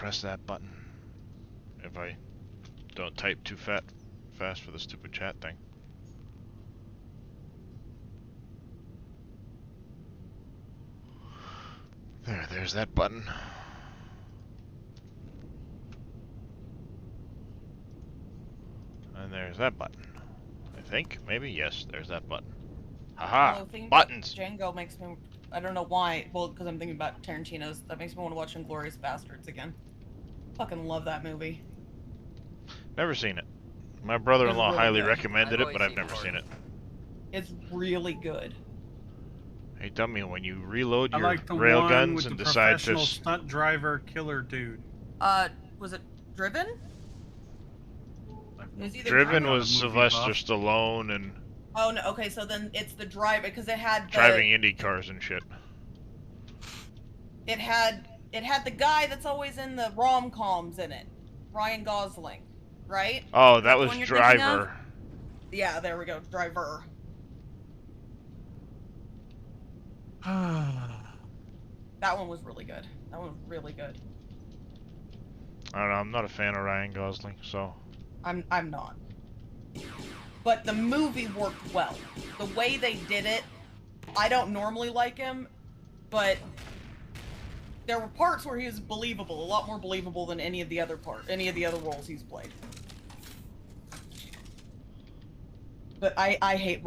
press that button if I don't type too fast for the stupid chat thing. There's that button. And there's that button. I think, maybe, yes, there's that button. Haha, buttons! Django makes me, I don't know why, well, because I'm thinking about Tarantino's, that makes me want to watch Inglourious Bastards again. Fucking love that movie. Never seen it. My brother-in-law really highly good. recommended it, but I've never seen it. It's really good. Hey, dummy, when you reload your like the railguns with and the decide to... professional stunt driver killer dude. Was it Driven? Driven was Sylvester Stallone and... Oh, no, okay, so then it's the driver, because it had the... Driving Indy cars and shit. It had the guy that's always in the rom-coms in it. Ryan Gosling, right? Oh, that was Driver. Yeah, there we go, Driver. That one was really good. That one was really good. I don't know, I'm not a fan of Ryan Gosling, so... I'm not. But the movie worked well. The way they did it, I don't normally like him, but there were parts where he was believable, a lot more believable than any of the other roles he's played. But I hate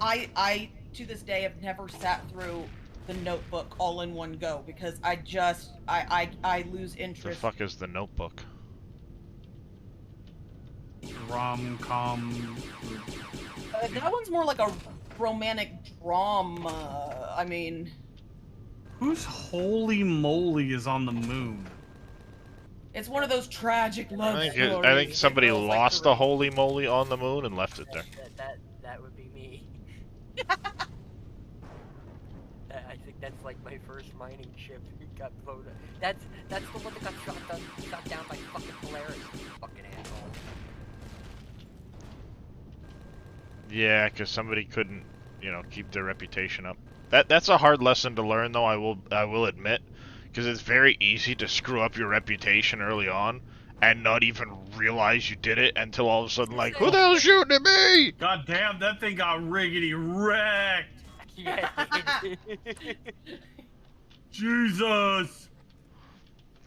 I to this day have never sat through The Notebook all in one go because I lose interest. The fuck is The Notebook? Rom-com. That one's more like a romantic drama. I mean, whose holy moly is on the moon? It's one of those tragic love stories. I think somebody lost the holy moly on the moon and left it there. That would be me. I think that's like my first mining ship got blown up. That's the one that got shot down by fucking Polaris. Fucking asshole. Yeah, because somebody couldn't, you know, keep their reputation up. That's a hard lesson to learn, though. I will admit, because it's very easy to screw up your reputation early on and not even realize you did it until all of a sudden, like, who the hell's shooting at me? God damn, that thing got riggedy wrecked. Yeah. Jesus.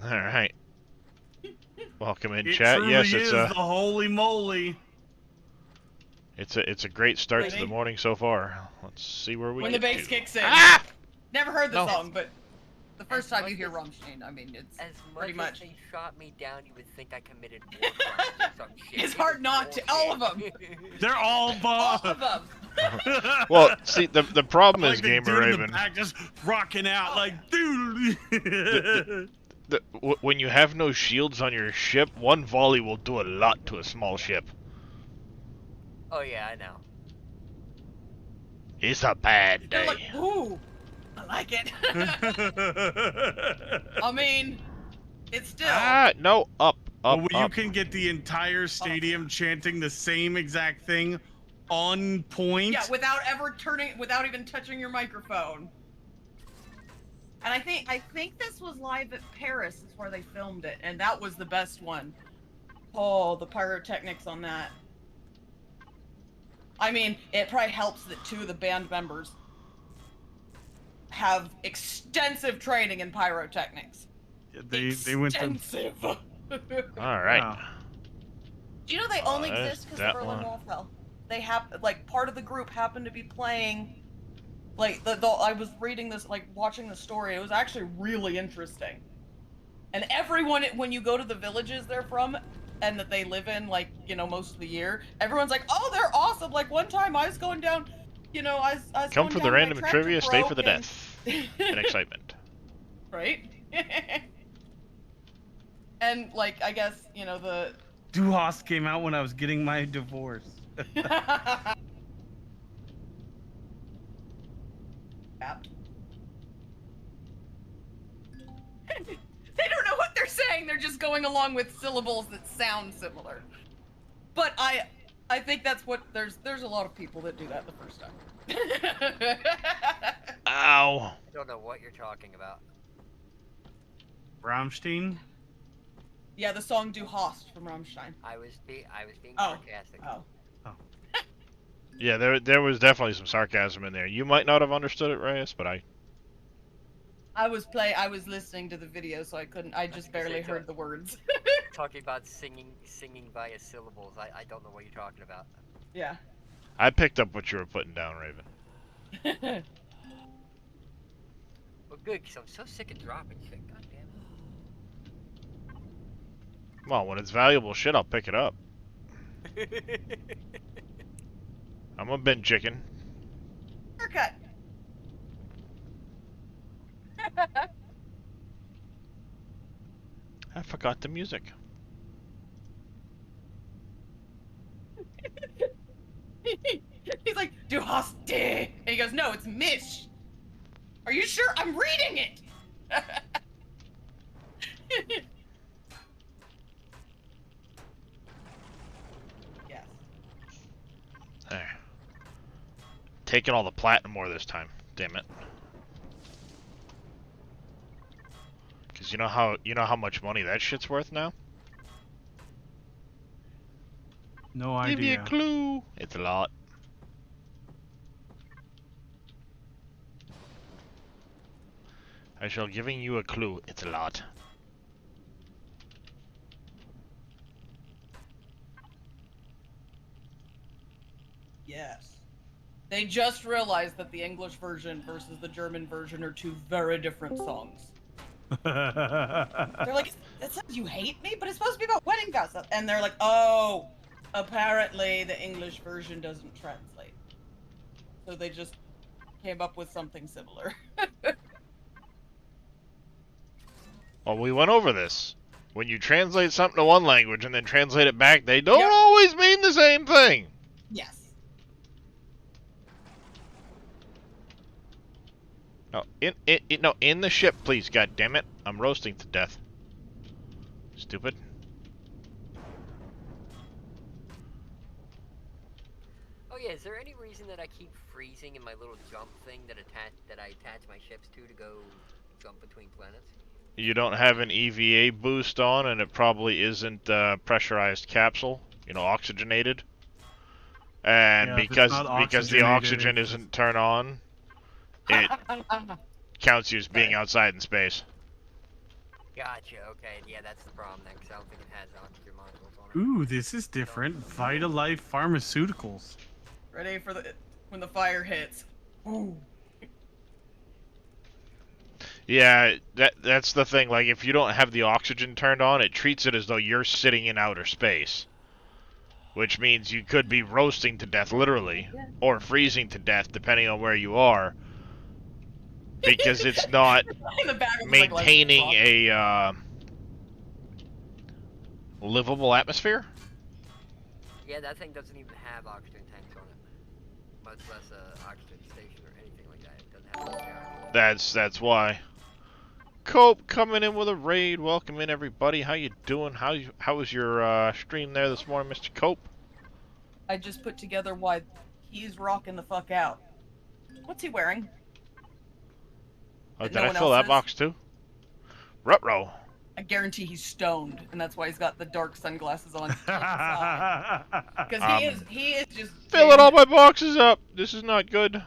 All right. Welcome in, it chat. Yes, it's the holy moly. It's a great start to the morning so far. Let's see where we when get the bass to. kicks in. Ah! Never heard the song, but the first time you hear as- Rammstein, I mean, it's As pretty much much. as they shot me down, you would think I committed war crimes or some shit. It's hard not to. All of them. They're all All of them. Well, see, the problem is, like the Gamer dude in the Raven, back just rocking out like, dude. when you have no shields on your ship, one volley will do a lot to a small ship. Oh yeah, I know. It's a bad day. They're like, ooh, I like it. I mean, it's still. No, up, Well, you up. can get the entire stadium chanting the same exact thing on point. Yeah, without even touching your microphone. And I think this was live at Paris, is where they filmed it, and that was the best one. Oh, the pyrotechnics on that. I mean, it probably helps that two of the band members have extensive training in pyrotechnics. They went to. Extensive. All right. Wow. Do you know they only there's exist because that of Berlin one. Wall fell? They have, like, part of the group happened to be playing, like, I was reading this, like, watching the story. It was actually really interesting. And everyone, when you go to the villages they're from, and that they live in, like, you know, most of the year, everyone's like, oh, they're awesome. Like, one time I was going down, you know, I was Come going for down, the my random tractor trivia, stay for the broke, death. And excitement. Right? And, like, I guess, you know, the... Duhas came out when I was getting my divorce. Apt. They don't know what they're saying, they're just going along with syllables that sound similar. But I think that's what there's a lot of people that do that the first time. Ow. don't know what you're talking about. Rammstein? Yeah, the song Du Hast from Rammstein. I was being Oh. sarcastic. Oh. Yeah, there was definitely some sarcasm in there. You might not have understood it, Reyes, but I I was listening to the video, so I couldn't. I just barely heard the words. Talking about singing via syllables. I don't know what you're talking about. Yeah. picked up what you were putting down, Raven. Well, good, because I'm so sick of dropping shit. God damn Well, when it's valuable shit, I'll pick it up. it. I'm a bin chicken. Haircut. I forgot the music. He's like, Du Hast, and he goes, no, it's Mish. Are you sure? I'm reading it. Yes. There. Taking all the platinum ore this time. Damn it. Cause you know how much money that shit's worth now? No Give you idea. a clue. It's a lot. I shall giving you a clue. It's a lot. Yes. They just realized that the English version versus the German version are two very different songs. They're like, it says you hate me, but it's supposed to be about wedding vows. And they're like, oh, apparently the English version doesn't translate. So they just came up with something similar. Well, we went over this. When you translate something to one language and then translate it back, they don't Yep. always mean the same thing. Yes. No, in the ship, please. God damn it! I'm roasting to death. Stupid. Oh yeah, is there any reason that I keep freezing in my little jump thing that I attach my ships to go jump between planets? You don't have an EVA boost on, and it probably isn't pressurized capsule. You know, oxygenated. And Yeah, if it's because not the oxygenated, oxygen it's isn't turned on, it counts you as being outside in space. Gotcha. Okay, yeah, that's the problem then, because I don't think it has oxygen modules on it. Ooh, this is different. Vitalife Pharmaceuticals. Ready for when the fire hits. Ooh. Yeah, that's the thing. Like, if you don't have the oxygen turned on, it treats it as though you're sitting in outer space. Which means you could be roasting to death, literally, or freezing to death, depending on where you are. Because it's not In the back, it's like, maintaining let's a livable atmosphere. Yeah, that thing doesn't even have oxygen tanks on it. Much less a oxygen station or anything like that. It doesn't have oxygen. That's why. Cope coming in with a raid. Welcome in, everybody. How you doing? How was your stream there this morning, Mr. Cope? I just put together why he's rocking the fuck out. What's he wearing? Oh, That did no I one fill else that is? box too? Ruh-roh. I guarantee he's stoned, and that's why he's got the dark sunglasses on. Because he is just Filling all my boxes up. This is not good.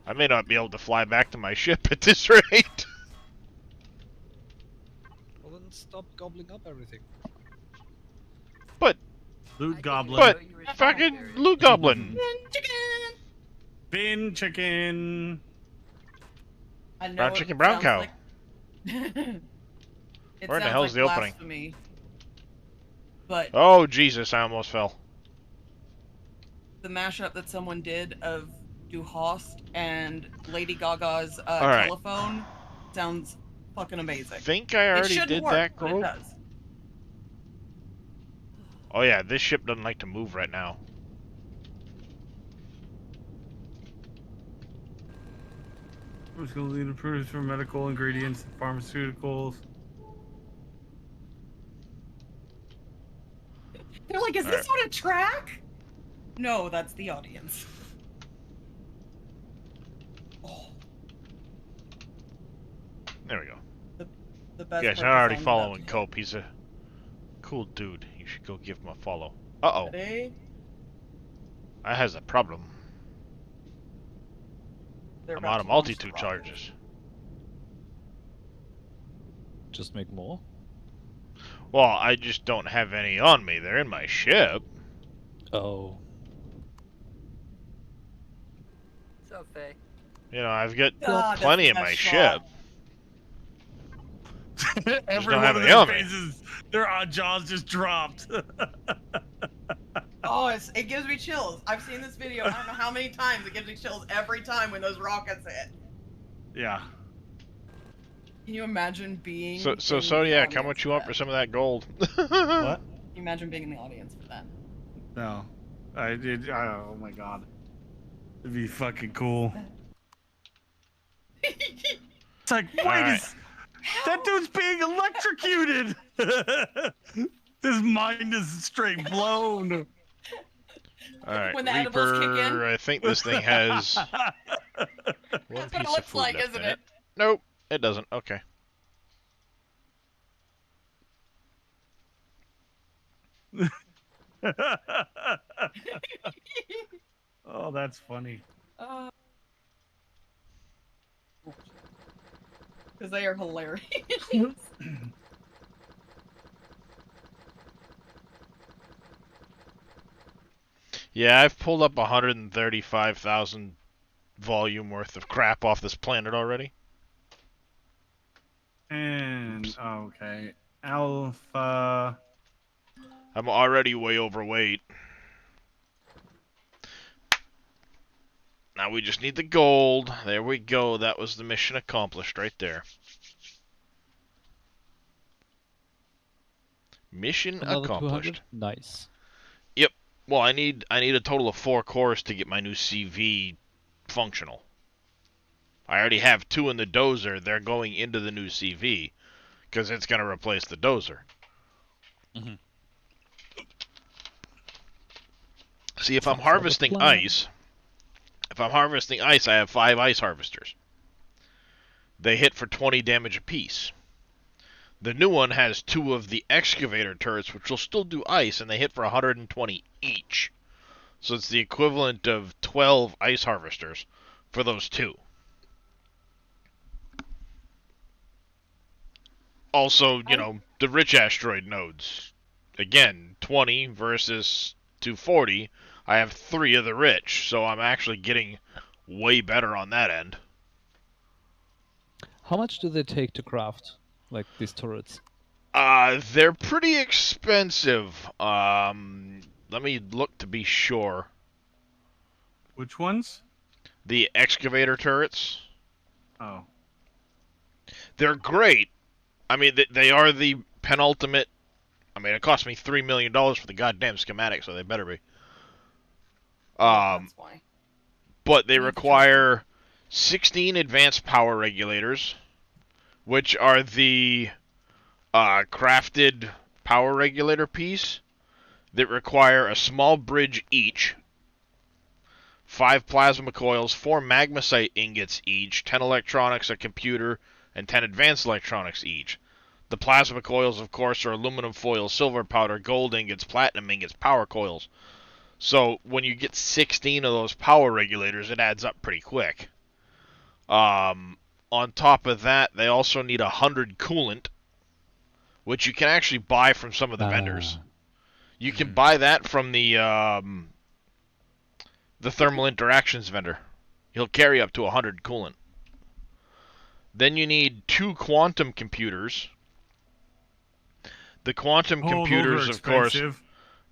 I may not be able to fly back to my ship at this rate. Well, then stop gobbling up everything. But Loot I Goblin. But didn't know you were fucking there. Loot Goblin. chicken. Bin chicken. I know Brown it chicken, brown sounds cow. like- It Where in the sounds hell like is the opening? blasphemy, but Oh Jesus! I almost fell. the mashup that someone did of Du Hast and Lady Gaga's right. telephone sounds fucking amazing. Think I It already shouldn't did work, that, but it Grove? does. Oh yeah, this ship doesn't like to move right now. Who's going to lead improvements for medical ingredients and pharmaceuticals? They're like, is this on a track? No, that's the audience. There we go. The best Yes, part I'm of the already song following about Cope. He's a cool dude. You should go give him a follow. Uh-oh. today, That has a problem. they're I'm about out of to launch the multitude rocket. charges. Just make more. Well, I just don't have any on me. They're in my ship. Oh. What's up, Faye? You know, I've got Ah, plenty in that's my the best ship. Every don't one have of any their on me. faces, their jaws just dropped. Oh, it gives me chills. I've seen this video. I don't know how many times. It gives me chills every time when those rockets hit. Yeah. Can you imagine being? So in the Zodiac, how audience much for you want that? for some of that gold? What? Can you imagine being in the audience for that? No. I did. Oh my god. It'd be fucking cool. It's like, wait, Alright. that dude's being electrocuted. His mind is straight blown. Alright, When the edibles kick in? Reaper, I think this thing has one That's what it piece of looks food like, left isn't in it? Nope, it doesn't. Okay. Oh, that's funny. Because they are hilarious. Yeah, I've pulled up 135,000 volume worth of crap off this planet already. And okay, Alpha. I'm already way overweight. Now we just need the gold. There we go. That was the mission accomplished right there. Mission Another 200. accomplished. Nice. Well, I need a total of 4 cores to get my new CV functional. I already have 2 in the dozer. They're going into the new CV because it's going to replace the dozer. Mhm. See, if I'm Sounds like a harvesting plan. ice, I have 5 ice harvesters. They hit for 20 damage apiece. The new one has 2 of the excavator turrets, which will still do ice, and they hit for 120 each. So it's the equivalent of 12 ice harvesters for those 2. Also, you know, the rich asteroid nodes. Again, 20 versus 240. I have 3 of the rich, so I'm actually getting way better on that end. How much do they take to craft, like these turrets? They're pretty expensive. Let me look to be sure. Which ones? The excavator turrets, Oh. they're great. I mean, they are the penultimate. I mean, it cost me $3 million for the goddamn schematic, so they better be. That's why. But they Need to require 16 advanced power regulators, which are the crafted power regulator piece that require a small bridge each, 5 plasma coils, 4 magmasite ingots each, 10 electronics, a computer, and 10 advanced electronics each. The plasma coils, of course, are aluminum foil, silver powder, gold ingots, platinum ingots, power coils. So when you get 16 of those power regulators, it adds up pretty quick. On top of that, they also need 100 coolant, which you can actually buy from some of the vendors. You can buy that from the thermal interactions vendor. He'll carry up to 100 coolant. Then you need 2 quantum computers. The quantum computers, of course,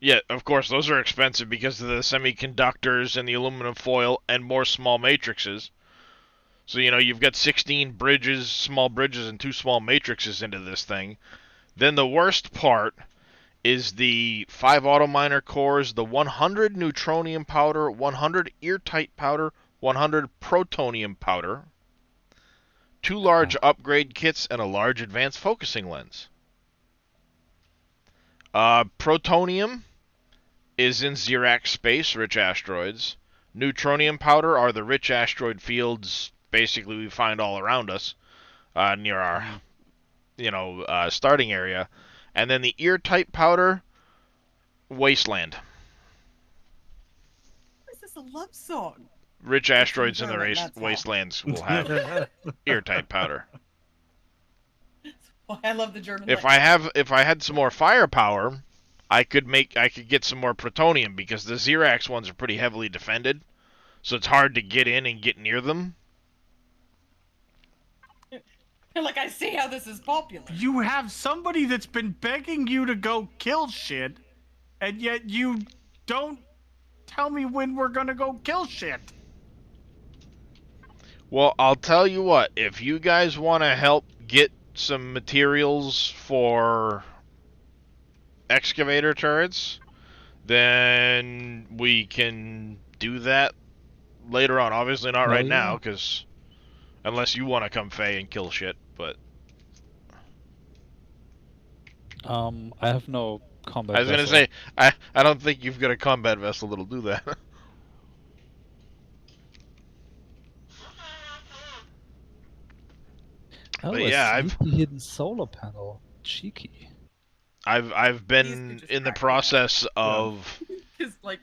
yeah, of course, those are expensive because of the semiconductors and the aluminum foil and more small matrices. So, you know, you've got 16 bridges, small bridges, and 2 small matrices into this thing. Then the worst part is the 5 auto miner cores, the 100 neutronium powder, 100 eartight powder, 100 protonium powder, 2 large upgrade kits, and a large advanced focusing lens. Protonium is in Xerax space, rich asteroids. Neutronium powder are the rich asteroid fields basically we find all around us. near our, starting area. And then the ear-type powder, Wasteland. Is this a love song? Rich asteroids in the German, that's all. wastelands will have ear-type powder. Well, I love the German. If I had some more firepower, I could get some more plutonium, because the Xerax ones are pretty heavily defended, so it's hard to get in and get near them. Like, I see how this is popular. You have somebody that's been begging you to go kill shit, and yet you don't tell me when we're gonna go kill shit. Well, I'll tell you what, if you guys want to help get some materials for excavator turrets, then we can do that later on. Obviously not right now, because unless you want to come Faye and kill shit, but I have no combat. I was gonna say, I don't think you've got a combat vessel that'll do that. Oh, but a yeah, sneaky hidden solar panel. Cheeky. I've been in the process of Because, like,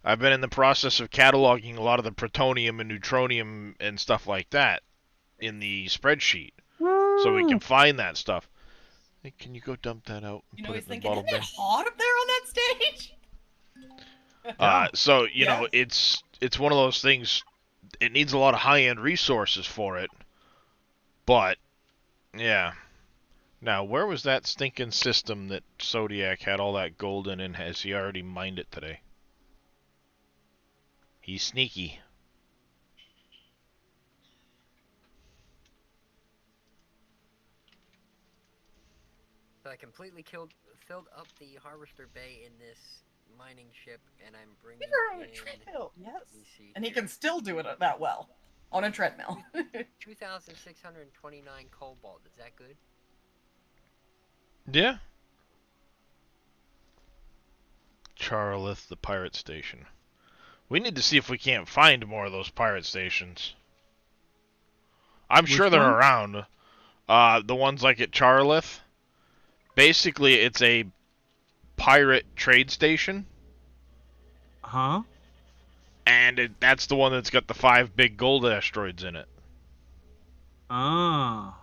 I've been in the process of cataloging a lot of the plutonium and neutronium and stuff like that in the spreadsheet, so we can find that stuff. Hey, can you go dump that out and you know, put he's it in the thinking, bottle isn't it hot up there on that stage? So you know, Yes. it's one of those things. It needs a lot of high-end resources for it, but yeah. Now, where was that stinking system that Zodiac had all that gold in, and has he already mined it today? He's sneaky. So I completely filled up the Harvester Bay in this mining ship, and I'm bringing You're on a in... treadmill, yes. Let me see And he here. can still do it that well. On a treadmill. 2,629 cobalt. Is that good? Yeah. Charleth, the pirate station. We need to see if we can't find more of those pirate stations. I'm Which sure they're one? around. The ones like at Charleth. Basically, it's a pirate trade station, Huh? and that's the one that's got the 5 big gold asteroids in it. Ah.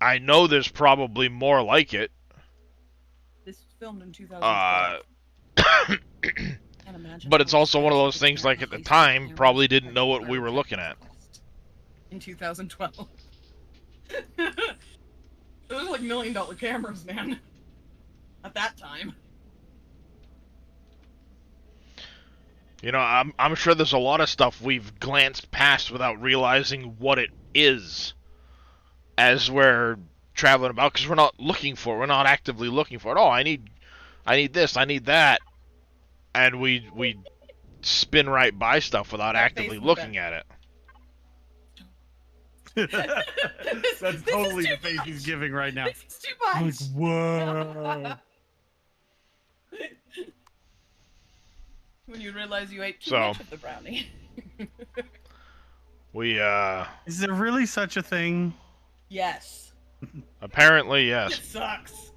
I know there's probably more like it. This was filmed in 2012. Can't imagine But how it's also one of those expensive things, like, at the cameras time, and probably didn't know what cameras we were looking at. cost in 2012. Those are like $1 million cameras, man. At that time. You know, I'm sure there's a lot of stuff we've glanced past without realizing what it is as we're traveling about, because we're not looking for it. We're not actively looking for it. Oh, I need this, I need that. And we spin right by stuff without That actively face looking at it. That's This is totally too the face much. he's giving right now. This is too much. Like, whoa. When you realize you ate too So- much of the brownie. We, Is there really such a thing? Yes. apparently, It yes. sucks.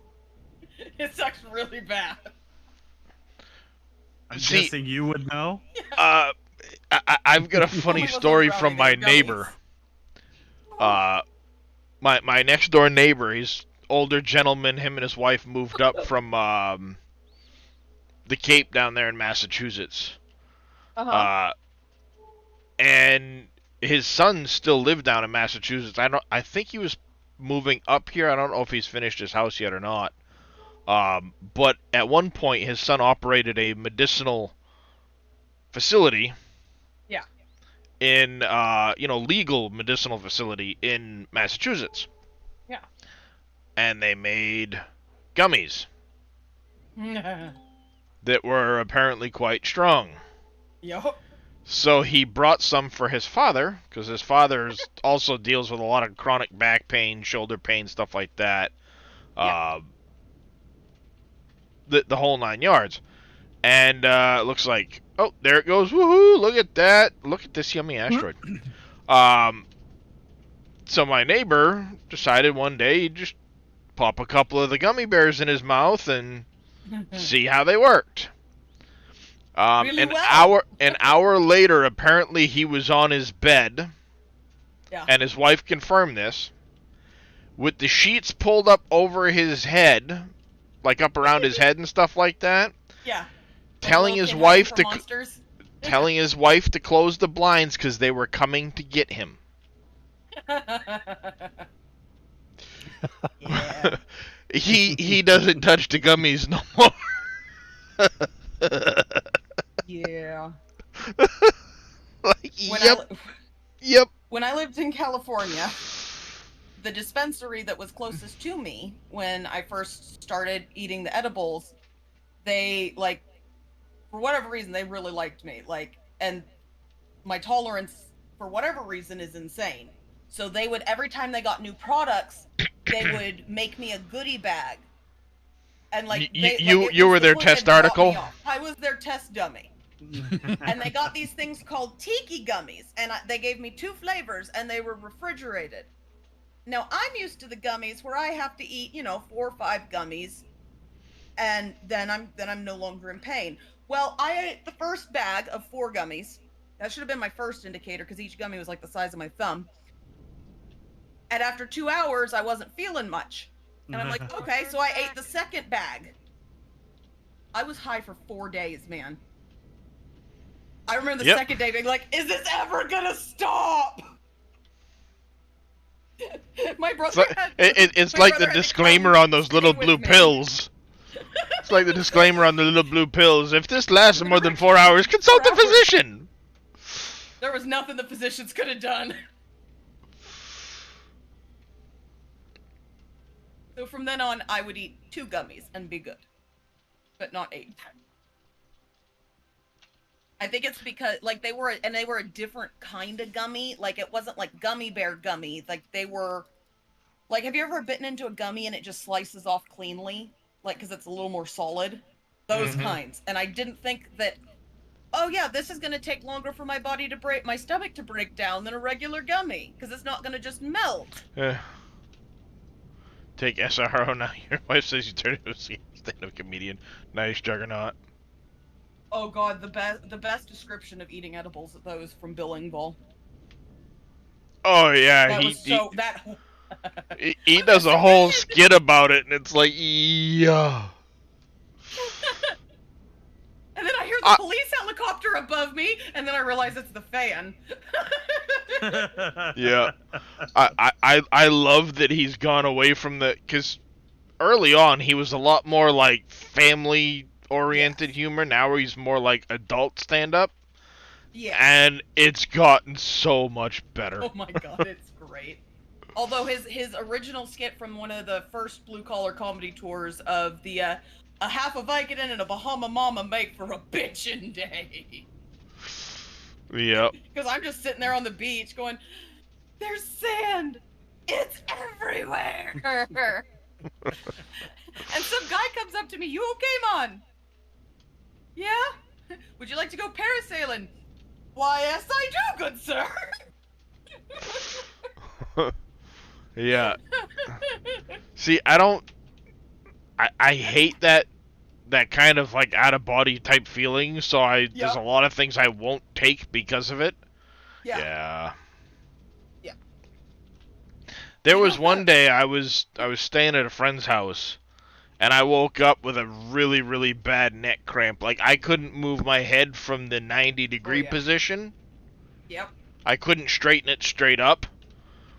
It sucks really bad. I'm See- guessing you would know. I've got a funny Only wasn't story brownie, from they my were gummies. neighbor. My next door neighbor, he's older gentleman. Him and his wife moved up from the Cape down there in Massachusetts. Uh-huh. And his son still lived down in Massachusetts. I think he was moving up here. I don't know if he's finished his house yet or not. But at one point, his son operated a medicinal facility. Yeah. In legal medicinal facility in Massachusetts. Yeah. And they made gummies that were apparently quite strong. Yup. So he brought some for his father, because his father also deals with a lot of chronic back pain, shoulder pain, stuff like that. Yeah. The whole 9 yards. And it looks like, oh, there it goes. Woohoo! Look at that. Look at this yummy asteroid. So my neighbor decided one day he'd just pop a couple of the gummy bears in his mouth and see how they worked. Really an well. hour later, apparently he was on his bed, Yeah. and his wife confirmed this, with the sheets pulled up over his head, like up around his head and stuff like that, Yeah. telling Like his little kid wife hiding to for monsters. telling his wife to close the blinds because they were coming to get him. Yeah. He doesn't touch the gummies no more. Yeah. Like, When yep. When I lived in California, the dispensary that was closest to me when I first started eating the edibles, they, like, for whatever reason, they really liked me. Like, and my tolerance, for whatever reason, is insane. So they would, every time they got new products, they would make me a goodie bag. And, like, You were their test article? I was their test dummy. And they got these things called tiki gummies, and they gave me 2 flavors, and they were refrigerated. Now, I'm used to the gummies where I have to eat, 4 or 5 gummies, and then I'm no longer in pain. Well, I ate the first bag of 4 gummies. That should have been my first indicator, because each gummy was like the size of my thumb. And after 2 hours, I wasn't feeling much. And I'm like, okay, so I ate the second bag. I was high for 4 days, man. I remember the second day being like, is this ever gonna stop? My brother it's like the disclaimer on those little blue pills. It's like the disclaimer on the little blue pills. If this lasts more than 4 hours, consult a physician. There was nothing the physicians could have done. So from then on, I would eat 2 gummies and be good. But not 8. I think it's because, like, they were a different kind of gummy. Like, it wasn't like gummy bear gummy. Like, they were, like, have you ever bitten into a gummy and it just slices off cleanly? Like, because it's a little more solid? Those kinds. And I didn't think that, oh yeah, this is going to take longer for my body to break, my stomach to break down than a regular gummy. Because it's not going to just melt. Take SRO now. Your wife says you turned into a stand-up comedian. Nice, Juggernaut. Oh god, the best description of eating edibles though is from Bill Engvall. Oh yeah, he does a whole skit about it, and it's like, yeah. And then I hear the police helicopter above me, and then I realize it's the fan. Yeah, I love that he's gone away from because early on he was a lot more like family-oriented humor. Now he's more like adult stand-up. Yeah. And it's gotten so much better. Oh my god, it's great. Although his original skit from one of the first blue-collar comedy tours of the a half a Vicodin and a Bahama Mama make for a bitchin' day. Yep. Because I'm just sitting there on the beach going, there's sand! It's everywhere! And some guy comes up to me, you okay, man? Yeah? Would you like to go parasailing? Why, yes I do, good sir! Yeah. See, I hate that kind of like out of body type feeling, so there's a lot of things I won't take because of it. Yeah. There was one day I was staying at a friend's house, and I woke up with a really, really bad neck cramp. Like, I couldn't move my head from the 90-degree position. Yep. I couldn't straighten it straight up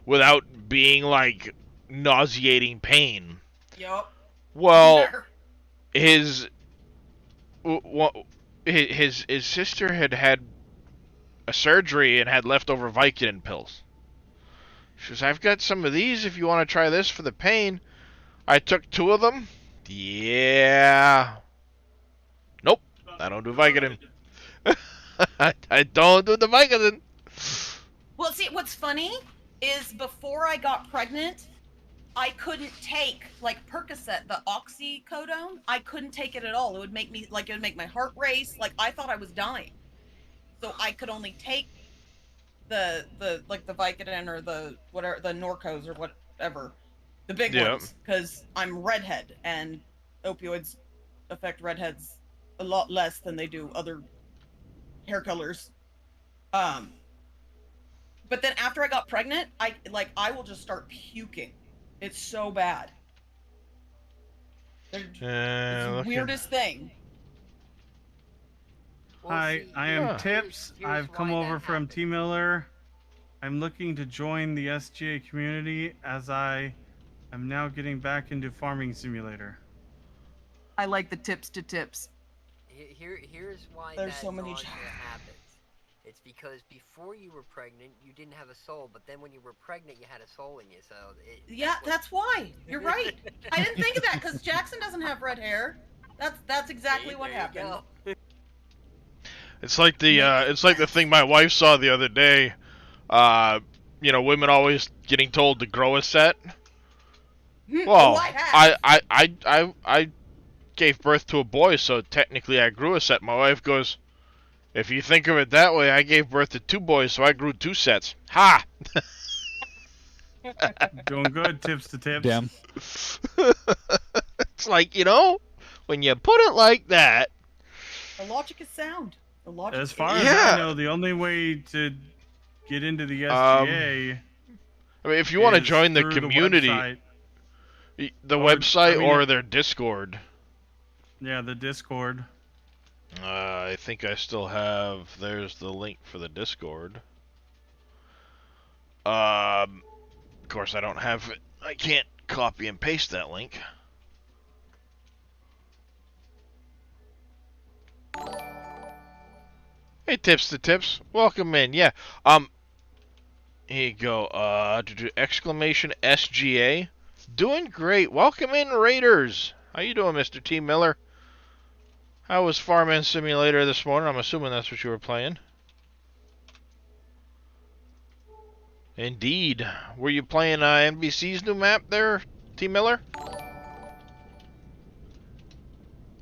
without being, like, nauseating pain. Yep. Well, his sister had a surgery and had leftover Vicodin pills. She says, I've got some of these if you want to try this for the pain. I took 2 of them. Yeah. Nope. I don't do Vicodin. I don't do the Vicodin. Well, see, what's funny is before I got pregnant, I couldn't take like Percocet, the oxycodone. I couldn't take it at all. It would make me like it would make my heart race. Like I thought I was dying. So I could only take the like the Vicodin or the whatever, the Norcos or whatever, the big ones, because I'm redhead and opioids affect redheads a lot less than they do other hair colors. But then after I got pregnant, I will just start puking. It's so bad. It's the weirdest thing. Well, Hi, see, I am here's- Tips. here's I've come why over that from happens. T Miller. I'm looking to join the SGA community as I am now getting back into Farming Simulator. I like the tips to tips. Here's why There's that so many nausea happens. It's because before you were pregnant, you didn't have a soul, but then when you were pregnant, you had a soul in you. So Yeah, that's why. You're right. I didn't think of that because Jackson doesn't have red hair. That's exactly what happened. It's like the thing my wife saw the other day. You know, women always getting told to grow a set. Well, I have. I gave birth to a boy, so technically I grew a set. My wife goes, if you think of it that way, I gave birth to 2 boys, so I grew 2 sets. Ha! Doing good, Tips to Tips. Damn. It's like, you know, when you put it like that. The logic is sound. The logic. As far is as Yeah. I know, the only way to get into the SGA I mean, if you want to is join the through community, website. the Or, website I mean, or their Discord. Yeah, the Discord. I think I still have. There's the link for the Discord. Of course, I don't have it. I can't copy and paste that link. Hey, Tips to Tips, welcome in. Yeah. Here you go. Exclamation SGA. Doing great. Welcome in, Raiders. How you doing, Mr. T. Miller? How was Farming Simulator this morning? I'm assuming that's what you were playing. Indeed. Were you playing NBC's new map there, T. Miller?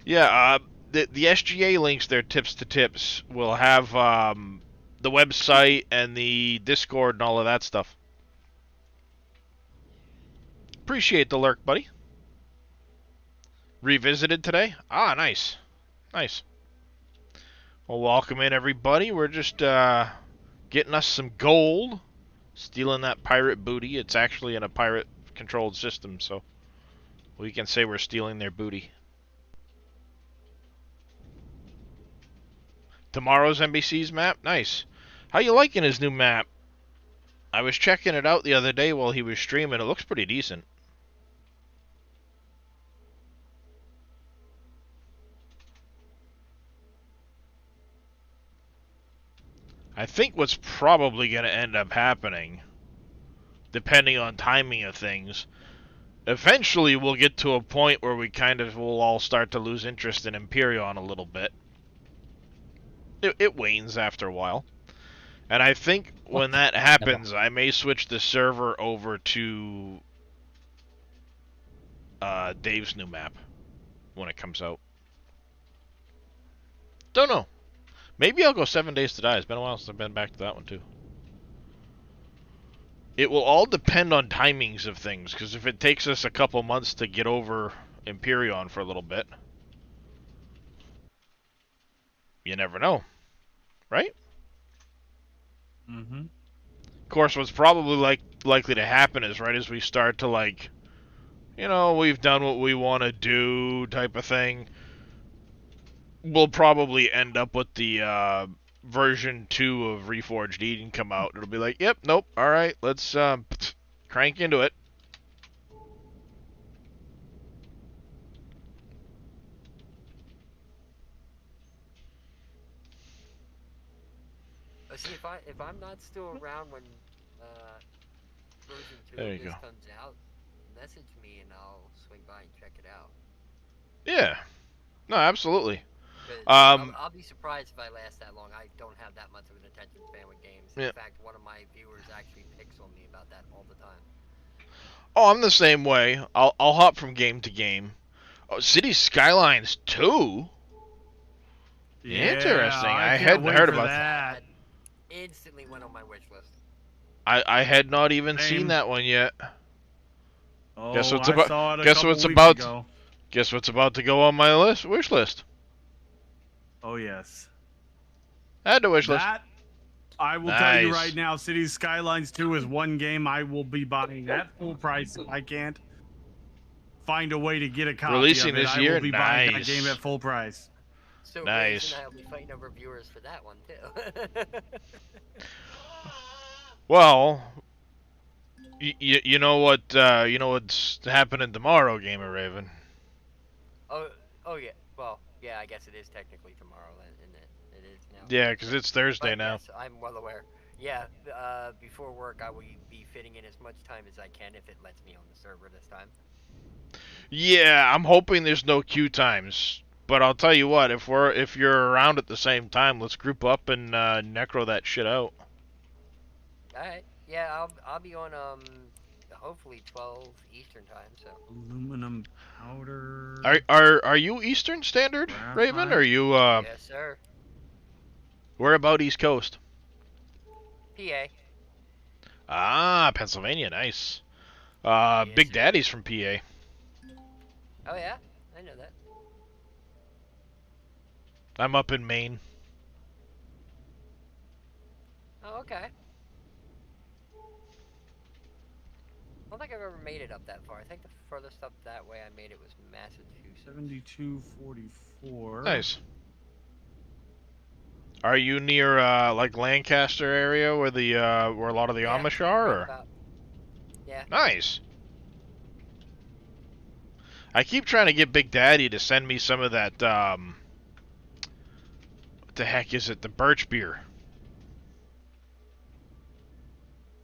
Yeah, the SGA links there, Tips to Tips, will have the website and the Discord and all of that stuff. Appreciate the lurk, buddy. Revisited today? Ah, nice. Nice. Well, welcome in, everybody. We're just getting us some gold. Stealing that pirate booty. It's actually in a pirate-controlled system, so we can say we're stealing their booty. Tomorrow's NBC's map? Nice. How you liking his new map? I was checking it out the other day while he was streaming. It looks pretty decent. I think what's probably going to end up happening, depending on timing of things, eventually we'll get to a point where we kind of will all start to lose interest in Empyreon a little bit. It wanes after a while. And I think when that happens, I may switch the server over to Dave's new map when it comes out. Don't know. Maybe I'll go 7 Days to Die. It's been a while since I've been back to that one, too. It will all depend on timings of things, because if it takes us a couple months to get over Empyreon for a little bit, you never know, right? Mm-hmm. Of course, what's probably likely to happen is right as we start to, like, you know, we've done what we want to do type of thing, we'll probably end up with the version 2 of Reforged Eden come out. It'll be like, yep, nope, alright, let's crank into it. See, if I'm not still around when version 2 There of you this go. comes out, message me and I'll swing by and check it out. Yeah. No, absolutely. But I'll be surprised if I last that long. I don't have that much of an attention span with games. Yeah. In fact, one of my viewers actually picks on me about that all the time. Oh, I'm the same way. I'll hop from game to game. Oh, City Skylines 2? Yeah, Interesting. I can't hadn't wait heard for about that. Instantly went on my wish list. I had not even Same. seen that one yet. Oh, Guess what's I about- saw it a guess couple what's weeks about- ago. Guess what's about to go on my wish list? Oh yes. Add to wish list. That I will tell you Nice. right now, Cities Skylines 2 is one game I will be buying at full price if I can't find a way to get a copy Releasing of it. this I year? will be buying that Nice. game at full price. So Nice. Grace and I will be fighting over viewers for that one too. Well, you know what you know what's happening tomorrow, Gamer Raven. oh yeah. Well, yeah. I guess it is technically tomorrow, isn't it? It is now. Yeah, 'cause it's Thursday But now. Yes, I'm well aware. Yeah. Before work, I will be fitting in as much time as I can if it lets me on the server this time. Yeah, I'm hoping there's no queue times. But I'll tell you what, if you're around at the same time, let's group up and necro that shit out. All right. Yeah, I'll be on hopefully 12 Eastern time. So. Aluminum powder. Are you Eastern Standard, Raven? Or are you Yes, sir. where about East Coast? PA. Ah, Pennsylvania, nice. Yes, Big sir. Daddy's from PA. Oh yeah, I know that. I'm up in Maine. Oh okay. I don't think I've ever made it up that far. I think the furthest up that way I made it was Massachusetts. 7244. Nice. Are you near like Lancaster area where the where a lot of the Yeah, Amish are? right Or? about. Yeah. Nice. I keep trying to get Big Daddy to send me some of that what the heck is it? The birch beer.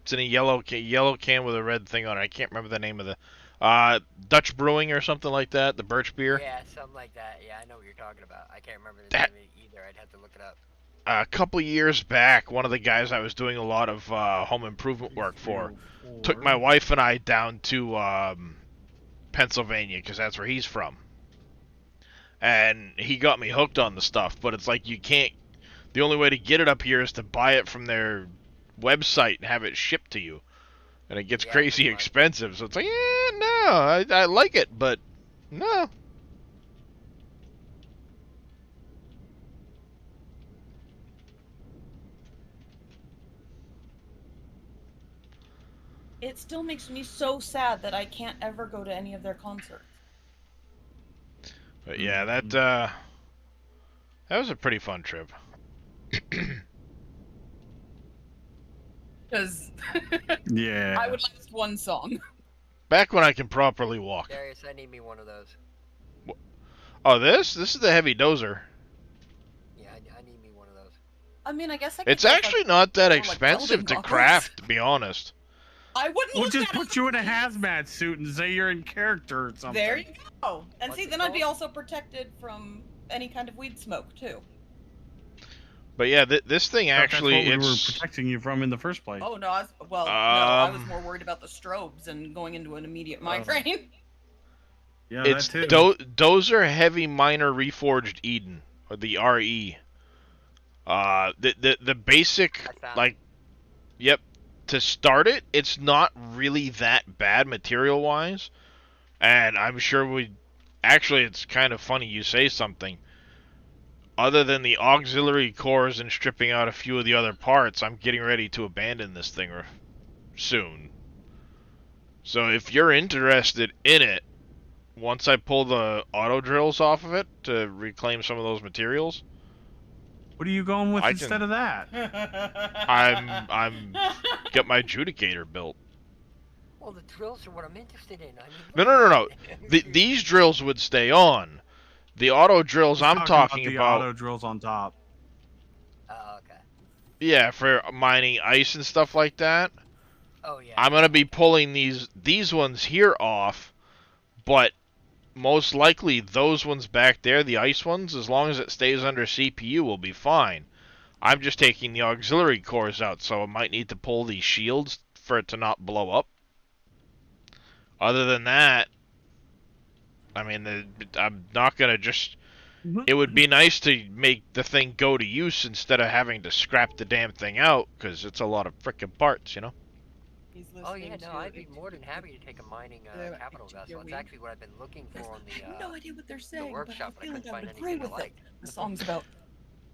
It's in a yellow can with a red thing on it. I can't remember the name of the Dutch Brewing or something like that. The birch beer. Yeah, something like that. Yeah, I know what you're talking about. I can't remember the That- name of it either. I'd have to look it up. A couple years back, one of the guys I was doing a lot of home improvement work for took my wife and I down to Pennsylvania because that's where he's from, and he got me hooked on the stuff. But it's like you can't. The only way to get it up here is to buy it from their website and have it shipped to you, and it gets Yeah, crazy pretty much. expensive. So it's like, yeah, no, I like it, but no. It still makes me so sad that I can't ever go to any of their concerts. But yeah, that was a pretty fun trip. Because Yeah. I would last one song. Back when I can properly walk. Darius, I need me one of those. Oh, this is the heavy dozer. Yeah, I need me one of those. I mean, I guess I could It's get, like, actually not that more, like, expensive welding to goggles. craft, to be honest. I wouldn't We'll look just at it put you in a hazmat suit and say you're in character or something. There you go. And What's see, it then I'd be called? also protected from any kind of weed smoke too. But yeah, this thing actually, that's what we were it's protecting you from in the first place. Oh no, I was Um, more worried about the strobes and going into an immediate migraine. Yeah, it's that too. Dozer Heavy Miner Reforged Eden, or the RE. The basic, I found like, yep. To start it, it's not really that bad material wise, and I'm sure we. Actually, it's kind of funny you say something. Other than the auxiliary cores and stripping out a few of the other parts, I'm getting ready to abandon this thing soon. So if you're interested in it, once I pull the auto drills off of it to reclaim some of those materials, What are you going with I instead can- of that? I'm got my adjudicator built. Well, the drills are what I'm interested in. I No, mean, no. These drills would stay on. The auto drills I'm talking the about, auto drills on top. Oh, okay. yeah, for mining ice and stuff like that. Oh, yeah. I'm gonna be pulling these ones here off, but most likely those ones back there, the ice ones, as long as it stays under CPU, will be fine. I'm just taking the auxiliary cores out, so I might need to pull these shields for it to not blow up. Other than that, I mean, I'm not gonna just... It would be nice to make the thing go to use instead of having to scrap the damn thing out, because it's a lot of frickin' parts, you know? He's Oh yeah, listening no, to I'd be more than happy to take a mining capital vessel. you're It's weak. actually what I've been looking for on I have no idea what they're saying, workshop, but I but I feel like couldn't I would find agree anything I with it. liked. The song's about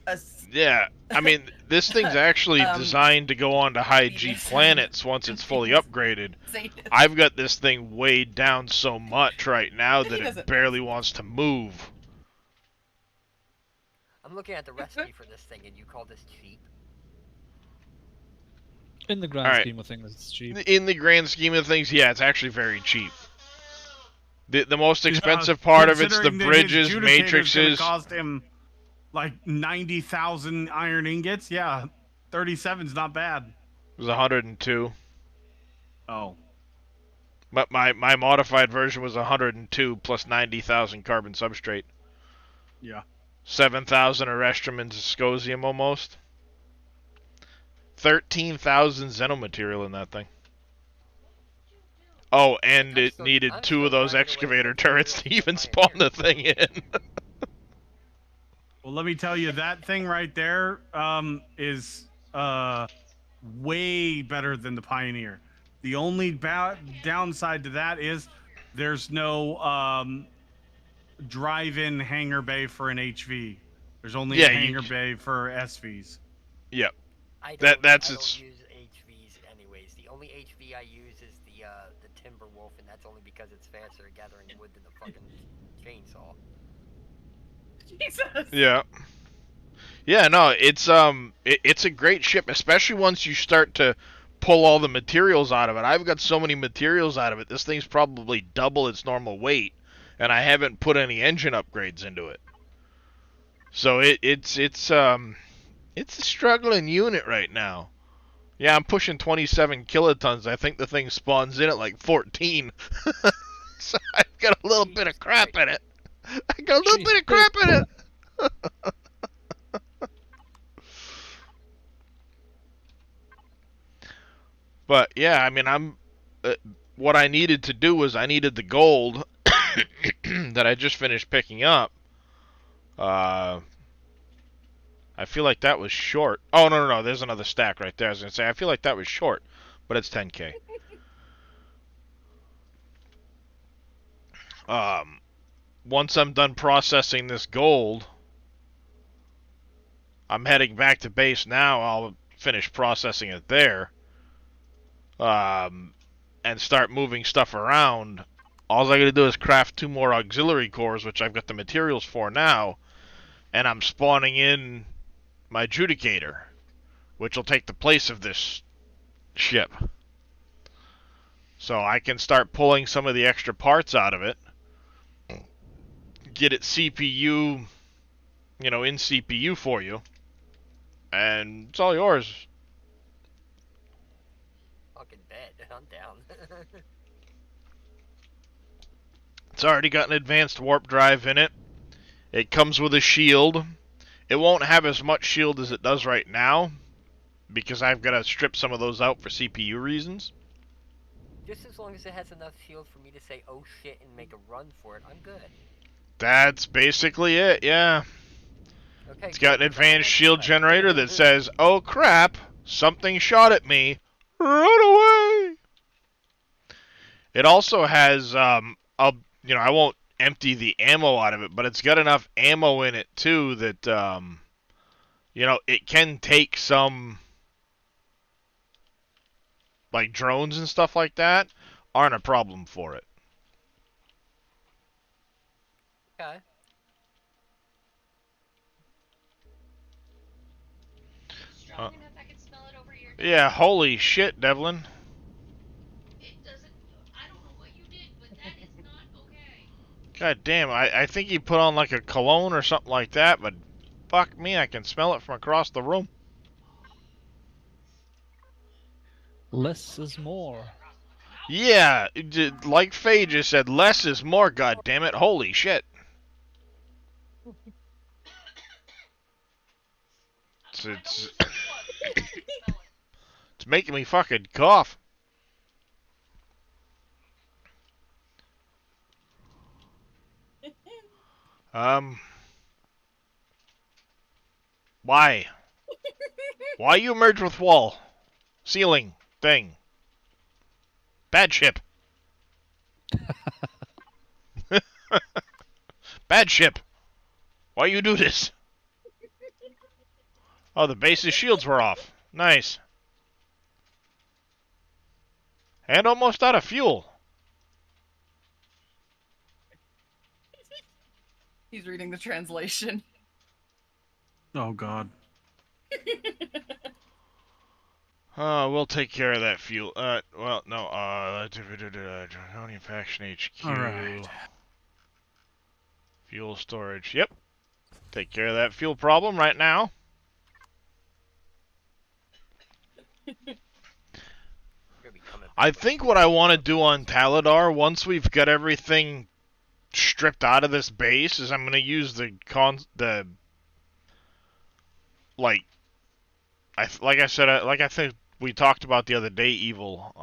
us. Yeah, I mean, this thing's actually designed to go on to high G Venus. planets once it's fully Venus. upgraded. Say it. I've got this thing weighed down so much right now that it doesn't- barely wants to move. I'm looking at the recipe for this thing, and you call this cheap? In the grand Alright. scheme of things, it's cheap. In the grand scheme of things, yeah, it's actually very cheap. The most Yeah, expensive part of it's the considering that bridges, his Judicator's gonna matrices. cost him like 90,000 iron ingots. Yeah, 37's not bad. It was 102. Oh, But my modified version was 102 plus 90,000 carbon substrate. yeah. 7,000 Erestrum Scosium almost. 13,000 Xenomaterial in that thing. Oh, and it needed I'm 2 still of those finding a way to excavator make turrets to materials even for spawn Pioneer. the thing in. Well, let me tell you, that thing right there is way better than the Pioneer. The only downside to that is there's no drive-in hangar bay for an HV. There's only Yeah, a you hangar bay for SVs. Yep. I That's don't its- use HVs anyways. The only HV I use is the Timberwolf, and that's only because it's faster at gathering wood than the fucking chainsaw. Jesus. Yeah. Yeah, no, it's a great ship, especially once you start to pull all the materials out of it. I've got so many materials out of it. This thing's probably double its normal weight, and I haven't put any engine upgrades into it. So it's a struggling unit right now. Yeah, I'm pushing 27 kilotons. I think the thing spawns in at like 14. So I've got a little bit of crap in it. I got a little bit of crap in it. But yeah, I mean, what I needed to do was I needed the gold that I just finished picking up. I feel like that was short. Oh, no, there's another stack right there. I was going to say, I feel like that was short, but it's 10K. Once I'm done processing this gold, I'm heading back to base now. I'll finish processing it there. And start moving stuff around. All I gotta do is craft 2 more auxiliary cores, which I've got the materials for now, and I'm spawning in my Judicator, which will take the place of this ship. So I can start pulling some of the extra parts out of it, get it CPU, in CPU for you, and it's all yours. Fucking bed. I'm down. It's already got an advanced warp drive in it. It comes with a shield. It won't have as much shield as it does right now, because I've got to strip some of those out for CPU reasons. Just as long as it has enough shield for me to say, oh shit, and make a run for it, I'm good. That's basically it, yeah. Okay. It's got an good, 'cause I advanced like shield that. generator that says, oh crap, something shot at me. Run away! It also has, I won't empty the ammo out of it, but it's got enough ammo in it too that, it can take some, like drones and stuff like that, aren't a problem for it. Okay. Strong enough I can smell it over here. Yeah, holy shit, Devlin. It doesn't. I don't know what you did, but that is not okay. God damn, I think he put on like a cologne or something like that, but fuck me, I can smell it from across the room. Less is more. Yeah, like Faye just said, less is more, goddammit. Holy shit. It's it's making me fucking cough. Why? Why you merge with wall? Ceiling. Thing. Bad ship. Bad ship. Why you do this? Oh, the base's shields were off. Nice. And almost out of fuel. He's reading the translation. Oh God. We'll take care of that fuel. Well, no, Draconian Faction HQ. Alright. Fuel storage. Yep. Take care of that fuel problem right now. I think what I want to do on Taladar, once we've got everything stripped out of this base, is I'm going to use like I said, like I think we talked about the other day, Evil,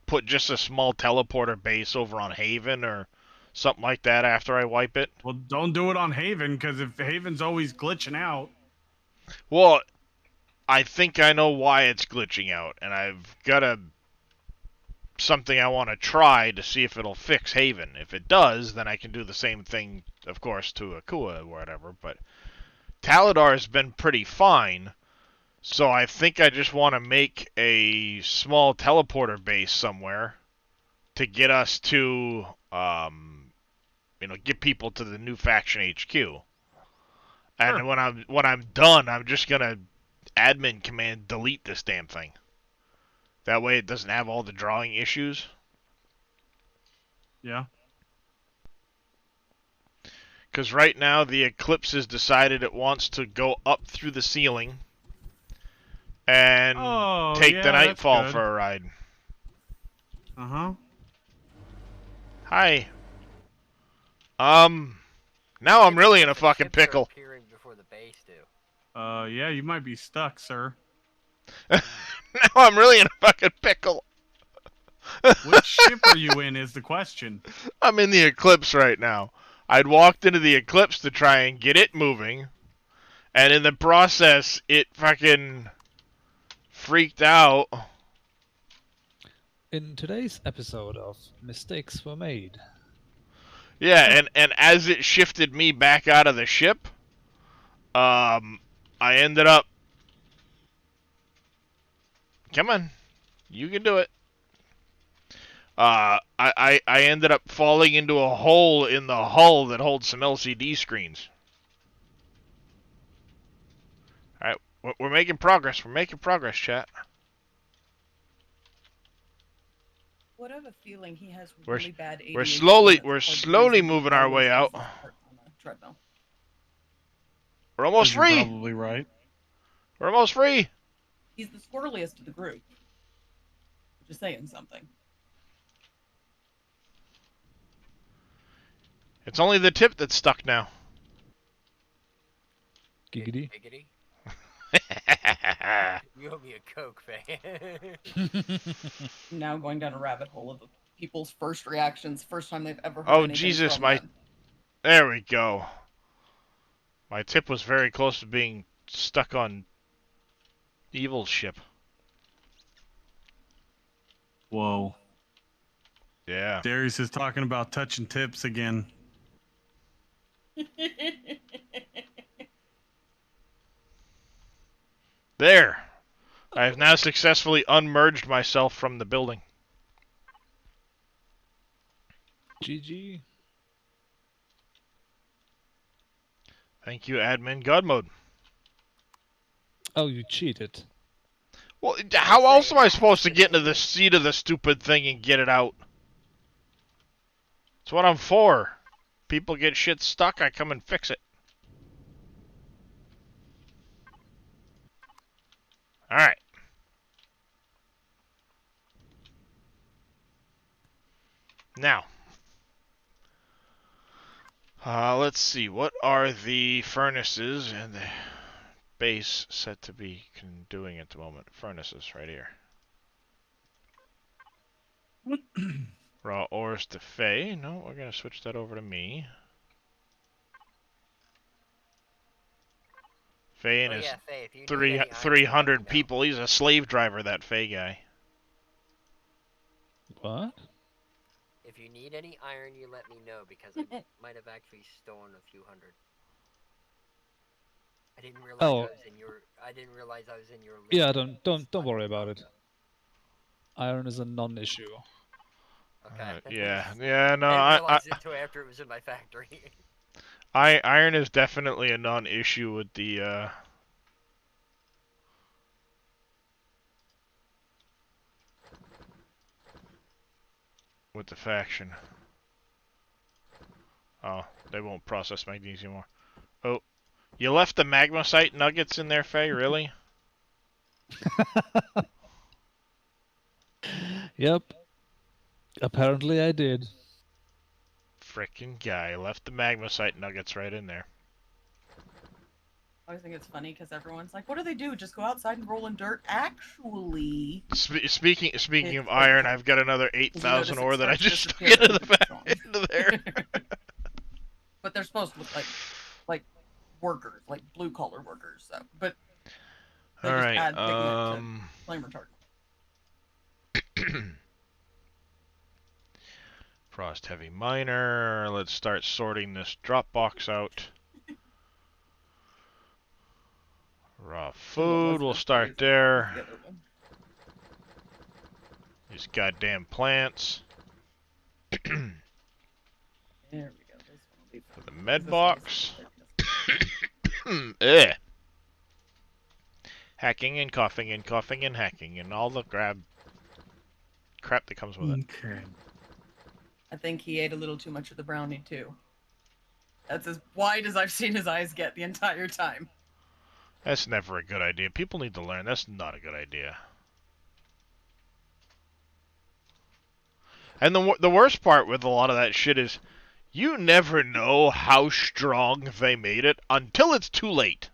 put just a small teleporter base over on Haven or something like that after I wipe it. Well, don't do it on Haven, because if Haven's always glitching out. Well, I think I know why it's glitching out, and I've got something I want to try to see if it'll fix Haven. If it does, then I can do the same thing, of course, to Akua or whatever, but Taladar has been pretty fine, so I think I just want to make a small teleporter base somewhere to get us to, get people to the new faction HQ. And Sure. when I'm done, I'm just gonna admin command delete this damn thing. That way it doesn't have all the drawing issues. Yeah. Because right now the Eclipse has decided it wants to go up through the ceiling and take the Nightfall for a ride. Uh-huh. Hi. Now I'm really in a fucking pickle. Appearing before the base do. Yeah, you might be stuck, sir. Now I'm really in a fucking pickle. Which ship are you in is the question. I'm in the Eclipse right now. I'd walked into the Eclipse to try and get it moving, and in the process, it fucking freaked out. In today's episode of Mistakes Were Made. Yeah, and as it shifted me back out of the ship, I ended up... Come on. You can do it. I ended up falling into a hole in the hull that holds some LCD screens. Alright, we're making progress. We're making progress, chat. What have a feeling he has We're- really bad ADHD. we're that's slowly part of the slowly reason he moving our always way does out. this part on the treadmill. We're almost You're free. probably right. We're almost free. He's the squirreliest of the group. Just saying something. It's only the tip that's stuck now. Giggity. Giggity. You owe me a Coke, Faye. Now going down a rabbit hole of people's first reactions, first time they've ever heard Oh, anything Jesus, from my... them. There we go. My tip was very close to being stuck on Evil's ship. Whoa. Yeah. Darius is talking about touching tips again. There. I have now successfully unmerged myself from the building. GG. Thank you, admin God mode. Oh, you cheated. Well, how else am I supposed to get into the seat of the stupid thing and get it out? That's what I'm for. People get shit stuck, I come and fix it. Alright. Now, let's see. What are the furnaces and the base set to be doing at the moment? Furnaces right here. Raw ores to Faye. No, we're gonna switch that over to me. Faye and Oh his yeah, Faye, if you need any iron, let me 300 know. people. He's a slave driver, that Faye guy. What? If you need any iron, you let me know because I might have actually stolen a few hundred. I didn't realize Oh. I was in your. I didn't realize I was in your. List Yeah, of don't worry about 100 it. Iron is a non-issue. Okay. Yeah, no, I didn't realize it until after it was in my factory. iron is definitely a non-issue with the faction. Oh, they won't process magnesium more. Oh, you left the magmasite nuggets in there, Faye? Really? Yep. Apparently I did. Frickin' guy left the magmasite nuggets right in there. I always think it's funny because everyone's like, "What do they do? Just go outside and roll in dirt?" Actually, Speaking It's of like- iron, I've got another you 8,000 notice ore it that I starts just stuck disappearing into the when back it's into there. but they're supposed to look like workers, like blue collar workers. So, but they All just right. add pigment to flame retardant. Frost heavy miner. Let's start sorting this drop box out. Raw food. We'll start there. The other one. These goddamn plants. There we go. This one will be For the fine, med 'cause this box. one's Ugh. Hacking and coughing and coughing and hacking and all the crap that comes with it. Okay. I think he ate a little too much of the brownie too. That's as wide as I've seen his eyes get the entire time. That's never a good idea. People need to learn that's not a good idea. And the worst part with a lot of that shit is you never know how strong they made it until it's too late.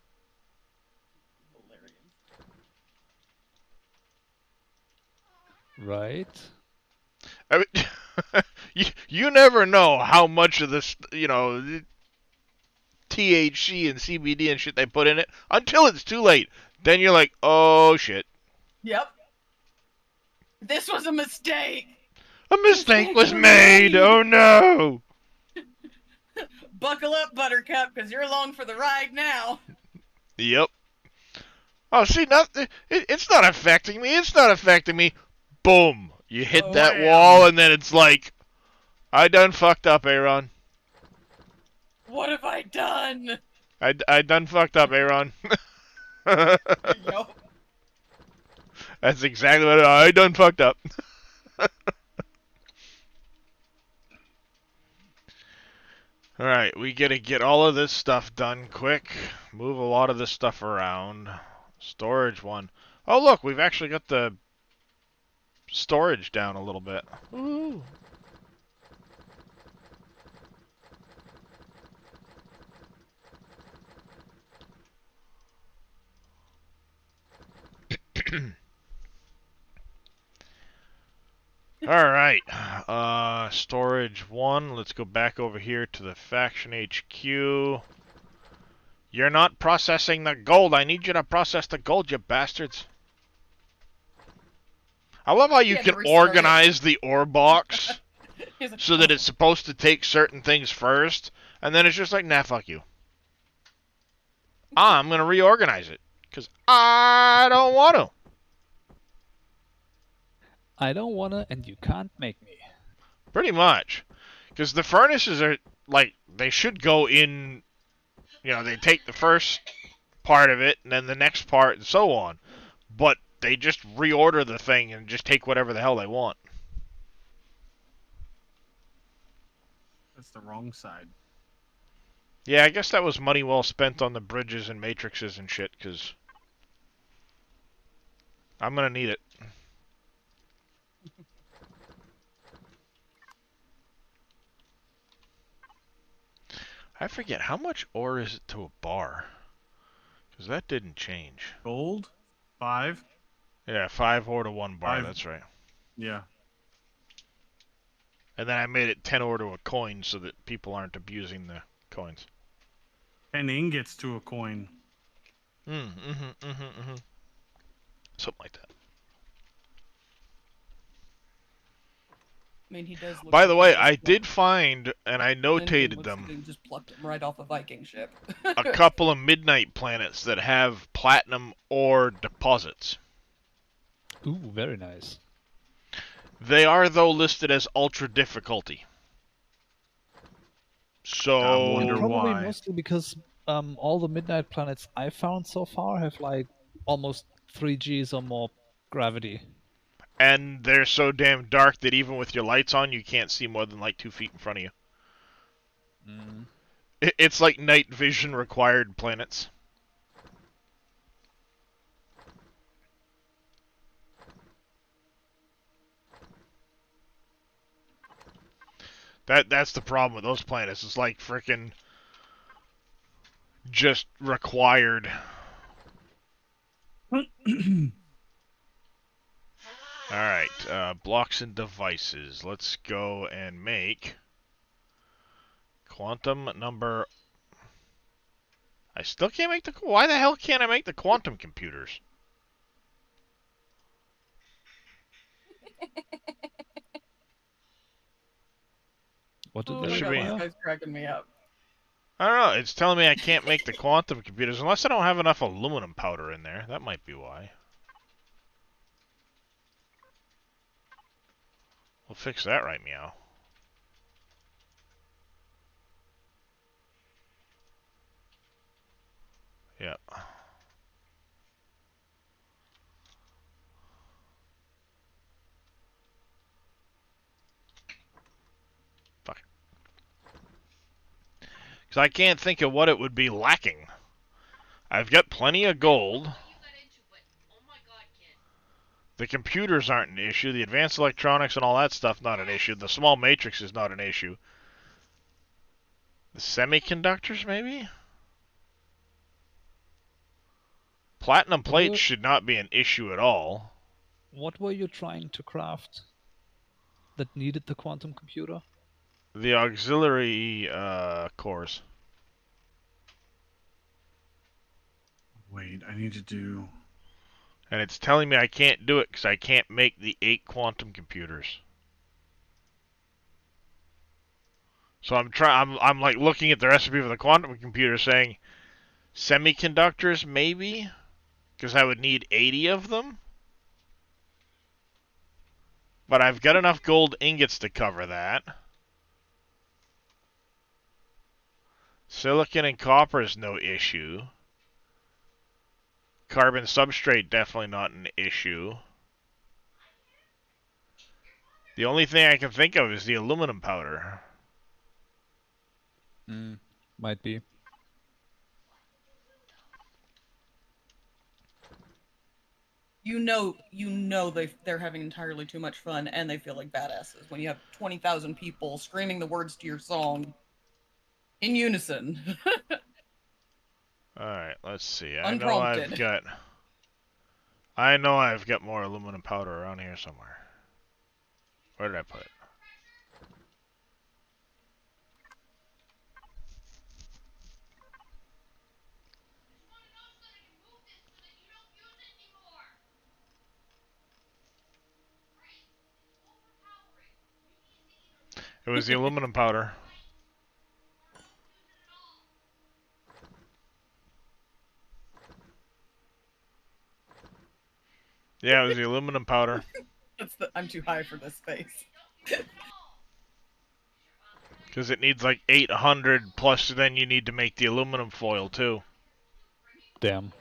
Right? I mean, you never know how much of this, THC and CBD and shit they put in it until it's too late. Then you're like, oh shit. Yep. This was a mistake. A mistake was made. Oh no. Buckle up, Buttercup, because you're along for the ride now. Yep. Oh, see, it's not affecting me. It's not affecting me. Boom. You hit Oh, that wow. wall, and then it's like, I done fucked up, Aaron. What have I done? I done fucked up, Aaron. Yup. That's exactly what I done fucked up. Alright, we gotta get all of this stuff done quick. Move a lot of this stuff around. Storage one. Oh look, we've actually got the storage down a little bit. Ooh. Alright, storage 1, let's go back over here to the faction HQ. You're not processing the gold, I need you to process the gold, you bastards. I love how you Yeah, can to restart it. organize the ore box He's like, so that it's supposed to take certain things first, and then it's just like, nah, fuck you. I'm gonna reorganize it, because I don't want to. I don't wanna, and you can't make me. Pretty much. Because the furnaces are, like, they should go in, they take the first part of it, and then the next part, and so on. But they just reorder the thing and just take whatever the hell they want. That's the wrong side. Yeah, I guess that was money well spent on the bridges and matrices and shit, because I'm going to need it. I forget, how much ore is it to a bar? Because that didn't change. Gold? 5? Yeah, 5 ore to 1 bar, 5. that's right. Yeah. And then I made it 10 ore to a coin so that people aren't abusing the coins. 10 ingots to a coin. Something like that. I mean, he does look By like the he way, just I plucked- did find, and I notated looks like them, he just plucked him right off a Viking ship. a couple of midnight planets that have platinum ore deposits. Ooh, very nice. They are, though, listed as ultra difficulty. So, I wonder Probably why. mostly because all the midnight planets I found so far have like almost 3 Gs or more gravity. and they're so damn dark that even with your lights on, you can't see more than like 2 feet in front of you. Mm. It's like night vision required planets. That's the problem with those planets. It's like frickin' just required. Alright, blocks and devices. Let's go and make quantum number... I still can't make the... Why the hell can't I make the quantum computers? What did Oh they my should god, be- this require? guy's cracking me up. I don't know, it's telling me I can't make the quantum computers unless I don't have enough aluminum powder in there. That might be why. We'll fix that right meow. Yep. Fuck. Because I can't think of what it would be lacking. I've got plenty of gold. What you got into, but oh my god, kid. The computers aren't an issue. The advanced electronics and all that stuff not an issue. The small matrix is not an issue. The semiconductors, maybe? Platinum plates should not be an issue at all. What were you trying to craft that needed the quantum computer? The auxiliary cores. Wait, I need to do... And it's telling me I can't do it because I can't make the 8 quantum computers. So I'm like looking at the recipe for the quantum computer saying semiconductors maybe? Because I would need 80 of them? But I've got enough gold ingots to cover that. Silicon and copper is no issue. Carbon substrate definitely not an issue. The only thing I can think of is the aluminum powder. Might be. You know they're having entirely too much fun and they feel like badasses when you have 20,000 people screaming the words to your song in unison. Alright, let's see. Unprompted. I know I've got more aluminum powder around here somewhere. Where did I put it? It was the aluminum powder. Yeah, it was the aluminum powder. I'm too high for this space. Because it needs like 800 plus then you need to make the aluminum foil too. Damn.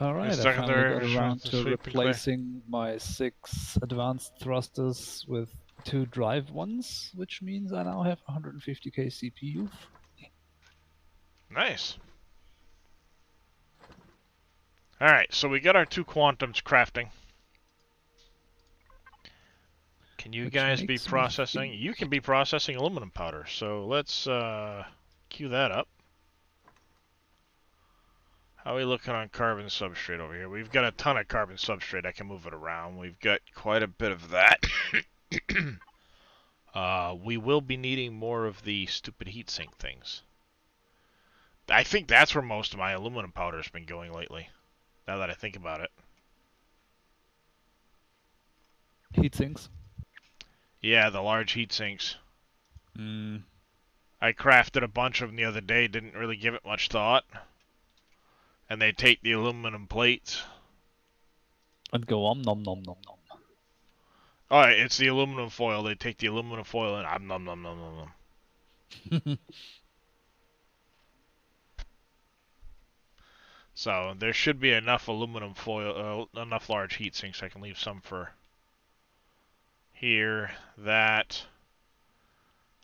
Alright, I finally secondary got around version to sweep and clear. replacing my 6 advanced thrusters with 2 drive ones, which means I now have 150k CPU. Nice. Alright, so we got our 2 quantums crafting. Can you Which guys be makes me processing? think- You can be processing aluminum powder. So let's queue that up. How are we looking on carbon substrate over here? We've got a ton of carbon substrate. I can move it around. We've got quite a bit of that. We will be needing more of the stupid heatsink things. I think that's where most of my aluminum powder has been going lately, now that I think about it. Heat sinks. Yeah, the large heat sinks. Mm. I crafted a bunch of them the other day, didn't really give it much thought. And they take the aluminum plates. And go on, nom nom nom nom. Oh, it's the aluminum foil. They take the aluminum foil and nom nom nom nom nom. So there should be enough aluminum foil, enough large heat sinks. I can leave some for here. That.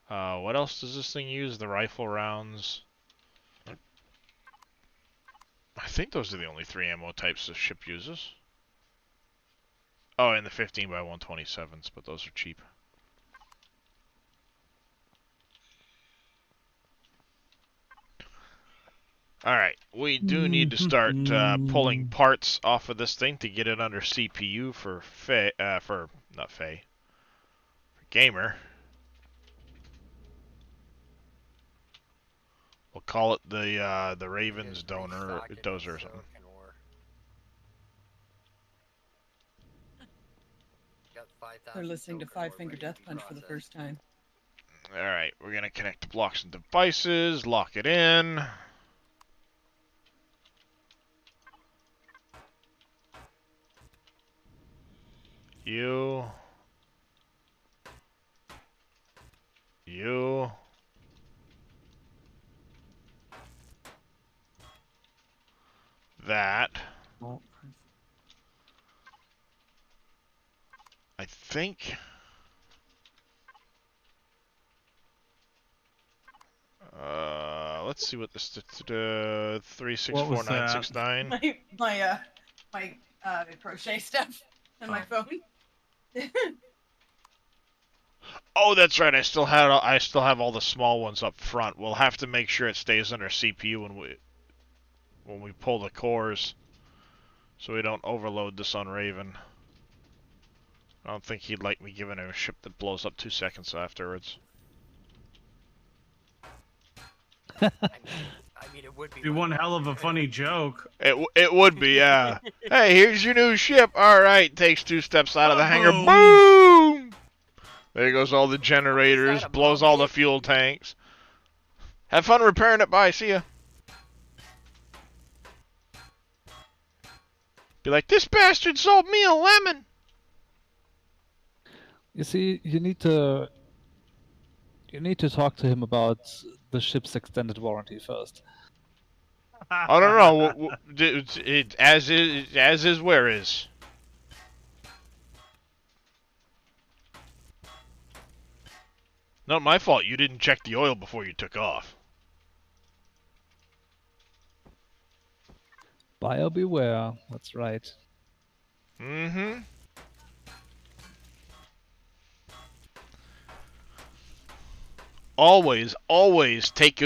What else does this thing use? The rifle rounds. I think those are the only 3 ammo types the ship uses. Oh, and the 15x127s, but those are cheap. Alright, we do need to start pulling parts off of this thing to get it under CPU for Gamer. We'll call it the Ravens dozer or something. They're listening to Five Finger Death Punch for the first time. Alright, we're gonna connect the blocks and devices, lock it in. You. That. I think. Let's see what this 364969. My crochet stuff and my phone. Oh, that's right. I still have all the small ones up front. We'll have to make sure it stays under CPU when we pull the cores, so we don't overload this on Raven. I don't think he'd like me giving him a ship that blows up 2 seconds afterwards. I mean, it would be one hell of a funny joke. It would be, yeah. Hey, here's your new ship. All right, takes 2 steps out of the hangar. Boom. Boom! There goes all the generators, blows all the fuel tanks. Have fun repairing it. Bye. See ya. Be like, this bastard sold me a lemon. You see, you need to talk to him about the ship's extended warranty first. I don't know. As is, where is. Not my fault. You didn't check the oil before you took off. Buyer beware. That's right. Mm-hmm. Always take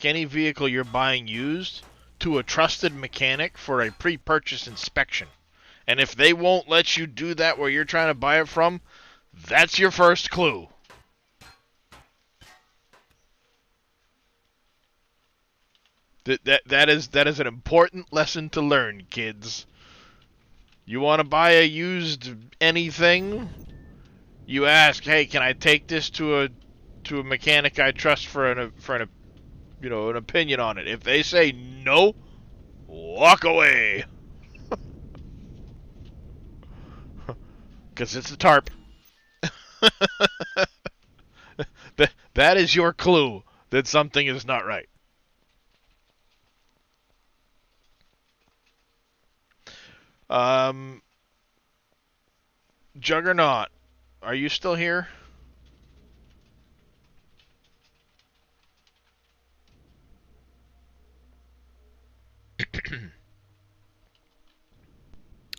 any vehicle you're buying used to a trusted mechanic for a pre-purchase inspection. And if they won't let you do that where you're trying to buy it from, that's your first clue. That is an important lesson to learn, kids. You want to buy a used anything? You ask, hey, can I take this to a mechanic I trust for an opinion on it? If they say no, walk away. Because it's a tarp. That is your clue that something is not right. Juggernaut, are you still here?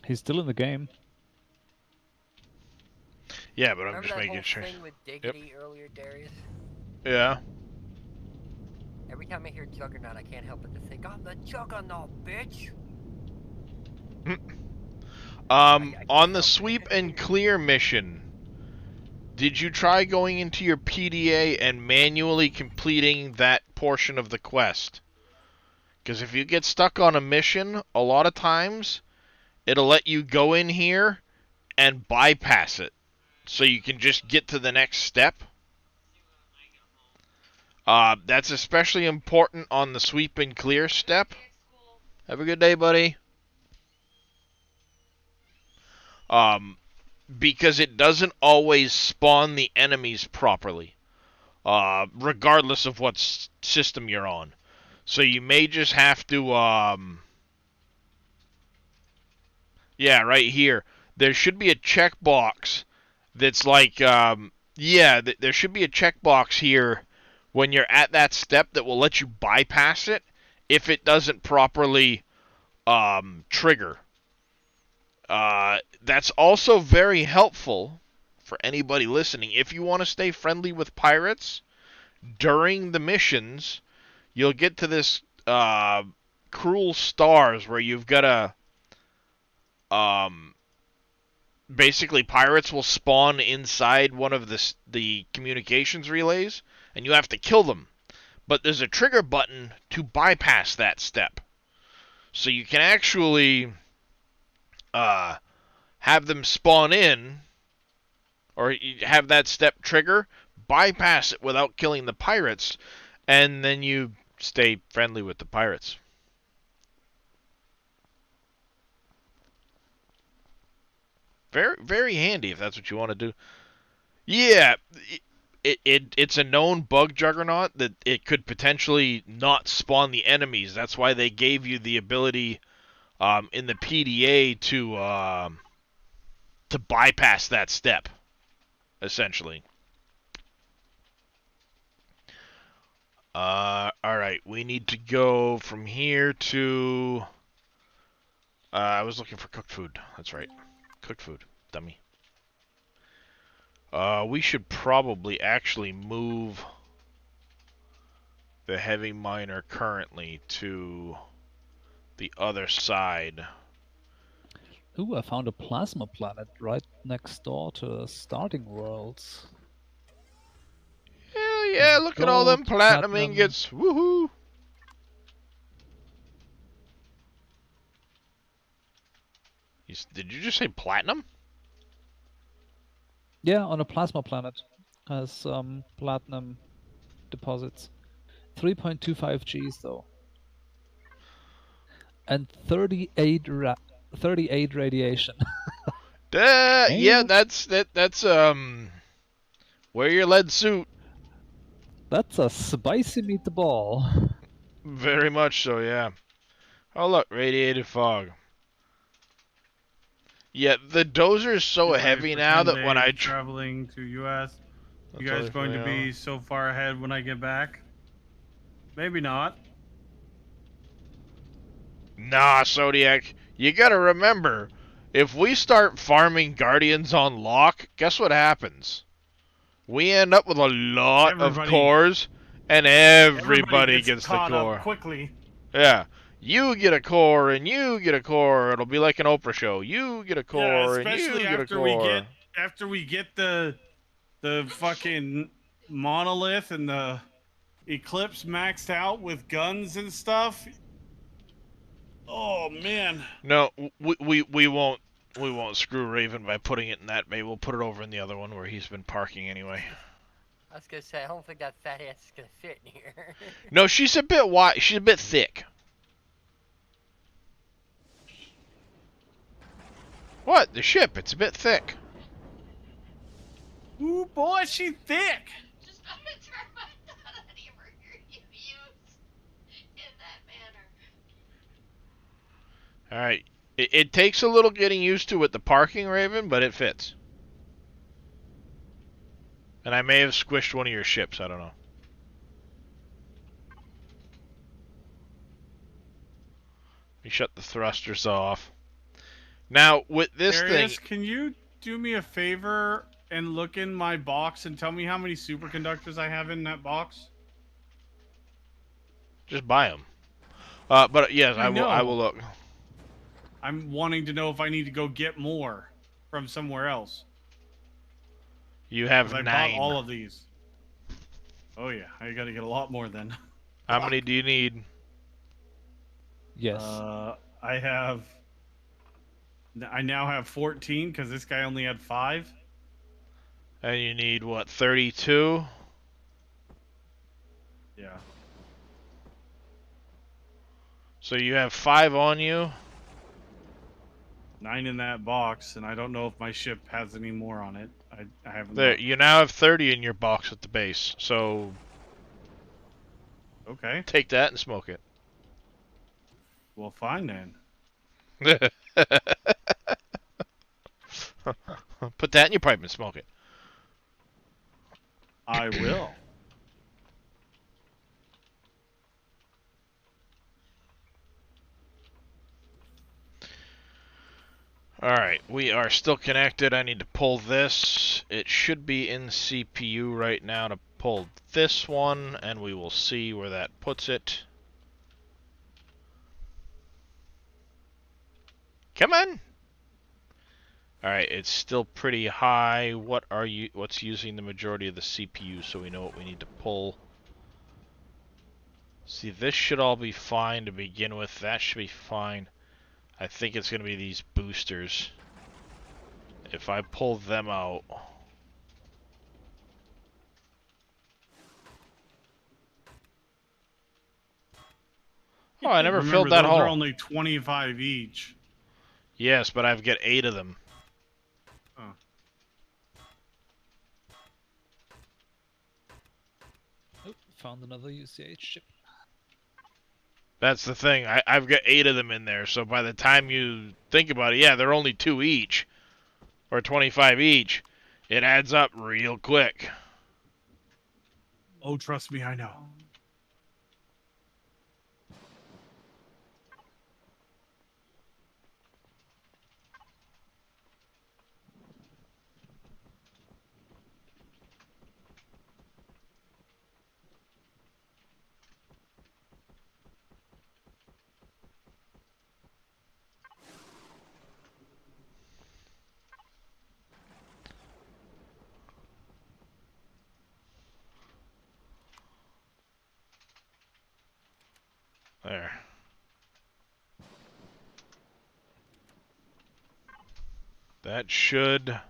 He's still in the game. Yeah, but I'm Remember just that making whole sure. thing with Diggity earlier, Darius? Yeah. Every time I hear Juggernaut, I can't help but to think, I'm the Juggernaut, bitch! I can't On the help sweep it. and clear mission, did you try going into your PDA and manually completing that portion of the quest? Because if you get stuck on a mission, a lot of times, it'll let you go in here and bypass it. So you can just get to the next step. That's especially important on the sweep and clear step. Have a good day, buddy. Because it doesn't always spawn the enemies properly, regardless of what system you're on. So you may just have to, yeah, right here. There should be a checkbox that's like, yeah, there should be a checkbox here when you're at that step that will let you bypass it if it doesn't properly trigger. That's also very helpful for anybody listening. If you want to stay friendly with pirates during the missions, you'll get to this cruel stars where you've got to basically pirates will spawn inside one of the communications relays, and you have to kill them. But there's a trigger button to bypass that step, so you can actually have them spawn in, or have that step trigger, bypass it without killing the pirates, and then you stay friendly with the pirates. Very, very handy if that's what you want to do. Yeah, it's a known bug, Juggernaut, that it could potentially not spawn the enemies. That's why they gave you the ability in the PDA to bypass that step, essentially. Alright, we need to go from here to... I was looking for cooked food. That's right. Cooked food. Dummy. We should probably actually move the heavy miner currently to the other side. Ooh, I found a plasma planet right next door to Starting Worlds. Hell yeah, look at all them Gold, platinum platinum. ingots. Woohoo! Did you just say platinum? Yeah, on a plasma planet has platinum deposits. 3.25 Gs though. And 38 radiation. Yeah, that's wear your lead suit. That's a spicy meatball. Very much so, yeah. Oh look, radiated fog. Yeah, the dozer is so Get ready heavy for now 10 that when days I traveling to US, you That's guys going to totally be so far ahead when I get back? Maybe not. Nah, Zodiac, you gotta remember, if we start farming Guardians on lock, guess what happens? We end up with a lot of Everybody- cores, and everybody gets the caught core. up quickly. Yeah. You get a core, and you get a core. It'll be like an Oprah show. You get a core, Yeah, and you especially get a after core. we get the fucking monolith and the Eclipse maxed out with guns and stuff. Oh man. No, we won't screw Raven by putting it in that bay. We'll put it over in the other one where he's been parking anyway. I was gonna say, I don't think that fat ass is gonna fit in here. No, she's a bit wide. She's a bit thick. What? The ship? It's a bit thick. Ooh boy, she thick. Just not a term I thought I'd ever hear you use in that manner. All right. It takes a little getting used to with the parking, Raven, but it fits. And I may have squished one of your ships. I don't know. We shut the thrusters off. Now, with this Darius, thing... can you do me a favor and look in my box and tell me how many superconductors I have in that box? Just buy them. But yes, I I will. I know. will look. I'm wanting to know if I need to go get more from somewhere else. You have Because I 9. bought all of these. Oh yeah, I gotta get a lot more then. How many do you need? Yes. I have. I now have 14 because this guy only had 5. And you need what? 32. Yeah. So you have 5 on you. 9 in that box, and I don't know if my ship has any more on it. I haven't. There, looked. you now have 30 in your box at the base. So Okay. take that and smoke it. Well, fine then. Put that in your pipe and smoke it. I will. Alright, we are still connected. I need to pull this. It should be in CPU right now to pull this one, and we will see where that puts it. Come on! Alright, it's still pretty high. What's using the majority of the CPU so we know what we need to pull? See, this should all be fine to begin with. That should be fine. I think it's going to be these boosters. If I pull them out... Oh, I never Remember, filled that those hole. are only 25 each. Yes, but I've got 8 of them. Oh. Oh, found another UCH ship. That's the thing. I've got 8 of them in there, so by the time you think about it, yeah, they're only 2 each. Or 25 each. It adds up real quick. Oh, trust me, I know. There. That should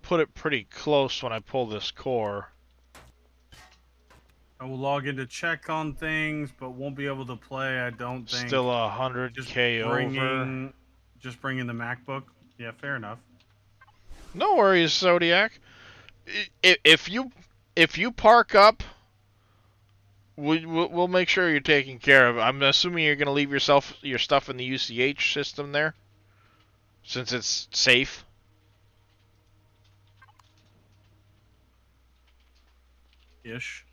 put it pretty close when I pull this core. I will log in to check on things, but won't be able to play, I don't think. Still 100k over. Just bringing the MacBook. Yeah, fair enough. No worries, Zodiac. If you park up, we'll make sure you're taken care of. I'm assuming you're gonna leave your stuff in the UCH system there, since it's safe. Ish.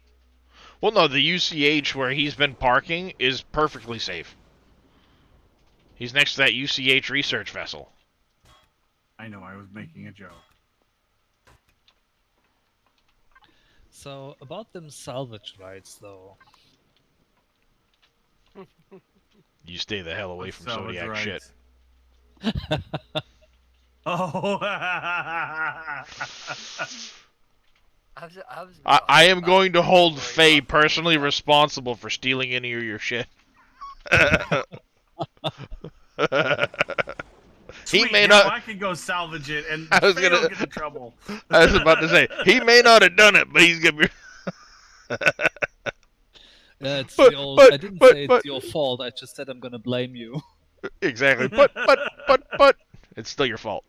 Well, no, the UCH where he's been parking is perfectly safe. He's next to that UCH research vessel. I know, I was making a joke. So, about them salvage rights, though. You stay the hell away from Salvage Zodiac shit. rights. Oh. I am going to hold Faye personally responsible for stealing any of your shit. Sweet, He may now not. I can go salvage it, and I was Faye gonna- don't get in trouble. I was about to say he may not have done it, but he's gonna be. Yeah, it's But- the old. but- I didn't but- say but- it's your fault. I just said I'm gonna blame you. Exactly, but it's still your fault.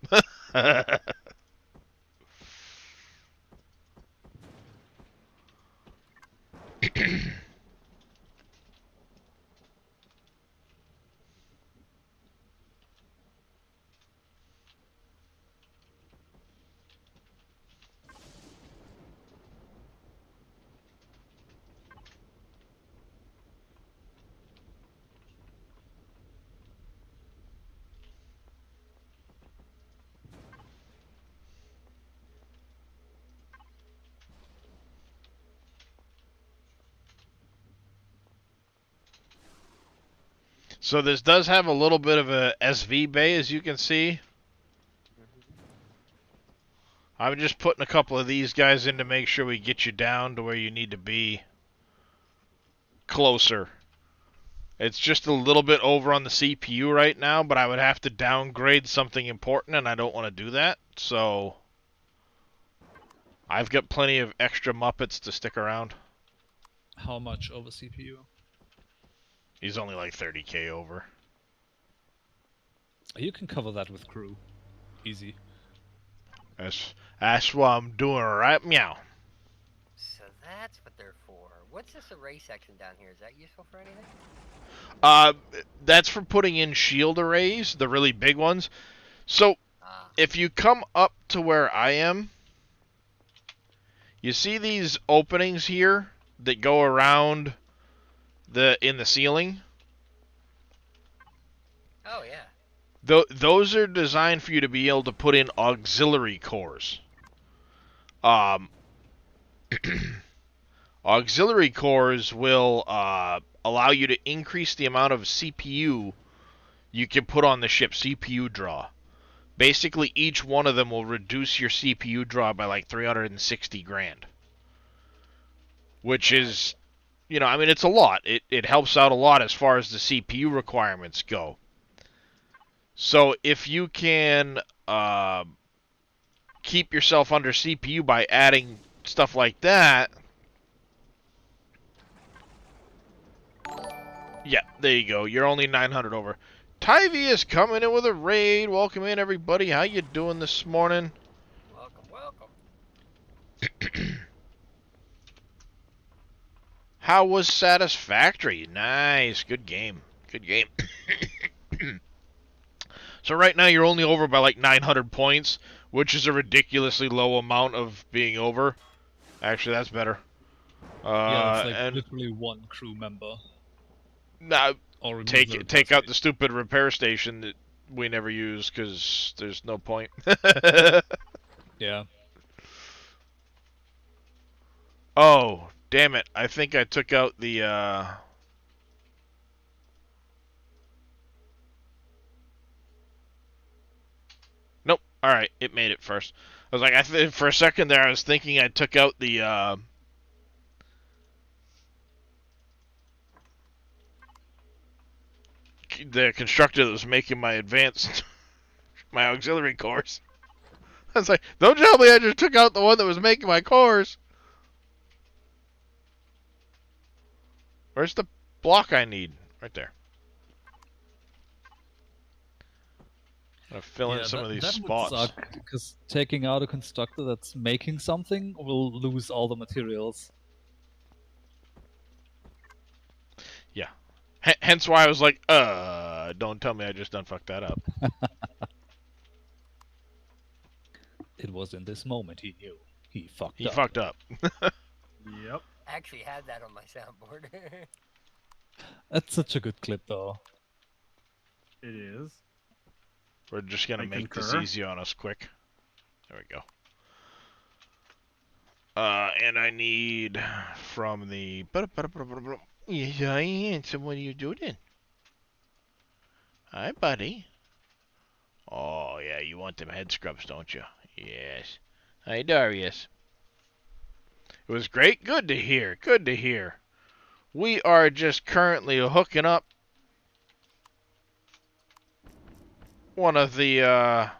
So this does have a little bit of a SV bay, as you can see. I'm just putting a couple of these guys in to make sure we get you down to where you need to be. Closer. It's just a little bit over on the CPU right now, but I would have to downgrade something important, and I don't want to do that. So I've got plenty of extra Muppets to stick around. How much over CPU? He's only like 30k over. You can cover that with crew. Easy. That's what I'm doing right meow. So that's what they're for. What's this array section down here? Is that useful for anything? That's for putting in shield arrays, the really big ones. So if you come up to where I am, you see these openings here that go around in the ceiling? Oh, yeah. Those are designed for you to be able to put in auxiliary cores. Auxiliary cores will allow you to increase the amount of CPU you can put on the ship, CPU draw. Basically, each one of them will reduce your CPU draw by like 360 grand. Which is, you know, I mean, it's a lot. It helps out a lot as far as the CPU requirements go. So if you can keep yourself under CPU by adding stuff like that, yeah, there you go. You're only 900 over. Tyvee is coming in with a raid. Welcome in, everybody. How you doing this morning? Welcome, welcome. How was Satisfactory? Nice. Good game. Good game. So right now you're only over by like 900 points, which is a ridiculously low amount of being over. Actually, that's better. Yeah, it's like and literally one crew member. now Or remove take the out repair the stupid repair station that we never use because there's no point. station. Yeah. Oh, damn it. I think I took out the Nope. Alright, it made it first. I was like, for a second there, I was thinking I took out the constructor that was making my advanced, my auxiliary cores. I was like, don't tell me I just took out the one that was making my cores. Where's the block I need? Right there. I'm gonna fill in some of these spots. Would suck, because taking out a constructor that's making something will lose all the materials. Yeah. Hence why I was like, don't tell me I just done fucked that up. It was in this moment he knew. He fucked He up. fucked up. Yep. I actually had that on my soundboard. That's such a good clip, though. It is. We're just gonna I make this concur. easy on us quick. There we go. And I need from the... Yes, I handsome. What are you doing? Hi, buddy. Oh, yeah, you want them head scrubs, don't you? Yes. Hi, Darius. It was great. Good to hear. Good to hear. We are just currently hooking up one of the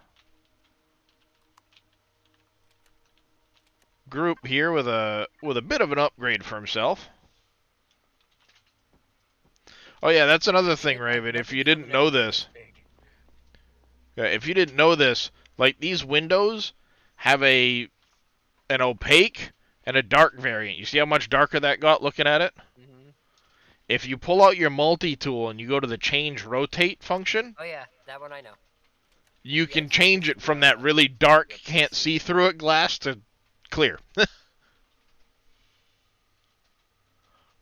group here with a bit of an upgrade for himself. Oh yeah, that's another thing, Raven. If you didn't know this, like these windows have an opaque and a dark variant. You see how much darker that got looking at it? Mm-hmm. If you pull out your multi-tool and you go to the change rotate function, Oh yeah, that one I know. you can change it from that really dark, can't see through it glass to clear.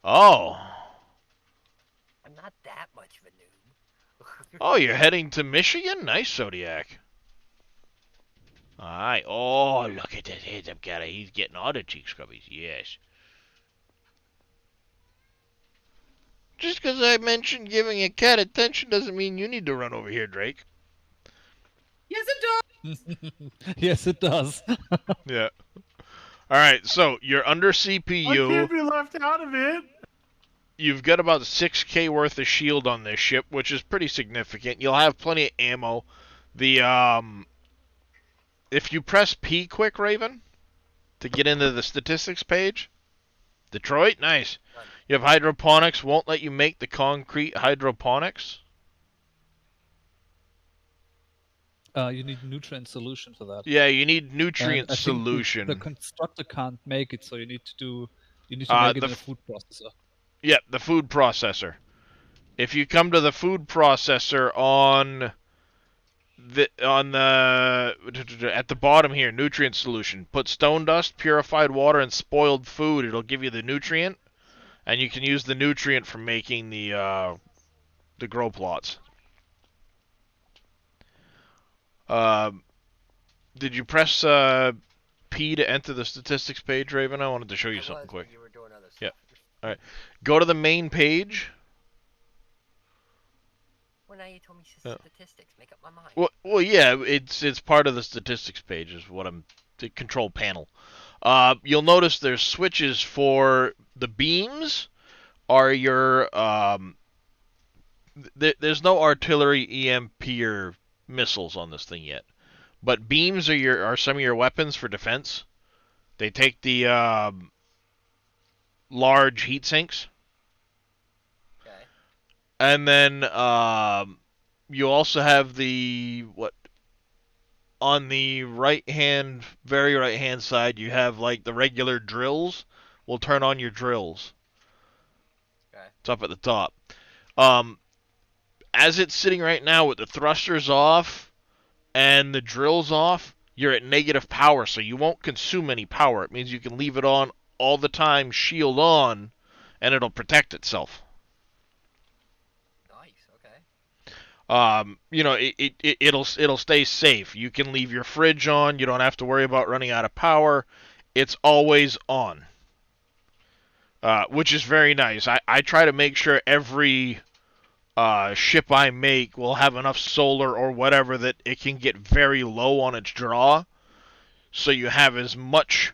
Oh. I'm not that much of a noob. Oh, you're heading to Michigan? Nice, Zodiac. Alright. Oh, look at this handsome guy. He's getting all the cheek scrubbies. Yes. Just because I mentioned giving a cat attention doesn't mean you need to run over here, Drake. Yes, it does. Yes, it does. Yeah. Alright, so you're under I CPU. can't be left out of it. You've got about 6k worth of shield on this ship, which is pretty significant. You'll have plenty of ammo. If you press P quick, Raven, to get into the statistics page. Detroit, nice. You have hydroponics, won't let you make the concrete hydroponics. You need nutrient solution for that. Yeah, you need nutrient I think solution. The constructor can't make it, so you need to make it the in a food processor. Yep, the food processor. If you come to the food processor at the bottom here, nutrient solution, put stone dust, purified water, and spoiled food. It'll give you the nutrient, and you can use the nutrient for making the grow plots. Did you press P to enter the statistics page, Raven? I wanted to show you something quick. You were doing other stuff. Yeah. All right, go to the main page. Well, now you told me Yeah. statistics. Make up my mind. Well, yeah, it's part of the statistics page is what the control panel. You'll notice there's switches for the beams. Are your there's no artillery, EMP, or missiles on this thing yet, but beams are some of your weapons for defense. They take the large heat sinks. Okay. And then you also have on the very right hand side, you have like the regular drills. Will turn on your drills. Okay. It's up at the top. As it's sitting right now with the thrusters off and the drills off, you're at negative power, so you won't consume any power. It means you can leave it on all the time, shield on, and it'll protect itself. Nice. Okay. You know, it'll stay safe. You can leave your fridge on. You don't have to worry about running out of power. It's always on, which is very nice. I try to make sure every ship I make will have enough solar or whatever that it can get very low on its draw, so you have as much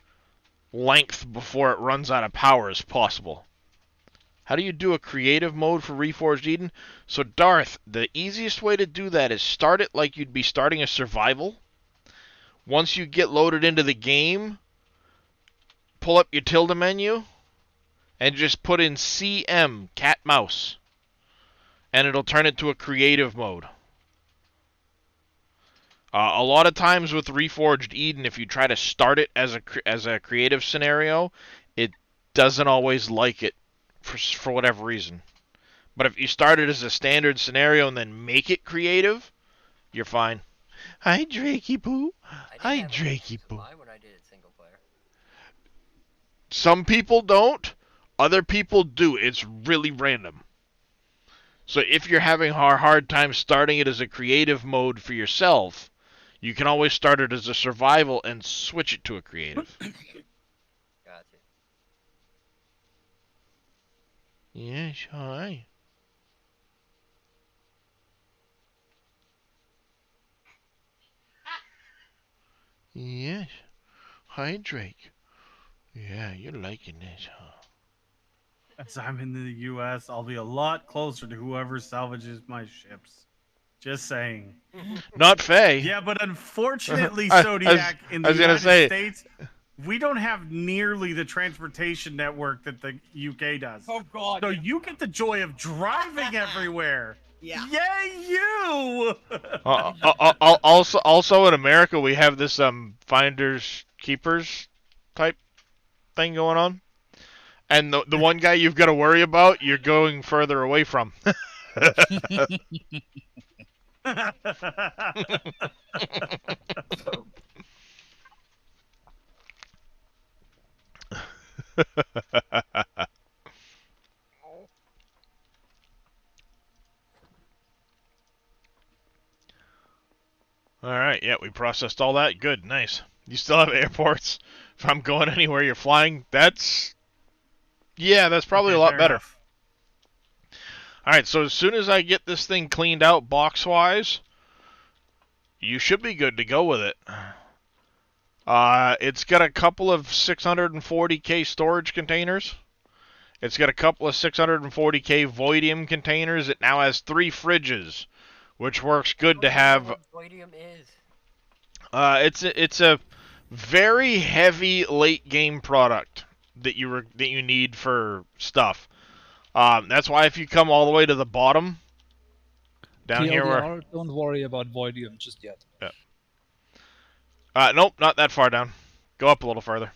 length before it runs out of power as possible. How do you do a creative mode for Reforged Eden? So Darth, the easiest way to do that is start it like you'd be starting a survival. Once you get loaded into the game, pull up your tilde menu and just put in CM, cat mouse, and it'll turn it to a creative mode. A lot of times with Reforged Eden, if you try to start it as a creative scenario, it doesn't always like it for whatever reason. But if you start it as a standard scenario and then make it creative, you're fine. Hi, Drakey Poo. Hi, Drakey Poo. When I did it single player. Some people don't. Other people do. It's really random. So if you're having a hard time starting it as a creative mode for yourself, you can always start it as a survival and switch it to a creative. Gotcha. Yes, hi. Yes. Hi, Drake. Yeah, you're liking this, huh? As I'm in the U.S., I'll be a lot closer to whoever salvages my ships. Just saying. Not Faye. Yeah, but unfortunately, I- Zodiac, in I the was gonna United say- States, we don't have nearly the transportation network that the UK does. Oh God. So you get the joy of driving everywhere. Yeah. Yay, you! Also in America, we have this finders keepers type thing going on, and the one guy you've got to worry about, you're going further away from. Alright, yeah, we processed all that. Good, nice. You still have airports. If I'm going anywhere you're flying, that's... Yeah, that's probably Okay, a lot fair better. enough. Alright, so as soon as I get this thing cleaned out box-wise, you should be good to go with it. It's got a couple of 640k storage containers. It's got a couple of 640k Voidium containers. It now has 3 fridges, which works good to have. What Voidium is. It's a very heavy late game product that you need for stuff. That's why if you come all the way to the bottom, down here where... Don't worry about Voidium just yet. Yeah. Nope, not that far down. Go up a little further.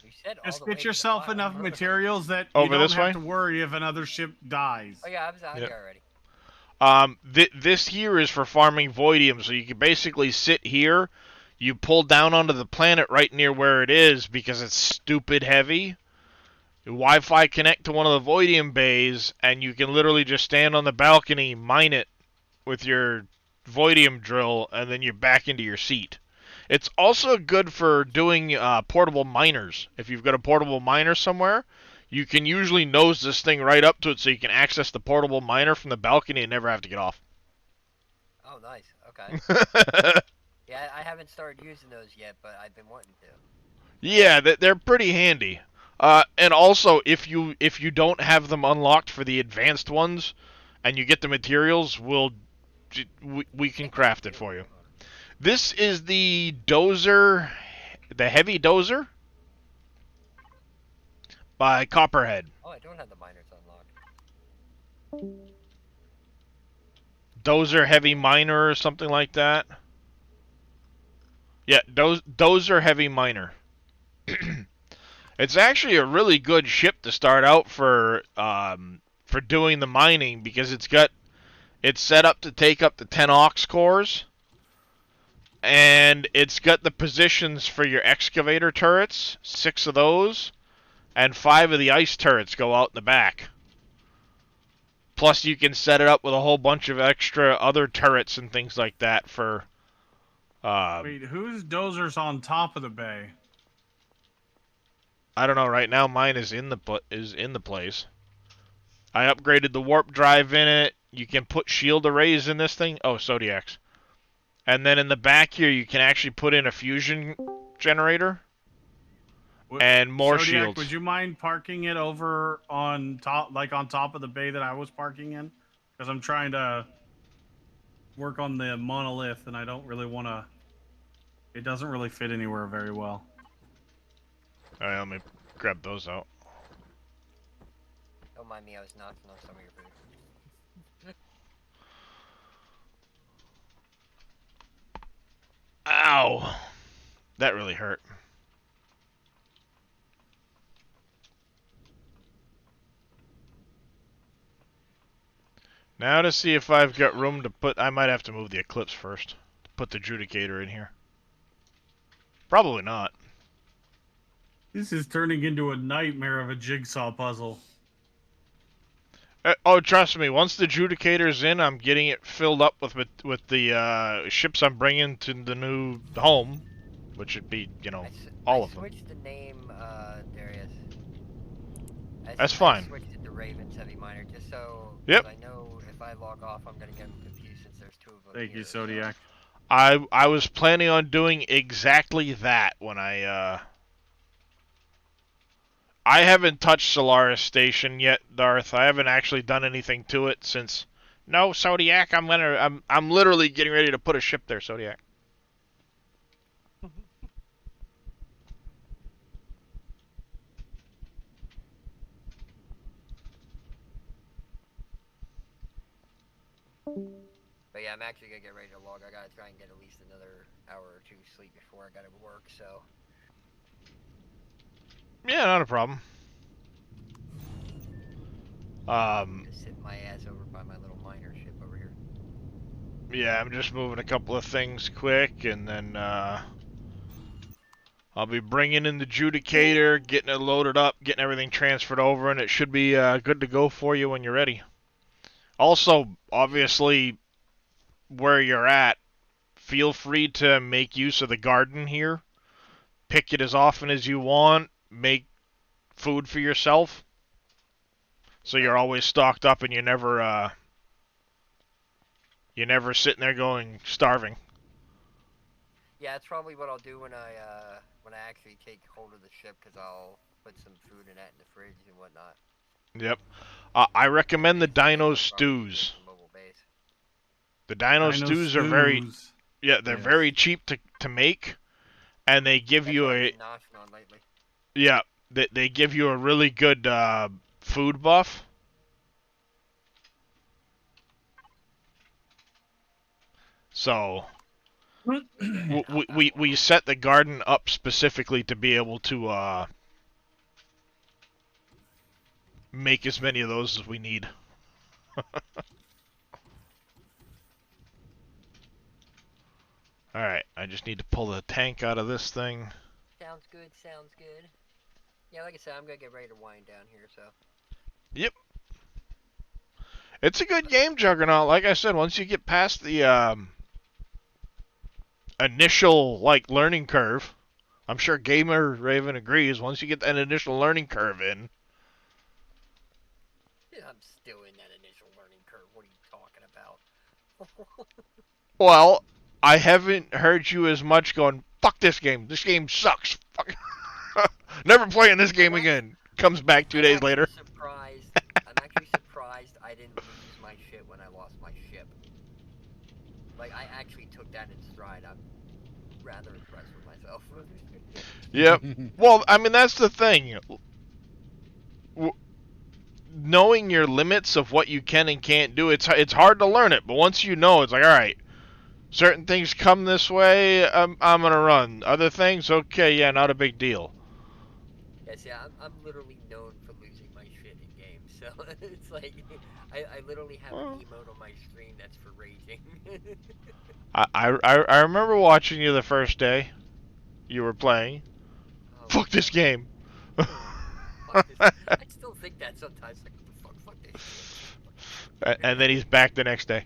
Just get yourself enough materials that Over you don't this have way? to worry if another ship dies. Oh yeah, I was out here already. This here is for farming Voidium, so you can basically sit here, you pull down onto the planet right near where it is because it's stupid heavy. Wi-Fi connect to one of the Voidium bays, and you can literally just stand on the balcony, mine it with your Voidium drill, and then you're back into your seat. It's also good for doing portable miners. If you've got a portable miner somewhere, you can usually nose this thing right up to it so you can access the portable miner from the balcony and never have to get off. Oh, nice. Okay. Yeah, I haven't started using those yet, but I've been wanting to. Yeah, they're pretty handy. And also, if you don't have them unlocked for the advanced ones, and you get the materials, we can craft it for you. This is the Dozer, the Heavy Dozer by Copperhead. Oh, I don't have the miners unlocked. Dozer Heavy Miner or something like that. Yeah, Dozer Heavy Miner. It's actually a really good ship to start out for doing the mining because it's set up to take up to 10 aux cores. And it's got the positions for your excavator turrets, 6 of those, and 5 of the ice turrets go out in the back. Plus you can set it up with a whole bunch of extra other turrets and things like that for... Wait, whose dozer's on top of the bay? I don't know, right now mine is in the place. I upgraded the warp drive in it. You can put shield arrays in this thing. Oh, Zodiacs. And then in the back here, you can actually put in a fusion generator and more Zodiac, shields. Would you mind parking it over on top, like on top of the bay that I was parking in? Because I'm trying to work on the monolith, and I don't really want to. It doesn't really fit anywhere very well. All right, let me grab those out. Don't mind me, I was knocking on some of your food. Ow! That really hurt. Now to see if I've got room to put... I might have to move the Eclipse first. To put the Judicator in here. Probably not. This is turning into a nightmare of a jigsaw puzzle. Oh, trust me. Once the Judicator's in, I'm getting it filled up with the ships I'm bringing to the new home, which would be, you know, all of them. I switched the name, Darius. That's fine. I switched it to Ravens Heavy Miner just so I know if I log off, I'm gonna get confused since there's 2 of them. Thank you, Zodiac. I was planning on doing exactly that when I haven't touched Solaris Station yet, Darth. I haven't actually done anything to it since... No, Zodiac, I'm literally getting ready to put a ship there, Zodiac. But yeah, I'm actually gonna get ready to log. I gotta try and get at least another hour or 2 sleep before I gotta work, so... Yeah, not a problem. Just sit my ass over by my little miner ship over here. Yeah, I'm just moving a couple of things quick, and then I'll be bringing in the Judicator, getting it loaded up, getting everything transferred over, and it should be good to go for you when you're ready. Also, obviously, where you're at, feel free to make use of the garden here. Pick it as often as you want. Make food for yourself. So you're always stocked up and you never You're never sitting there going starving. Yeah, that's probably what I'll do when I actually take hold of the ship, because I'll put some food in that in the fridge and whatnot. Yep. I recommend the Dino Probably stews. the mobile base. The Dino stews are very, stews. yeah, they're Yes. very cheap to make, and they give That's you what I've a, been noshing on lately. yeah, they give you a really good food buff. So we set the garden up specifically to be able to make as many of those as we need. Alright, I just need to pull the tank out of this thing. Sounds good, sounds good. Yeah, like I said, I'm gonna get ready to wind down here, so. Yep. It's a good game, Juggernaut. Like I said, once you get past the initial learning curve, I'm sure Gamer Raven agrees. Once you get that initial learning curve in, Yeah, I'm still in that initial learning curve. What are you talking about? well, I haven't heard you as much going, "Fuck this game. This game sucks. Fuck. Never playing this game again." Comes back 2 days later. I'm actually surprised I didn't lose my shit when I lost my ship. Like, I actually took that in stride. I'm rather impressed with myself. Yep. Well, I mean, that's the thing. Knowing your limits of what you can and can't do, it's hard to learn it. But once you know, it's like, all right, certain things come this way, I'm gonna run. Other things, okay, yeah, not a big deal. Yes, yeah, I'm literally known for losing my shit in games. So it's like, I literally have an emote on my stream that's for raging. I remember watching you the first day you were playing. Oh, Fuck this game. fuck this. I still think that sometimes. Like, what the fuck this shit. And then he's back the next day.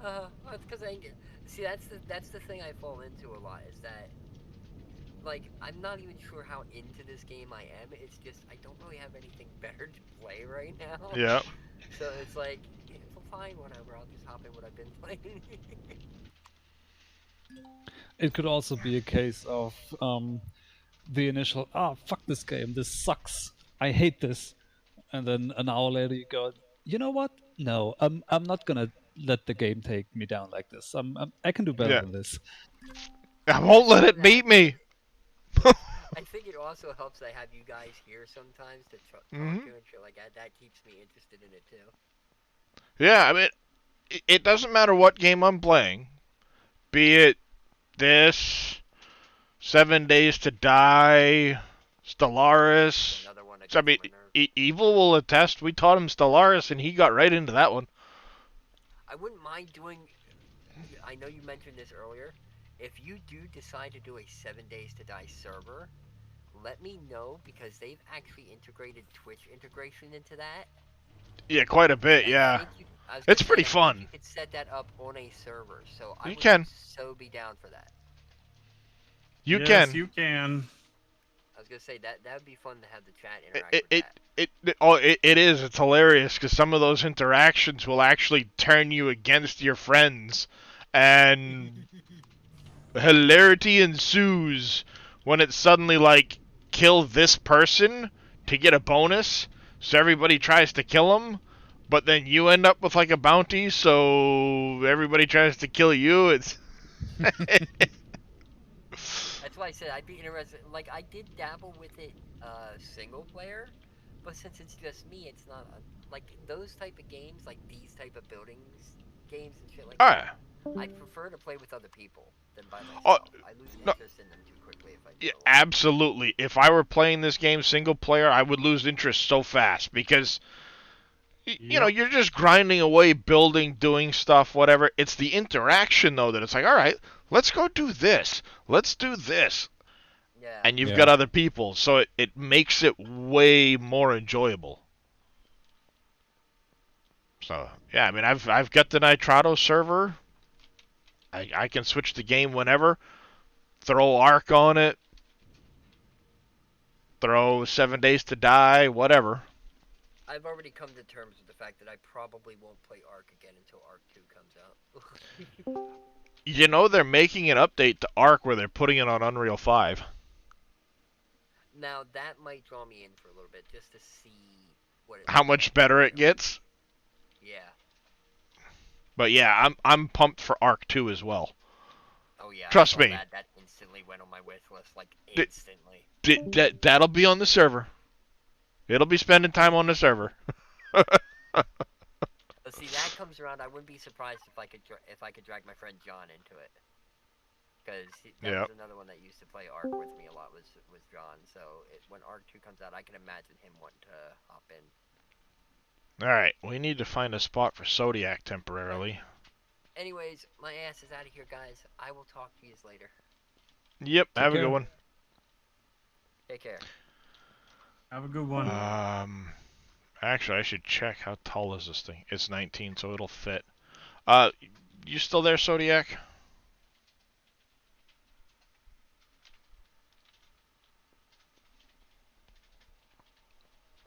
Well, it's because I get. See, that's the thing I fall into a lot, is that, like, I'm not even sure how into this game I am. It's just I don't really have anything better to play right now. Yeah. So it's like, yeah, fine, whatever. I'll just hop in what I've been playing. It could also be a case of the initial, fuck this game, this sucks, I hate this. And then an hour later you go, you know what? No, I'm not gonna let the game take me down like this. I can do better than this. I won't let it beat me. I think it also helps that I have you guys here sometimes to talk to and shit like that. That keeps me interested in it too. Yeah, I mean, it doesn't matter what game I'm playing. Be it this, 7 Days to Die, Stellaris. Another one that I mean, gets my nerves. Evil will attest. We taught him Stellaris, and he got right into that one. I wouldn't mind doing. I know you mentioned this earlier. If you do decide to do a 7 Days to Die server, let me know, because they've actually integrated Twitch integration into that. Yeah, quite a bit, And yeah. I think I was It's gonna pretty say, I think fun. You could set that up on a server, so I You would can. so be down for that. You Yes, can. you can. I was gonna say that would be fun to have the chat interact with that. It is. It's hilarious because some of those interactions will actually turn you against your friends, and hilarity ensues when it's suddenly like, kill this person to get a bonus, so everybody tries to kill him, but then you end up with like a bounty, so everybody tries to kill you. It's That's why I said I'd be interested. Like, I did dabble with it single player, but since it's just me, it's not like those type of games, like these type of buildings games and shit like that. I'd prefer to play with other people than by myself. I lose interest in them too quickly if I do. Yeah, absolutely. If I were playing this game single player, I would lose interest so fast because you know, you're just grinding away, building, doing stuff, whatever. It's the interaction though that it's like, all right, let's go do this. Let's do this. Yeah. And you've got other people, so it makes it way more enjoyable. So, yeah, I mean, I've got the Nitrado server. I can switch the game whenever. Throw Ark on it. Throw 7 Days to Die, whatever. I've already come to terms with the fact that I probably won't play Ark again until Ark 2 comes out. You know they're making an update to Ark where they're putting it on Unreal 5. Now that might draw me in for a little bit just to see what it How looks much like. better it gets. Yeah. But yeah, I'm pumped for Ark 2 as well. Oh yeah. Trust I saw me. That instantly went on my wish list, like Di- instantly. That'll be on the server. It'll be spending time on the server. But see, that comes around. I wouldn't be surprised if I could drag my friend John into it, because that was another one that used to play Ark with me a lot. Was John. So when Ark 2 comes out, I can imagine him wanting to hop in. All right, we need to find a spot for Zodiac temporarily. Anyways, my ass is out of here, guys. I will talk to you later. Yep, Take have a care. good one. Take care. Have a good one. Actually, I should check how tall is this thing. It's 19, so it'll fit. You still there, Zodiac?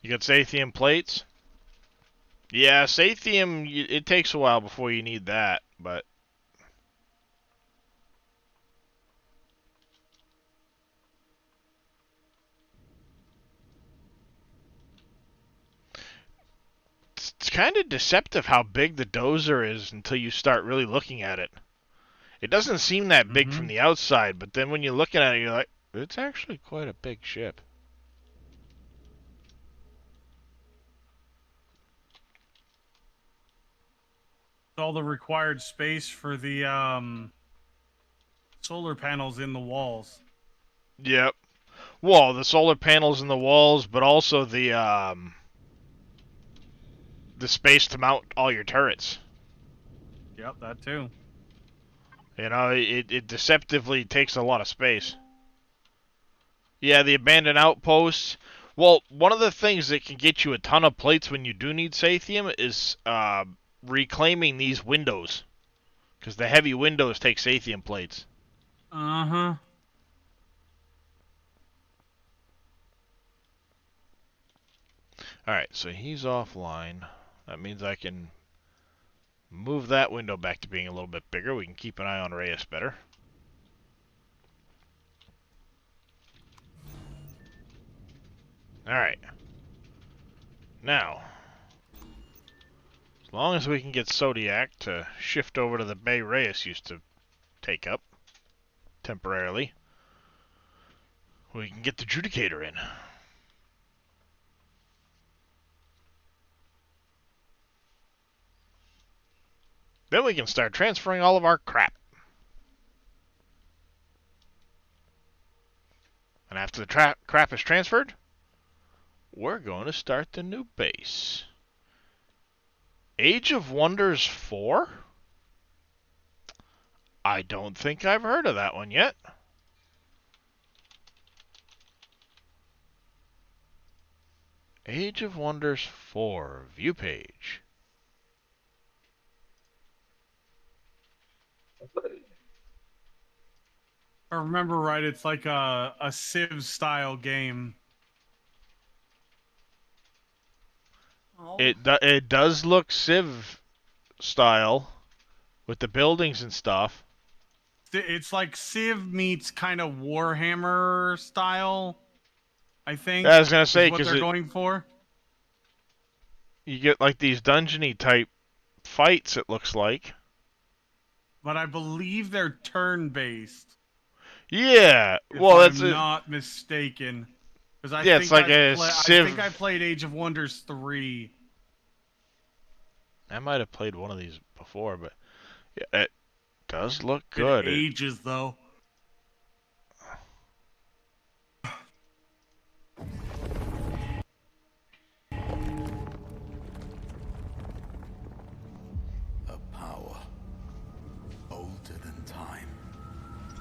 You got Sathium plates? Yeah, Sathium, it takes a while before you need that, but... It's kind of deceptive how big the dozer is until you start really looking at it. It doesn't seem that big from the outside, but then when you're looking at it, you're like, it's actually quite a big ship. All the required space for the solar panels in the walls. Yep. Well, the solar panels in the walls, but also the space to mount all your turrets. Yep, that too. You know, it deceptively takes a lot of space. Yeah, the abandoned outposts. Well, one of the things that can get you a ton of plates when you do need Sathium is reclaiming these windows. Because the heavy windows take Sathium plates. Uh-huh. Alright, so he's offline. That means I can move that window back to being a little bit bigger. We can keep an eye on Reyes better. Alright. Now, as long as we can get Zodiac to shift over to the bay Reyes used to take up, temporarily, we can get the Judicator in. Then we can start transferring all of our crap. And after the crap is transferred, we're going to start the new base. Age of Wonders 4? I don't think I've heard of that one yet. Age of Wonders 4, view page. If I remember right, it's like a Civ style game. Oh. It does look Civ style with the buildings and stuff. It's like Civ meets kind of Warhammer style, I think. I was gonna say, is what 'cause they're going for. You get like these dungeon-y type fights, it looks like. But I believe they're turn-based. Yeah, If well, I'm that's not mistaken. Because I Yeah, think it's like a I Civ. think I played Age of Wonders 3. I might have played one of these before, but yeah, it does look Been good. ages though. A power older than time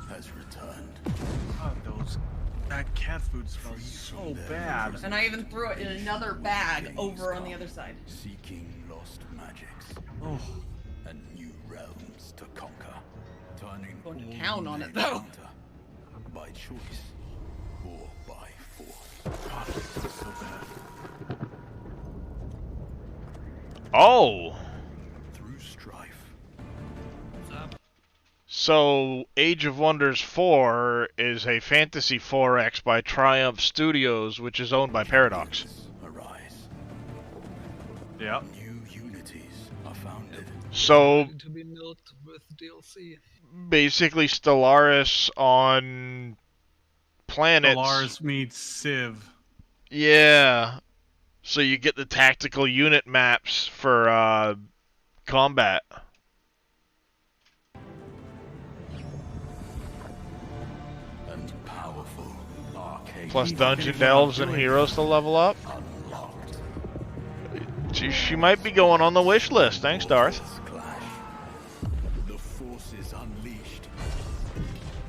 has returned. God, that cat food smells so bad. And I even threw it in another bag over on the other side. Seeking lost magics Oh, and new realms to conquer. Turning Going to all town on men it, though. hunter by choice or by force. God, it's so bad. Oh! Through strife. So, Age of Wonders 4 is a Fantasy 4X by Triumph Studios, which is owned by Paradox. Arise. Yeah. New unities are founded. So, To be milked with DLC. basically Stellaris on planets. Stellaris meets Civ. Yeah. So you get the tactical unit maps for combat. And powerful arcane. Plus Fucking dungeon hell, delves and really? heroes to level up. Unlocked. She might be going on the wish list. Thanks, Darth. Clash. The forces unleashed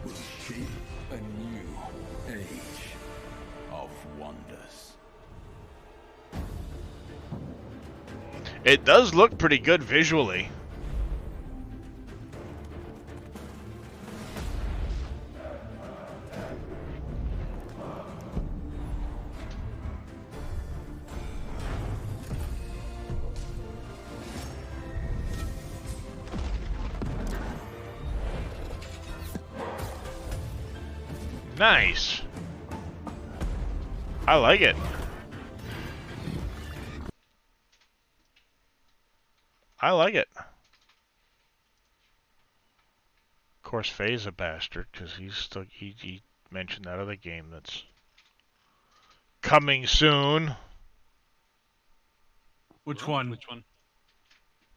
will shape a new age of wonders. It does look pretty good visually. Nice. I like it. I like it. Of course, Faye's a bastard because he mentioned that other game that's coming soon. Which one? Which one?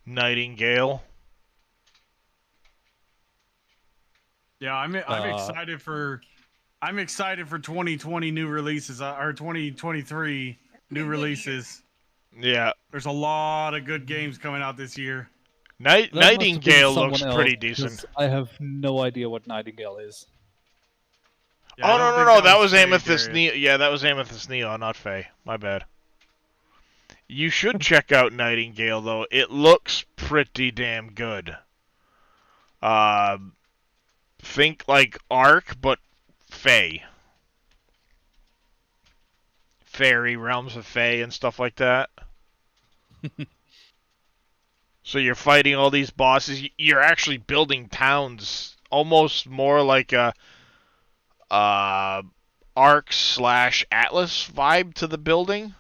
Nightingale. Yeah, I'm excited for 2020 new releases or 2023 new releases. Yeah. There's a lot of good games coming out this year. That must have been Nightingale looks someone pretty else, decent. 'cause I have no idea what Nightingale is. Yeah, I Oh, don't no, think that was Faye, Amethyst Darius. Neo. Yeah, that was Amethyst Neo, not Faye. My bad. You should check out Nightingale, though. It looks pretty damn good. Think like Ark, but Fae. Fairy, Realms of Fae, and stuff like that. So you're fighting all these bosses. You're actually building towns, almost more like a Ark/Atlas vibe to the building.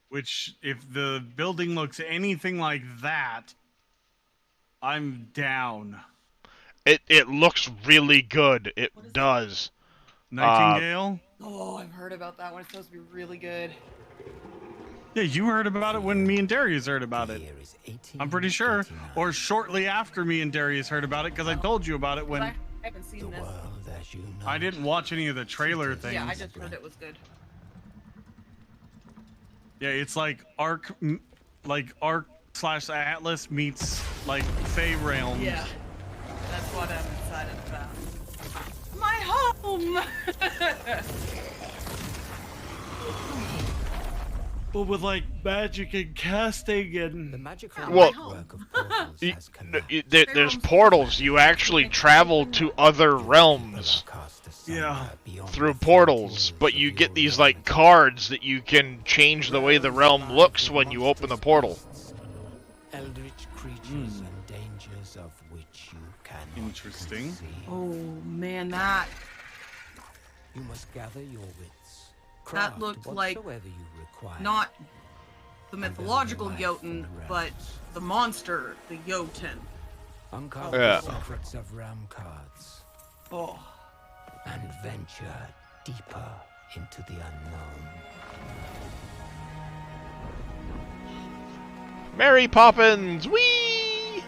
Which, if the building looks anything like that, I'm down. It looks really good. It What is it? does. Nightingale? Oh, I've heard about that one. It's supposed to be really good. Yeah, you heard about it when me and Darius heard about it. I'm pretty sure. Or shortly after me and Darius heard about it, because I told you about it when I haven't seen this. I didn't watch any of the trailer things. Yeah, I just heard it was good. Yeah, it's like Ark/Atlas meets like Fey Realms. Yeah, that's what I'm excited about. My home! But with like magic and casting and Well, home. there's portals. You actually travel to other realms yeah. through portals, but you get these like cards that you can change the way the realm looks when you open the portal. Eldritch creatures and dangers of which you cannot Interesting. conceive. Oh man, that You must gather your wits. That Craft looked like whatsoever you require. not the mythological Jotun, but the monster, the Jotun. Uncover Yeah. the secrets of realm cards Oh, and venture deeper into the unknown. Mary Poppins, whee!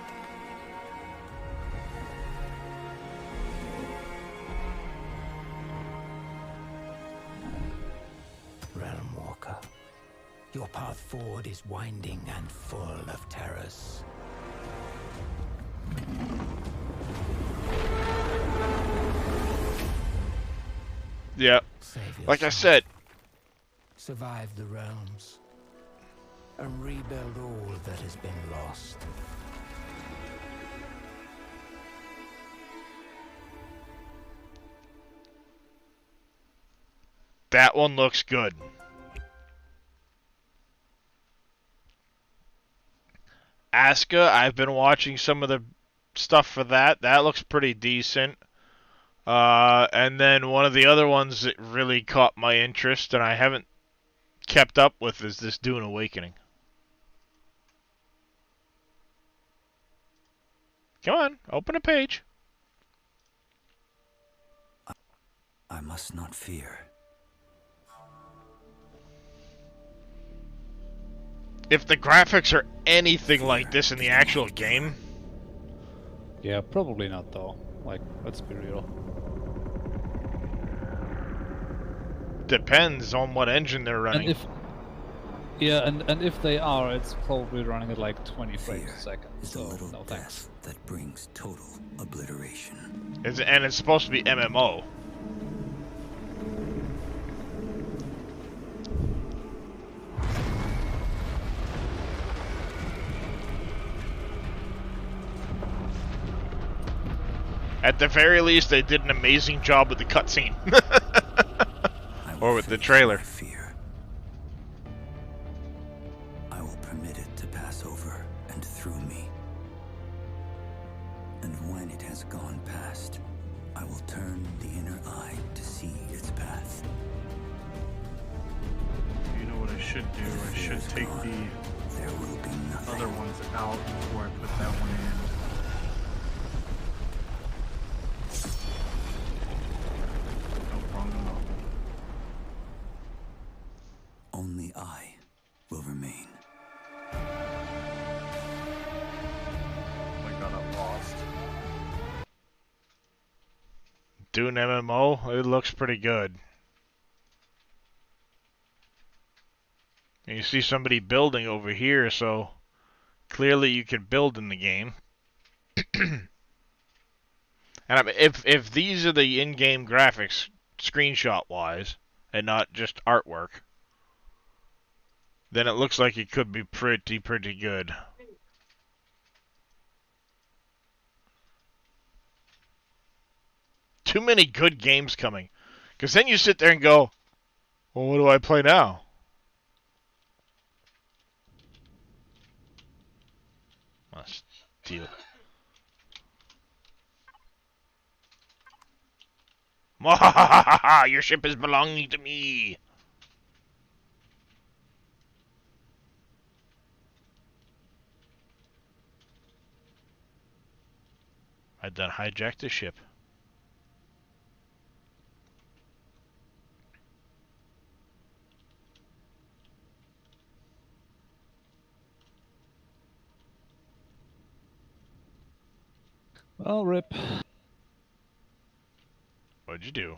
Realm Walker, your path forward is winding and full of terrors. Yeah, Save like I yourself, said, survive the realms, and rebuild all that has been lost. that one looks good. Aska, I've been watching some of the stuff for that. That looks pretty decent. And then one of the other ones that really caught my interest and I haven't kept up with is this Dune Awakening. Come on, open a page. I must not fear. If the graphics are anything like this in the actual game, Yeah, probably not though. Like, let's be real. depends on what engine they're running. And if and if they are, it's probably running at like 20 frames a second. Is a So little no thanks. death that brings total obliteration. And it's supposed to be MMO. At the very least, they did an amazing job with the cutscene. Or with the trailer. Fear. I will permit it to pass over and through me. And when it has gone past, I will turn the inner eye to see its path. You know what I should do? I should take the There will be nothing. other ones out before I put that one in. No problem at all. Only I will remain. Oh my god, I'm lost. Dune MMO, it looks pretty good. And you see somebody building over here, so clearly you can build in the game. And I mean, if these are the in-game graphics, screenshot-wise, and not just artwork, then it looks like it could be pretty good. Too many good games coming. Because then you sit there and go, well, what do I play now? Must steal. Mwahahaha! Your ship is belonging to me! I done hijacked the ship. Well, rip. What'd you do?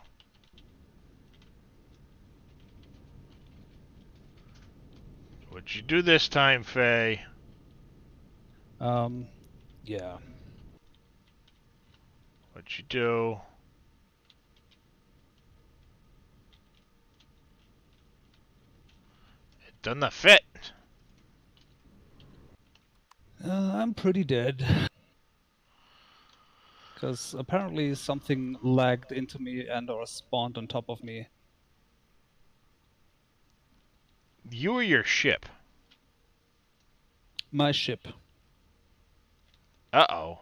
What'd you do this time, Faye? Yeah. What'd you do? It doesn't fit. I'm pretty dead. Because apparently something lagged into me and or spawned on top of me. You or your ship? My ship. Uh-oh.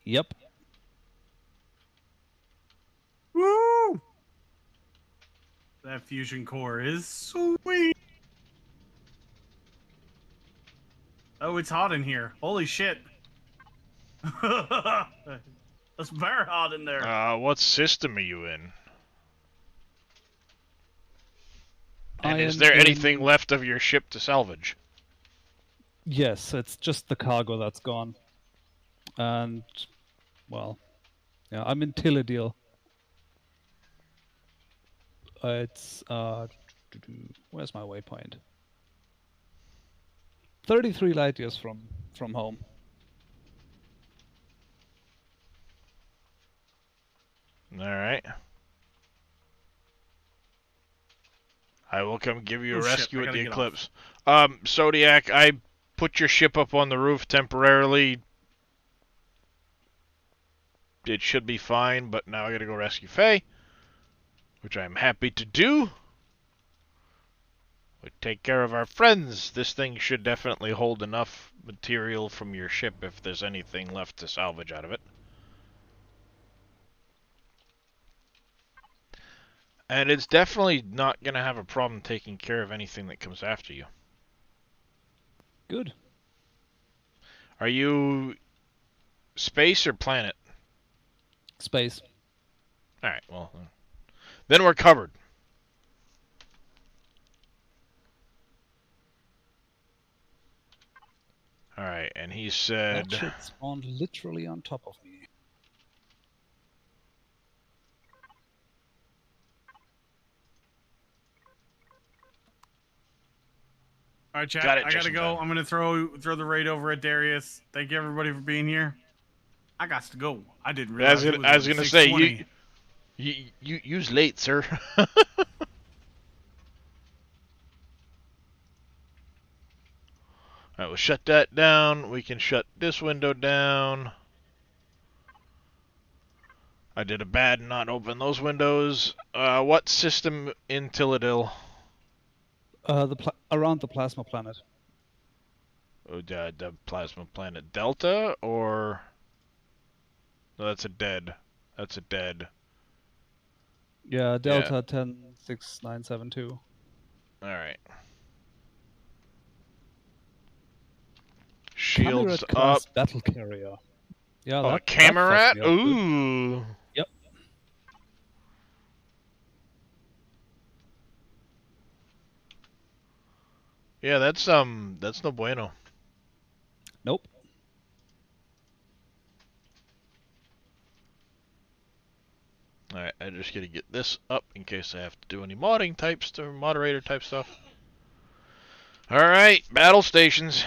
Yep. Woo! That fusion core is sweet. Oh, it's hot in here. Holy shit. It's very hot in there. What system are you in? And I is am there in- anything left of your ship to salvage? Yes, it's just the cargo that's gone. And, well, yeah, I'm in Tilidil. It's, where's my waypoint? 33 light years from home. Alright. I will come give you a Oh, shit, rescue I at gotta the get Eclipse. Zodiac, I put your ship up on the roof temporarily. It should be fine, but now I gotta go rescue Faye, which I'm happy to do. We take care of our friends. This thing should definitely hold enough material from your ship if there's anything left to salvage out of it. And it's definitely not going to have a problem taking care of anything that comes after you. Good. Are you space or planet? Space. Alright, well, then we're covered. Alright, and he said... That shit spawned literally on top of me. All right, chat. Got it, I just gotta in go. time. I'm gonna throw the raid over at Darius. Thank you everybody for being here. I got to go. I didn't realize it was I was already gonna say, 6:20. you's late, sir. Alright, we'll shut that down. We can shut this window down. I did a bad not open those windows. What system in Tilladil? Around the plasma planet. Oh, the plasma planet Delta, or... No, that's a dead. That's a dead. Yeah, Delta 106972. Alright. Shields Camirat up. class battle carrier. Yeah, Oh, a that Camarat? fucked me up good. Ooh. Yep. Yeah, that's no bueno. Nope. Alright, I just gotta get this up in case I have to do any modding types or moderator type stuff. Alright, battle stations.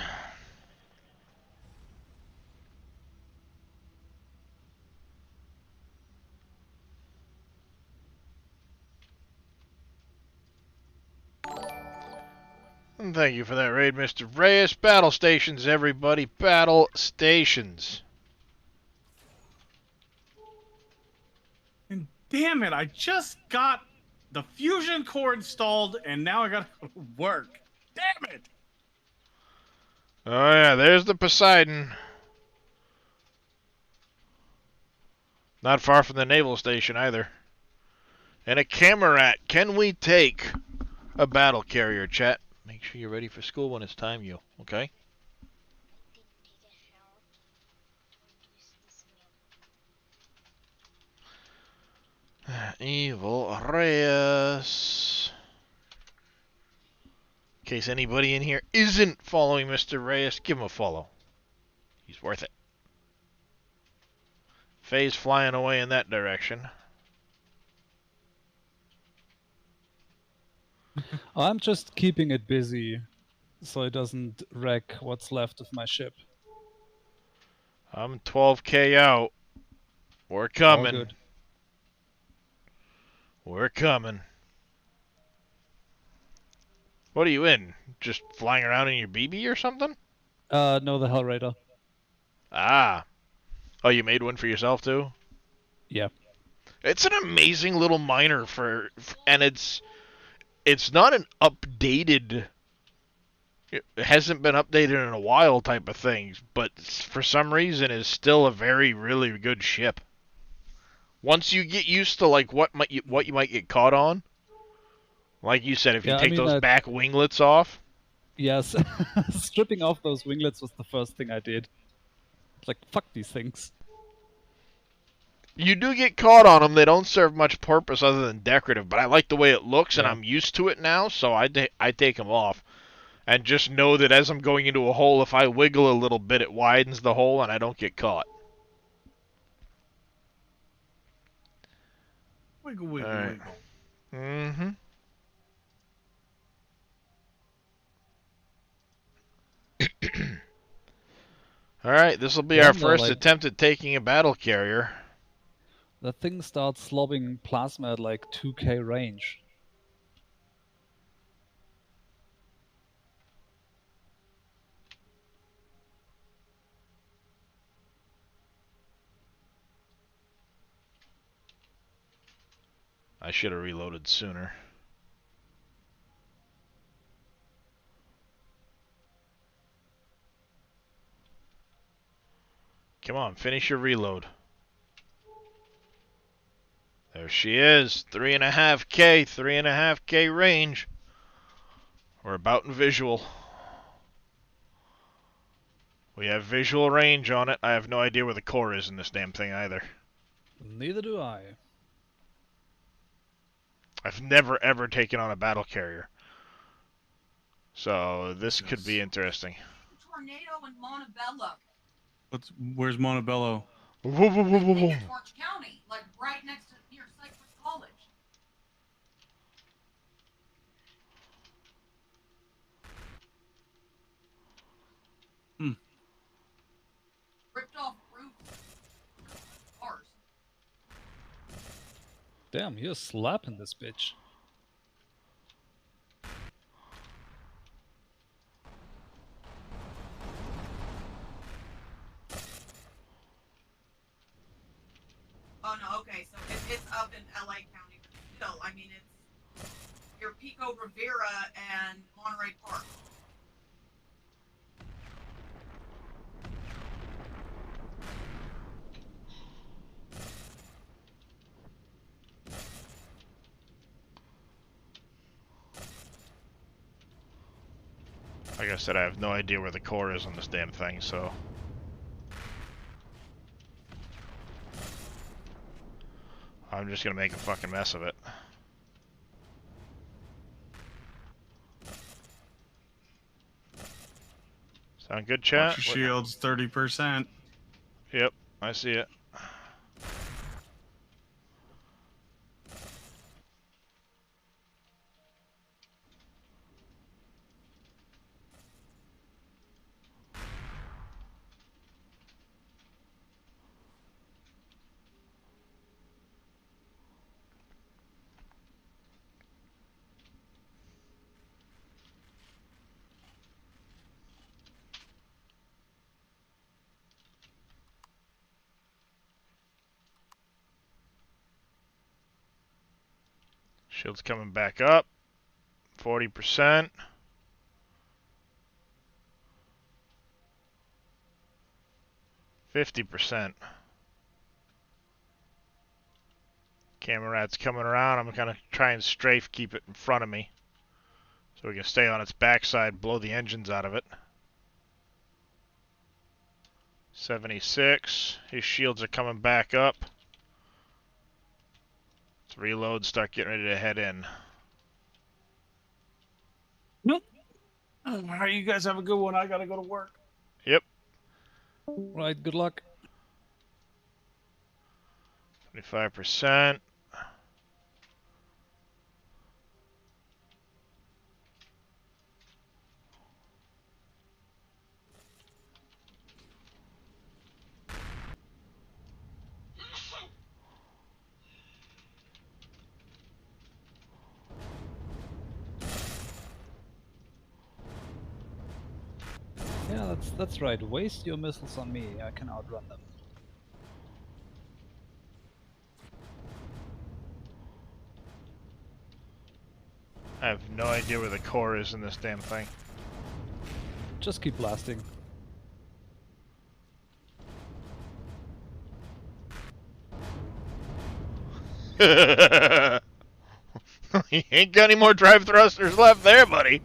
And thank you for that raid, Mr. Reyes. Battle stations, everybody. Battle stations. And damn it, I just got the fusion core installed, and now I gotta go to work. Damn it! Oh yeah, there's the Poseidon. Not far from the naval station either. And a Camarat. Can we take a battle carrier, chat? Make sure you're ready for school when it's time, you. Okay? Evil Reyes. In case anybody in here isn't following Mr. Reyes, give him a follow. He's worth it. Faye's flying away in that direction. I'm just keeping it busy so it doesn't wreck what's left of my ship. I'm 12k out. We're All coming. good. We're coming. What are you in? Just flying around in your BB or something? No, the Hellraider. Ah. Oh, you made one for yourself too? Yeah. It's an amazing little miner and it's not an updated, it hasn't been updated in a while type of thing, but for some reason is still a very, really good ship. Once you get used to like what you might get caught on, like you said, if you take those back winglets off. Yes, stripping off those winglets was the first thing I did. Like, fuck these things. You do get caught on them. They don't serve much purpose other than decorative, but I like the way it looks, and I'm used to it now, so I take them off. And just know that as I'm going into a hole, if I wiggle a little bit, it widens the hole, and I don't get caught. Wiggle, wiggle, right. wiggle. Mm-hmm. Alright, this will be our first attempt at taking a battle carrier. The thing starts lobbing plasma at like 2k range. I should have reloaded sooner. come on, finish your reload. There she is, 3.5K, 3.5K range. We're about in visual. We have visual range on it. I have no idea where the core is in this damn thing either. Neither do I. I've never ever taken on a battle carrier. So this could be interesting. Tornado in Montebello. Where's Montebello? In Orange County, like right next to near Cypress College. Ripped off roof. Cars. Damn, you're slapping this bitch. Oh no, okay, so it's up in LA County, but still, I mean, it's near Pico Rivera and Monterey Park. Like I said, I have no idea where the core is on this damn thing, so... I'm just gonna make a fucking mess of it. Sound good, chat? Watch your shields, 30%. Yep, I see it. Shield's coming back up. 40%. %. Camera rat's coming around. I'm gonna try and strafe, keep it in front of me, so we can stay on its backside, blow the engines out of it. 76. His shields are coming back up. Let's reload, start getting ready to head in. Nope. Alright, you guys have a good one. I gotta go to work. Yep. Right, good luck. 25%. Yeah, that's right. Waste your missiles on me. I can outrun them. I have no idea where the core is in this damn thing. Just keep blasting. You ain't got any more drive thrusters left there, buddy.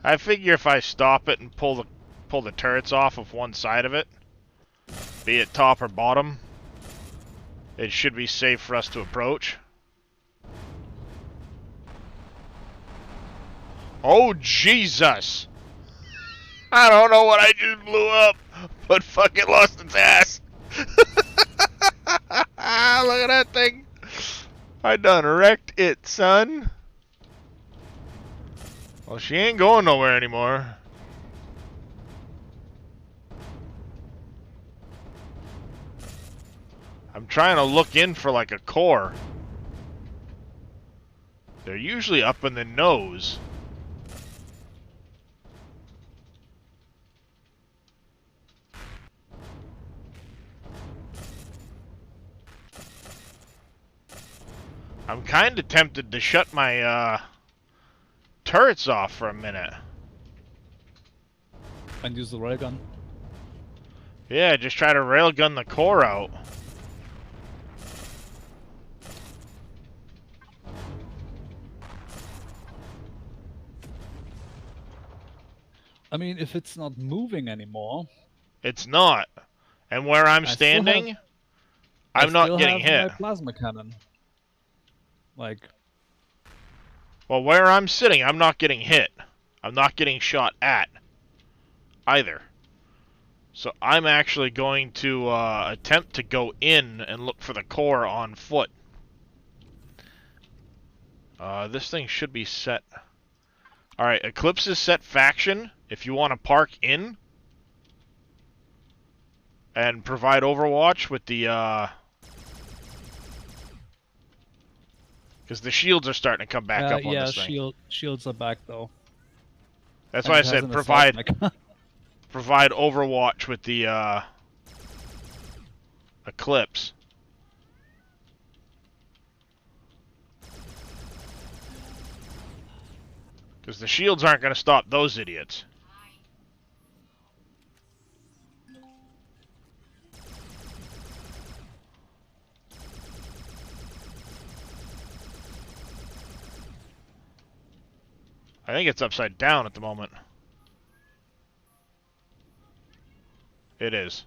I figure if I stop it and pull the turrets off of one side of it, be it top or bottom, it should be safe for us to approach. Oh Jesus! I don't know what I just blew up, but fucking lost its ass. Look at that thing. I done wrecked it, son. Well, she ain't going nowhere anymore. I'm trying to look in for like a core. They're usually up in the nose. I'm I'm kind of tempted to shut my turrets off for a minute. And use the railgun. Yeah, just try to railgun the core out. I mean, if it's not moving anymore... It's not. And where I'm I still standing, I I'm not still getting have hit. my plasma cannon. Like... Well, where I'm sitting, I'm not getting hit. I'm not getting shot at either. So I'm actually going to attempt to go in and look for the core on foot. This thing should be set. Alright, Eclipse is set faction. If you want to park in and provide Overwatch with the because the shields are starting to come back up on yeah, this thing. shields are back though. That's And why I it has said an provide assault mech. provide Overwatch with the Eclipse. Because the shields aren't going to stop those idiots. I think it's upside down at the moment. It is.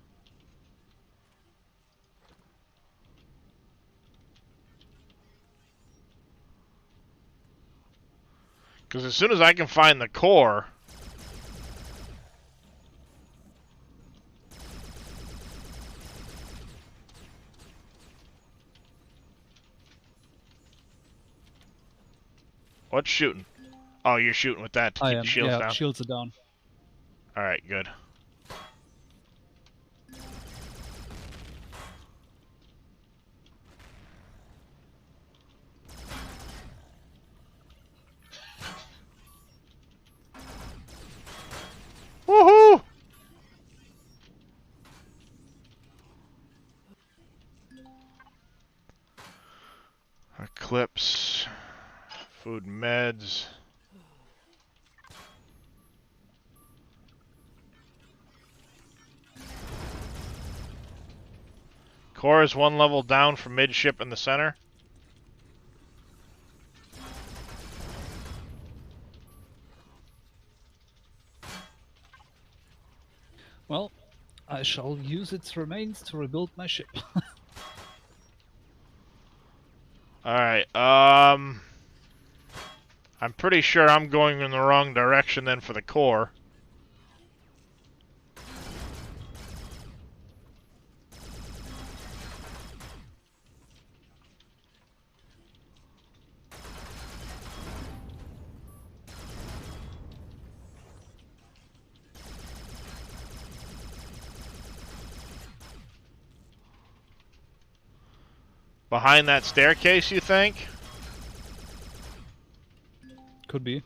Because as soon as I can find the core... What's shooting? Oh, you're shooting with that to I keep am. the shields Yeah, down? shields are down. Alright, good. Woohoo! Eclipse. Food and meds. Core is one level down from midship in the center. Well, I shall use its remains to rebuild my ship. Alright, I'm pretty sure I'm going in the wrong direction then for the core. Behind that staircase, you think? Could be.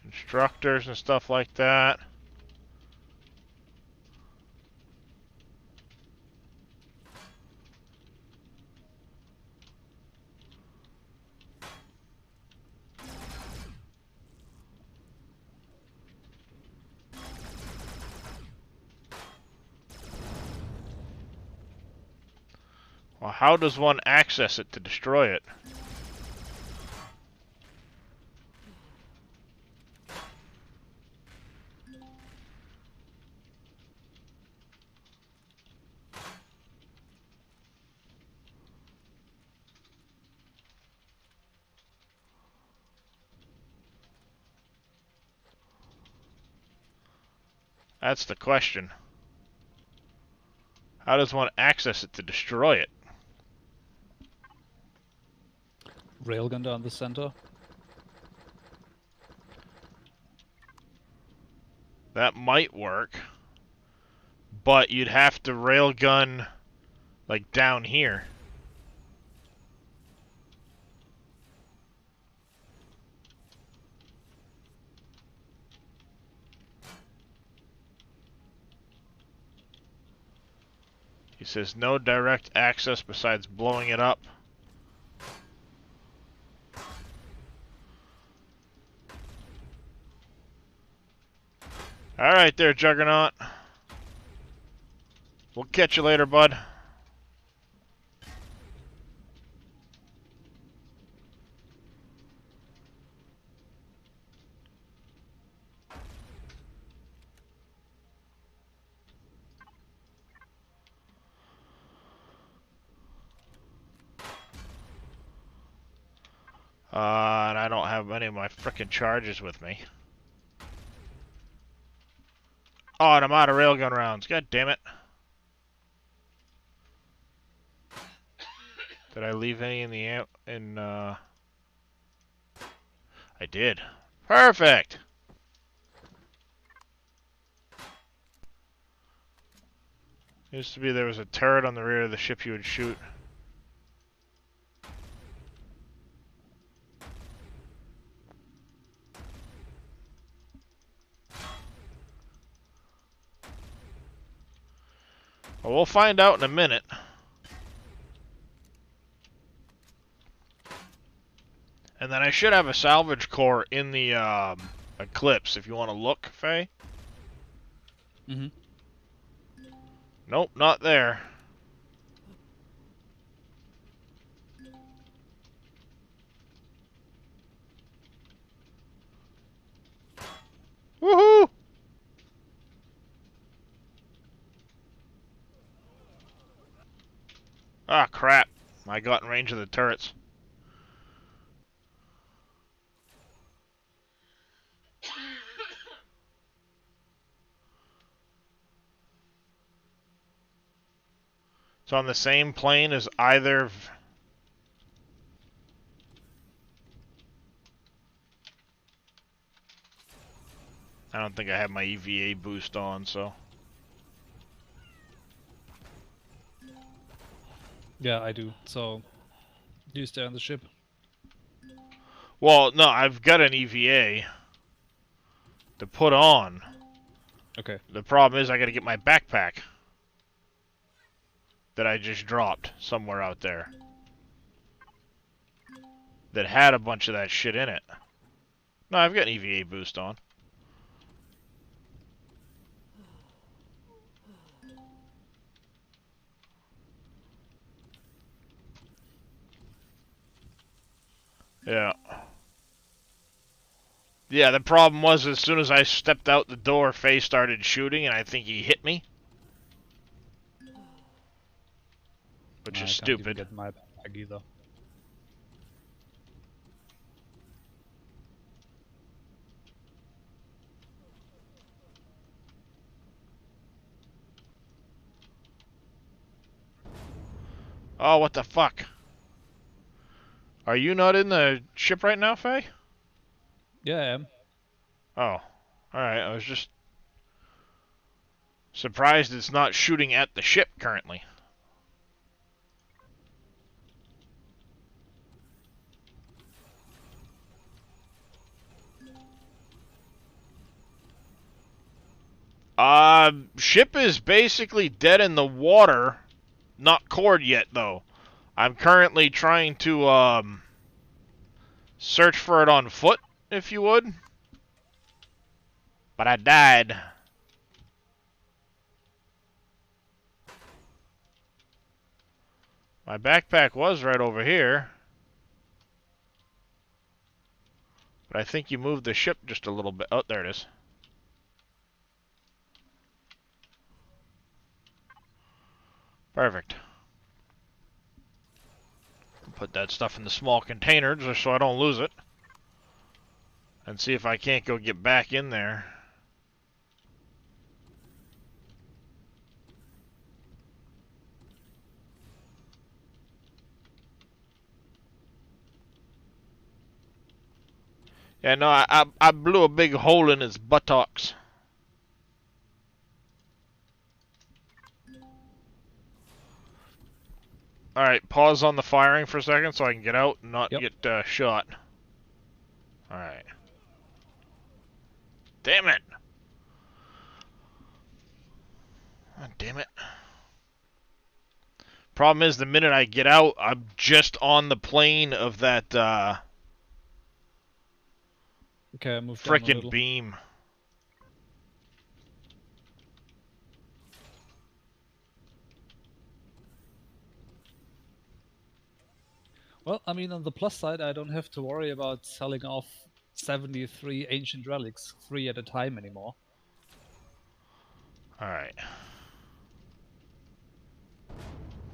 Constructors and stuff like that. Well, how does one access it to destroy it? That's the question. How does one access it to destroy it? Railgun down the center. That might work. But you'd have to railgun, like, down here. He says no direct access besides blowing it up. Alright there, Juggernaut. We'll catch you later, bud. And I don't have any of my frickin' charges with me. Oh, and I'm out of railgun rounds. God damn it. Did I leave any in the I did. Perfect. Used to be there was a turret on the rear of the ship you would shoot. Well, we'll find out in a minute. And then I should have a salvage core in the Eclipse if you want to look, Faye. Mm-hmm. Nope, not there. Woohoo! Ah, crap. I got in range of the turrets. It's on the same plane as either... I don't think I have my EVA boost on, so... Yeah, I do. So, you stay on the ship. Well, no, I've got an EVA to put on. Okay. The problem is I gotta get my backpack that I just dropped somewhere out there that had a bunch of that shit in it. No, I've got an EVA boost on. Yeah. Yeah, the problem was as soon as I stepped out the door, Faye started shooting, and I think he hit me. Which No, is I can't even stupid. get my backpack either. Oh, what the fuck? Are you not in the ship right now, Faye? Yeah, I am. Oh. Alright, I was just surprised it's not shooting at the ship currently. Ship is basically dead in the water. Not cored yet, though. I'm currently trying to, search for it on foot, if you would. But I died. My backpack was right over here. But I think you moved the ship just a little bit. Oh, there it is. Perfect. Put that stuff in the small container just so I don't lose it. And see if I can't go get back in there. Yeah, no, I blew a big hole in his buttocks. Alright, pause on the firing for a second so I can get out and not get shot. Alright. Damn it! Oh, damn it. Problem is, the minute I get out, I'm just on the plane of that Okay, I moved down a frickin' little. beam. Well, I mean, on the plus side, I don't have to worry about selling off 73 ancient relics, 3 at a time anymore. Alright.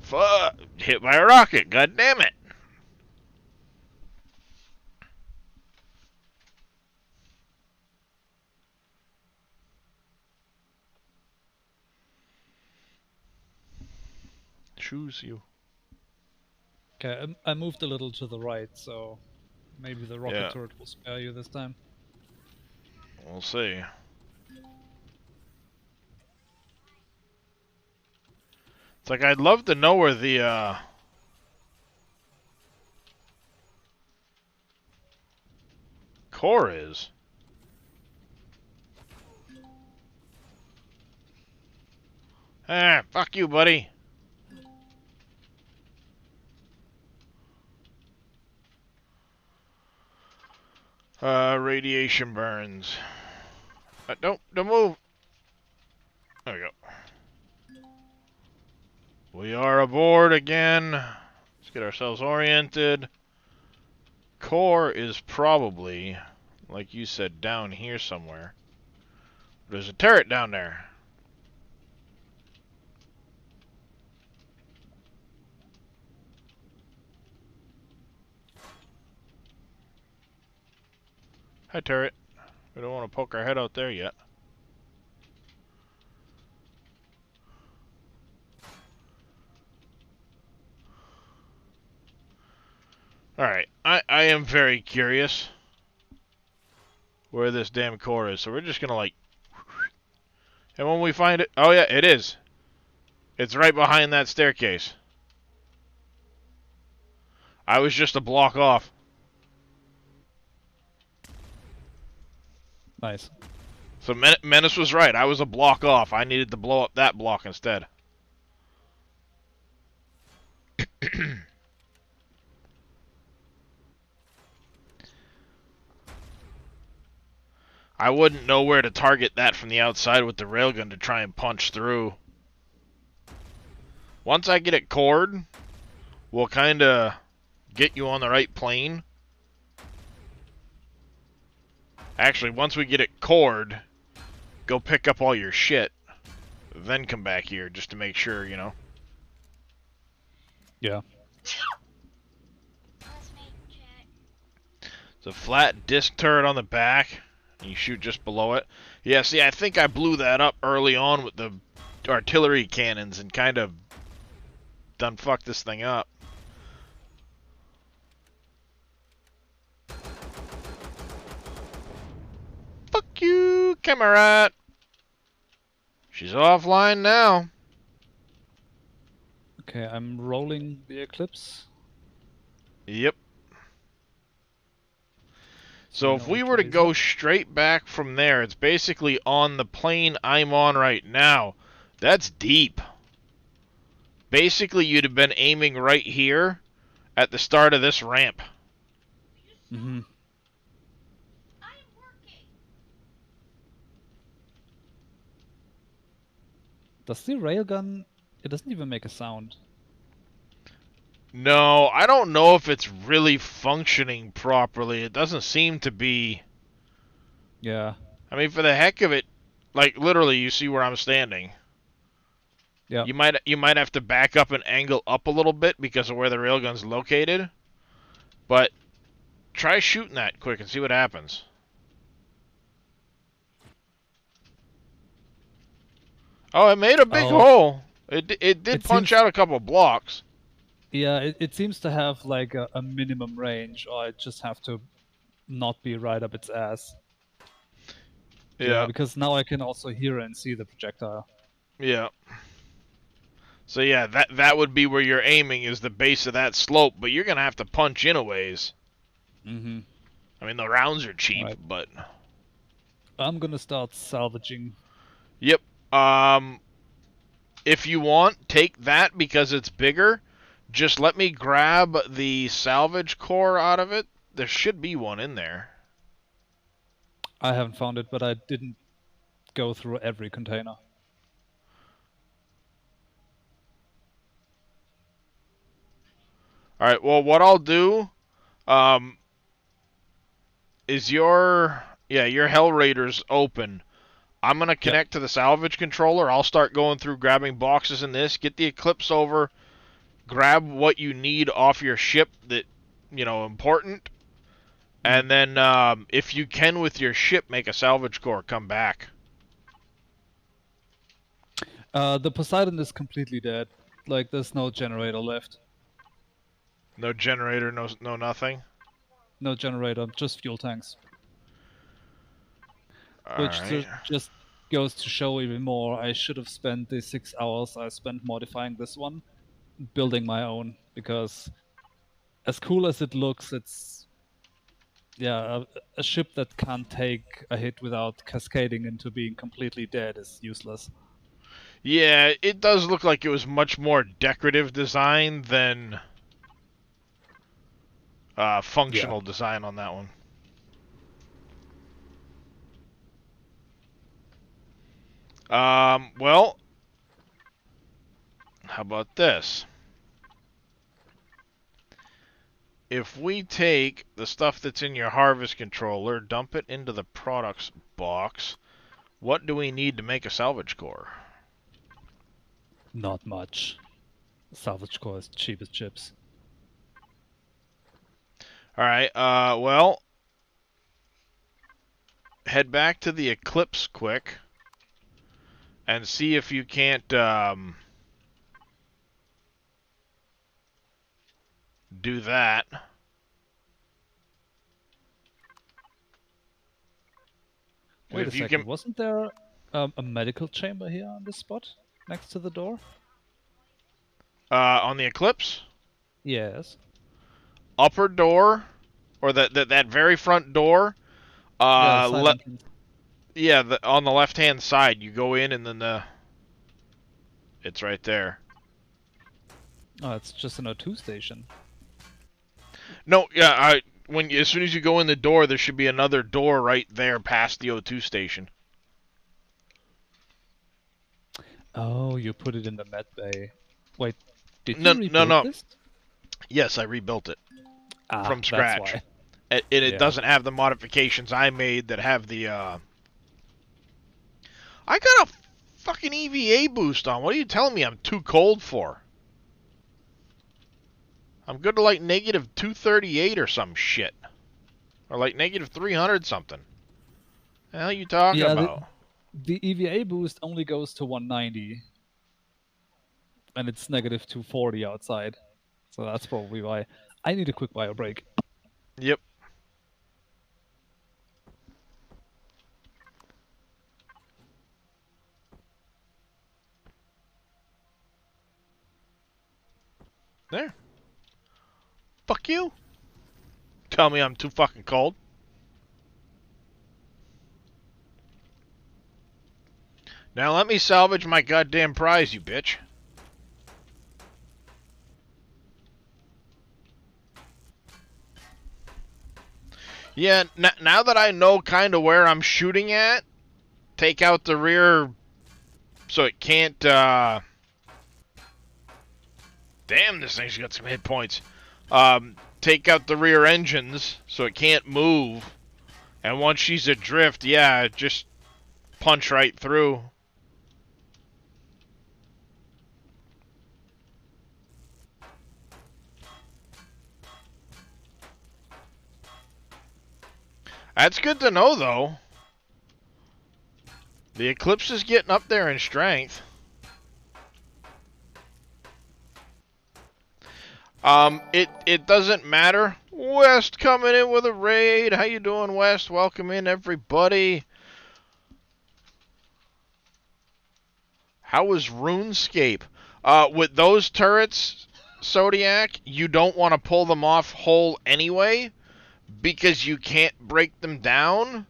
Fuck! Hit by a rocket, god damn it! Choose you. Okay, I moved a little to the right, so maybe the rocket Yeah. turret will spare you this time. We'll see. It's like I'd love to know where the core is. Ah, fuck you, buddy. Radiation burns. Don't move. There we go. We are aboard again. Let's get ourselves oriented. Core is probably, like you said, down here somewhere. There's a turret down there. Hi, turret. We don't want to poke our head out there yet. Alright, I am very curious where this damn core is, so we're just gonna like... And when we find it... Oh yeah, it is. It's right behind that staircase. I was just a block off. Nice. So Menace was right. I was a block off. I needed to blow up that block instead. I wouldn't know where to target that from the outside with the railgun to try and punch through. Once I get it cored, we'll kind of get you on the right plane. Actually, once we get it cored, go pick up all your shit. Then come back here just to make sure, you know. Yeah. It's a flat disc turret on the back. You shoot just below it. Yeah, see, I think I blew that up early on with the artillery cannons and kind of done fucked this thing up. Fuck you, Camerat. She's offline now. Okay, I'm rolling the Eclipse. Yep. So if we were to go straight back from there, it's basically on the plane I'm on right now. That's deep. Basically, you'd have been aiming right here at the start of this ramp. Mm-hmm. Does the railgun... It doesn't even make a sound. No, I don't know if it's really functioning properly. It doesn't seem to be. Yeah. I mean, for the heck of it, like literally, you see where I'm standing. Yeah. You might have to back up and angle up a little bit because of where the railgun's located. But try shooting that quick and see what happens. Oh, it made a big hole. It did punch out a couple blocks. Yeah, it seems to have like a minimum range, or I just have to not be right up its ass. Yeah. Because now I can also hear and see the projectile. Yeah. So yeah, that would be where you're aiming, is the base of that slope, but you're gonna have to punch in a ways. Mm-hmm. I mean, the rounds are cheap, Right. but... I'm gonna start salvaging. Yep. if you want, take that because it's bigger. Just let me grab the salvage core out of it. There should be one in there. I haven't found it, but I didn't go through every container. Alright, well, what I'll do is your Hell Raider's open. I'm going to connect to the salvage controller. I'll start going through grabbing boxes in this. Get the Eclipse over. Grab what you need off your ship that, important. And then, if you can with your ship, make a salvage core. Come back. The Poseidon is completely dead. Like, there's no generator left. No generator, no nothing? No generator, just fuel tanks. Which Alright. just goes to show even more. I should have spent the 6 hours I spent modifying this one, building my own, because as cool as it looks, it's a ship that can't take a hit without cascading into being completely dead is useless. Yeah, it does look like it was much more decorative design than functional design on that one. Well, how about this? If we take the stuff that's in your harvest controller, dump it into the products box, what do we need to make a salvage core? Not much. Salvage core is cheap as chips. Alright, well, head back to the Eclipse quick and see if you can't do that. Wait a second, wasn't there a medical chamber here on this spot next to the door? On the Eclipse? Yes. Upper door, or that very front door. On the left-hand side, you go in, and then it's right there. Oh, it's just an O2 station. No, yeah. As soon as you go in the door, there should be another door right there past the O2 station. Oh, you put it in the med bay. Wait, did you rebuild this? Yes, I rebuilt it. From That's scratch. why. And it doesn't have the modifications I made that have the, I got a fucking EVA boost on. What are you telling me I'm too cold for? I'm good to like negative 238 or some shit. Or like negative 300 something. The hell are you talking about? The EVA boost only goes to 190. And it's negative 240 outside. So that's probably why. I need a quick bio break. Yep. There. Fuck you. Tell me I'm too fucking cold. Now let me salvage my goddamn prize, you bitch. Yeah, now that I know kind of where I'm shooting at, take out the rear so it can't, damn, this thing's got some hit points. Take out the rear engines so it can't move. And once she's adrift, yeah, just punch right through. That's good to know, though. The Eclipse is getting up there in strength. It doesn't matter. West coming in with a raid. How you doing, West? Welcome in, everybody. How was RuneScape? With those turrets, Zodiac, you don't want to pull them off whole anyway, because you can't break them down,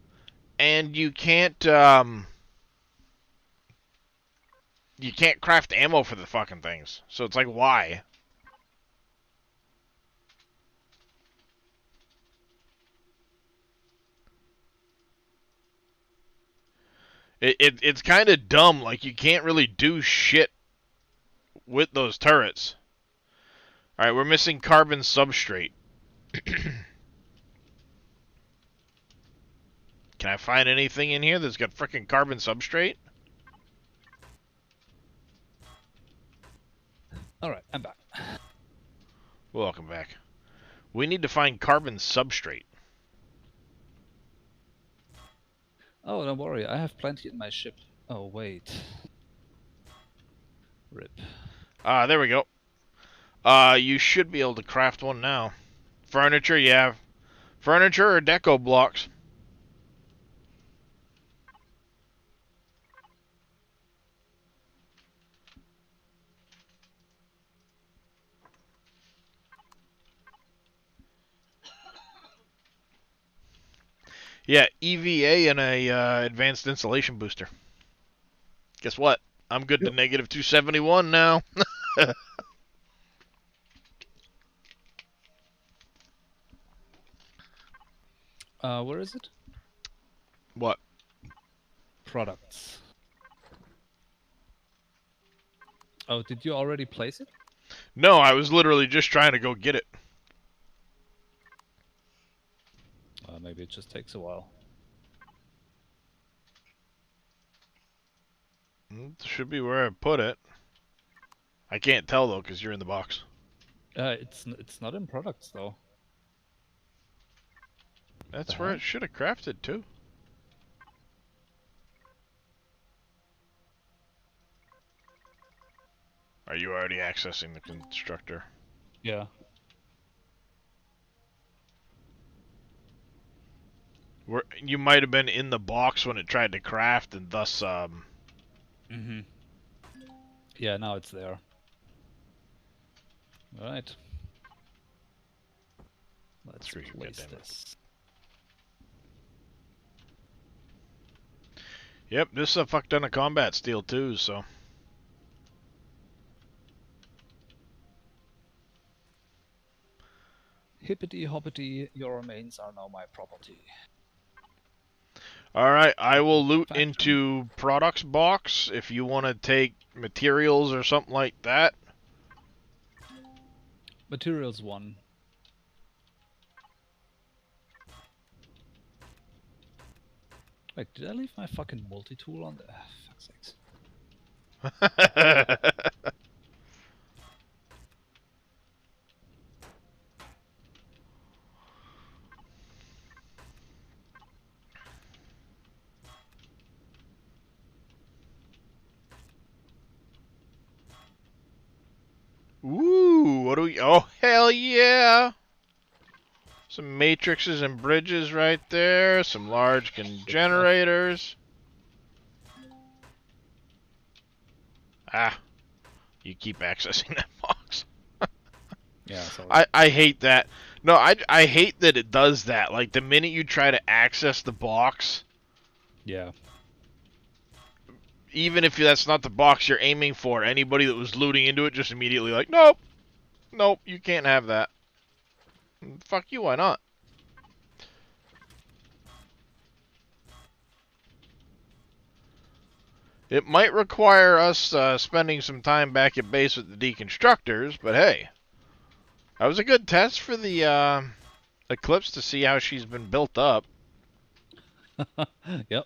and you can't, you can't craft ammo for the fucking things. So it's like, why? It's kind of dumb. Like, you can't really do shit with those turrets. Alright, we're missing carbon substrate. Can I find anything in here that's got frickin' carbon substrate? Alright, I'm back. Welcome back. We need to find carbon substrate. Oh, don't worry, I have plenty in my ship. Oh, wait. Rip. There we go. You should be able to craft one now. Furniture, yeah. Furniture or deco blocks. Yeah, EVA and a advanced insulation booster. Guess what? I'm good to negative 271 now. Where is it? What? Products. Oh, did you already place it? No, I was literally just trying to go get it. Maybe it just takes a while. It should be where I put it. I can't tell though, because you're in the box. It's not in products though. That's where it should have crafted too. Are you already accessing the constructor? Yeah. You might have been in the box when it tried to craft, and thus, Mm-hmm. Yeah, now it's there. Alright. Let's Screw you, place goddammit. this. Yep, this is a fuck ton of combat steel too, so. Hippity hoppity, your remains are now my property. Alright, I will loot Factory. into products box if you want to take materials or something like that. Materials 1. Wait, did I leave my fucking multi-tool on there? Fuck's sakes. Ooh, what do we... Oh, hell yeah! Some matrices and bridges right there. Some large generators. Ah, you keep accessing that box. Yeah, sorry. I hate that. No, I hate that it does that. Like, the minute you try to access the box, Yeah. even if that's not the box you're aiming for, anybody that was looting into it just immediately like, nope, nope, you can't have that. Fuck you, why not? It might require us spending some time back at base with the deconstructors, but hey. That was a good test for the Eclipse to see how she's been built up. Yep.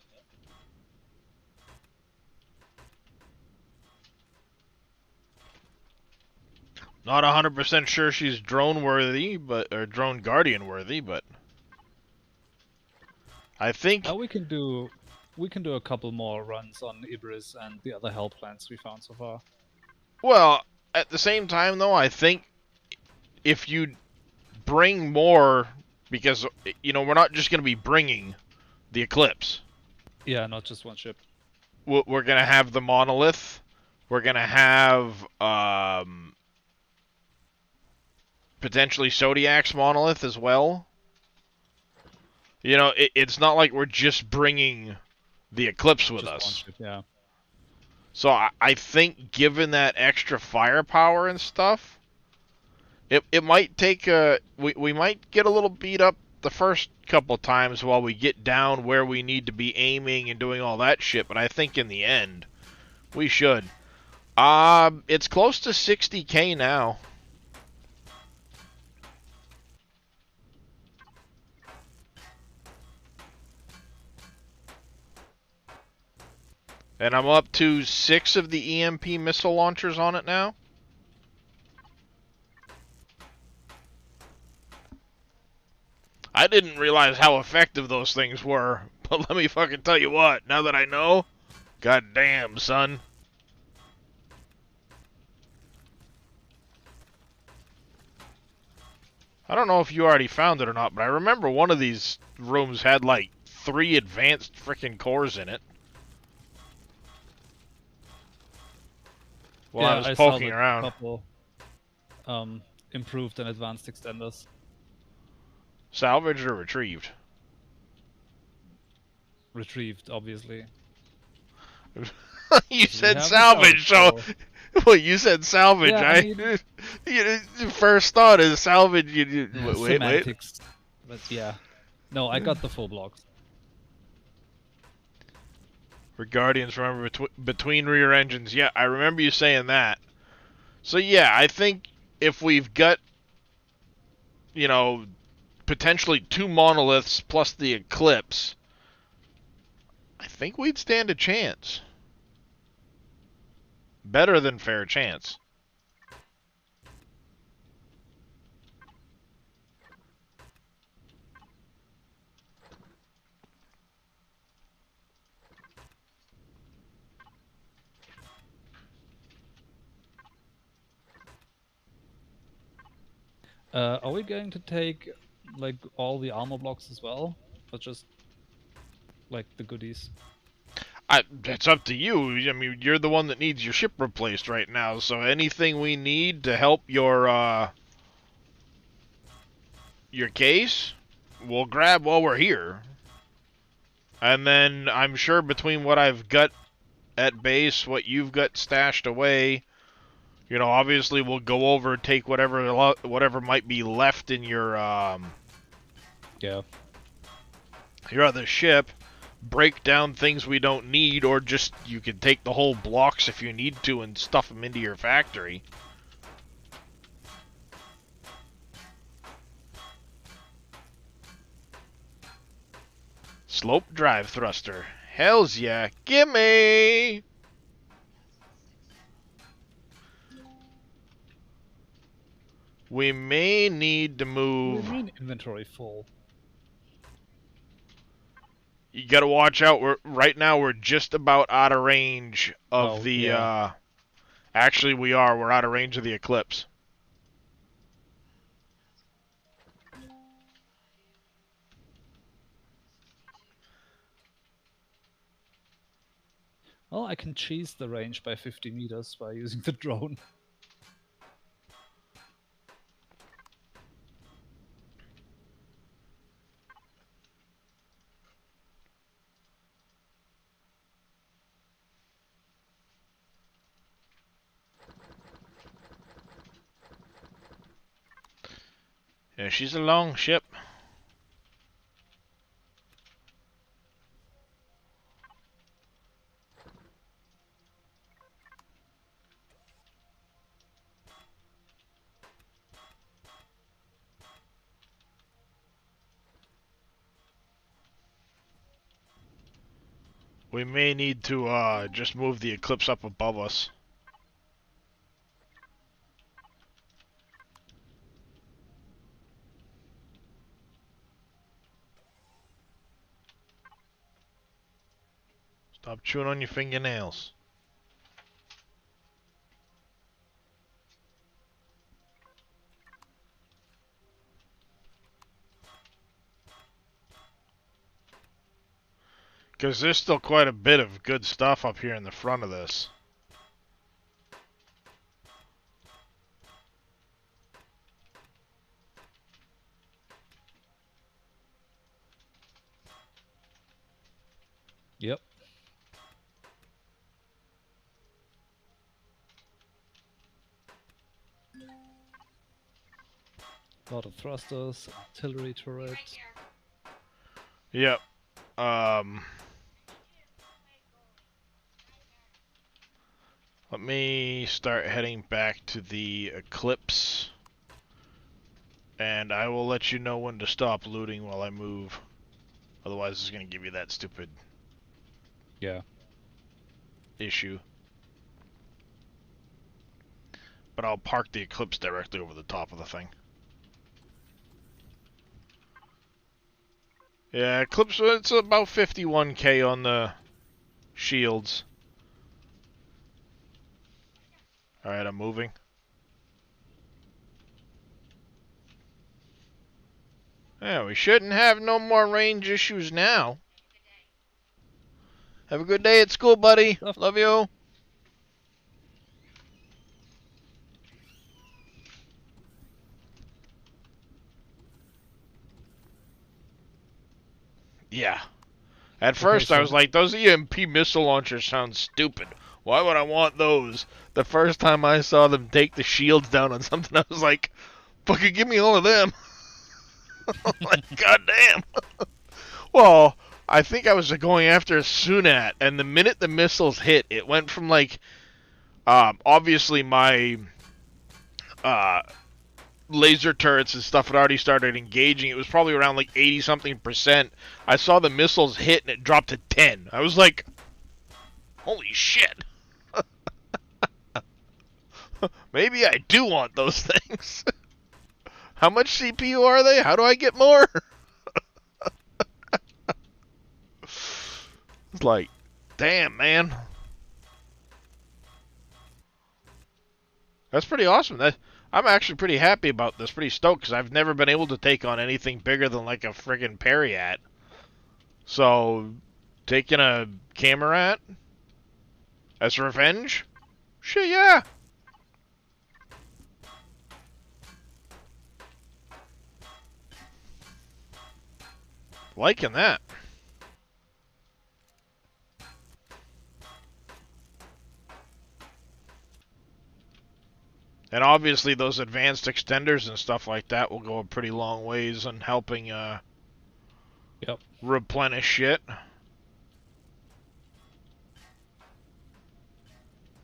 Not 100% sure she's drone worthy, or drone guardian worthy, but I think We can do a couple more runs on Ibris and the other hell plants we found so far. well, at the same time though, I think if you bring more, because you know, we're not just going to be bringing the Eclipse. Yeah, not just one ship. We're going to have the Monolith. We're going to have potentially Zodiac's Monolith as well. You know, it's not like we're just bringing the Eclipse with Just us. one ship, yeah. So I think given that extra firepower and stuff, it might take we might get a little beat up the first couple times while we get down where we need to be aiming and doing all that shit, but I think in the end we should. It's close to 60k now. And I'm up to 6 of the EMP missile launchers on it now. I didn't realize how effective those things were, but let me fucking tell you what, now that I know, god damn, son. I don't know if you already found it or not, but I remember one of these rooms had like 3 advanced freaking cores in it. While I was poking around. Couple, improved and advanced extenders. Salvaged or retrieved? Retrieved, obviously. You said salvage, so... Well, you said salvage. Yeah, I mean, first thought is salvage. Wait. But yeah. No, I got the full blocks. For Guardians, remember, between rear engines. Yeah, I remember you saying that. So yeah, I think if we've got, you know, potentially 2 monoliths plus the Eclipse, I think we'd stand a chance. Better than fair chance. Are we going to take like all the armor blocks as well, or just like the goodies? It's up to you. I mean, you're the one that needs your ship replaced right now, so anything we need to help your case, we'll grab while we're here. And then I'm sure between what I've got at base, what you've got stashed away, you know, obviously we'll go over and take whatever might be left in your your other ship. Break down things we don't need, or just you can take the whole blocks if you need to and stuff them into your factory. Slope drive thruster. Hells yeah. Gimme! We may need to move... What do you mean inventory full? You gotta watch out. Right now we're just about out of range of actually we are. We're out of range of the Eclipse. Well, I can cheese the range by 50 meters by using the drone. Yeah, she's a long ship. We may need to just move the Eclipse up above us. Stop chewing on your fingernails. Because there's still quite a bit of good stuff up here in the front of this. Yep. A lot of thrusters, artillery turret. Right there. Yep. Let me start heading back to the Eclipse. And I will let you know when to stop looting while I move. Otherwise, it's going to give you that stupid Yeah. issue. But I'll park the Eclipse directly over the top of the thing. Yeah, Eclipse, it's about 51k on the shields. Alright, I'm moving. Yeah, we shouldn't have no more range issues now. Have a good day at school, buddy. Love you. Yeah. At first, I was like, those EMP missile launchers sound stupid. Why would I want those? The first time I saw them take the shields down on something, I was like, fucking give me all of them. Like, goddamn. Well, I think I was going after a Sunat, and the minute the missiles hit, it went from like, obviously my laser turrets and stuff had already started engaging. It was probably around like 80-something%. I saw the missiles hit, and it dropped to 10. I was like, holy shit. Maybe I do want those things. How much CPU are they? How do I get more? It's like, damn, man. That's pretty awesome. I'm actually pretty happy about this. Pretty stoked, because I've never been able to take on anything bigger than like a friggin' Periat. So, taking a Camerat as revenge? Shit, yeah. Liking that. And obviously those advanced extenders and stuff like that will go a pretty long ways in helping replenish shit.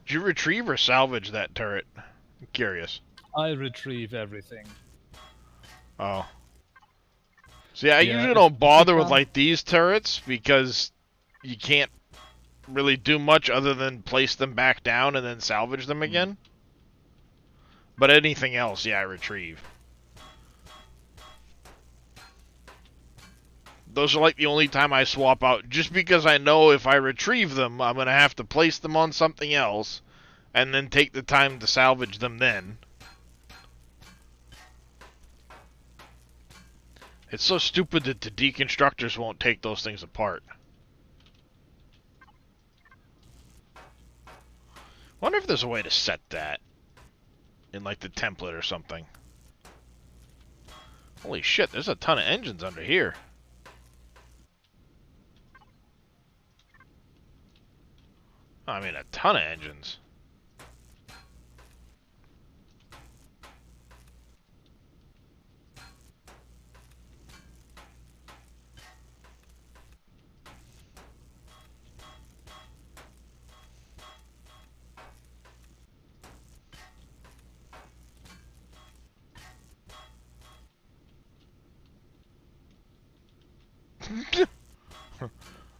Did you retrieve or salvage that turret? I'm curious. I retrieve everything. Oh. See, I usually don't bother with like these turrets because you can't really do much other than place them back down and then salvage them again. But anything else, yeah, I retrieve. Those are like the only time I swap out, just because I know if I retrieve them, I'm going to have to place them on something else, and then take the time to salvage them then. It's so stupid that the deconstructors won't take those things apart. Wonder if there's a way to set that in like the template or something. Holy shit, there's a ton of engines under here. I mean, a ton of engines.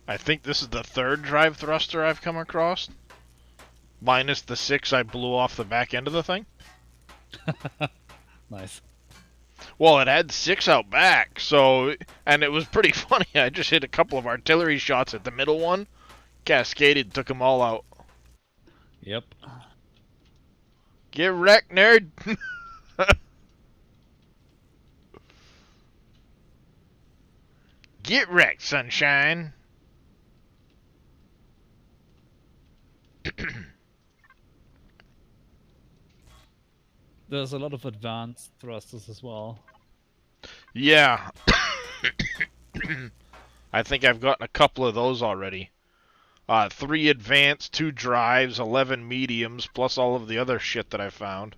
I think this is the third drive thruster I've come across. Minus the 6 I blew off the back end of the thing. Nice. Well, it had 6 out back, so... And it was pretty funny. I just hit a couple of artillery shots at the middle one. Cascaded, took them all out. Yep. Get wrecked, nerd! Get wrecked, sunshine! There's a lot of advanced thrusters as well. Yeah. I think I've gotten a couple of those already. 3 advanced, 2 drives, 11 mediums, plus all of the other shit that I found.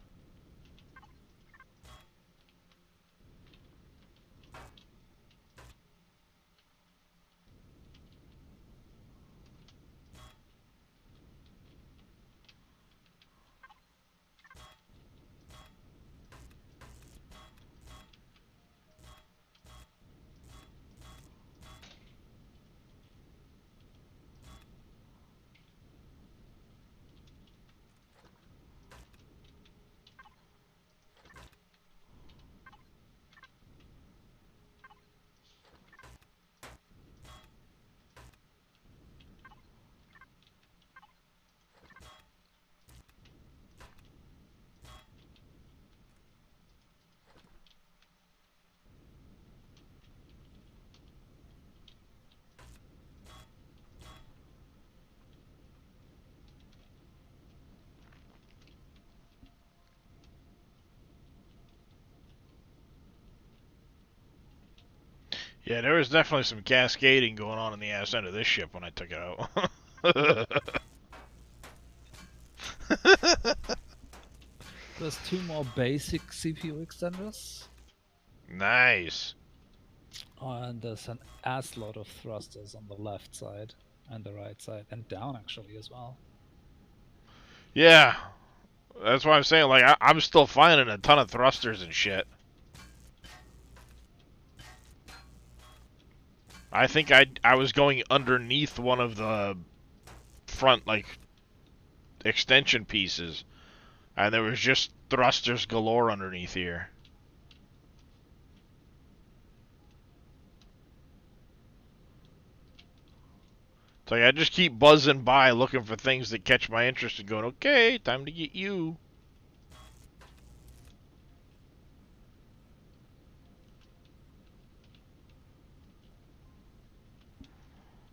Yeah, there was definitely some cascading going on in the ass end of this ship when I took it out. There's 2 more basic CPU extenders. Nice. And there's an assload of thrusters on the left side and the right side, and down actually as well. Yeah, that's why I'm saying, like, I'm still finding a ton of thrusters and shit. I think I was going underneath one of the front, like, extension pieces, and there was just thrusters galore underneath here. So yeah, I just keep buzzing by looking for things that catch my interest and going, okay, time to get you.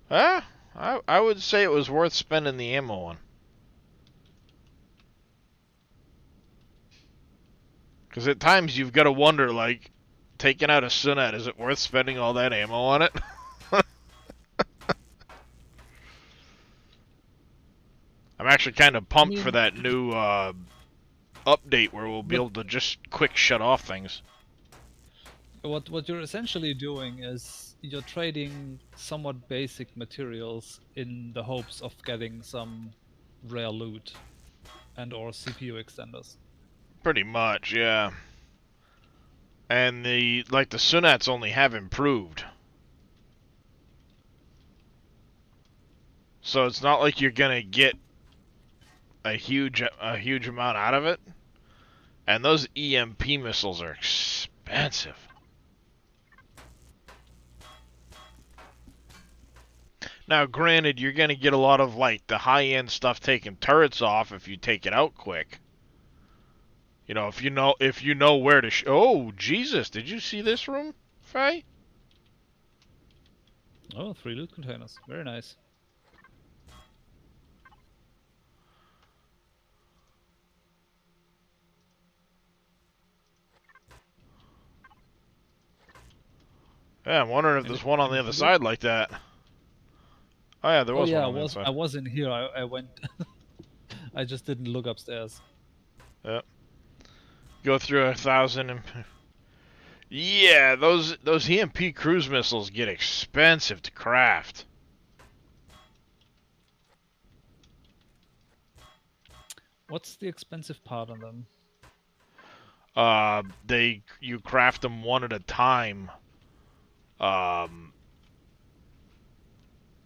I would say it was worth spending the ammo on. Because at times you've got to wonder, like, taking out a Sunat, is it worth spending all that ammo on it? I'm actually kind of pumped for that new update where we'll be able to just quick shut off things. What you're essentially doing is you're trading somewhat basic materials in the hopes of getting some rare loot and or CPU extenders. Pretty much, yeah. And the Sunats only have improved. So it's not like you're gonna get a huge amount out of it. And those EMP missiles are expensive. Now, granted, you're gonna get a lot of like the high-end stuff taking turrets off if you take it out quick. You know, if you know where to. Oh, Jesus! Did you see this room, Faye? Oh, 3 loot containers. Very nice. Yeah, I'm wondering if there's one on the other side like that. Oh yeah, there was one on the other side. I was in here. I went. I just didn't look upstairs. Yep. Go through 1,000 and... Yeah, those EMP cruise missiles get expensive to craft. What's the expensive part on them? You craft them one at a time.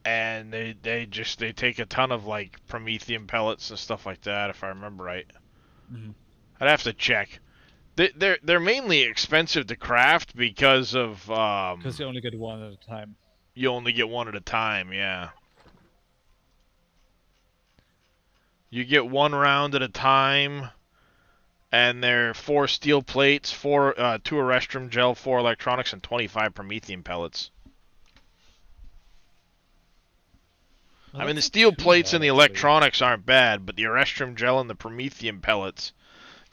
And they take a ton of like Promethium pellets and stuff like that, if I remember right. Mm-hmm. I'd have to check. They're mainly expensive to craft because of because you only get one at a time. You only get one at a time, yeah. You get one round at a time, and they're 4 steel plates, 2 Erestrum gel, 4 electronics, and 25 Promethium pellets. Well, I mean, the steel plates and the electronics aren't bad, but the Erestrum gel and the Promethium pellets,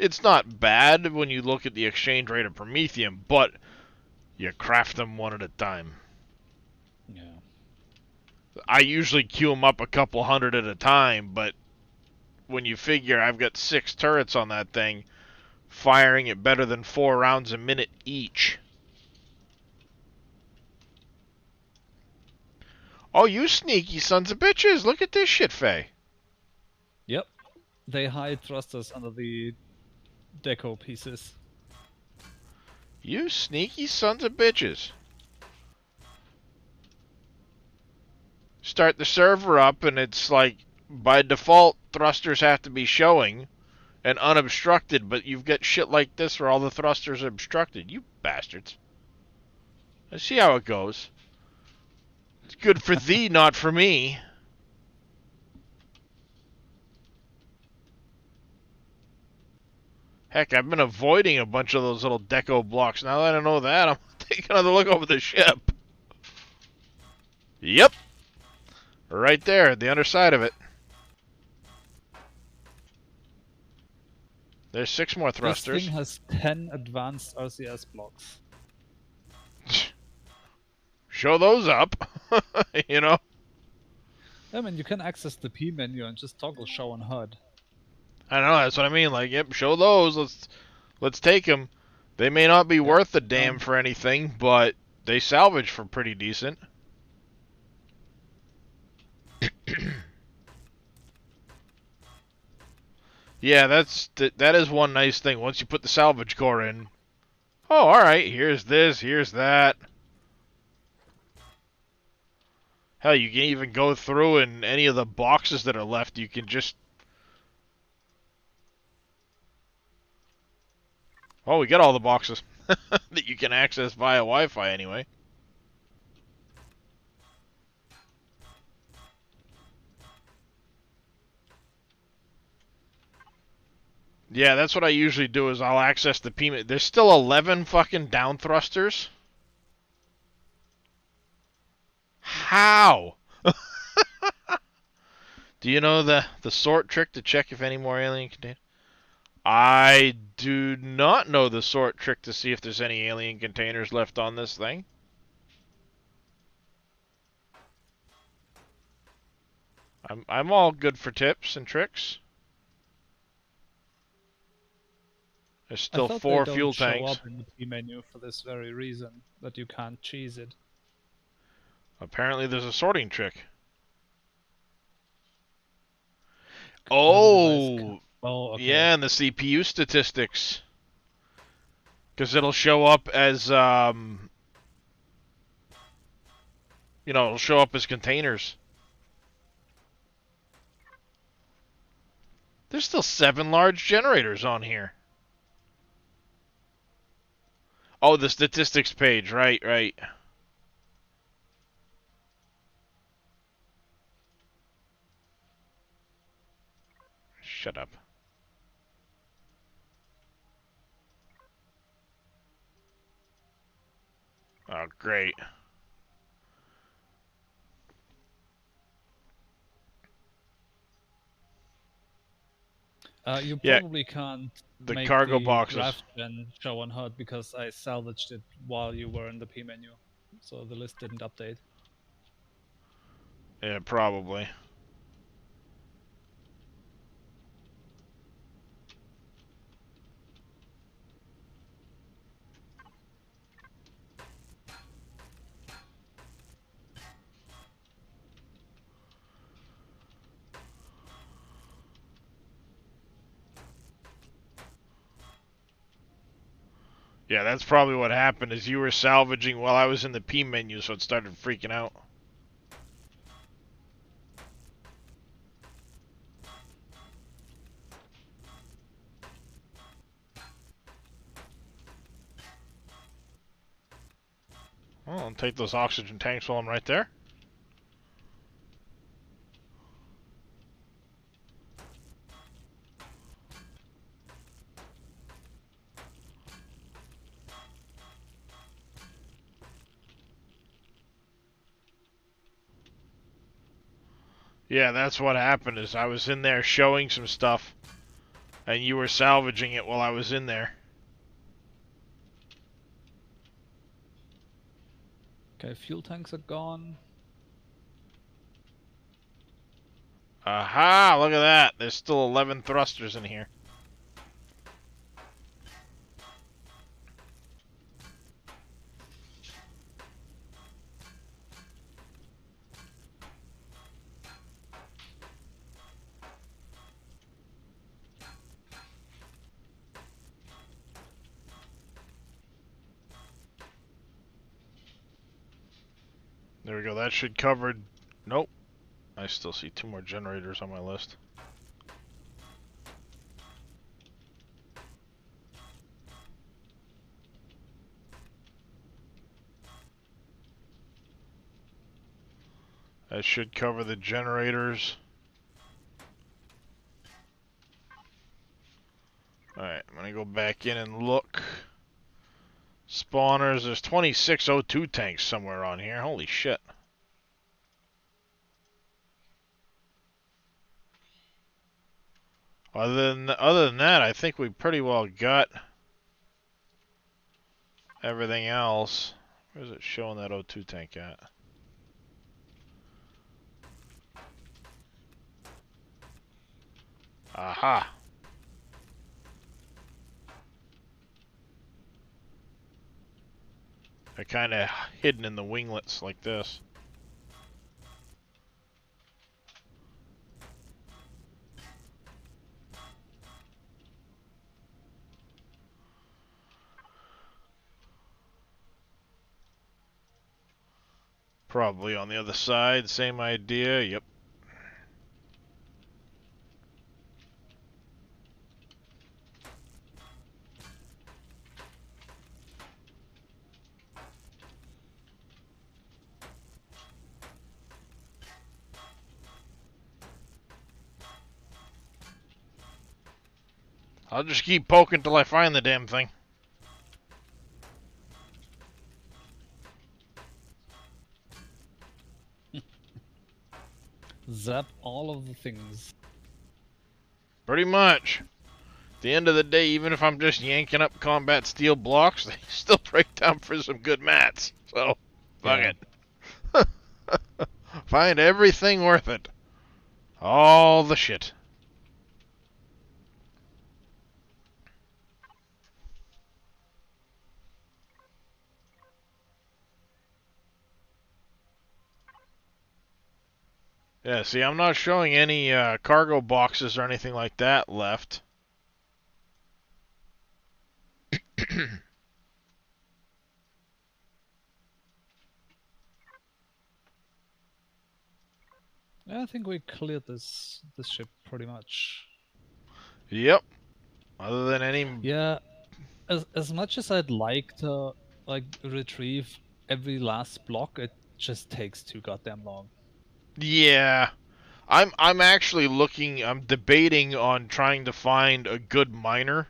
it's not bad when you look at the exchange rate of Promethium, but you craft them one at a time. Yeah. I usually queue them up a couple hundred at a time, but when you figure I've got 6 turrets on that thing, firing it better than 4 rounds a minute each. Oh, you sneaky sons of bitches! Look at this shit, Faye. Yep. They hide thrusters under the deco pieces. You sneaky sons of bitches. Start the server up and it's like, by default, thrusters have to be showing and unobstructed, but you've got shit like this where all the thrusters are obstructed. You bastards. Let's see how it goes. It's good for thee, not for me. Heck, I've been avoiding a bunch of those little deco blocks. Now that I know that, I'm taking another look over the ship. Yep. Right there, the underside of it. There's 6 more thrusters. This thing has 10 advanced RCS blocks. show those up. You know? I mean, you can access the P menu and just toggle show on HUD. I know, that's what I mean. Like, yep, show those. Let's take them. They may not be worth a damn for anything, but they salvage for pretty decent. Yeah, that is one nice thing. Once you put the salvage core in, oh, all right. Here's this. Here's that. Hell, you can even go through and any of the boxes that are left, you can just. Oh, we got all the boxes that you can access via Wi-Fi anyway. Yeah, that's what I usually do is I'll access the P. There's still 11 fucking down thrusters. How? Do you know the sort trick to check if any more alien containers? I do not know the sort trick to see if there's any alien containers left on this thing. I'm all good for tips and tricks. There's still 4 fuel tanks. Show up in the P menu for this very reason, that you can't cheese it. Apparently there's a sorting trick. Oh, okay. Yeah, and the CPU statistics. Because it'll show up as, it'll show up as containers. There's still 7 large generators on here. Oh, the statistics page, right. Shut up. Oh, great. You probably can't the make cargo the boxes draft gen show on HUD because I salvaged it while you were in the P menu, so the list didn't update. Yeah, probably. Yeah, that's probably what happened is you were salvaging while I was in the P menu, so it started freaking out. Well, I'll take those oxygen tanks while I'm right there. Yeah, that's what happened is I was in there showing some stuff and you were salvaging it while I was in there. Okay, fuel tanks are gone. Aha, look at that. There's still 11 thrusters in here. There we go. That should cover. Nope. I still see 2 more generators on my list. That should cover the generators. Alright, I'm gonna go back in and look. Spawners, there's 2602 tanks somewhere on here. Holy shit. Other than that, I think we pretty well got everything else. Where's it showing that O2 tank at? Aha! They're kind of hidden in the winglets like this. Probably on the other side, same idea, yep. I'll just keep poking till I find the damn thing. Zap all of the things. Pretty much. At the end of the day, even if I'm just yanking up combat steel blocks, they still break down for some good mats. So, fuck it. Find everything worth it. All the shit. Yeah, see, I'm not showing any cargo boxes or anything like that left. I think we cleared this ship pretty much. Yep. Other than any... Yeah, as much as I'd like to retrieve every last block, it just takes too goddamn long. Yeah. I'm actually looking, I'm debating on trying to find a good miner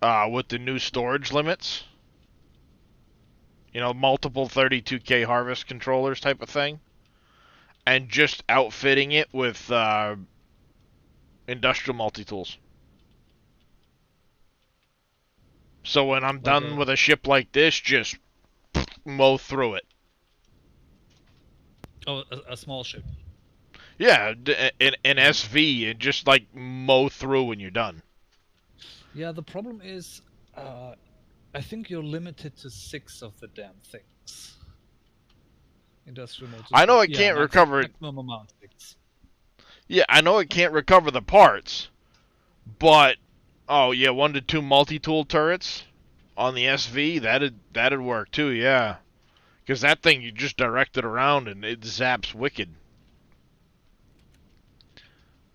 with the new storage limits. You know, multiple 32K harvest controllers type of thing. And just outfitting it with industrial multi-tools. So when I'm done with a ship like this, just mow through it. Oh, a small ship. Yeah, an SV, and just like mow through when you're done. Yeah, the problem is, I think you're limited to 6 of the damn things. Industrial multi-tool. I know it can't recover... Maximum amount 6. Yeah, I know it can't recover the parts, but... Oh, yeah, 1 to 2 multi-tool turrets on the SV, that'd work too, yeah. Because that thing, you just direct it around and it zaps wicked.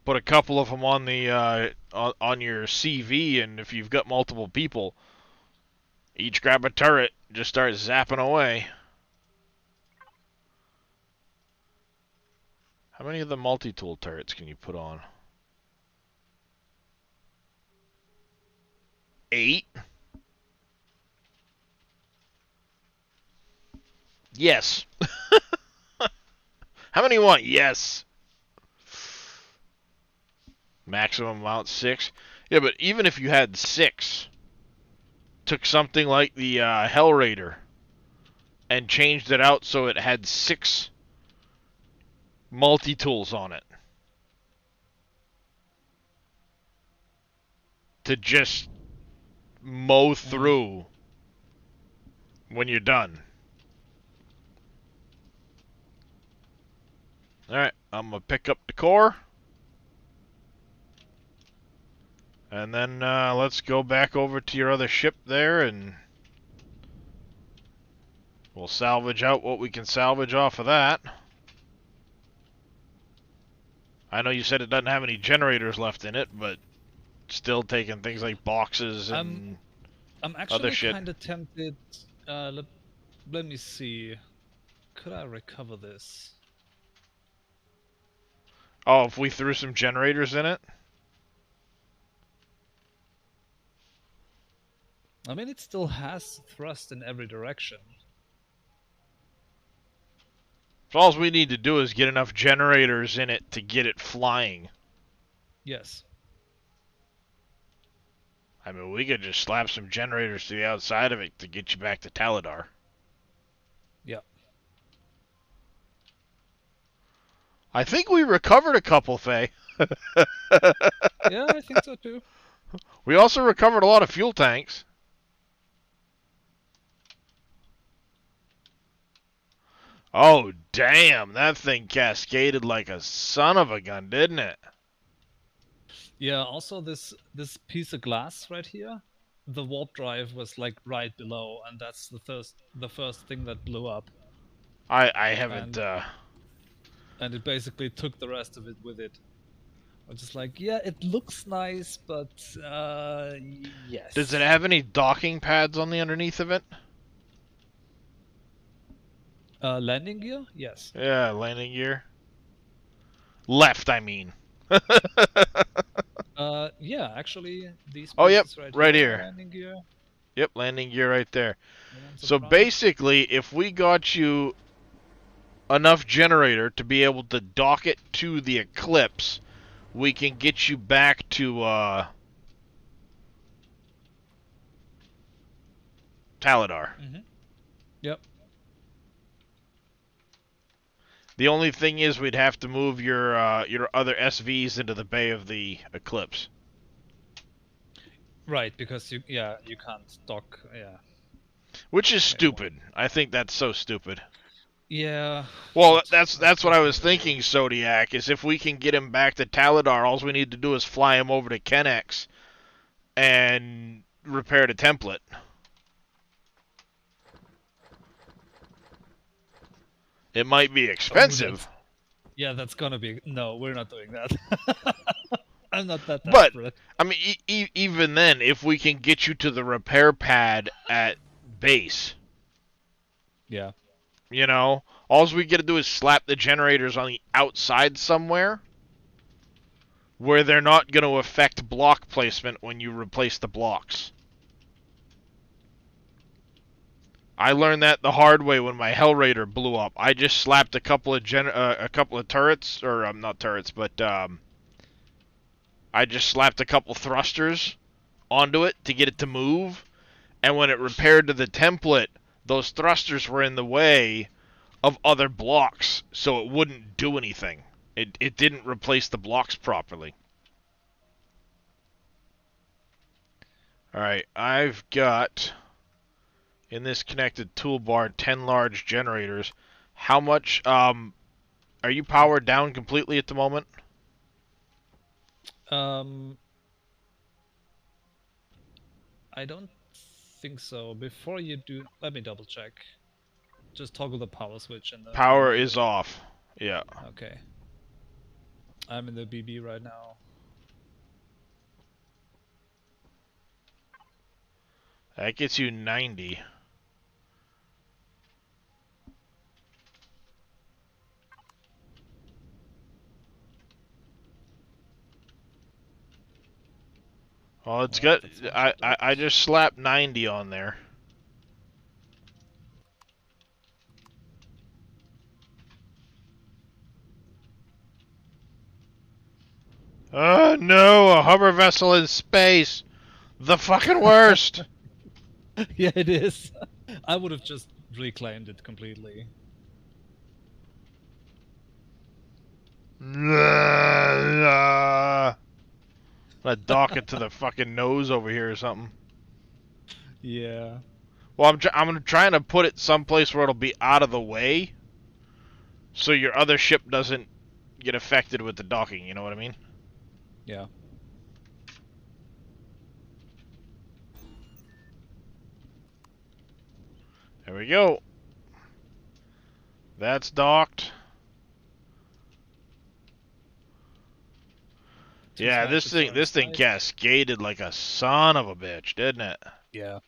Put a couple of them on the on your CV, and if you've got multiple people, each grab a turret, just start zapping away. How many of the multi-tool turrets can you put on? 8? Yes. How many you want? Yes. Maximum amount 6. Yeah, but even if you had 6, took something like the Hell Raider and changed it out so it had 6 multi-tools on it. To just mow through when you're done. Alright, I'm going to pick up the core. And then let's go back over to your other ship there, and we'll salvage out what we can salvage off of that. I know you said it doesn't have any generators left in it, but still taking things like boxes and I'm other actually shit. kind of tempted. Let me see. Could I recover this? Oh, if we threw some generators in it? I mean, it still has thrust in every direction. So all we need to do is get enough generators in it to get it flying. Yes. I mean, we could just slap some generators to the outside of it to get you back to Taladar. Yeah. I think we recovered a couple, Faye. Yeah, I think so too. We also recovered a lot of fuel tanks. Oh, damn. That thing cascaded like a son of a gun, didn't it? Yeah, also this piece of glass right here, the warp drive was like right below, and that's the first thing that blew up, I haven't, and it basically took the rest of it with it. I'm just like, yeah, it looks nice, but yes. Does it have any docking pads on the underneath of it? Landing gear? Yes. Yeah, landing gear. Left, I mean. Yeah, actually, these Oh, yep, pieces right here are here. landing gear. Yep, landing gear right there. The ones So up front. basically, if we got you enough generator to be able to dock it to the Eclipse, we can get you back to Taladar. Yep. The only thing is we'd have to move your other SVs into the bay of the Eclipse. Right, because you can't dock. Yeah. Which is stupid. I think that's so stupid. Yeah. Well, that's what I was thinking, Zodiac, is if we can get him back to Taladar, all we need to do is fly him over to Kennex and repair the template. It might be expensive. Yeah, that's gonna be... No, we're not doing that. I'm not that But, desperate. I mean, even then, if we can get you to the repair pad at base, Yeah. you know, all we gotta do is slap the generators on the outside somewhere where they're not gonna affect block placement when you replace the blocks. I learned that the hard way when my Hell Raider blew up. I just slapped a couple of turrets, or not turrets, but I just slapped a couple thrusters onto it to get it to move, and when it repaired to the template, those thrusters were in the way of other blocks, so it wouldn't do anything. It didn't replace the blocks properly. Alright, I've got... in this connected toolbar, 10 large generators. How much, are you powered down completely at the moment? I don't think so. Before you do, let me double check. Just toggle the power switch and the Power is off. Yeah. Okay. I'm in the BB right now. That gets you 90. Well, it's got... I just slapped 90 on there. Oh no, a hover vessel in space! The fucking worst! Yeah, it is. I would have just reclaimed it completely. I'm gonna dock it to the fucking nose over here or something. Yeah. Well, I'm trying to put it someplace where it'll be out of the way, so your other ship doesn't get affected with the docking. You know what I mean? Yeah. There we go. That's docked. Yeah, this thing cascaded like a son of a bitch, didn't it? Yeah.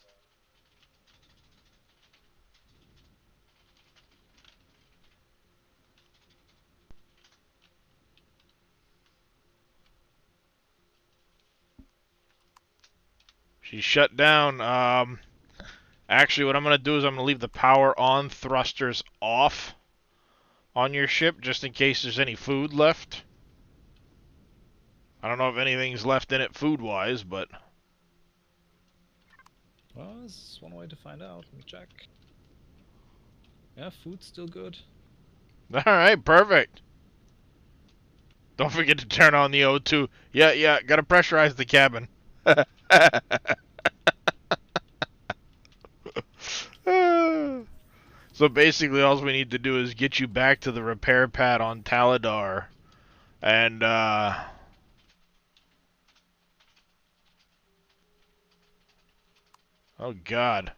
She's shut down. Actually, what I'm going to do is I'm going to leave the power on, thrusters off on your ship, just in case there's any food left. I don't know if anything's left in it food-wise, but... Well, this is one way to find out. Let me check. Yeah, food's still good. Alright, perfect. Don't forget to turn on the O2. Yeah, gotta pressurize the cabin. So basically all we need to do is get you back to the repair pad on Taladar. And, oh god.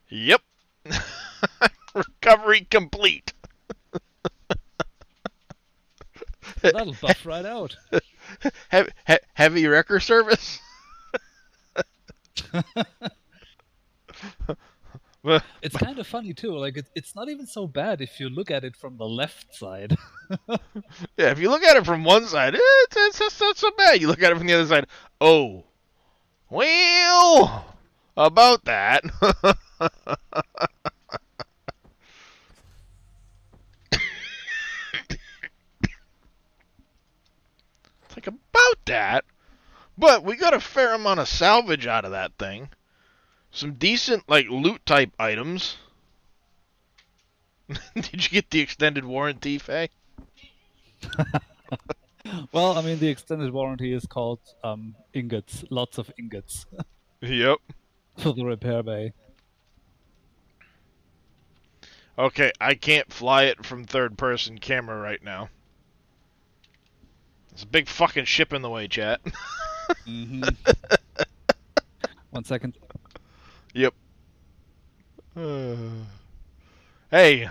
Yep. Recovery complete. That'll buff right out. Heavy wrecker service? It's kind of funny too. Like it's not even so bad if you look at it from the left side. Yeah, if you look at it from one side, it's not so bad. You look at it from the other side, oh, well, about that. It's like, about that? But we got a fair amount of salvage out of that thing. Some decent, like, loot-type items. Did you get the extended warranty, Faye? Well, I mean, the extended warranty is called ingots. Lots of ingots Yep. for the repair bay. Okay, I can't fly it from third-person camera right now. There's a big fucking ship in the way, chat. Mm-hmm. 1 second. Yep. Hey.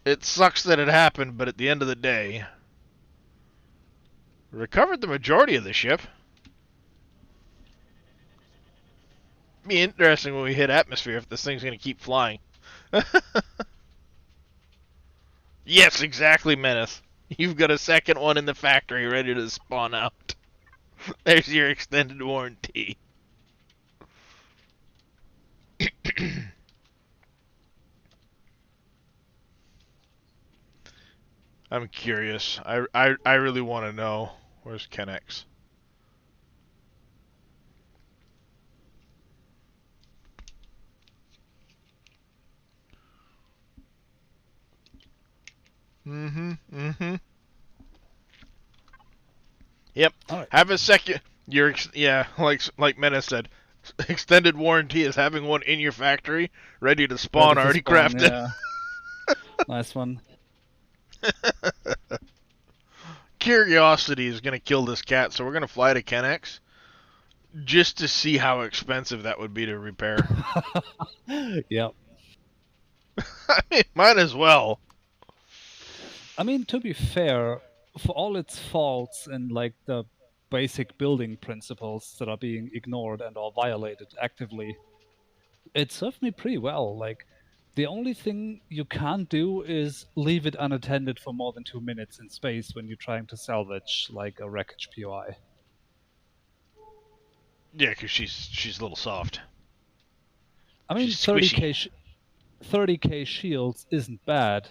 It sucks that it happened, but at the end of the day, we recovered the majority of the ship. Be interesting when we hit atmosphere if this thing's gonna keep flying. Yes, exactly, Menace. You've got a second one in the factory ready to spawn out. There's your extended warranty. I'm curious. I really want to know. Where's Kennex? Mm-hmm. Yep. All right. Have a second. Yeah, like Menace said, extended warranty is having one in your factory, ready to spawn, Ready to already spawn, crafted. yeah. Nice one. Curiosity is gonna kill this cat, so we're gonna fly to Kennex just to see how expensive that would be to repair. Yep. I mean, might as well. I mean, to be fair, for all its faults and like the basic building principles that are being ignored and or violated actively, it served me pretty well. Like, the only thing you can't do is leave it unattended for more than 2 minutes in space when you're trying to salvage like a wreckage POI. Yeah, because she's a little soft. I mean, She's 30k shields isn't bad,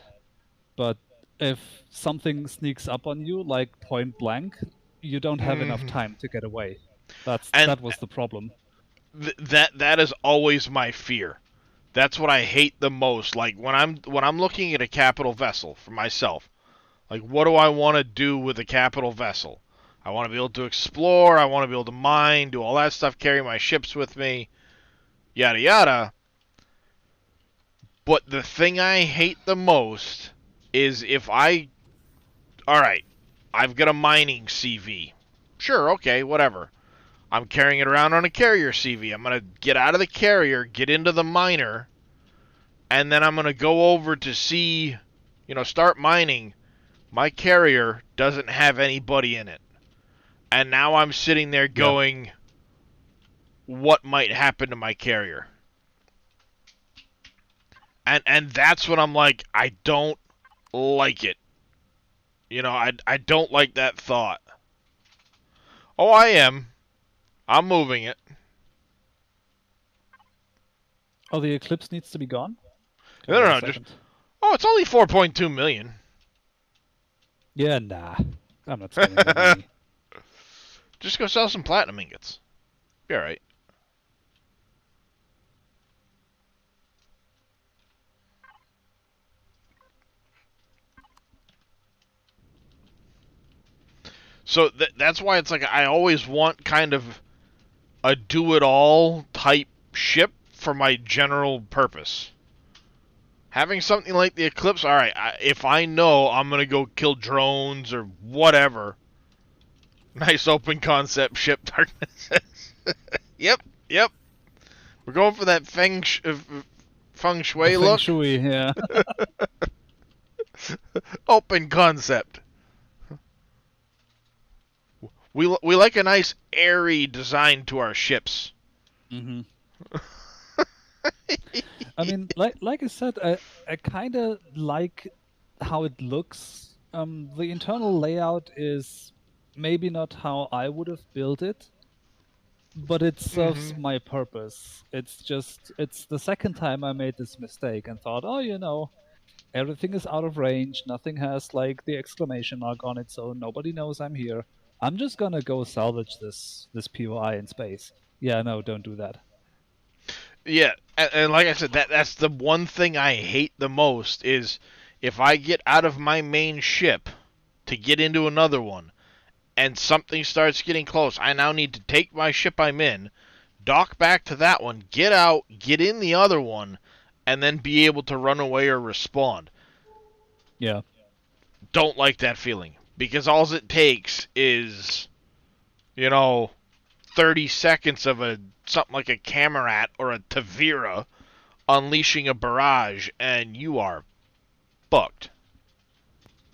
but if something sneaks up on you, like point blank, you don't have enough time to get away. That was the problem. That is always my fear. That's what I hate the most. Like when I'm looking at a capital vessel for myself, like what do I want to do with a capital vessel? I want to be able to explore. I want to be able to mine, do all that stuff, carry my ships with me, yada yada. But the thing I hate the most is if alright, I've got a mining CV. Sure, okay, whatever. I'm carrying it around on a carrier CV. I'm going to get out of the carrier, get into the miner, and then I'm going to go over to see, start mining. My carrier doesn't have anybody in it. And now I'm sitting there going, what might happen to my carrier? And that's when I'm like, I don't like it. I don't like that thought. Oh, I am. I'm moving it. Oh, the Eclipse needs to be gone? No, just... Oh, it's only 4.2 million. Yeah, nah. I'm not spending that money. Just go sell some platinum ingots. Be alright. So that's why it's like I always want kind of a do-it-all type ship for my general purpose. Having something like the Eclipse, alright, if I know I'm going to go kill drones or whatever, nice open concept ship, Darkness. Yep. We're going for that feng shui The look. Feng Shui, yeah. Open concept. We like a nice airy design to our ships. Hmm. I mean, like I said, I kind of like how it looks. The internal layout is maybe not how I would have built it, but it serves my purpose. It's the second time I made this mistake and thought, oh, everything is out of range. Nothing has like the exclamation mark on it, so nobody knows I'm here. I'm just gonna go salvage this POI in space. Yeah, no, don't do that. Yeah, and like I said, that's the one thing I hate the most is if I get out of my main ship to get into another one and something starts getting close, I now need to take my ship I'm in, dock back to that one, get out, get in the other one, and then be able to run away or respawn. Yeah. Don't like that feeling. Because all it takes is, 30 seconds of something like a Camerat or a Tavira unleashing a barrage, and you are fucked.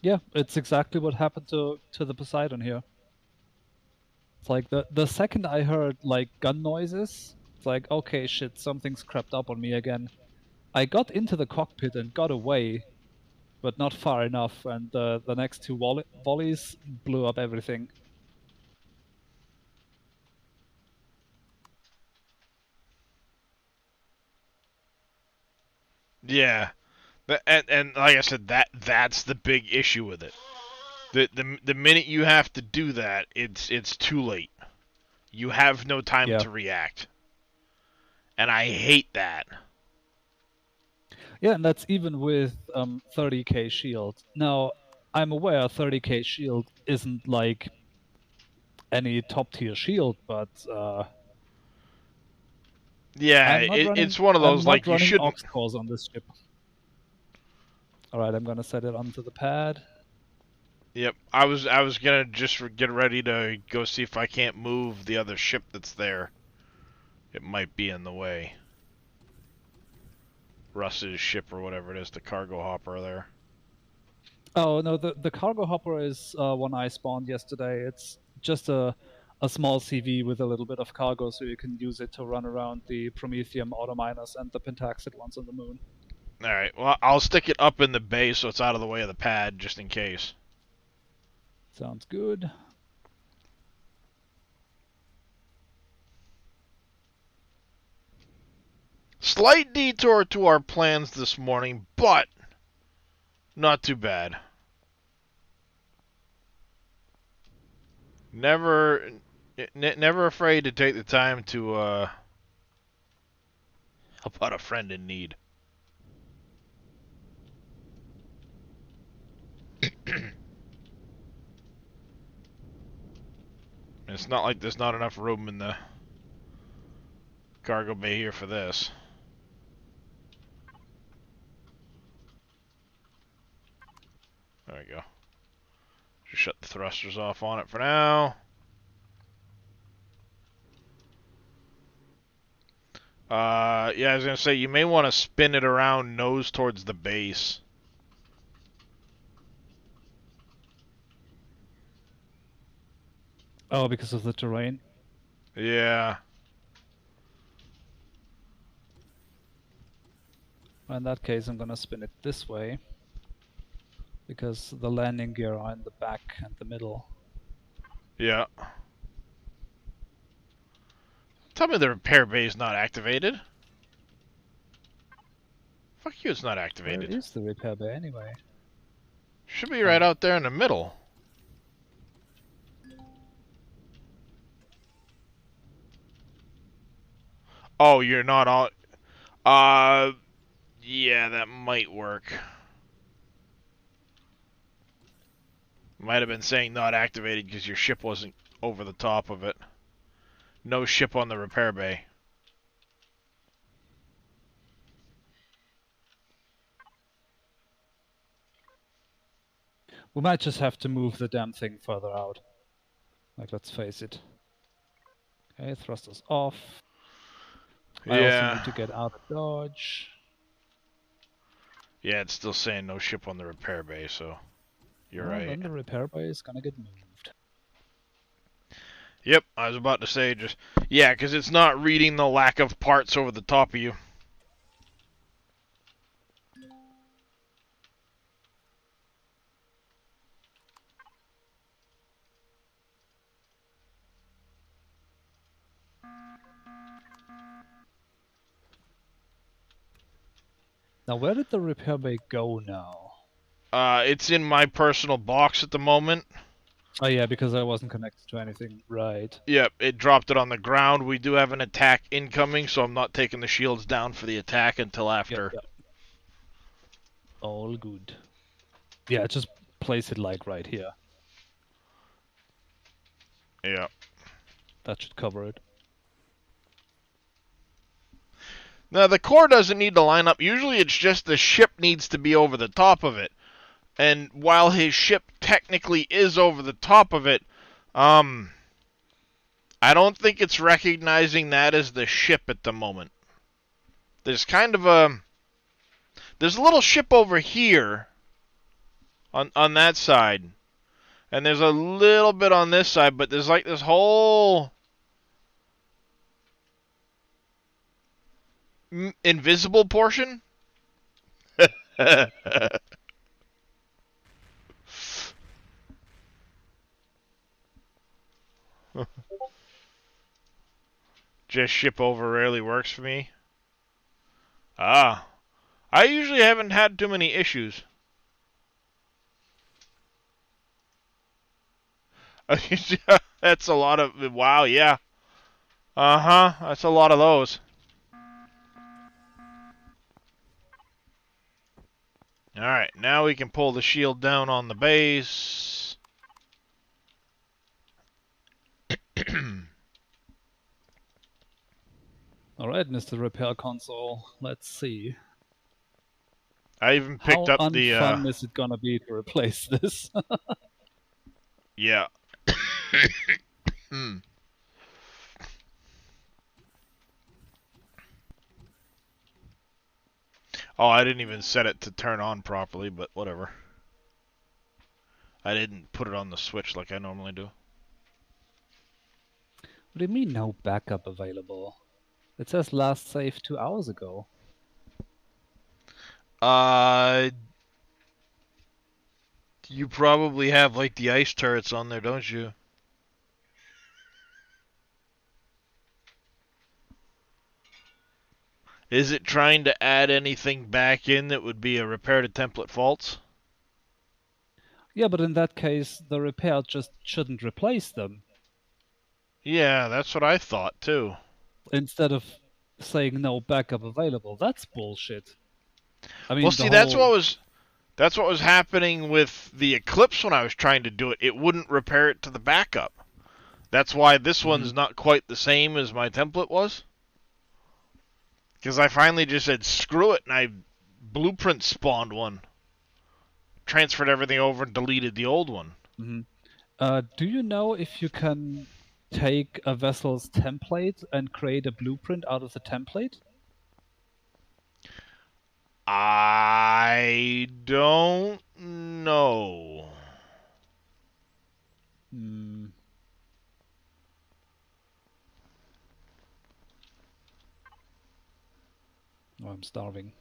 Yeah, it's exactly what happened to the Poseidon here. It's like the second I heard like gun noises, it's like, okay, shit, something's crept up on me again. I got into the cockpit and got away, but not far enough, and the next two volleys blew up everything. Yeah. And like I said, that's the big issue with it. The minute you have to do that, it's too late. You have no time to react. And I hate that. Yeah, and that's even with 30k shield. Now, I'm aware 30k shield isn't like any top tier shield, but yeah, it's one of those like you shouldn't. Aux cores on this ship. All right, I'm gonna set it onto the pad. Yep, I was gonna just get ready to go see if I can't move the other ship that's there. It might be in the way. Russ's ship or whatever it is, the cargo hopper there. Oh no, the cargo hopper is one I spawned yesterday. It's just a small CV with a little bit of cargo, so you can use it to run around the Promethium autominers and the Pentaxid ones on the moon. Alright, well, I'll stick it up in the base so it's out of the way of the pad, just in case. Sounds good. Slight detour to our plans this morning, but not too bad. Never afraid to take the time to help out a friend in need. It's not like there's not enough room in the cargo bay here for this. There we go. Just shut the thrusters off on it for now. Yeah, I was gonna say you may want to spin it around nose towards the base. Oh, because of the terrain? Yeah. In that case, I'm gonna spin it this way, because the landing gear are in the back and the middle. Yeah. Tell me the repair bay is not activated. Fuck you, it's not activated. Where is the repair bay anyway? Should be right out there in the middle. Oh, you're not on... yeah, that might work. Might have been saying not activated because your ship wasn't over the top of it. No ship on the repair bay. We might just have to move the damn thing further out. Like, let's face it. Okay, thrusters off. I also need to get out of dodge. Yeah, it's still saying no ship on the repair bay, so you're Well, right. then the repair bay is gonna get moved. Yep, I was about to say just... Yeah, because it's not reading the lack of parts over the top of you. Now, where did the repair bay go now? It's in my personal box at the moment. Oh yeah, because I wasn't connected to anything. Right. Yep, it dropped it on the ground. We do have an attack incoming, so I'm not taking the shields down for the attack until after. Yep. All good. Yeah, just place it like right here. Yeah. That should cover it. Now, the core doesn't need to line up. Usually it's just the ship needs to be over the top of it. And while his ship technically is over the top of it, I don't think it's recognizing that as the ship at the moment. There's kind of a... There's a little ship over here on that side. And there's a little bit on this side, but there's like this whole... invisible portion? Just ship over rarely works for me. Ah. I usually haven't had too many issues. That's a lot of... Wow, yeah. Uh-huh. That's a lot of those. Alright, now we can pull the shield down on the base. Alright, Mr. Repair Console. Let's see. I even picked How up the... unfun is it gonna be to replace this? Yeah. Oh, I didn't even set it to turn on properly, but whatever. I didn't put it on the switch like I normally do. What do you mean no backup available? It says last save 2 hours ago. You probably have like the ice turrets on there, don't you? Is it trying to add anything back in that would be a repair to template faults? Yeah, but in that case, the repair just shouldn't replace them. Yeah, that's what I thought too. Instead of saying no backup available, that's bullshit. I mean, Well, see, that's what was happening with the Eclipse when I was trying to do it. It wouldn't repair it to the backup. That's why this one's not quite the same as my template was. Because I finally just said, screw it, and I blueprint spawned one. Transferred everything over and deleted the old one. Do you know if you can take a vessel's template and create a blueprint out of the template? I don't know. Oh, I'm starving.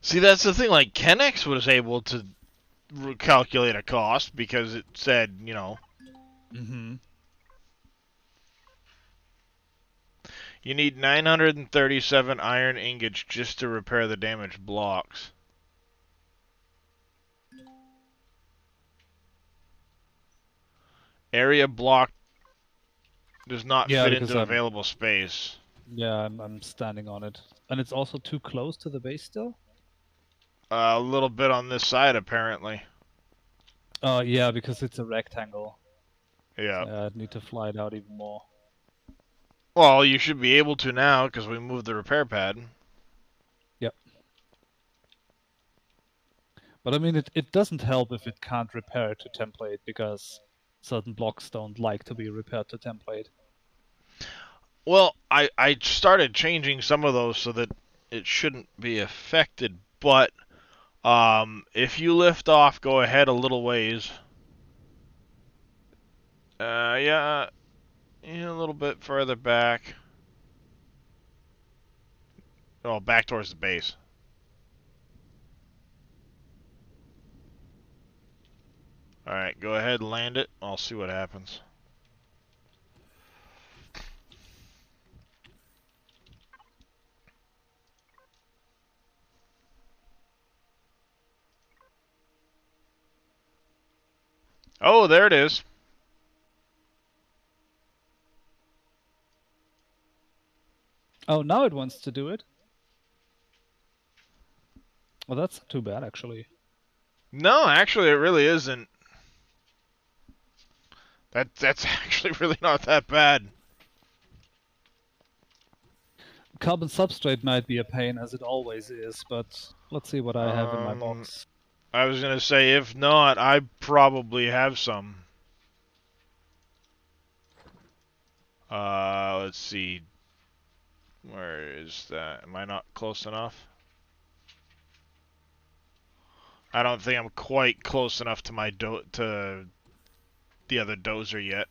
See, that's the thing. Like, Kennex was able to calculate a cost because it said, you know, you need 937 iron ingots just to repair the damaged blocks. Area block Does not Yeah, fit because into I'm- available space. Yeah, I'm standing on it. And it's also too close to the base still? A little bit on this side, apparently. Yeah, because it's a rectangle. Yeah. So I'd need to fly it out even more. Well, you should be able to now, because we moved the repair pad. Yep. But I mean, it doesn't help if it can't repair to template, because certain blocks don't like to be repaired to template. Well, I started changing some of those so that it shouldn't be affected, but if you lift off, go ahead a little ways. Yeah, a little bit further back. Oh, back towards the base. Alright, go ahead and land it. I'll see what happens. Oh, there it is. Oh, now it wants to do it. Well, that's not too bad, actually. No, actually, it really isn't. That's actually really not that bad. Carbon substrate might be a pain, as it always is, but let's see what I have in my box. I was gonna say, if not, I probably have some. Let's see. Where is that? Am I not close enough? I don't think I'm quite close enough to my to the other dozer yet.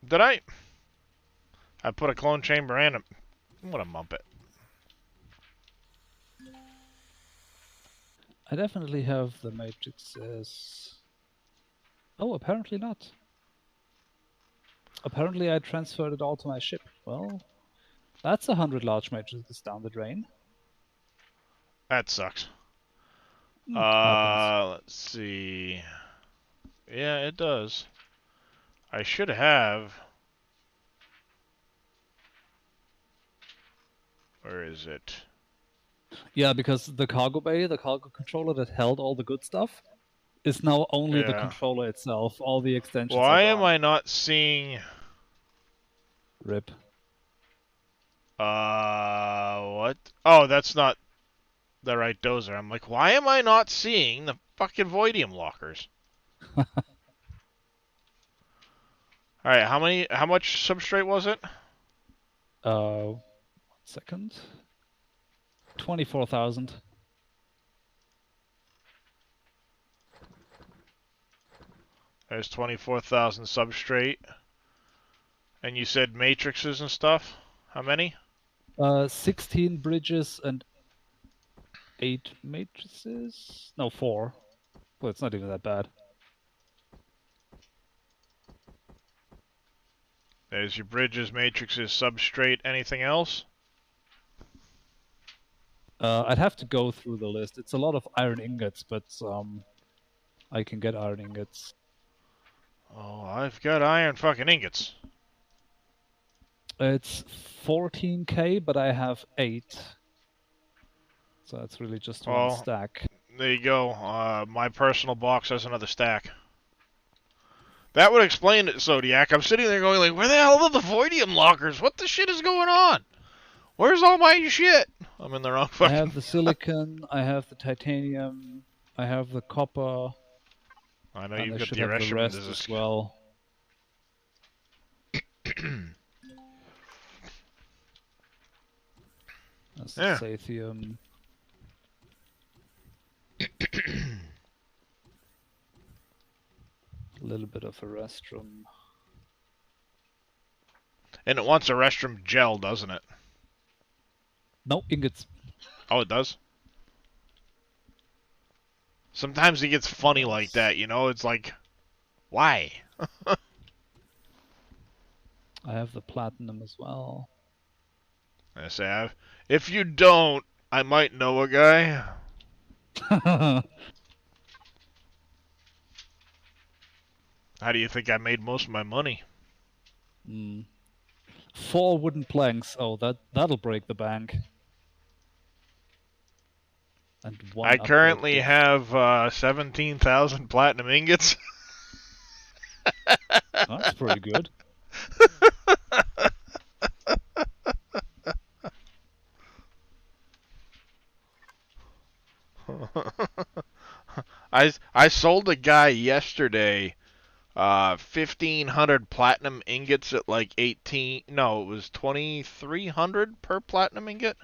Did I? I put a clone chamber and a... What a muppet. I definitely have the matrices. Oh, apparently not. Apparently I transferred it all to my ship. Well, that's 100 large matrices down the drain. That sucks. Happens. Let's see. Yeah, it does. I should have... Where is it? Yeah, because the cargo bay, the cargo controller that held all the good stuff, is now only the Yeah. controller itself. All the extensions Why are am gone. I not seeing... RIP. What? Oh, that's not the right dozer. I'm like, why am I not seeing the fucking Voidium lockers? Alright, how much substrate was it? 1 second. 24,000. There's 24,000 substrate. And you said matrices and stuff? How many? 16 bridges and 8 matrices? No, 4. Well, it's not even that bad. There's your bridges, matrices, substrate. Anything else? I'd have to go through the list. It's a lot of iron ingots, but I can get iron ingots. Oh, I've got iron fucking ingots. It's 14k, but I have 8. So that's really just one Well, stack. There you go. My personal box has another stack. That would explain it, Zodiac. I'm sitting there going like, where the hell are the Voidium lockers? What the shit is going on? Where's all my shit? I'm in the wrong I fucking... have the silicon, I have the titanium, I have the copper, I know and you've I got should the have the Ereshkigal rest as as well. That's the Yeah. Sathium. A little bit of a restroom. And it wants a restroom gel, doesn't it? No, ingots. Oh, it does? Sometimes it gets funny like that, you know? It's like, why? I have the platinum as well. I say, if you don't, I might know a guy. How do you think I made most of my money? 4 wooden planks. Oh, that'll break the bank. And 1 I upgrade currently gift. have 17,000 platinum ingots. That's pretty good. I sold a guy yesterday 1,500 platinum ingots at like 18. No, it was 2,300 per platinum ingot.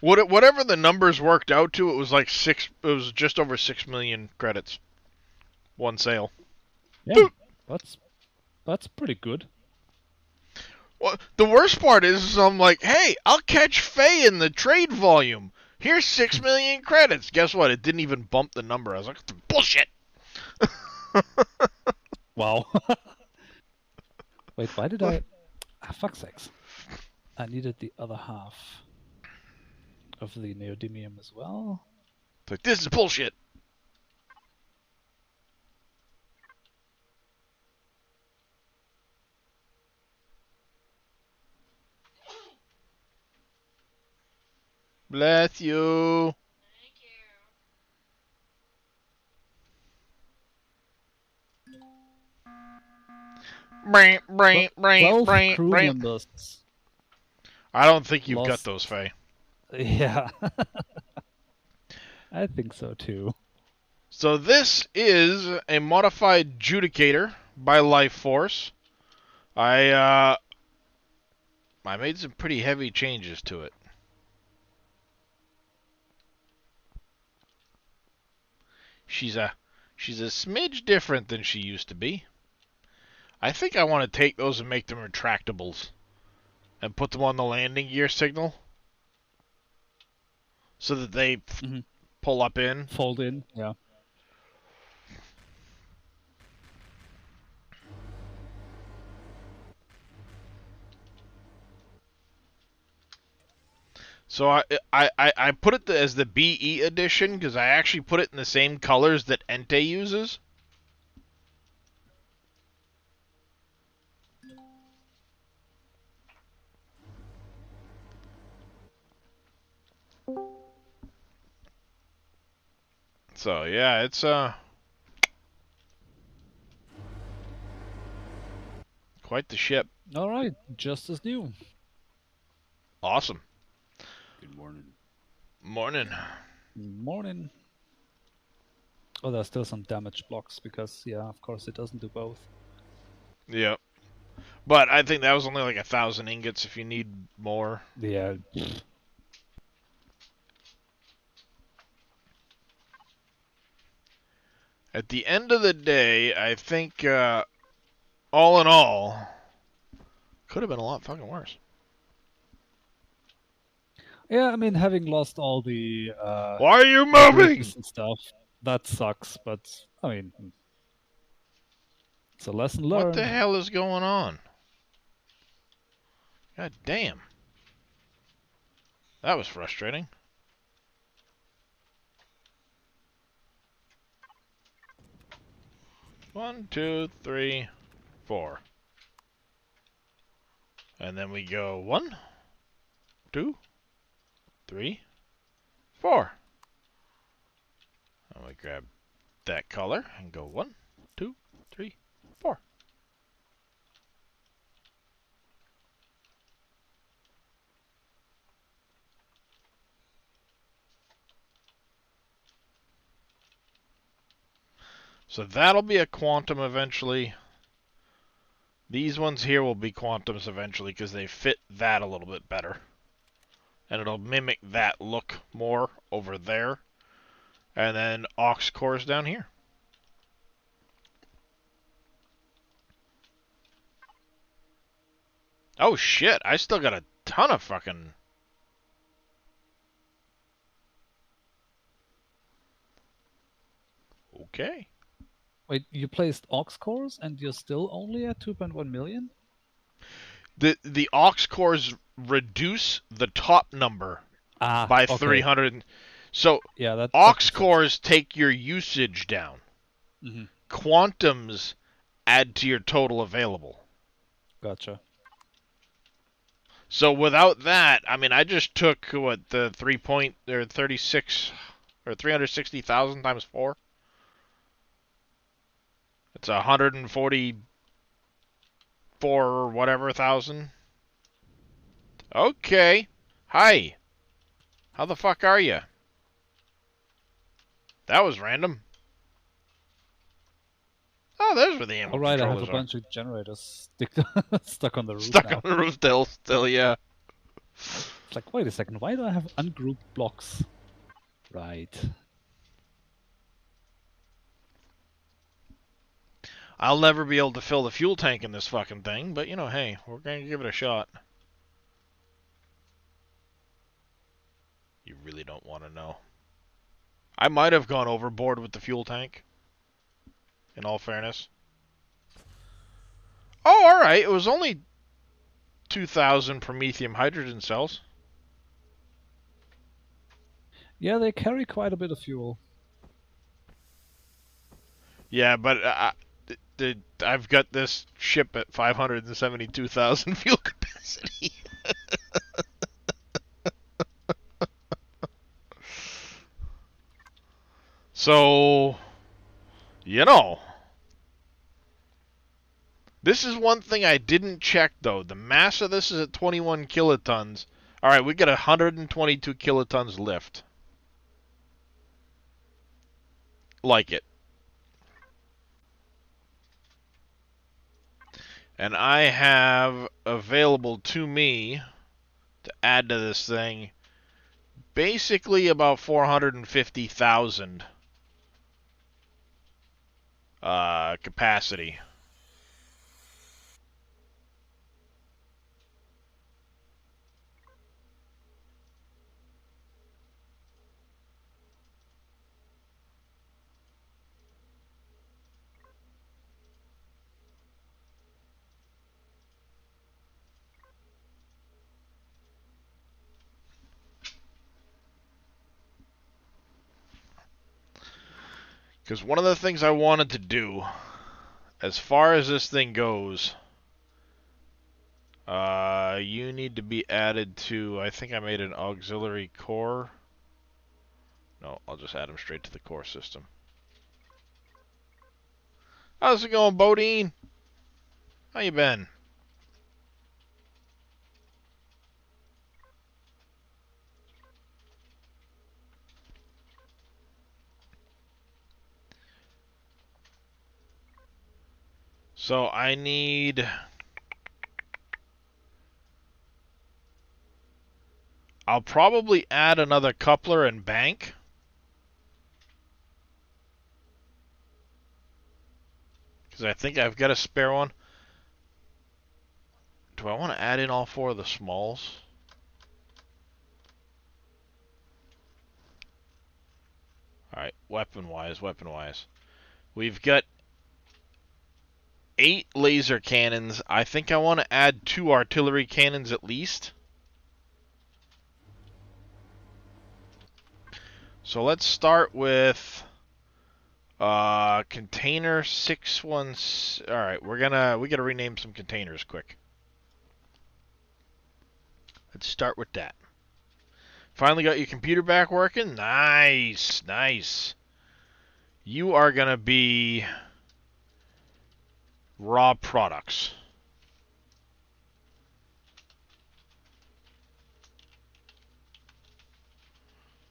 Whatever the numbers worked out to, it was like six. It was just over 6 million credits. One sale. Yeah, that's pretty good. Well, the worst part is I'm like, hey, I'll catch Faye in the trade volume. Here's 6 million credits. Guess what? It didn't even bump the number. I was like, bullshit. Wow. Wait, why did I... fuck sakes. I needed the other half of the neodymium as well. It's like, this is bullshit. Bless you. Thank you. Brain, brain, brain, 12 brain, crew brain. members. I don't think you've got Lost. those, Faye. Yeah. I think so too. So this is a modified Judicator by Life Force. I made some pretty heavy changes to it. She's a smidge different than she used to be. I think I want to take those and make them retractables and put them on the landing gear signal so that they pull up in. Fold in, yeah. So I put it as the BE edition because I actually put it in the same colors that Entei uses. So yeah, it's quite the ship. All right, just as new. Awesome. Good morning. Morning. Morning. Oh, there's still some damage blocks because, yeah, of course it doesn't do both. Yep. But I think that was only like 1,000 ingots if you need more. Yeah. At the end of the day, I think, all in all, could have been a lot fucking worse. Yeah, I mean, having lost all the Why are you moving? and stuff, that sucks, but, I mean, it's a lesson learned. What the hell is going on? God damn. That was frustrating. One, two, three, 4. And then we go 1, 2, 3, 4. And we grab that color and go 1, 2, 3, 4. So that'll be a quantum eventually. These ones here will be quantums eventually because they fit that a little bit better. And it'll mimic that look more over there. And then aux cores down here. Oh shit, I still got a ton of fucking... Okay. Wait, you placed aux cores and you're still only at 2.1 million? The aux cores reduce the top number Ah, by okay. 300. So Yeah, that aux makes sense. cores take your usage down. Mhm. Quantums add to your total available. Gotcha. So without that, I mean, I just took what the 36 or 360,000 times 4. It's 144 or whatever thousand. Okay. Hi. How the fuck are you? That was random. Oh, there's where the ammo Alright, I have a controllers are. bunch of generators stuck on the roof Stuck now. on the roof still, yeah. It's like, wait a second, why do I have ungrouped blocks? Right. I'll never be able to fill the fuel tank in this fucking thing, but you know, hey, we're gonna give it a shot. You really don't want to know. I might have gone overboard with the fuel tank, in all fairness. Oh, alright, it was only 2,000 promethium hydrogen cells. Yeah, they carry quite a bit of fuel. Yeah, but I've got this ship at 572,000 fuel capacity. So, you know. This is one thing I didn't check, though. The mass of this is at 21 kilotons. Alright, we got 122 kilotons lift. Like it. And I have available to me to add to this thing basically about 450,000 capacity. Because one of the things I wanted to do, as far as this thing goes, you need to be added to, I think I made an auxiliary core. No, I'll just add them straight to the core system. How's it going, Bodine? How you been? So I need... I'll probably add another coupler and bank. Because I think I've got a spare one. Do I want to add in all 4 of the smalls? Alright, weapon-wise. We've got 8 laser cannons. I think I want to add 2 artillery cannons at least. So let's start with container 616. All right, we gotta rename some containers quick. Let's start with that. Finally got your computer back working. Nice, nice. You are gonna be raw products.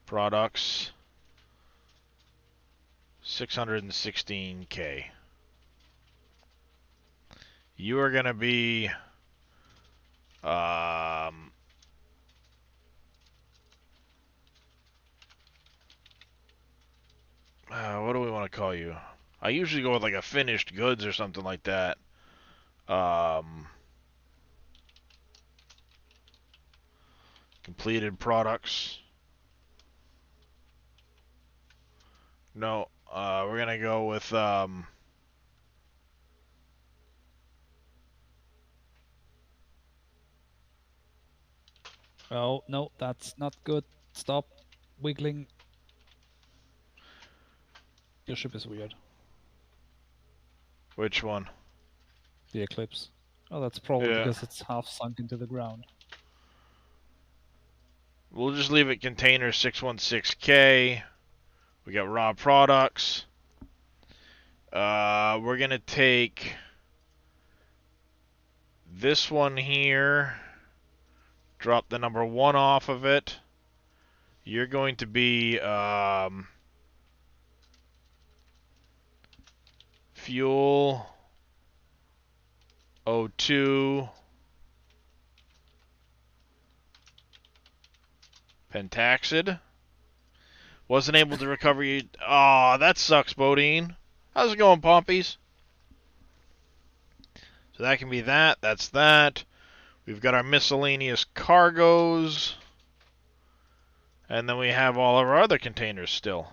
Products 616K. You are gonna be what do we want to call you? I usually go with like a finished goods or something like that. Completed products. No, we're gonna go with Oh, no, that's not good. Stop wiggling. Your ship is weird. Which one? The Eclipse. Oh, that's probably Yeah. because it's half sunk into the ground. We'll just leave it container 616K. We got raw products. We're gonna take this one here. Drop the number 1 off of it. You're going to be fuel O2 Pentaxid. Wasn't able to recover you. Aw, that sucks, Bodine. How's it going, Pompies? So that can be that. That's that. We've got our miscellaneous cargoes. And then we have all of our other containers still.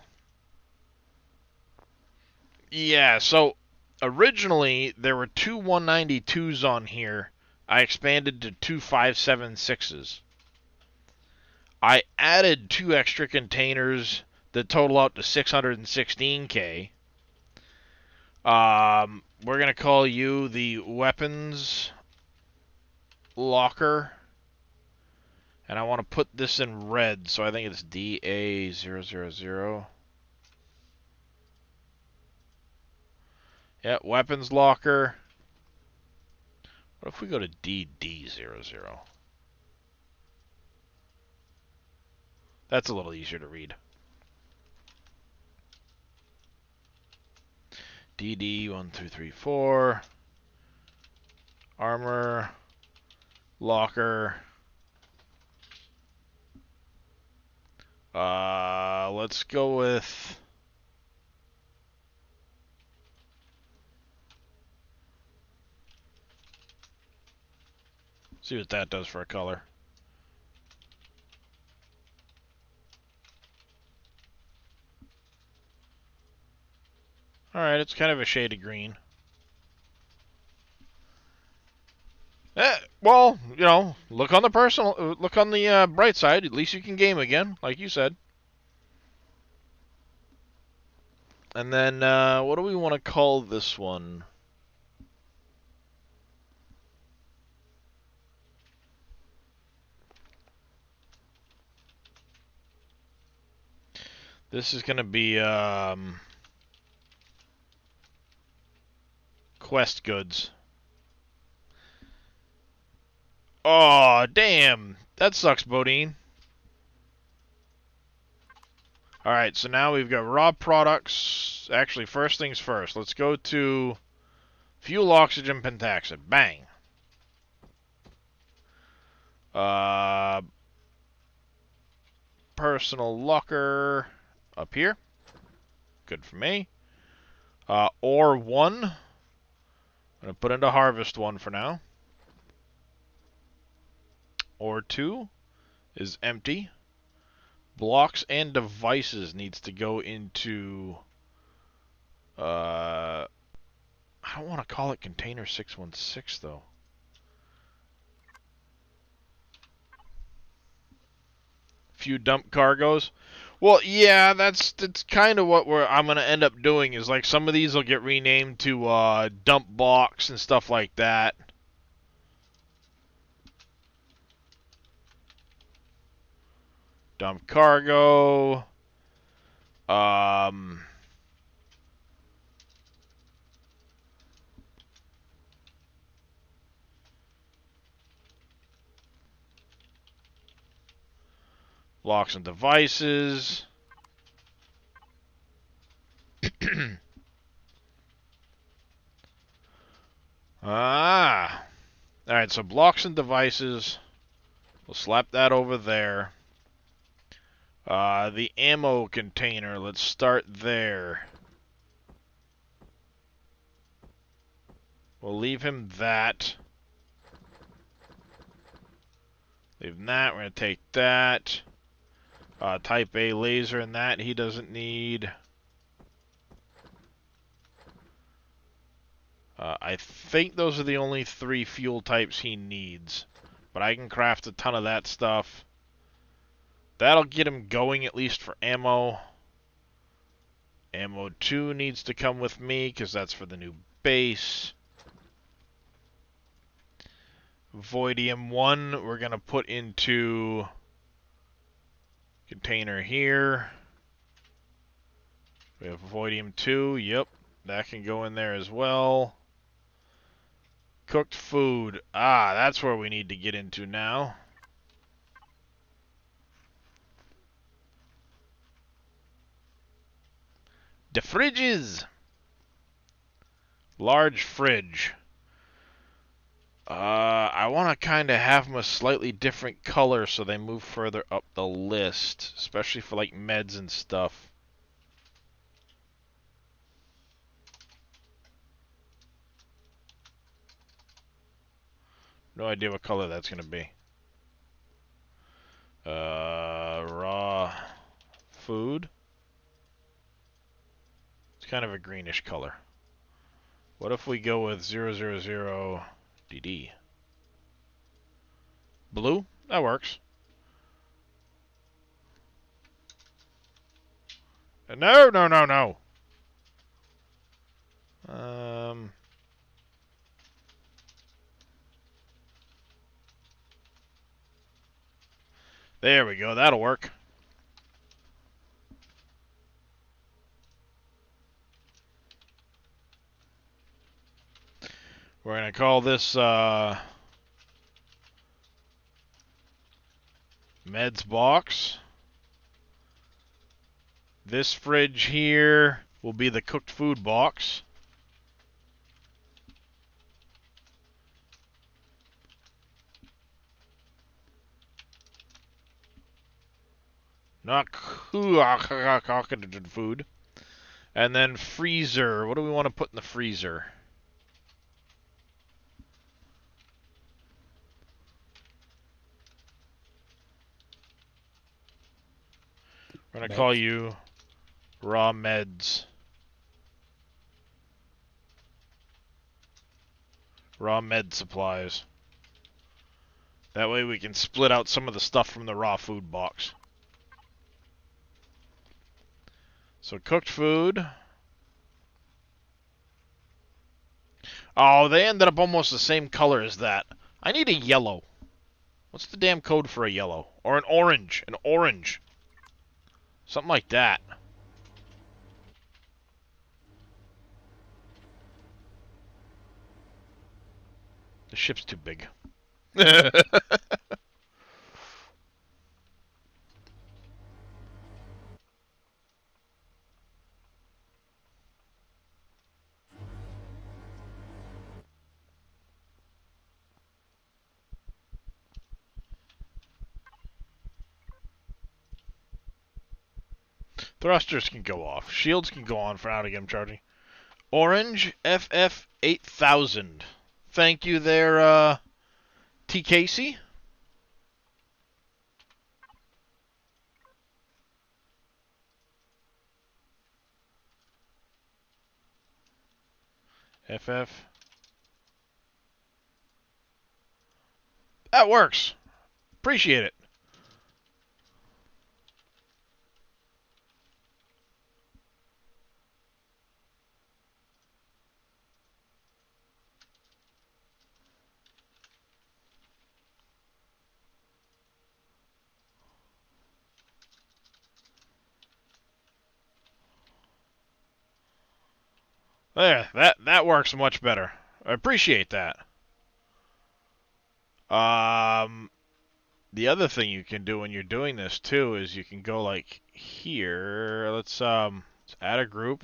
Yeah, so originally there were 2 192s on here. I expanded to 2 576s. I added 2 extra containers that total out to 616K. We're going to call you the weapons locker. And I want to put this in red, so I think it's DA000. Yeah, weapons locker. What if we go to DD00? That's a little easier to read. DD1234. Armor. Locker. Let's go with... see what that does for a color. Alright, it's kind of a shade of green. Well, you know, look on the bright side. At least you can game again, like you said. And then, what do we want to call this one? This is going to be, quest goods. Oh, damn. That sucks, Bodine. Alright, so now we've got raw products. Actually, first things first. Let's go to fuel, oxygen, pentaxid. Bang. Personal locker up here. Good for me. Ore 1. I'm going to put into harvest 1 for now. Ore 2 is empty. Blocks and devices needs to go into... I don't want to call it container 616 though. Few dump cargoes. Well, yeah, that's kind of what I'm gonna end up doing. Is like some of these will get renamed to dump box and stuff like that. Dump cargo. Blocks and devices. Alright, so blocks and devices. We'll slap that over there. The ammo container, let's start there. We'll leave him that. Leave him that. We're going to take that. Type A laser and that he doesn't need. I think those are the only 3 fuel types he needs. But I can craft a ton of that stuff. That'll get him going at least for ammo. Ammo 2 needs to come with me because that's for the new base. Voidium 1 we're going to put into container here. We have Voidium 2. Yep, that can go in there as well. Cooked food. Ah, that's where we need to get into now. The fridges. Large fridge. I want to kind of have them a slightly different color so they move further up the list, especially for like meds and stuff. No idea what color that's going to be. Raw food. It's kind of a greenish color. What if we go with 000DD? Blue? That works. No, no, no, no. There we go. That'll work. We're going to call this meds box. This fridge here will be the cooked food box. Not food. And then freezer. What do we want to put in the freezer? We're going to call you raw meds. Raw med supplies. That way we can split out some of the stuff from the raw food box. So cooked food. Oh, they ended up almost the same color as that. I need a yellow. What's the damn code for a yellow? Or an orange. An orange. Something like that. The ship's too big. Thrusters can go off. Shields can go on for now to get them charging. Orange FF 8000. Thank you there, T. Casey. FF. That works. Appreciate it. There, that works much better. I appreciate that. The other thing you can do when you're doing this too is you can go like here. Let's add a group.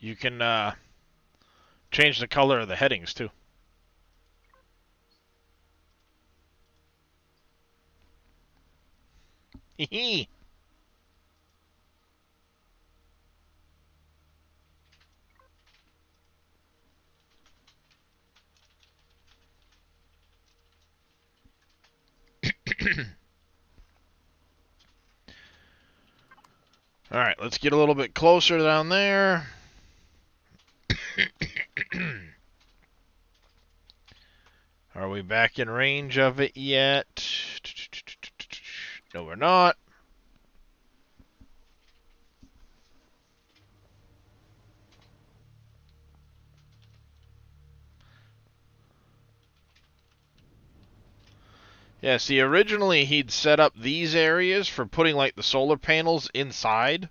You can change the color of the headings too. Hee. Alright, let's get a little bit closer down there. Are we back in range of it yet? No, we're not. Yeah, see, originally he'd set up these areas for putting, like, the solar panels inside.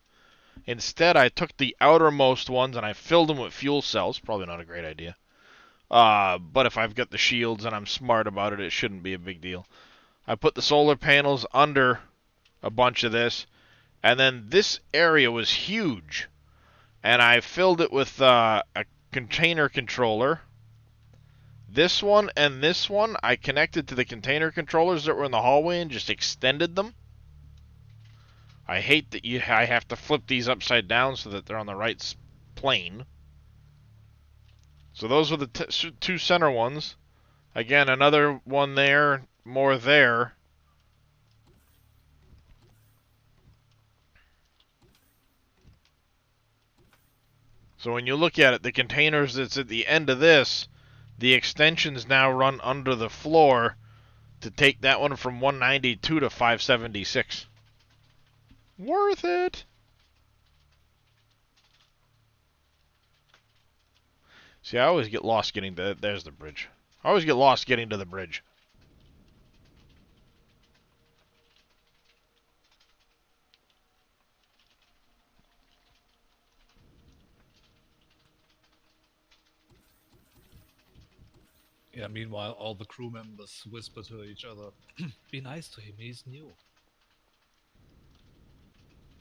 Instead, I took the outermost ones and I filled them with fuel cells. Probably not a great idea. But if I've got the shields and I'm smart about it, it shouldn't be a big deal. I put the solar panels under a bunch of this. And then this area was huge. And I filled it with a container controller. This one and this one, I connected to the container controllers that were in the hallway and just extended them. I hate that I have to flip these upside down so that they're on the right plane. So those were the two center ones. Again, another one there, more there. So when you look at it, the containers that's at the end of this, the extensions now run under the floor to take that one from 192 to 576. Worth it! See, I always get lost getting to... There's the bridge. I always get lost getting to the bridge. Yeah, meanwhile, all the crew members whisper to each other, be nice to him, he's new.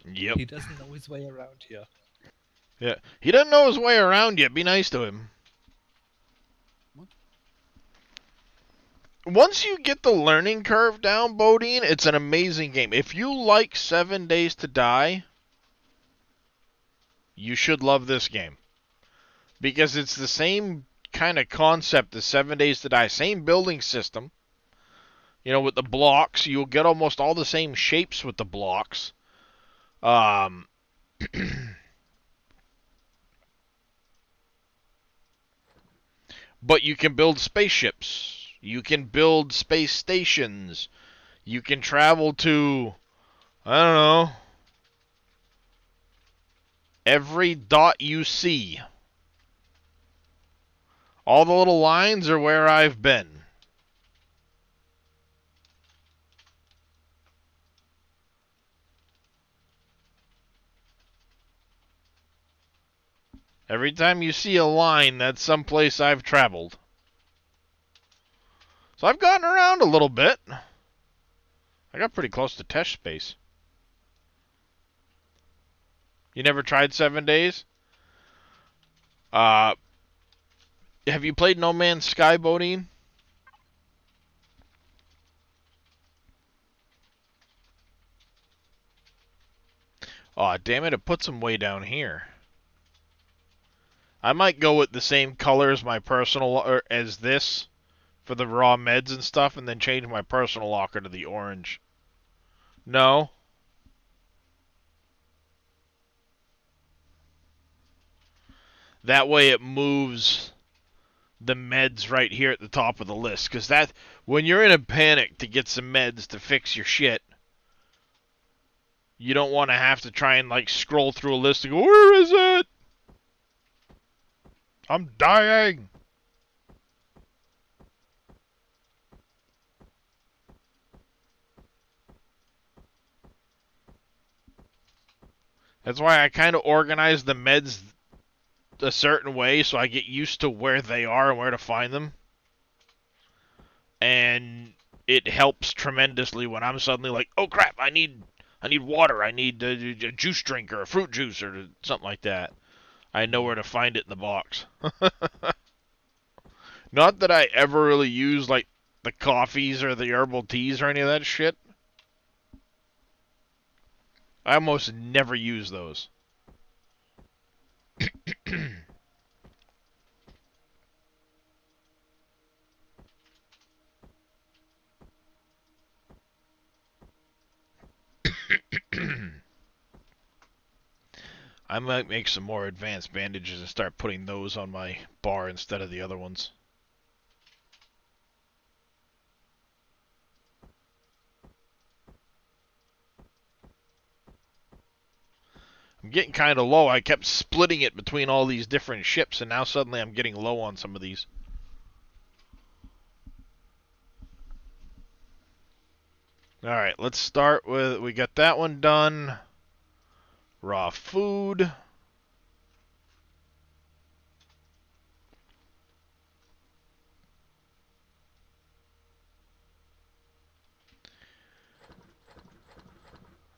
Yep. He doesn't know his way around here. Yeah, he doesn't know his way around yet. Be nice to him. What? Once you get the learning curve down, Bodine, it's an amazing game. If you like 7 Days to Die, you should love this game. Because it's the same kind of concept as 7 Days to Die. Same building system. You know, with the blocks, you'll get almost all the same shapes with the blocks. But you can build spaceships. You can build space stations. You can travel to, I don't know, every dot you see. All the little lines are where I've been. Every time you see a line, that's someplace I've traveled. So I've gotten around a little bit. I got pretty close to test space. You never tried 7 Days? Have you played No Man's Sky, Bodine? Aw, damn it, it puts them way down here. I might go with the same color as my personal, or as this, for the raw meds and stuff, and then change my personal locker to the orange. No? That way it moves the meds right here at the top of the list. Because that, when you're in a panic to get some meds to fix your shit, you don't want to have to try and, like, scroll through a list and go, where is it? I'm dying. That's why I kind of organize the meds a certain way so I get used to where they are and where to find them. And it helps tremendously when I'm suddenly like, oh crap, I need water, I need a juice drink or a fruit juice or something like that. I know where to find it in the box. Not that I ever really use, like, the coffees or the herbal teas or any of that shit. I almost never use those. I might make some more advanced bandages and start putting those on my bar instead of the other ones. I'm getting kind of low. I kept splitting it between all these different ships, and now suddenly I'm getting low on some of these. Alright, let's start with... We got that one done. Raw food.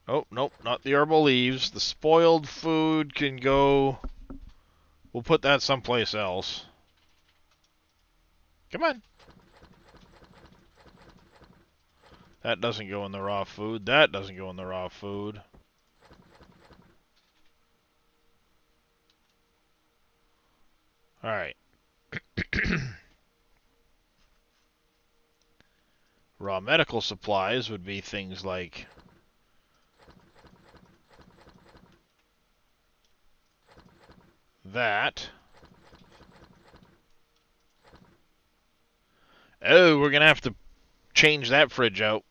Oh, nope, not the herbal leaves. The spoiled food can go... We'll put that someplace else. Come on. That doesn't go in the raw food. That doesn't go in the raw food. Alright. Raw medical supplies would be things like... that. Oh, we're gonna have to change that fridge out.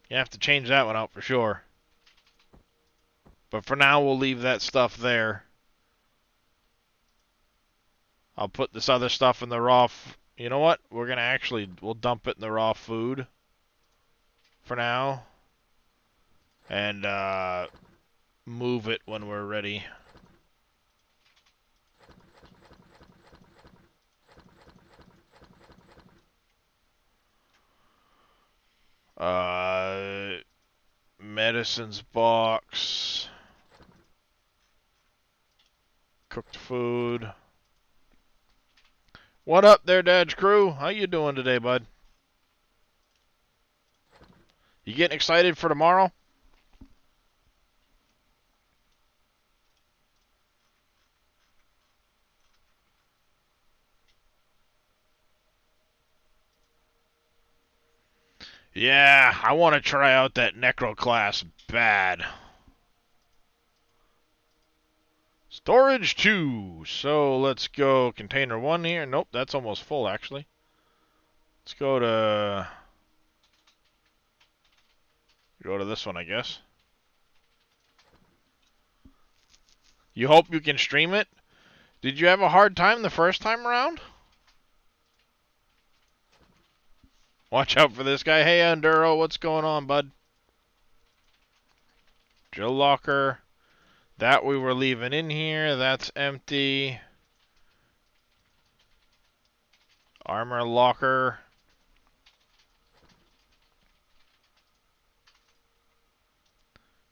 You have to change that one out for sure. But for now, we'll leave that stuff there. I'll put this other stuff in the raw... You know what? We're gonna actually... We'll dump it in the raw food. For now. And, move it when we're ready. Medicines box. Cooked food. What up there, Dodge Crew? How you doing today, bud? You getting excited for tomorrow? Yeah, I want to try out that Necro class bad. Storage 2. So let's go container 1 here. Nope, that's almost full actually. Let's go to this one, I guess. You hope you can stream it? Did you have a hard time the first time around? Watch out for this guy. Hey, Enduro, what's going on, bud? Drill locker. That we were leaving in here. That's empty. Armor locker.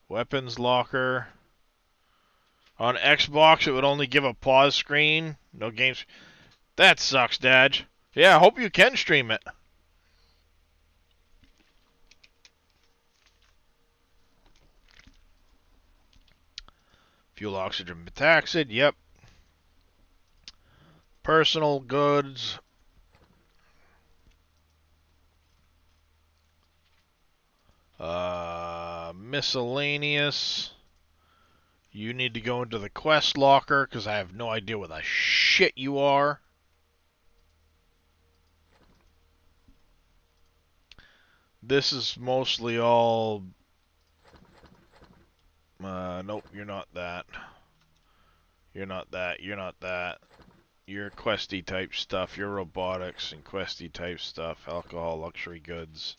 Weapons locker. On Xbox, it would only give a pause screen. No games. That sucks, Dad. Yeah, I hope you can stream it. Fuel, oxygen, metaxid. Yep. Personal goods. Miscellaneous. You need to go into the quest locker because I have no idea where the shit you are. This is mostly all... nope, you're not that. You're not that. You're not that. You're questy type stuff. You're robotics and questy type stuff. Alcohol, luxury goods.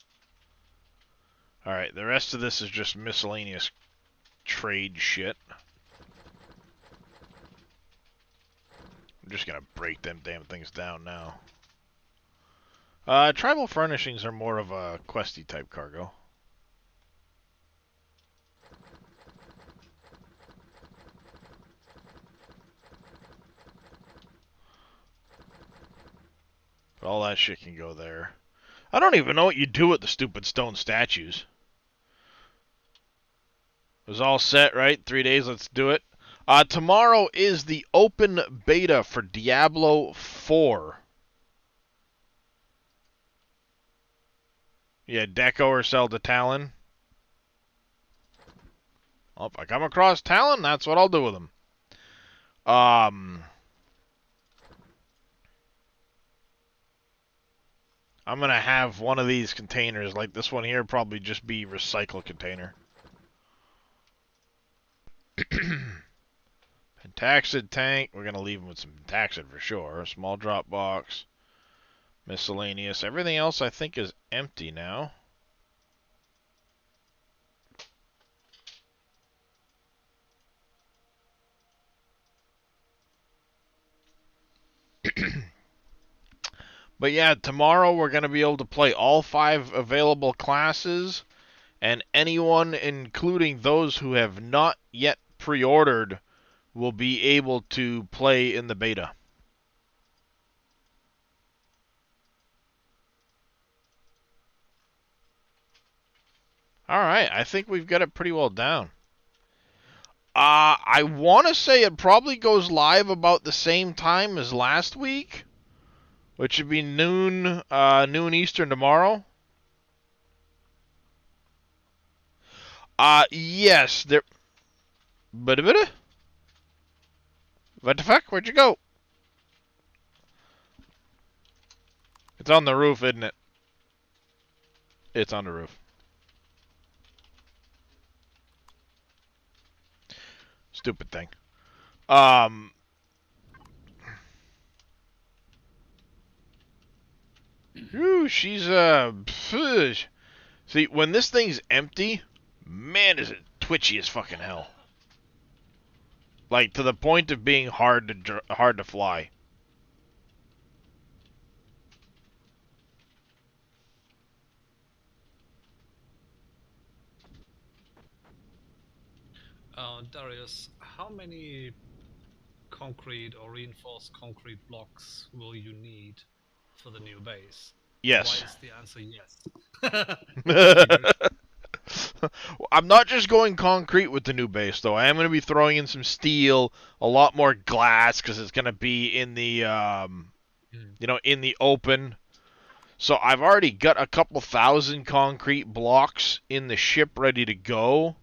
Alright, the rest of this is just miscellaneous trade shit. I'm just gonna break them damn things down now. Tribal furnishings are more of a questy type cargo. But all that shit can go there. I don't even know what you do with the stupid stone statues. It was all set, right? 3 days, let's do it. Tomorrow is the open beta for Diablo 4. Yeah, Deco or sell to Talon. Well, if I come across Talon, that's what I'll do with them. I'm gonna have one of these containers, like this one here, probably just be recycle container. Pentaxid tank, we're gonna leave them with some Pentaxid for sure. Small drop box, miscellaneous. Everything else I think is empty now. But yeah, tomorrow we're going to be able to play all 5 available classes, and anyone, including those who have not yet pre-ordered, will be able to play in the beta. Alright, I think we've got it pretty well down. I want to say it probably goes live about the same time as last week, which would be noon Eastern tomorrow. Yes, there... What the fuck? Where'd you go? It's on the roof, isn't it? It's on the roof. Stupid thing. Ooh, she's see, when this thing's empty, man, is it twitchy as fucking hell. Like to the point of being hard to fly. Darius, how many concrete or reinforced concrete blocks will you need for the new base? Yes. Why is the answer yes? I'm not just going concrete with the new base, though. I am going to be throwing in some steel, a lot more glass, because it's going to be in the, you know, in the open. So I've already got a couple thousand concrete blocks in the ship ready to go.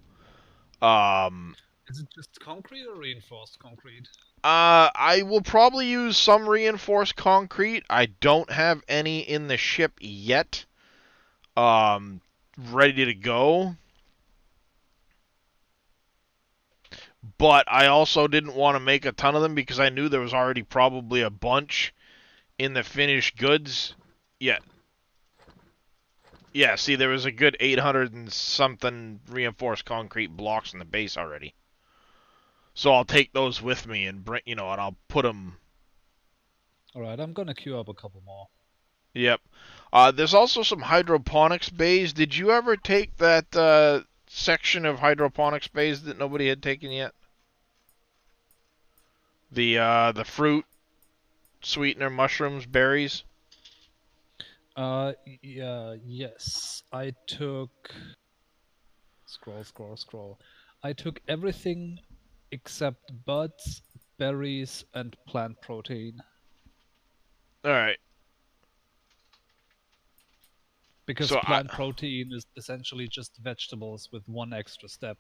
Is it just concrete or reinforced concrete? I will probably use some reinforced concrete. I don't have any in the ship yet. Ready to go. But I also didn't want to make a ton of them because I knew there was already probably a bunch in the finished goods. Yeah. Yeah, see, there was a good 800 and something reinforced concrete blocks in the base already. So I'll take those with me and bring, you know, and I'll put them. All right, I'm gonna queue up a couple more. Yep. There's also some hydroponics bays. Did you ever take that section of hydroponics bays that nobody had taken yet? The fruit, sweetener, mushrooms, berries. Yeah, yes. I took... Scroll. I took everything except buds, berries, and plant protein. Alright. Because So plant protein is essentially just vegetables with one extra step.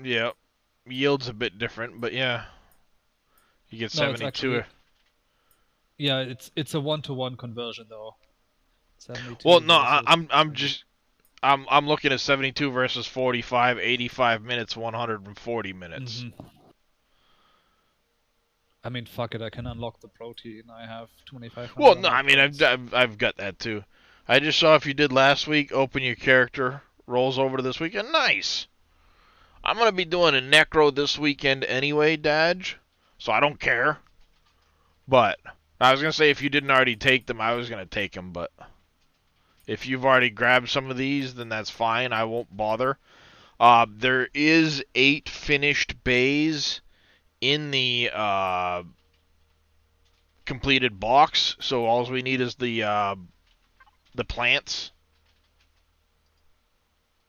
Yeah. Yield's a bit different, but yeah. You get 72. Actually, yeah, it's a 1-to-1 conversion though. 72 well, no, I'm looking at 72 versus 45, 85 minutes, 140 minutes. Mm-hmm. I mean, fuck it, I can unlock the protein. I have 25. Well, no, I mean, I've got that too. I just saw if you did last week, open your character, rolls over to this weekend. Nice. I'm gonna be doing a necro this weekend anyway, Daj. So I don't care. But I was gonna say if you didn't already take them, I was gonna take them. But if you've already grabbed some of these, then that's fine. I won't bother. There is 8 finished bays in the completed box, so all we need is the plants.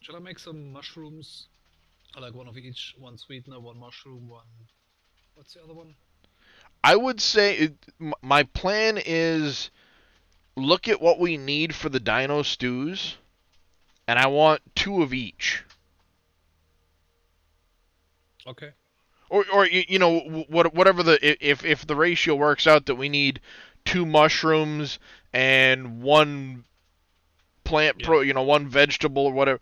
Shall I make some mushrooms? I like one of each. One sweetener, one mushroom, one... What's the other one? I would say my plan is look at what we need for the dino stews, and I want 2 of each. Okay. Or you know, whatever if the ratio works out that we need 2 mushrooms and 1 plant one vegetable or whatever.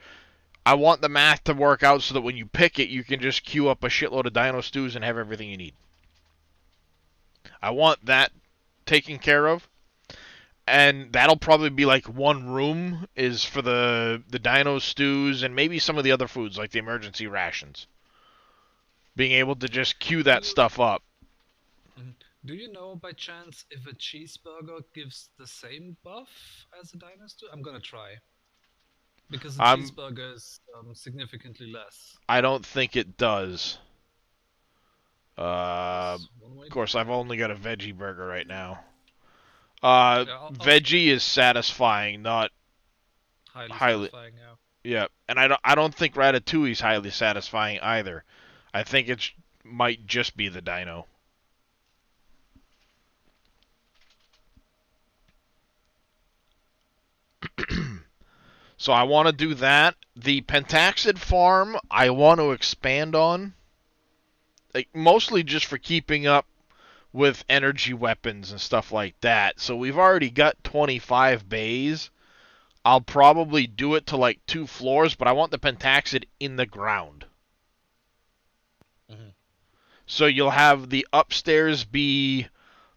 I want the math to work out so that when you pick it, you can just queue up a shitload of dino stews and have everything you need. I want that taken care of. And that'll probably be like 1 room is for the dino stews and maybe some of the other foods like the emergency rations. Being able to just queue that stuff up. Do you know by chance if a cheeseburger gives the same buff as a dino stew? I'm gonna try. Because a cheeseburger is significantly less. I don't think it does. Of course, I've only got a veggie burger right now. Veggie is satisfying, not highly satisfying. Yeah, and I don't think Ratatouille is highly satisfying either. I think it might just be the dino. So I want to do that. The Pentaxid farm I want to expand on. Like, mostly just for keeping up with energy weapons and stuff like that. So we've already got 25 bays. I'll probably do it to like 2 floors, but I want the Pentaxid in the ground. So you'll have the upstairs be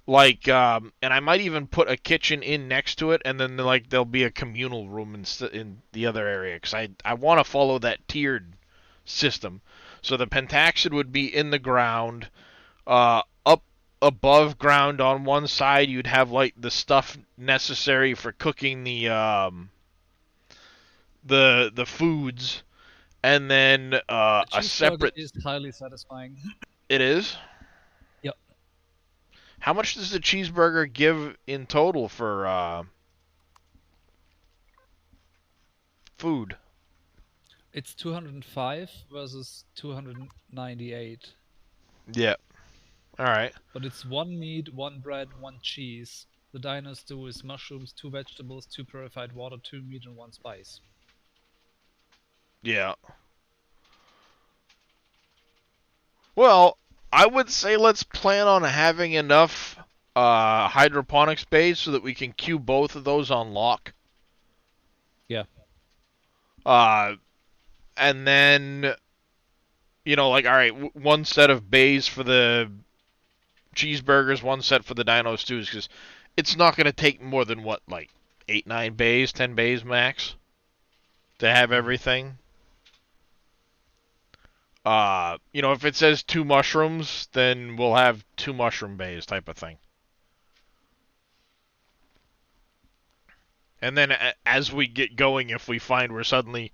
like, and I might even put a kitchen in next to it, and then like there'll be a communal room in the other area, because I want to follow that tiered system. So the Pentaxid would be in the ground, up above ground on one side you'd have like the stuff necessary for cooking the foods, and then a separate. Is highly satisfying. It is? Yep. How much does the cheeseburger give in total for food? It's 205 versus 298. Yeah. Alright. But it's 1 meat, 1 bread, 1 cheese. The dino stew is mushrooms, 2 vegetables, 2 purified water, 2 meat, and 1 spice. Yeah. Well, I would say let's plan on having enough hydroponics bays so that we can queue both of those on lock. Yeah. And then, you know, like, alright, 1 set of bays for the cheeseburgers, 1 set for the dino stews, because it's not going to take more than, what, like, 8, 9 bays, 10 bays max to have everything. You know, if it says 2 mushrooms, then we'll have 2 mushroom bays type of thing. And then as we get going, if we find we're suddenly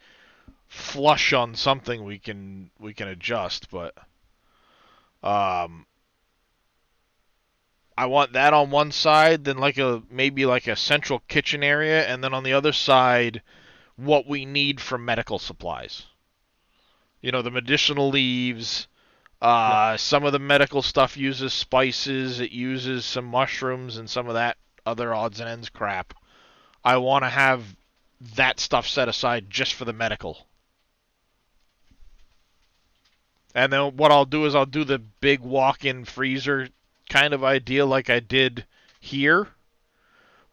flush on something, we can adjust, but I want that on one side, then like maybe like a central kitchen area, and then on the other side what we need for medical supplies. You know, the medicinal leaves, some of the medical stuff uses spices, it uses some mushrooms and some of that other odds and ends crap. I want to have that stuff set aside just for the medical. And then what I'll do is I'll do the big walk-in freezer kind of idea like I did here.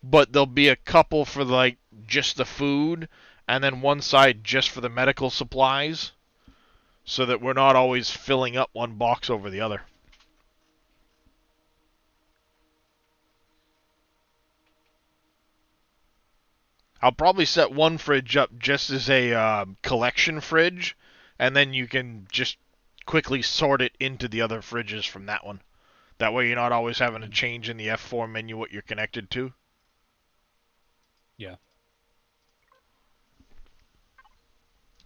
But there'll be a couple for like just the food, and then 1 side just for the medical supplies, so that we're not always filling up 1 box over the other. I'll probably set 1 fridge up just as a collection fridge, and then you can just quickly sort it into the other fridges from that one. That way you're not always having to change in the F4 menu what you're connected to. Yeah.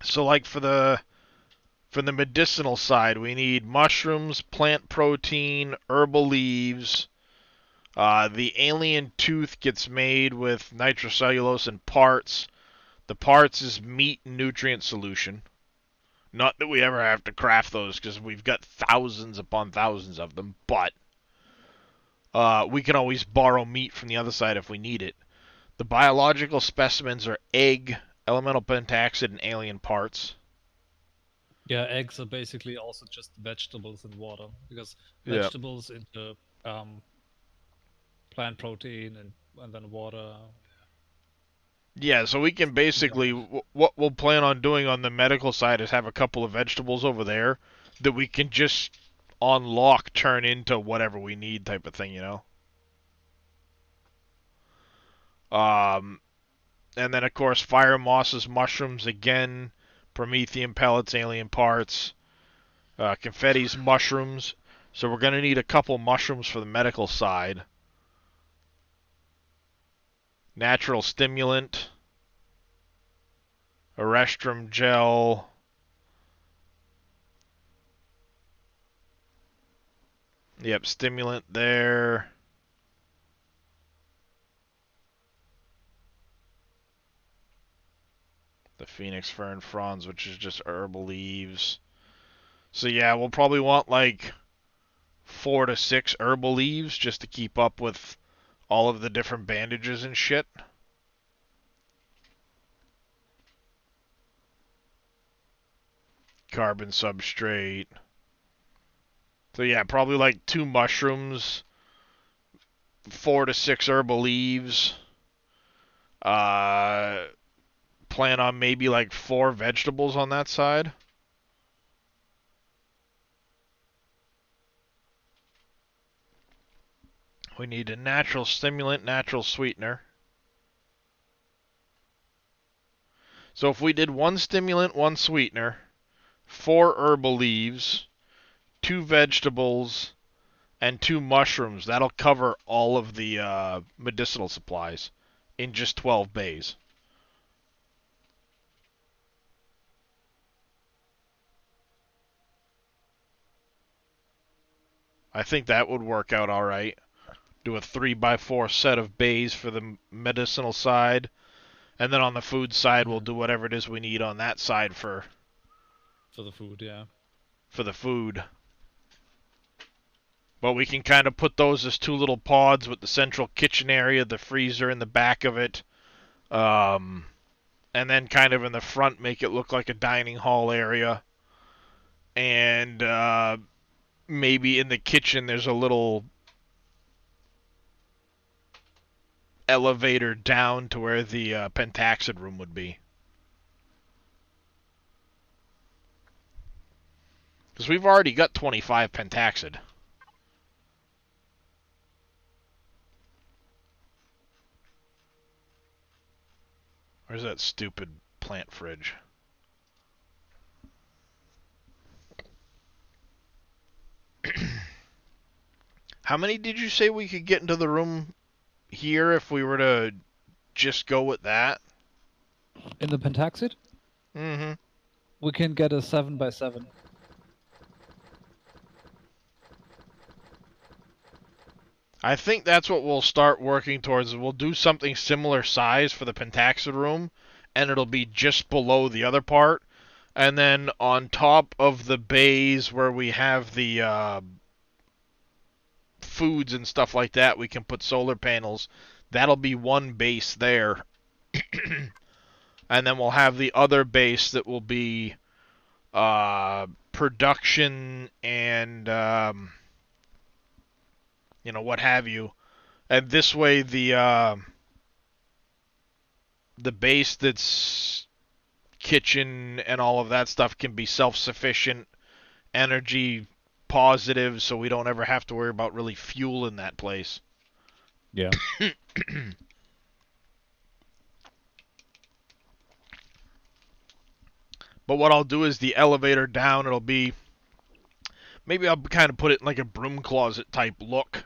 So like for the medicinal side, we need mushrooms, plant protein, herbal leaves. The alien tooth gets made with nitrocellulose and parts. The parts is meat and nutrient solution. Not that we ever have to craft those, because we've got thousands upon thousands of them, but we can always borrow meat from the other side if we need it. The biological specimens are egg, elemental pentaxid, and alien parts. Yeah, eggs are basically also just vegetables and water, because Yeah. vegetables into plant protein and then water. Yeah, so we can basically, what we'll plan on doing on the medical side is have a couple of vegetables over there that we can just on lock turn into whatever we need type of thing, you know? And then, of course, fire mosses, mushrooms, again, promethium pellets, alien parts, confetti's mushrooms. So we're going to need a couple mushrooms for the medical side. Natural stimulant, Erestrum gel, yep, stimulant there. The phoenix fern fronds, which is just herbal leaves. So yeah, we'll probably want like 4 to 6 herbal leaves just to keep up with all of the different bandages and shit. Carbon substrate. So yeah, probably like 2 mushrooms, 4 to 6 herbal leaves. Plan on maybe like 4 vegetables on that side. We need a natural stimulant, natural sweetener. So if we did 1 stimulant, 1 sweetener, 4 herbal leaves, 2 vegetables, and 2 mushrooms, that'll cover all of the medicinal supplies in just 12 bays. I think that would work out alright. Do a 3x4 set of bays for the medicinal side, and then on the food side we'll do whatever it is we need on that side for the food, yeah. For the food. But we can kind of put those as 2 little pods with the central kitchen area, the freezer in the back of it, and then kind of in the front make it look like a dining hall area. And maybe in the kitchen there's a little elevator down to where the pentaxid room would be. Because we've already got 25 pentaxid. Where's that stupid plant fridge? How many did you say we could get into the room here if we were to just go with that? In the pentaxid? Mm-hmm. We can get a 7x7. I think that's what we'll start working towards. We'll do something similar size for the pentaxid room, and it'll be just below the other part. And then on top of the bays where we have the foods and stuff like that, we can put solar panels. That'll be 1 base there. And then we'll have the other base that will be production and you know, what have you. And this way the base that's kitchen and all of that stuff can be self-sufficient, energy positive, so we don't ever have to worry about really fuel in that place. Yeah. But what I'll do is the elevator down, it'll be, maybe I'll kind of put it in like a broom closet type look,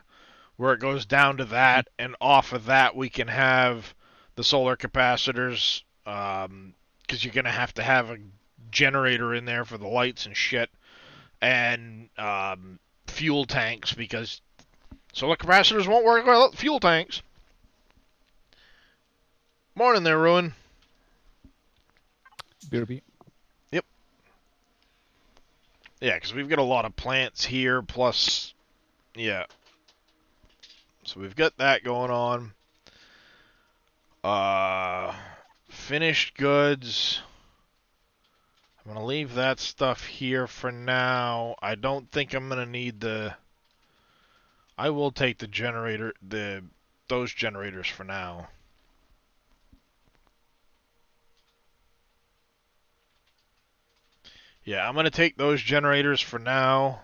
where it goes down to that, and off of that we can have the solar capacitors, because you're going to have a generator in there for the lights and shit, and fuel tanks, because solar capacitors won't work without fuel tanks. Morning there, Ruin. BRB. Yep. Yeah, because we've got a lot of plants here, plus, yeah. So we've got that going on. Finished goods. I'm gonna leave that stuff here for now. I don't think I'm gonna need the... I will take the generator, those generators for now. Yeah, I'm gonna take those generators for now.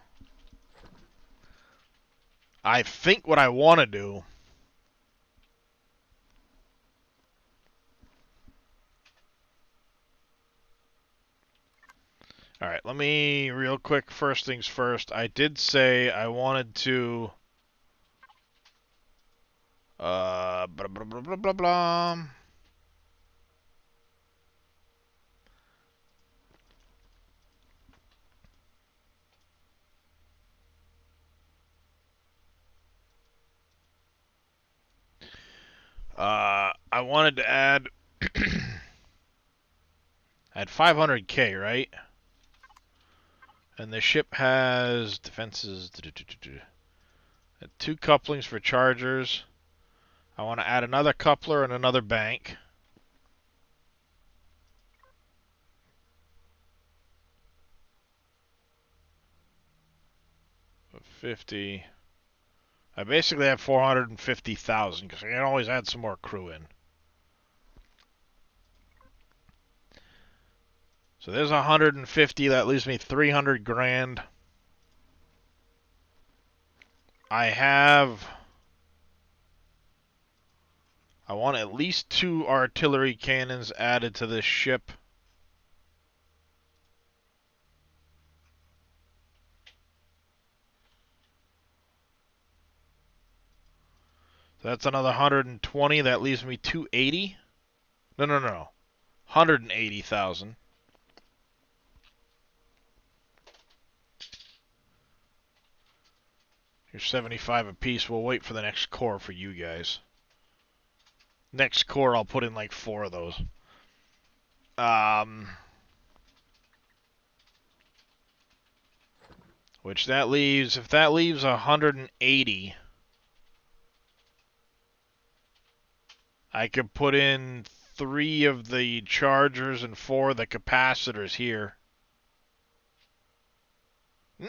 I think what I want to do... Alright, let me, real quick, first things first. I did say I wanted to... blah, blah, blah, blah, blah, blah. I wanted to add... At 500k, right? And the ship has defenses. 2 couplings for chargers. I want to add another coupler and another bank. 50. I basically have 450,000 because I can always add some more crew in. So there's 150. That leaves me 300 grand. I want at least 2 artillery cannons added to this ship. So that's another 120. That leaves me 280. No. 180,000. Here's 75 apiece. We'll wait for the next core for you guys. Next core, I'll put in like 4 of those. Which that leaves, if that leaves 180, I could put in 3 of the chargers and 4 of the capacitors here.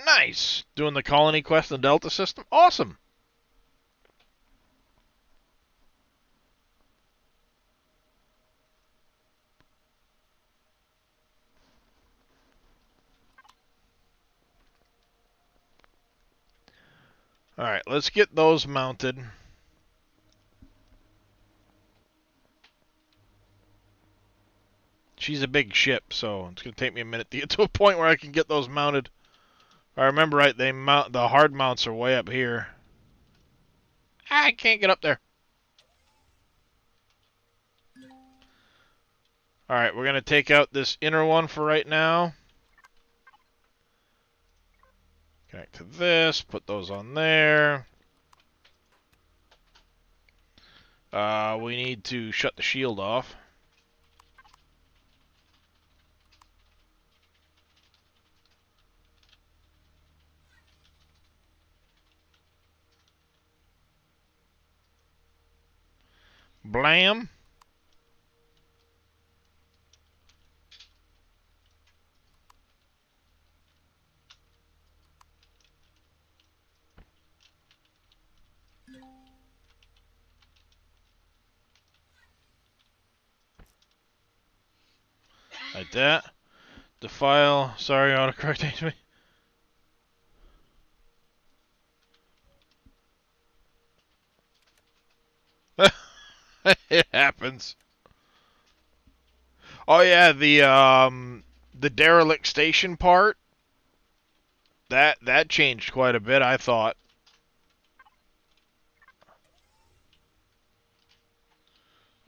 Nice! Doing the colony quest in the Delta system? Awesome! Alright, let's get those mounted. She's a big ship, so it's going to take me a minute to get to a point where I can get those mounted. If I remember right, the hard mounts are way up here. I can't get up there. Alright, we're going to take out this inner one for right now. Connect to this, put those on there. We need to shut the shield off. Blam. Like that. The file, sorry, autocorrect me. It happens. Oh yeah, the derelict station part. That changed quite a bit, I thought.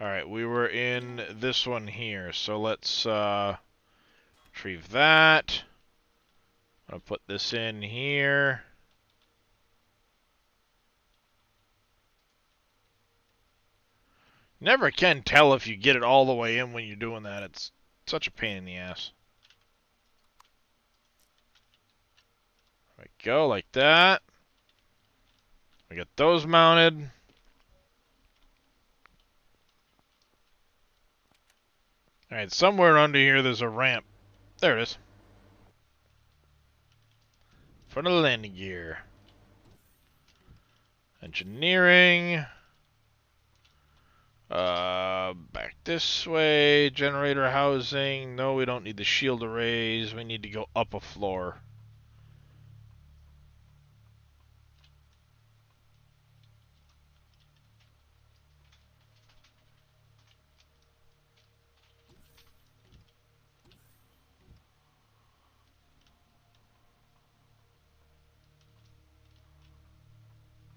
Alright, we were in this one here, so let's retrieve that. I'll put this in here. Never can tell if you get it all the way in when you're doing that. It's such a pain in the ass. There we go, like that. We got those mounted. Alright, somewhere under here there's a ramp. There it is. For the landing gear. Engineering. Back this way. Generator housing. No, we don't need the shield arrays. We need to go up a floor.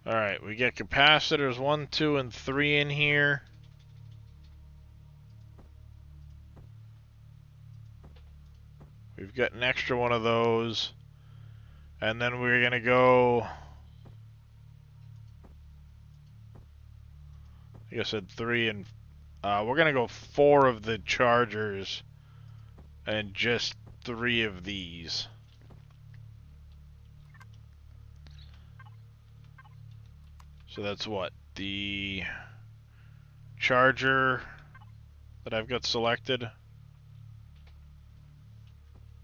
Alright, we get capacitors 1, 2, and 3 in here. We've got an extra one of those. And then we're gonna go... I guess I said 3 and... we're gonna go 4 of the chargers. And just 3 of these. So that's what? The charger that I've got selected.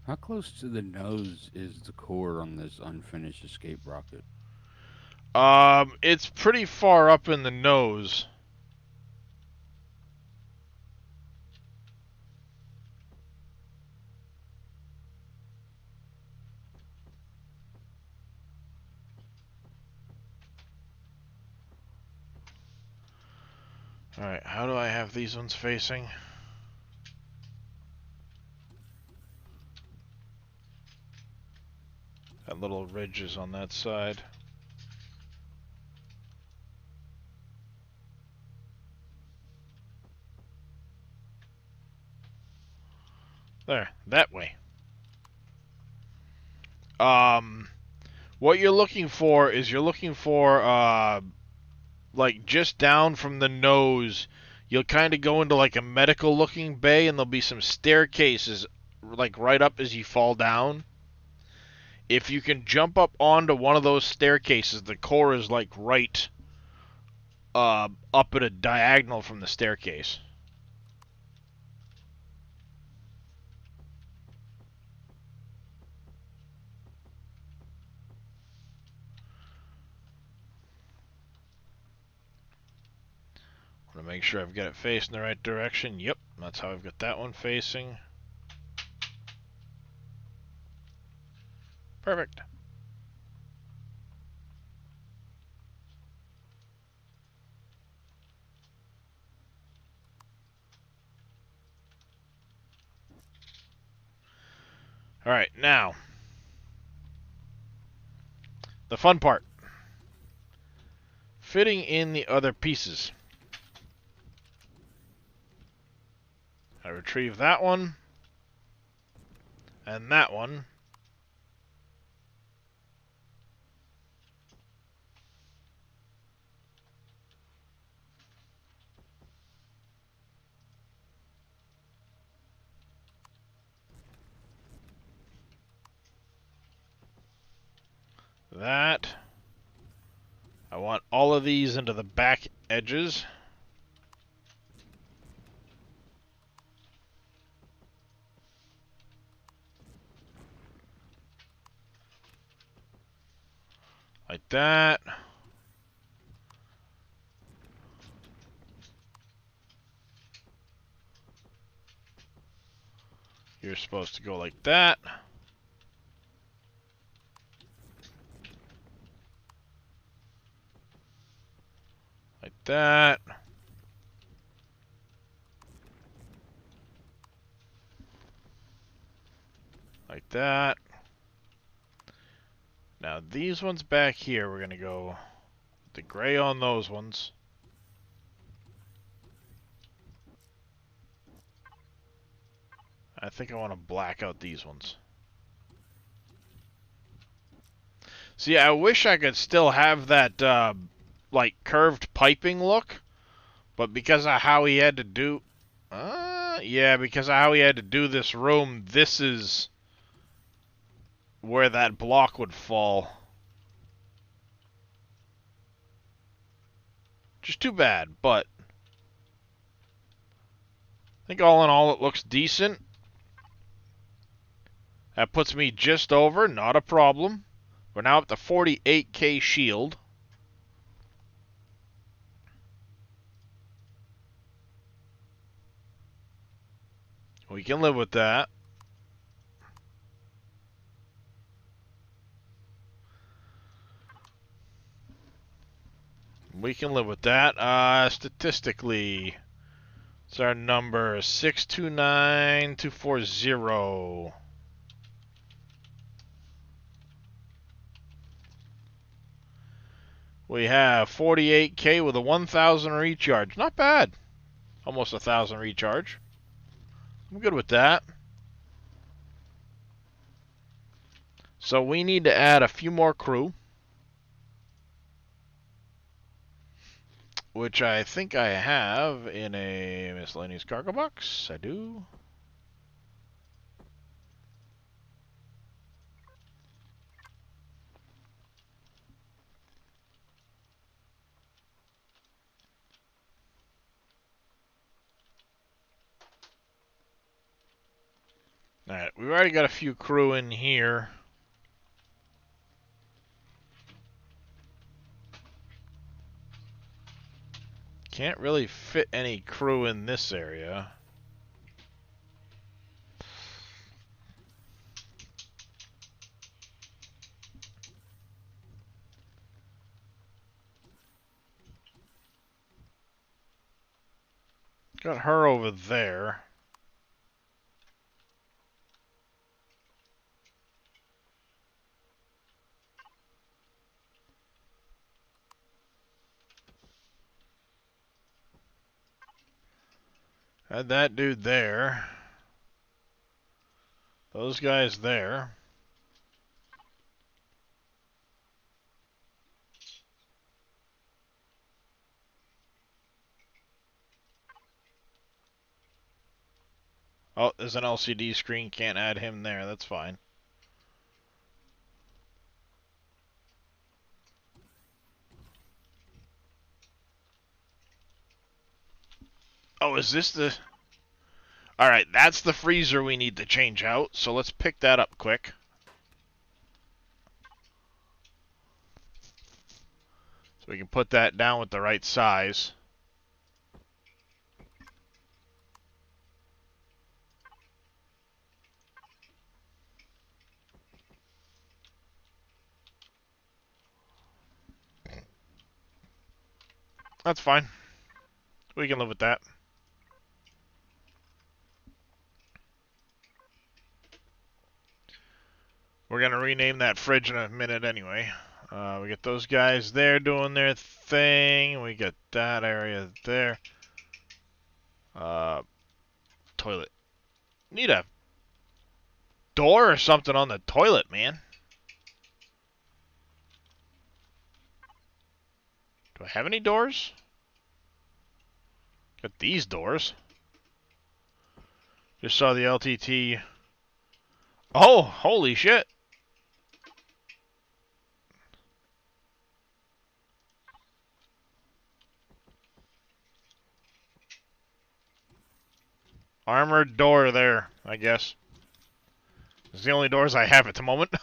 How close to the nose is the core on this unfinished escape rocket? It's pretty far up in the nose. Alright, how do I have these ones facing? That little ridge is on that side. There, that way. What you're looking for is like just down from the nose, you'll kind of go into like a medical looking bay, and there'll be some staircases like right up as you fall down. If you can jump up onto one of those staircases, the core is like right up at a diagonal from the staircase. I want to make sure I've got it facing the right direction. Yep, that's how I've got that one facing. Perfect. Alright, now, the fun part. Fitting in the other pieces. I retrieve that one, and that one. That. I want all of these into the back edges. Like that. You're supposed to go like that. Like that. Like that. Now these ones back here, we're gonna go the gray on those ones. I think I want to black out these ones. See, I wish I could still have that like curved piping look, but because of how he had to do because of how he had to do this room, this is where that block would fall. Just too bad, but I think all in all it looks decent. That puts me just over, not a problem. We're now up to 48k shield. We can live with that. We can live with that. Statistically, it's our number 629240. We have 48k with a 1000 recharge. Not bad. Almost 1000 recharge. I'm good with that. So we need to add a few more crew, which I think I have in a miscellaneous cargo box. I do. Alright, we've already got a few crew in here. Can't really fit any crew in this area. Got her over there. Had that dude there. Those guys there. Oh, there's an LCD screen. Can't add him there. That's fine. Oh, is this the... Alright, that's the freezer we need to change out, so let's pick that up quick. So we can put that down with the right size. That's fine. We can live with that. We're going to rename that fridge in a minute anyway. We get those guys there doing their thing. We get that area there. Toilet. Need a door or something on the toilet, man. Do I have any doors? Got these doors. Just saw the LTT. Oh, holy shit. Armored door there, I guess. It's the only doors I have at the moment.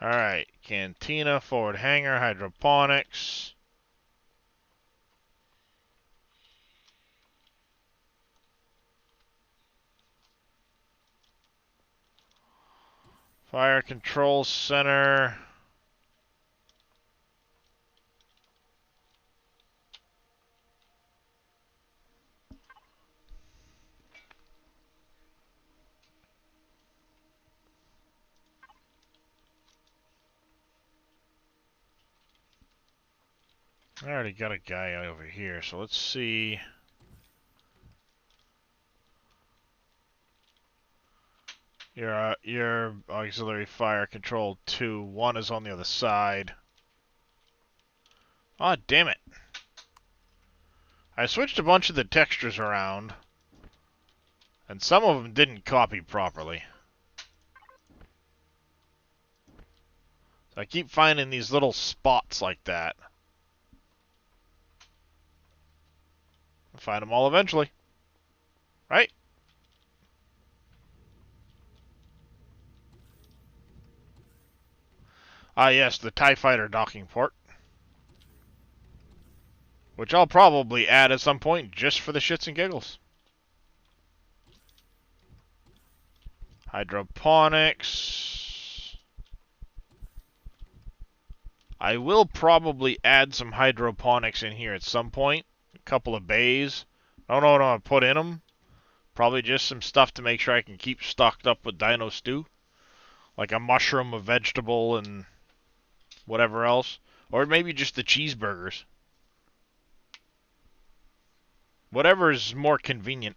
Alright, cantina, forward hangar, hydroponics. Fire control center. I already got a guy over here, so let's see. Your auxiliary fire control 2. 1 is on the other side. Aw, damn it. I switched a bunch of the textures around, and some of them didn't copy properly. So I keep finding these little spots like that. I'll find them all eventually. Right? Ah, yes, the TIE Fighter docking port. Which I'll probably add at some point just for the shits and giggles. Hydroponics. I will probably add some hydroponics in here at some point. A couple of bays. I don't know what I'm going to put in them. Probably just some stuff to make sure I can keep stocked up with dino stew. Like a mushroom, a vegetable, and whatever else. Or maybe just the cheeseburgers. Whatever is more convenient.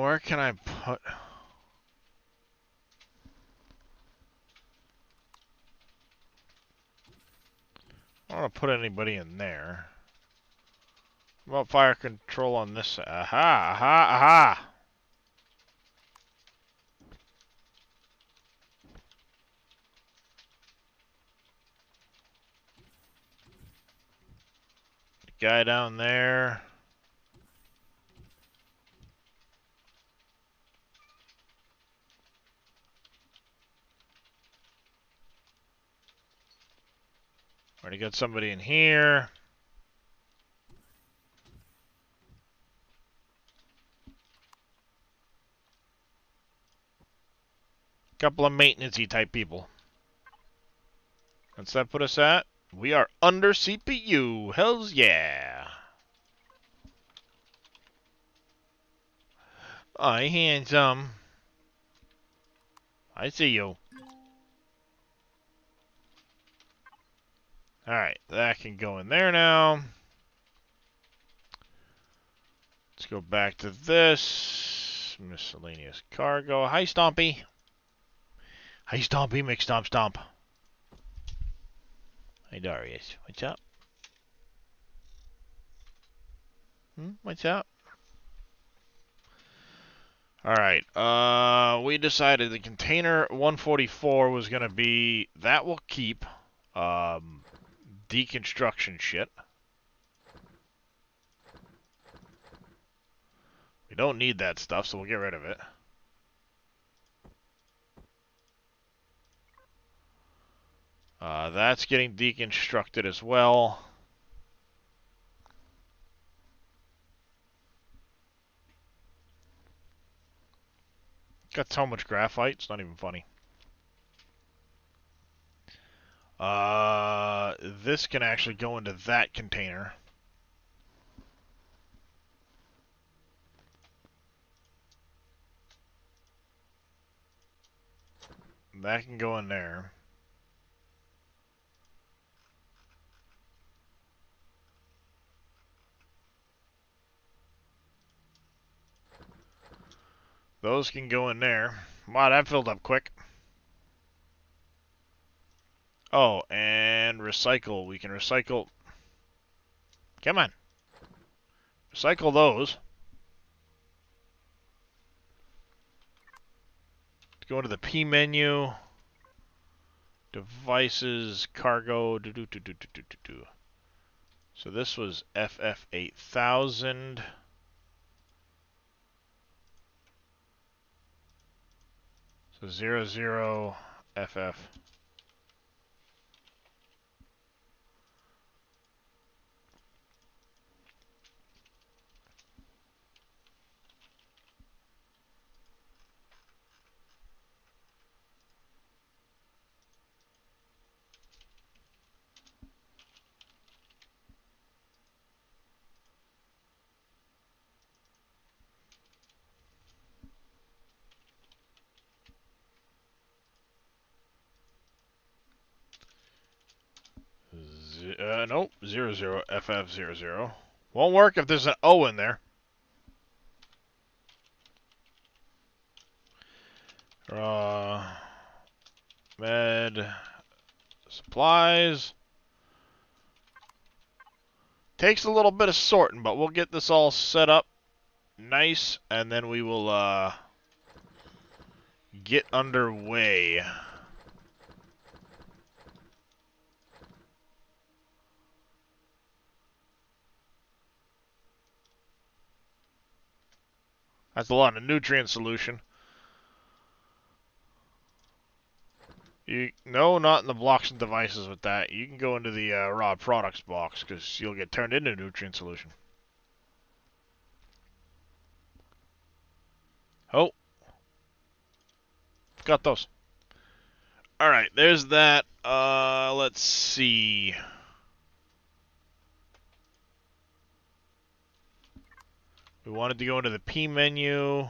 Where can I put... I don't want to put anybody in there. What about fire control on this side? Aha, aha, aha! Guy down there. Already got somebody in here. Couple of maintenance-y type people. What's that put us at? We are under CPU. Hells yeah. I handsome. I see you. Alright, that can go in there now. Let's go back to this. Miscellaneous cargo. Hi, Stompy. Hi, Stompy, McStomp Stomp. Hi, Darius. What's up? What's up? Alright, we decided the container 144 was going to be... That will keep deconstruction shit. We don't need that stuff, so we'll get rid of it. That's getting deconstructed as well. Got so much graphite, it's not even funny. This can actually go into that container. That can go in there. Those can go in there. Wow, that filled up quick. Oh, and recycle. We can recycle. Come on. Recycle those. Let's go into the P menu. Devices, cargo. So this was FF8000. So 00 FF. Nope, 00 FF00. Won't work if there's an O in there. Med Supplies. Takes a little bit of sorting, but we'll get this all set up nice, and then we will get underway. That's a lot of nutrient solution. No, not in the blocks and devices with that. You can go into the raw products box, because you'll get turned into nutrient solution. Oh. Got those. Alright, there's that. Let's see. We wanted to go into the P menu.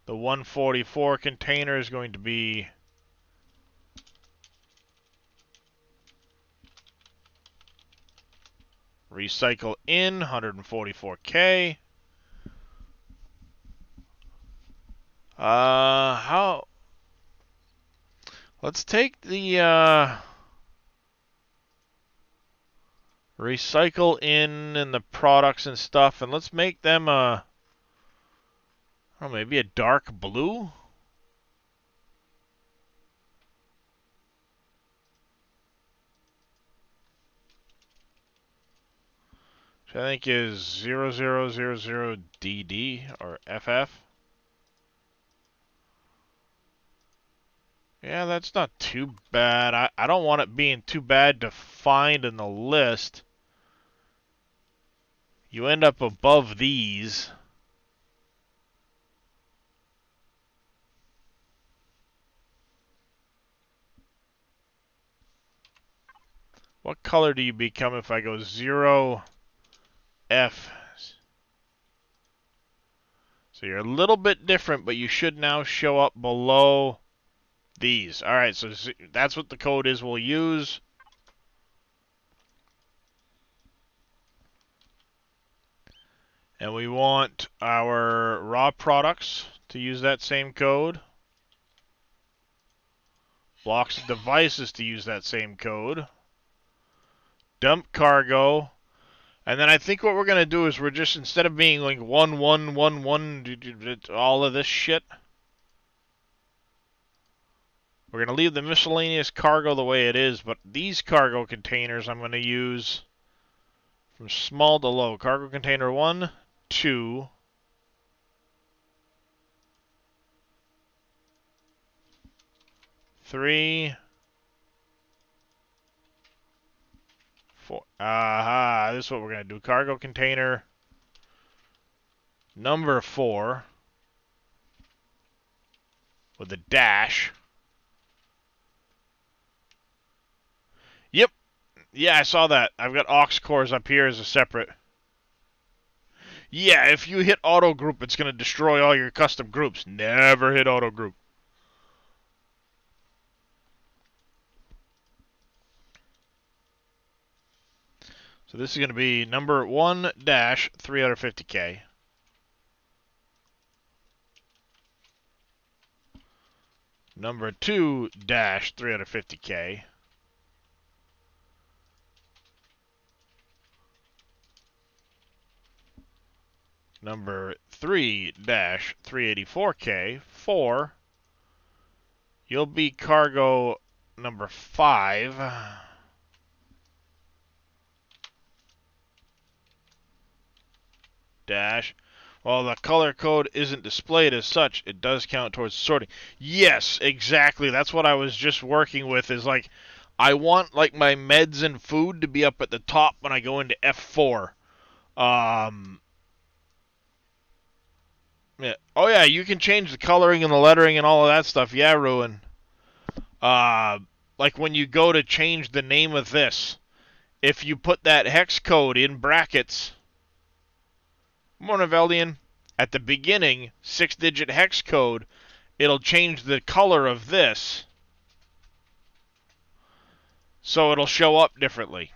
The 144 container is going to be recycle in 144K. How? Let's take the recycle in and the products and stuff, and let's make them I don't know, maybe a dark blue. Which I think is 0000DD or FF. Yeah, that's not too bad. I don't want it being too bad to find in the list. You end up above these. What color do you become if I go 0F? So you're a little bit different, but you should now show up below these. Alright, so that's what the code is we'll use. And we want our raw products to use that same code. Blocks and devices to use that same code. Dump cargo. And then I think what we're going to do is we're just, instead of being like 1111, all of this shit, we're going to leave the miscellaneous cargo the way it is, but these cargo containers I'm going to use from small to low. Cargo container 1, 2, 3, 4. Aha, this is what we're going to do. Cargo container number 4 with a dash. Yep. Yeah, I saw that. I've got aux cores up here as a separate. Yeah, if you hit auto group, it's going to destroy all your custom groups. Never hit auto group. So this is going to be number 1-350K. Number 2-350K. Number 3-384K. 4. You'll be cargo number 5. Dash. While the color code isn't displayed as such, it does count towards sorting. Yes, exactly. That's what I was just working with, is like, I want like my meds and food to be up at the top when I go into F4. Yeah. Oh yeah, you can change the coloring and the lettering and all of that stuff. Yeah, Ruin. Like when you go to change the name of this, if you put that hex code in brackets, Mornaveldian, at the beginning, 6-digit hex code, it'll change the color of this, so it'll show up differently.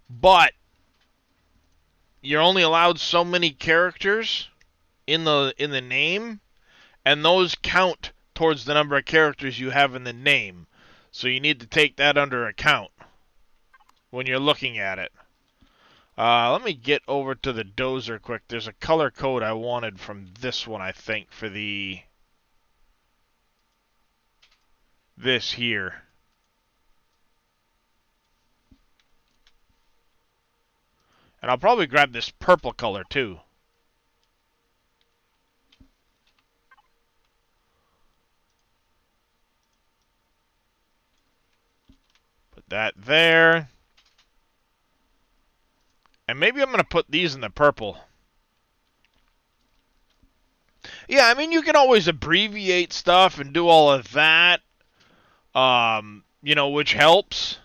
But you're only allowed so many characters in the name, and those count towards the number of characters you have in the name. So you need to take that under account when you're looking at it. Let me get over to the Dozer quick. There's a color code I wanted from this one, I think, for this here. And I'll probably grab this purple color too. Put that there. And maybe I'm going to put these in the purple. Yeah, I mean, you can always abbreviate stuff and do all of that, you know, which helps.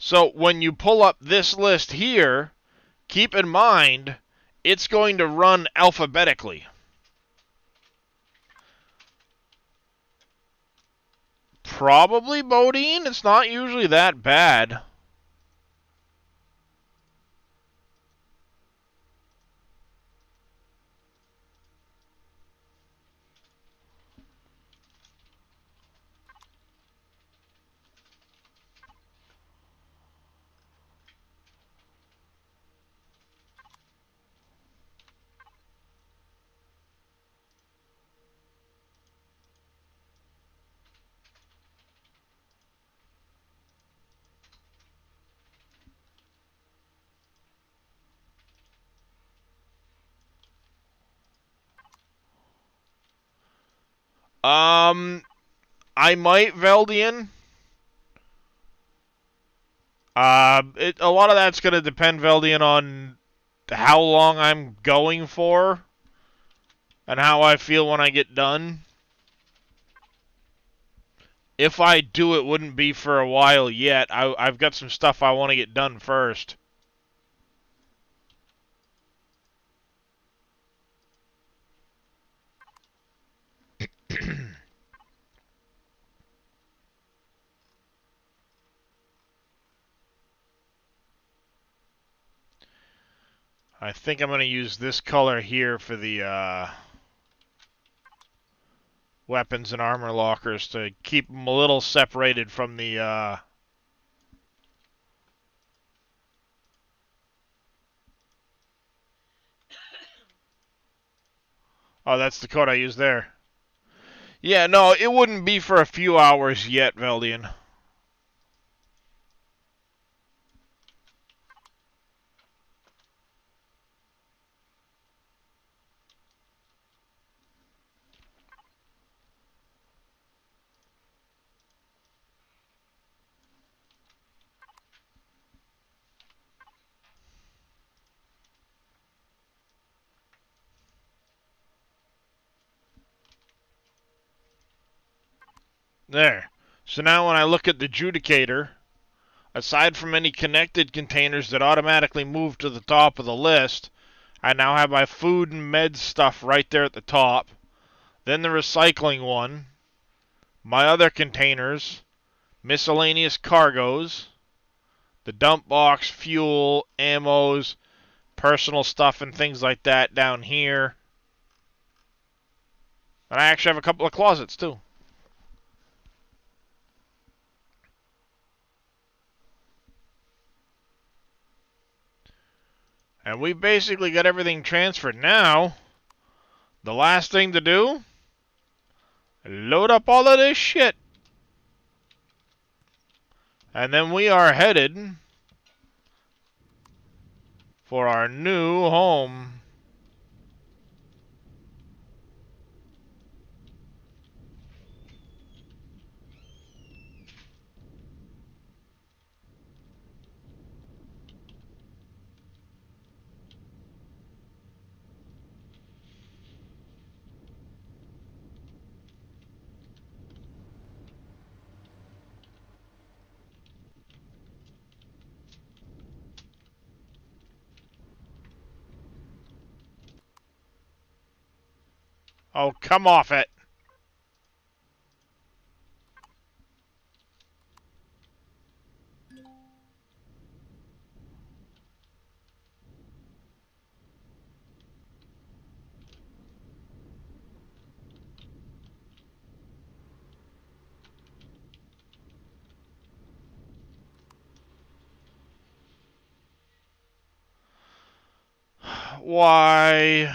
So when you pull up this list here, keep in mind, it's going to run alphabetically. Probably Bodine. It's not usually that bad. I might Veldian. A lot of that's going to depend, Veldian, on how long I'm going for and how I feel when I get done. If I do, it wouldn't be for a while yet. I've got some stuff I want to get done first. I think I'm going to use this color here for the weapons and armor lockers to keep them a little separated from the Oh, that's the code I used there. Yeah, no, it wouldn't be for a few hours yet, Veldian. There. So now when I look at the Judicator, aside from any connected containers that automatically move to the top of the list, I now have my food and med stuff right there at the top. Then the recycling one, my other containers, miscellaneous cargoes, the dump box, fuel, ammos, personal stuff and things like that down here. And I actually have a couple of closets too. And we basically got everything transferred now. The last thing to do, load up all of this shit. And then we are headed for our new home. Oh, come off it. Why?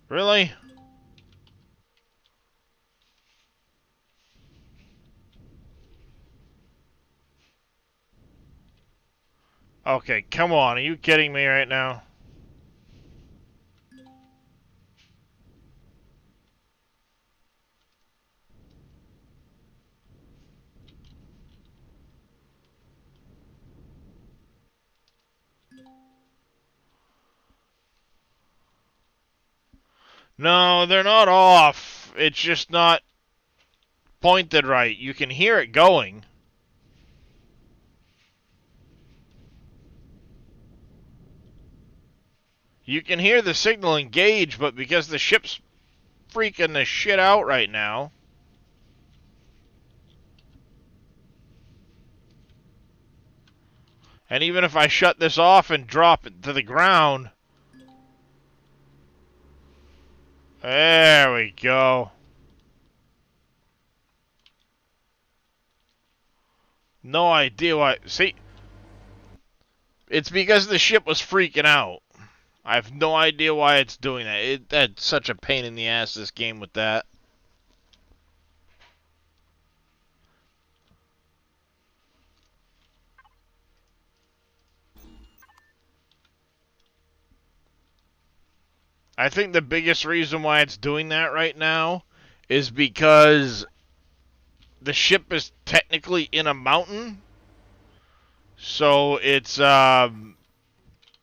Really? Okay, come on. Are you kidding me right now? No, they're not off. It's just not pointed right. You can hear it going. You can hear the signal engage, but because the ship's freaking the shit out right now. And even if I shut this off and drop it to the ground. There we go. No idea why. See, it's because the ship was freaking out. I have no idea why it's doing that. That's such a pain in the ass, this game, with that. I think the biggest reason why it's doing that right now is because the ship is technically in a mountain. So it's,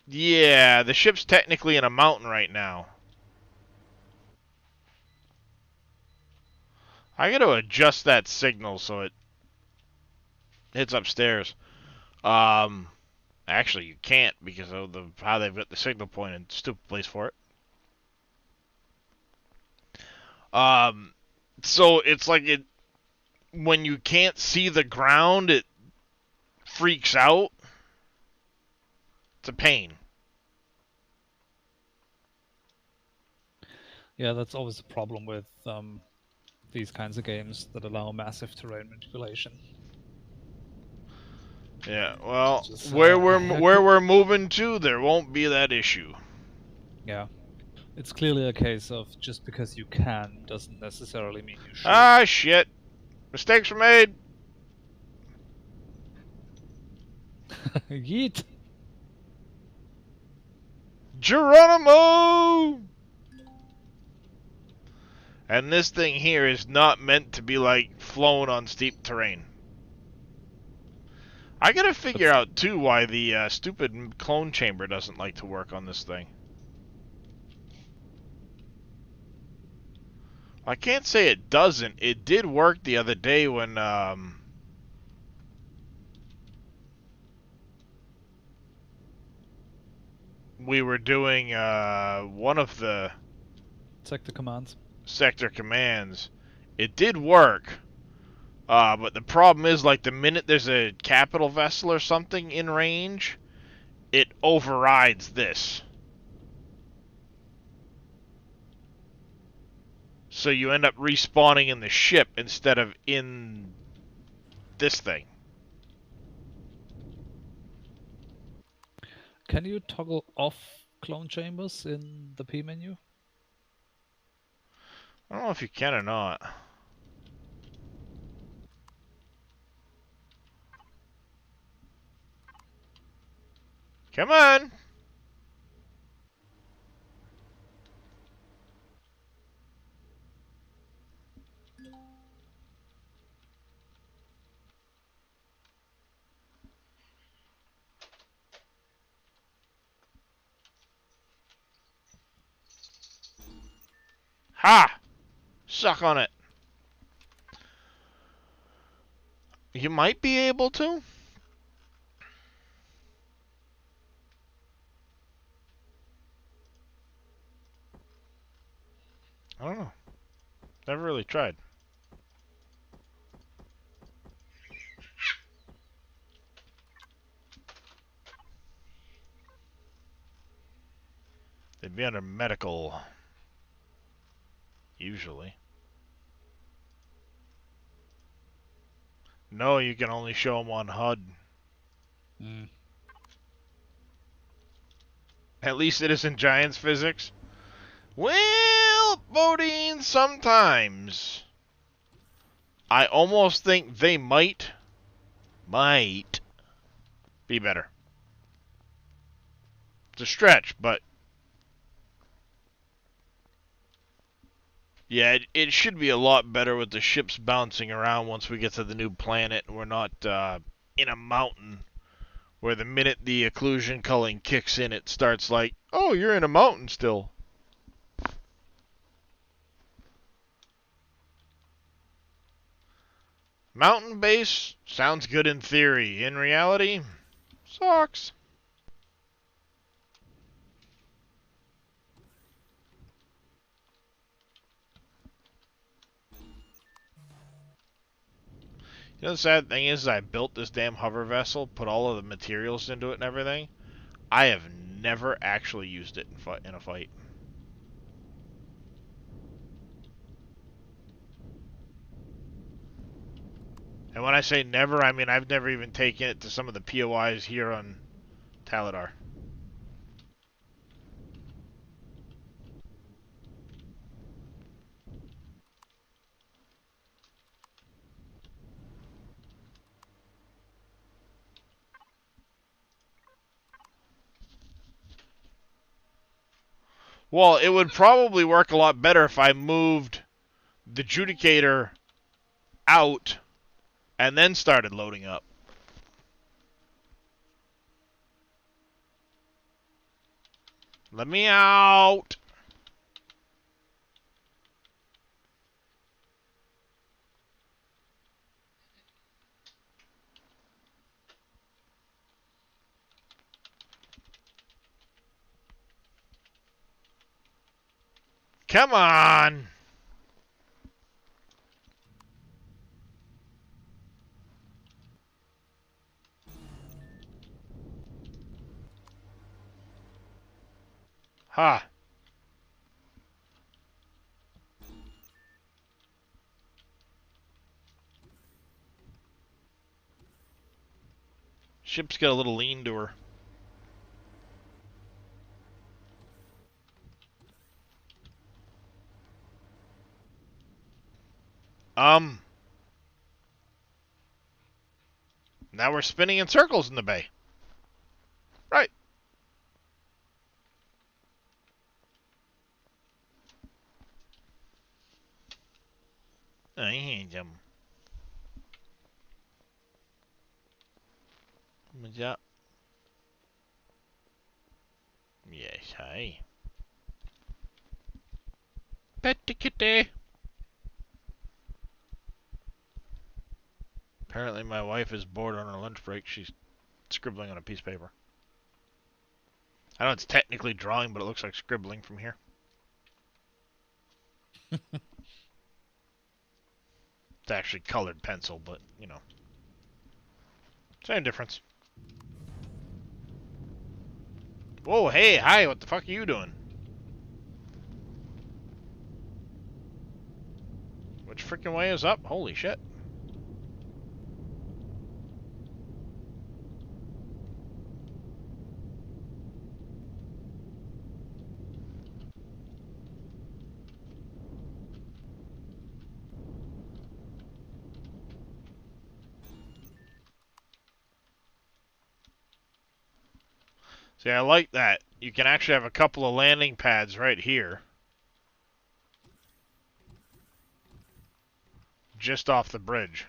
yeah, the ship's technically in a mountain right now. I gotta adjust that signal so it hits upstairs. Actually, you can't because of how they've got the signal point in stupid place for it. So it's like when you can't see the ground, it freaks out. It's a pain. Yeah, that's always a problem with these kinds of games that allow massive terrain manipulation. Yeah, well, Just, where we're moving to, there won't be that issue. Yeah, it's clearly a case of just because you can doesn't necessarily mean you should. Ah, shit. Mistakes were made. Yeet. Geronimo! And this thing here is not meant to be, like, flown on steep terrain. I gotta figure out, too, why the stupid clone chamber doesn't like to work on this thing. I can't say it doesn't. It did work the other day when, we were doing, one of the Sector commands. sector commands. It did work. But the problem is, like, the minute there's a capital vessel or something in range, it overrides this. So you end up respawning in the ship instead of in this thing. Can you toggle off clone chambers in the P menu? I don't know if you can or not. Come on! Ha! Suck on it. You might be able to. I don't know. Never really tried. They'd be under medical. Usually. No, you can only show them on HUD. At least it isn't Giants physics. Well, Bodine, sometimes. I almost think they might be better. It's a stretch, but yeah, it should be a lot better with the ships bouncing around once we get to the new planet and we're not in a mountain where the minute the occlusion culling kicks in, it starts like, oh, you're in a mountain still. Mountain base sounds good in theory. In reality, sucks. You know the sad thing is I built this damn hover vessel, put all of the materials into it and everything. I have never actually used it in a fight. And when I say never, I mean I've never even taken it to some of the POIs here on Taladar. Well, it would probably work a lot better if I moved the Judicator out and then started loading up. Let me out. Come on. Ha. Ship's got a little lean to her. Now we're spinning in circles in the bay. Right. I hate them. What's up? Yes, hi. Petty kitty. Apparently my wife is bored on her lunch break. She's scribbling on a piece of paper. I know it's technically drawing, but it looks like scribbling from here. It's actually colored pencil, but, you know. Same difference. Whoa, hey, hi, what the fuck are you doing? Which freaking way is up? Holy shit. See, I like that. You can actually have a couple of landing pads right here. Just off the bridge.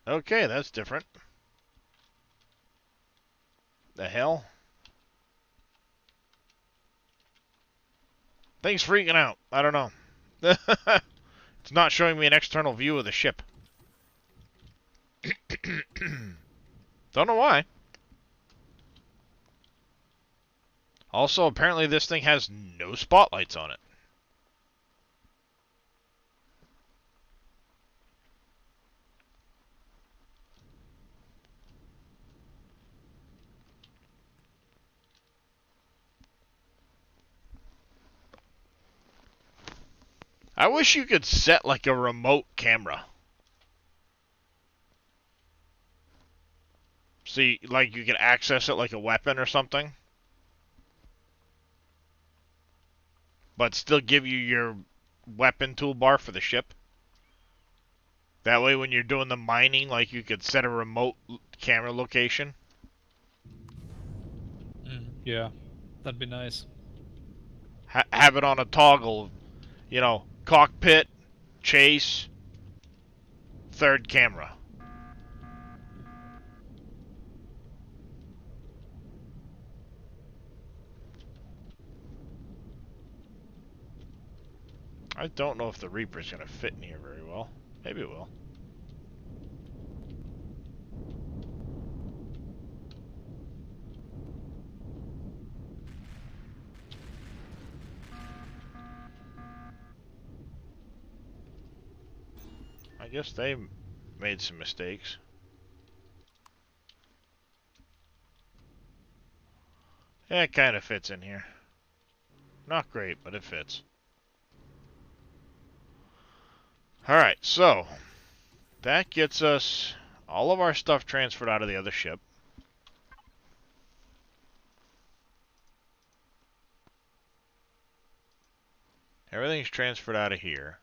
Okay, that's different. The hell? Thing's freaking out. I don't know. It's not showing me an external view of the ship. Don't know why. Also, apparently this thing has no spotlights on it. I wish you could set like a remote camera. See, like you could access it like a weapon or something. But still give you your weapon toolbar for the ship. That way when you're doing the mining, like you could set a remote camera location. Yeah, that'd be nice. Have it on a toggle, you know, cockpit, chase, third camera. I don't know if the Reaper's going to fit in here very well. Maybe it will. I guess they made some mistakes. Yeah, it kind of fits in here. Not great, but it fits. Alright, so that gets us all of our stuff transferred out of the other ship. Everything's transferred out of here.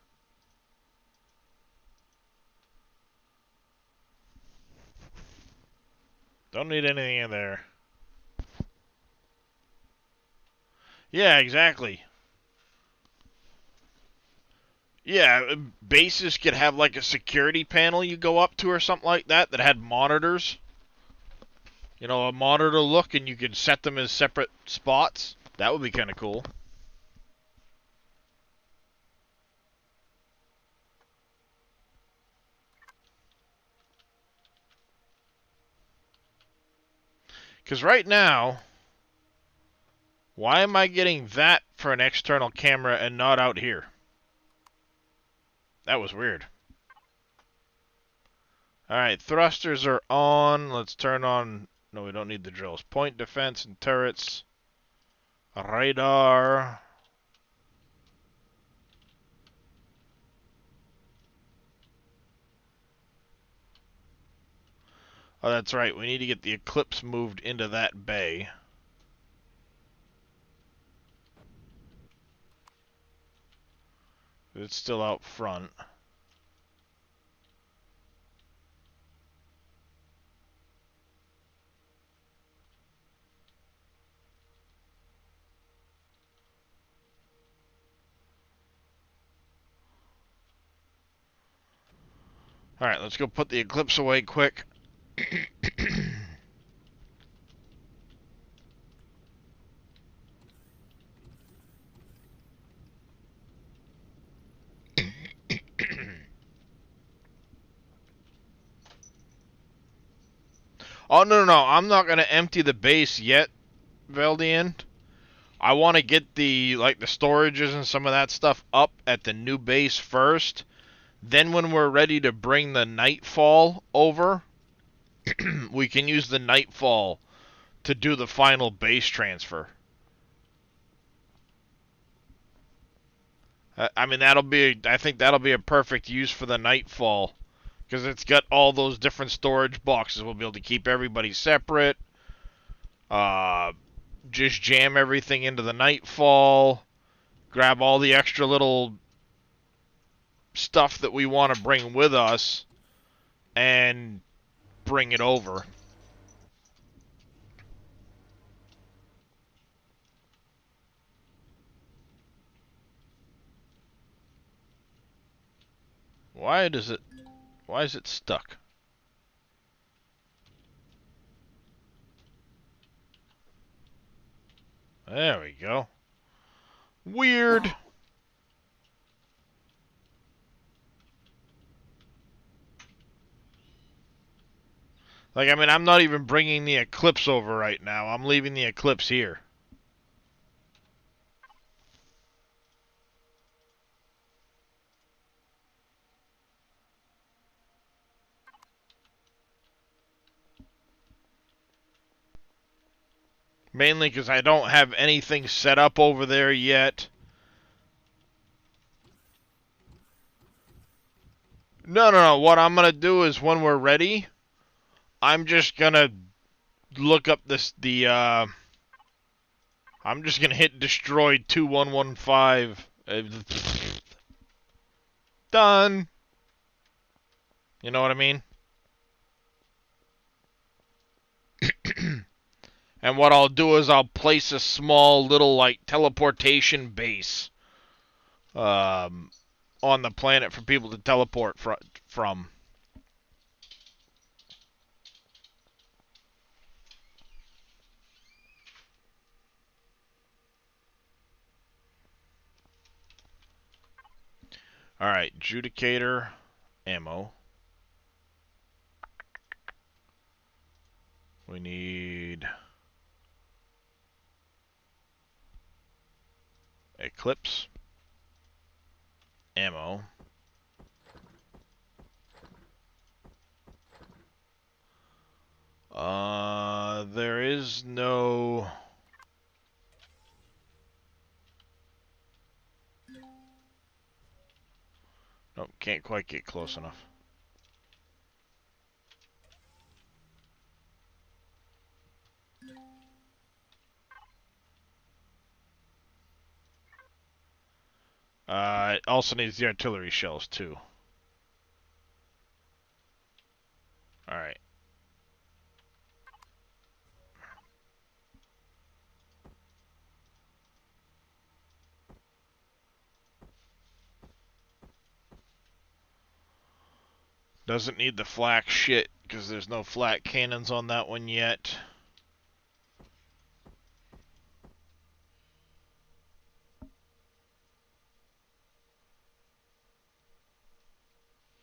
Don't need anything in there. Yeah, exactly. Yeah, bases could have like a security panel you go up to or something like that that had monitors. You know, a monitor look, and you could set them as separate spots. That would be kind of cool. Because right now, why am I getting that for an external camera and not out here? That was weird. Alright, thrusters are on. Let's turn on... No, we don't need the drills. Point defense and turrets. Radar. Oh, that's right. We need to get the Eclipse moved into that bay. It's still out front. Alright, let's go put the Eclipse away quick. Oh, no. I'm not going to empty the base yet, Veldian. I want to get the storages and some of that stuff up at the new base first. Then when we're ready to bring the Nightfall over, we can use the Nightfall to do the final base transfer. I mean, I think that'll be a perfect use for the Nightfall. Because it's got all those different storage boxes. We'll be able to keep everybody separate. Just jam everything into the Nightfall. Grab all the extra little stuff that we want to bring with us. And bring it over. Why is it stuck? There we go. Weird. Like, I mean, I'm not even bringing the Eclipse over right now. I'm leaving the Eclipse here. Mainly because I don't have anything set up over there yet. No. What I'm going to do is when we're ready, I'm just going to look up I'm just going to hit destroyed 2115. Done. You know what I mean? And what I'll do is I'll place a small little, like, teleportation base on the planet for people to teleport from. Alright, Judicator, ammo. We need Eclipse, ammo. There is no... Nope, can't quite get close enough. It also needs the artillery shells, too. Alright. Doesn't need the flak shit, because there's no flak cannons on that one yet.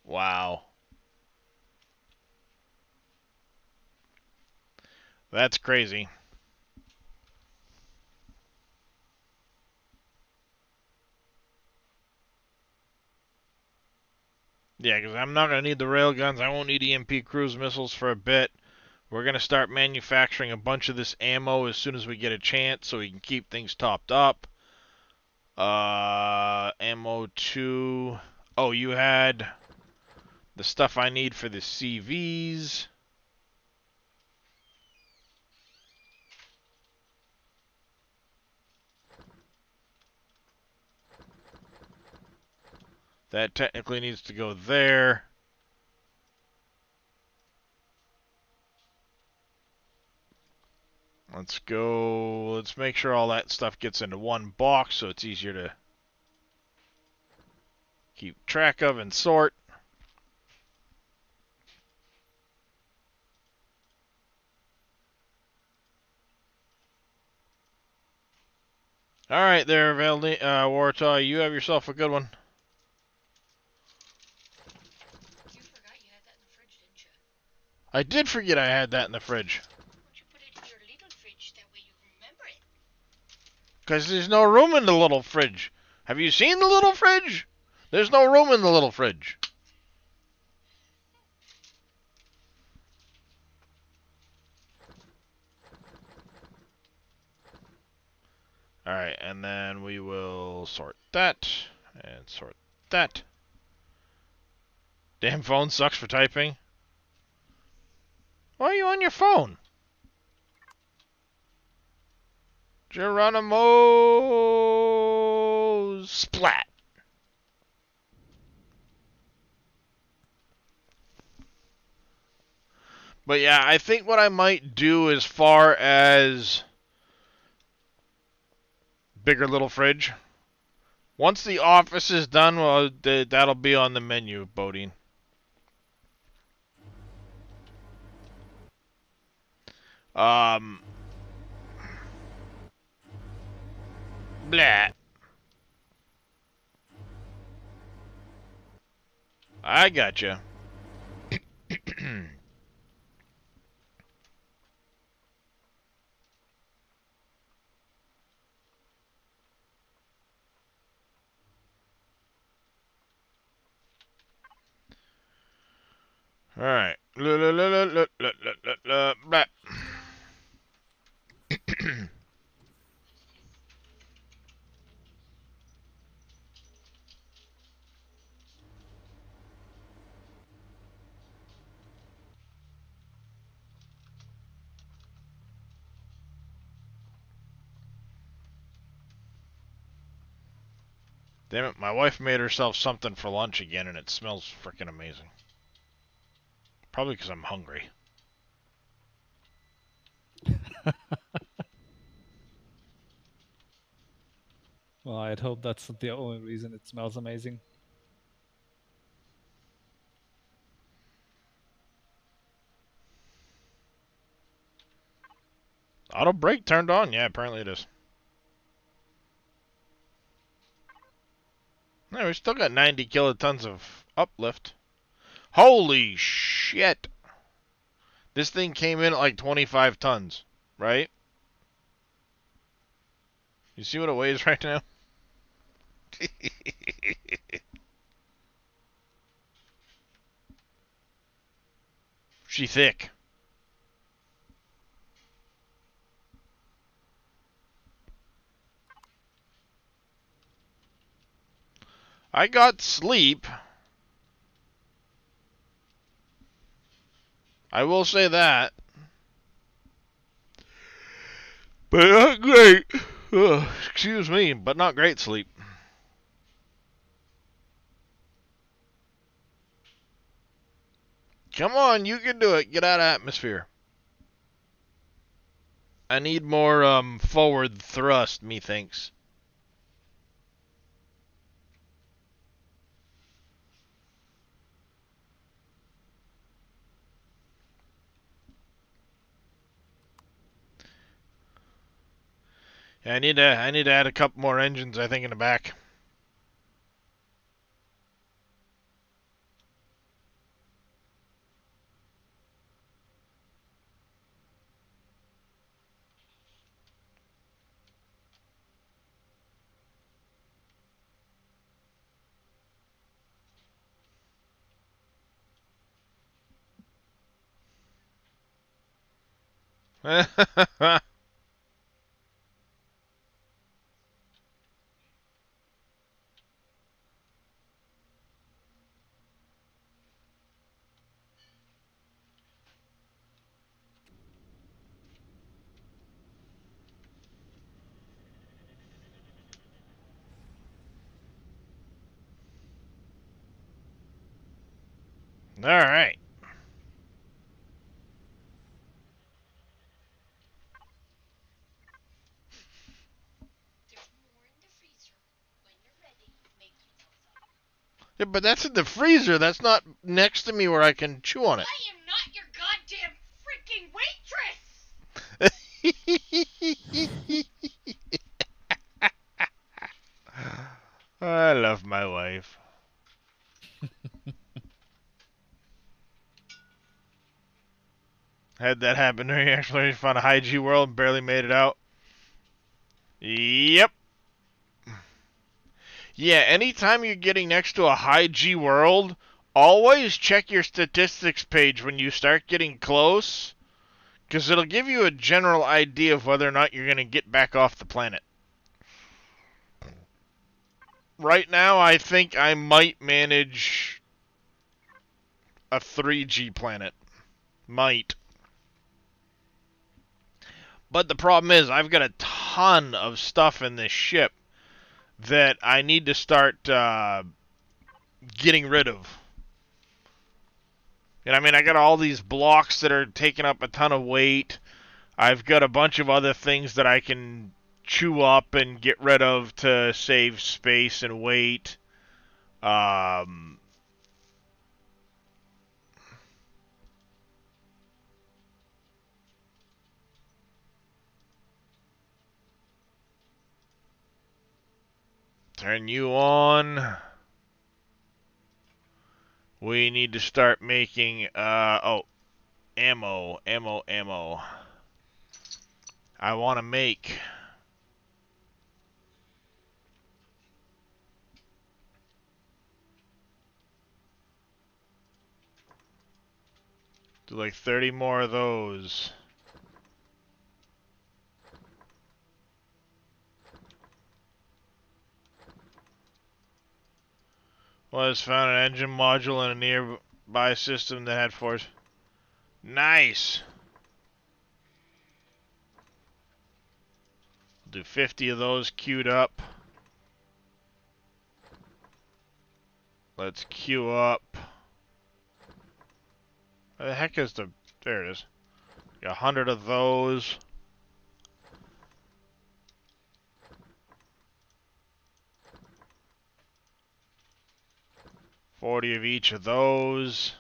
Wow. That's crazy. Yeah, because I'm not going to need the railguns. I won't need EMP cruise missiles for a bit. We're going to start manufacturing a bunch of this ammo as soon as we get a chance so we can keep things topped up. Ammo 2. Oh, you had the stuff I need for the CVs. That technically needs to go there. Let's go. Let's make sure all that stuff gets into one box so it's easier to keep track of and sort. Alright there, Wartaw. You have yourself a good one. You forgot you had that in the fridge, didn't you? I did forget I had that in the fridge. Why don't you put it in your little fridge? That way you remember it. Because there's no room in the little fridge. Have you seen the little fridge? There's no room in the little fridge. Alright, and then we will sort that, and sort that. Damn phone sucks for typing. Why are you on your phone? Geronimo Splat. But yeah, I think what I might do as far as bigger little fridge, Once the office is done, well, that'll be on the menu, Bodine. Blah. I gotcha. All right. Blah. Damn it, my wife made herself something for lunch again, and it smells freaking amazing. Probably because I'm hungry. Well, I'd hope that's not the only reason it smells amazing. Auto brake turned on? Yeah, apparently it is. No, we still got 90 kilotons of uplift. Holy shit! This thing came in at like 25 tons, right? You see what it weighs right now? She thick. I got sleep. I will say that. But not great. Ugh, excuse me, but not great sleep. Come on, you can do it. Get out of atmosphere. I need more forward thrust, methinks. Yeah, I need to add a couple more engines, I think, in the back. All right. Yeah, but that's in the freezer. That's not next to me where I can chew on it. I am not your goddamn freaking waitress! I love my wife. Had that happen during exploration, found a high G world and barely made it out. Yep. Yeah, anytime you're getting next to a high G world, always check your statistics page when you start getting close, because it'll give you a general idea of whether or not you're going to get back off the planet. Right now, I think I might manage a 3G planet. Might. But the problem is, I've got a ton of stuff in this ship that I need to start getting rid of. And I mean, I got all these blocks that are taking up a ton of weight. I've got a bunch of other things that I can chew up and get rid of to save space and weight. Turn you on. We need to start making, ammo. I want to make... do like 30 more of those. Was found an engine module in a nearby system that had force. Nice! Do 50 of those queued up. Let's queue up. Where the heck is the... there it is. Got 100 of those. $40 of each of those.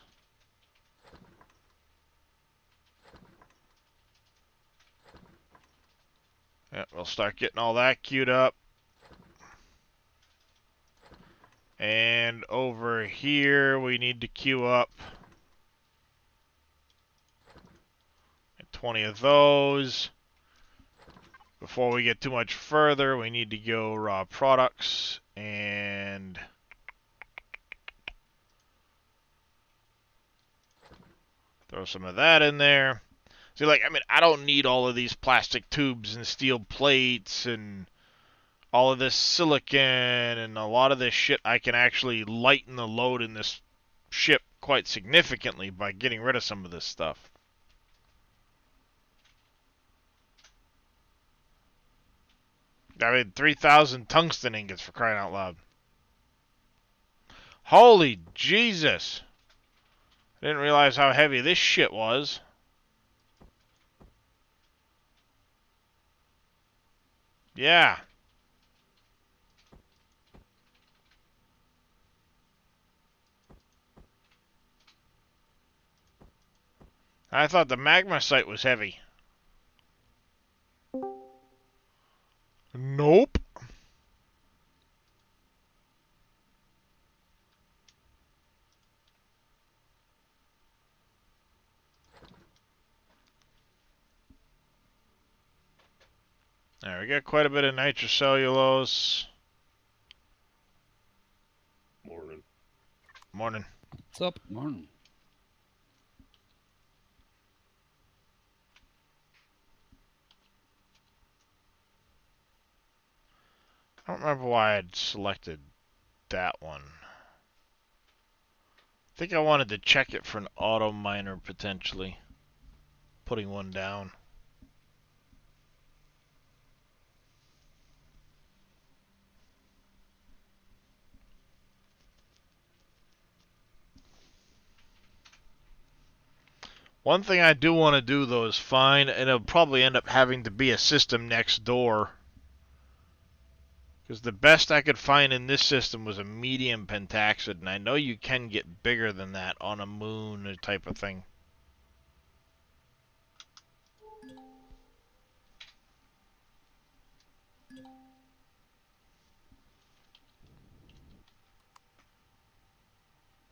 Yeah, we'll start getting all that queued up. And over here, we need to queue up 20 of those. Before we get too much further, we need to go raw products and throw some of that in there. See, like, I mean, I don't need all of these plastic tubes and steel plates and all of this silicon and a lot of this shit. I can actually lighten the load in this ship quite significantly by getting rid of some of this stuff. I mean, 3,000 tungsten ingots, for crying out loud. Holy Jesus! I didn't realize how heavy this shit was. Yeah. I thought the magma site was heavy. Nope. There, we got quite a bit of nitrocellulose. Morning. Morning. What's up? Morning. I don't remember why I'd selected that one. I think I wanted to check it for an auto miner potentially. Putting one down. One thing I do want to do though is find, and it'll probably end up having to be a system next door. Because the best I could find in this system was a medium pentaxid, and I know you can get bigger than that on a moon type of thing.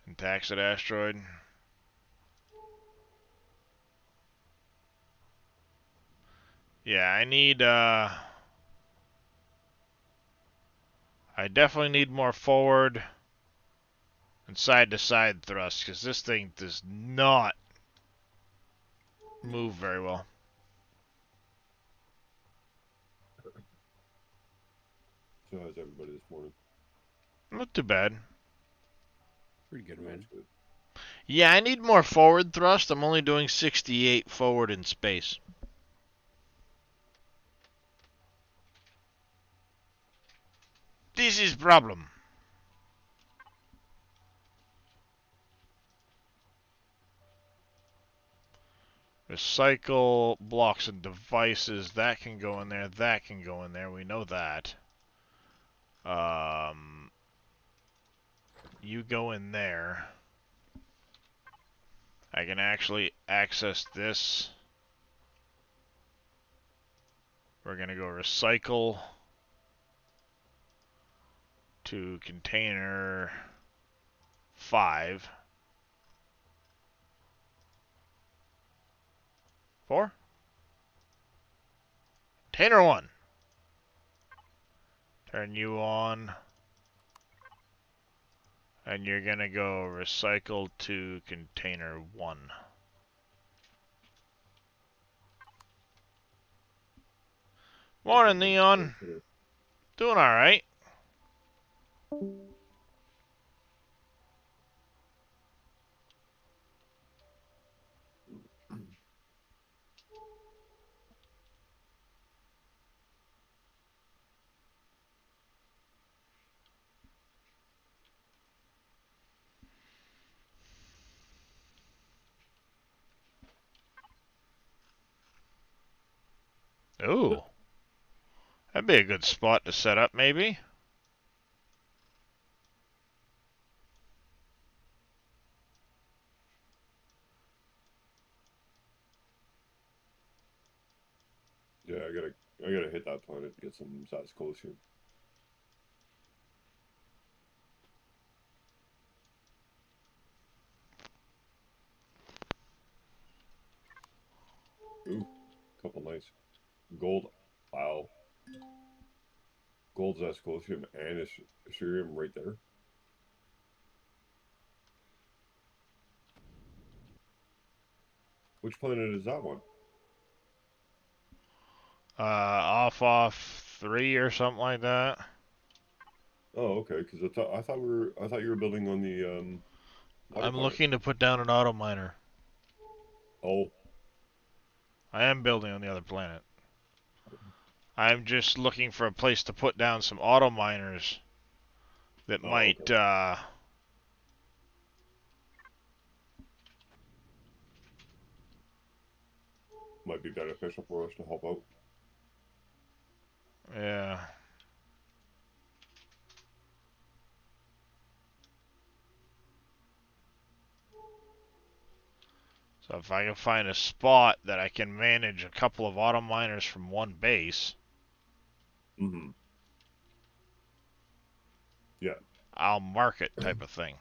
Pentaxid asteroid. Yeah, I need, I definitely need more forward and side-to-side thrust, because this thing does not move very well. So how's everybody this morning? Not too bad. Pretty good, man. Good. Yeah, I need more forward thrust. I'm only doing 68 forward in space. This is problem. Recycle blocks and devices. That can go in there. That can go in there. We know that. You go in there. I can actually access this. We're going to go recycle to container 5. 4? Container 1. Turn you on. And you're going to go recycle to container 1. Morning, Neon. Doing alright. Ooh. That'd be a good spot to set up, maybe. Yeah, I gotta hit that planet to get some Zascosium. Ooh, couple nice gold. Wow. Gold Zascosium and Ethereum right there. Which planet is that one? Off 3 or something like that. Oh, okay. Because I thought you were building on the water I'm planet. looking to put down an auto miner. Oh. I am building on the other planet. I'm just looking for a place to put down some auto miners that might, okay. Might be beneficial for us to help out. Yeah. So if I can find a spot that I can manage a couple of auto miners from one base, yeah, I'll mark it type of thing.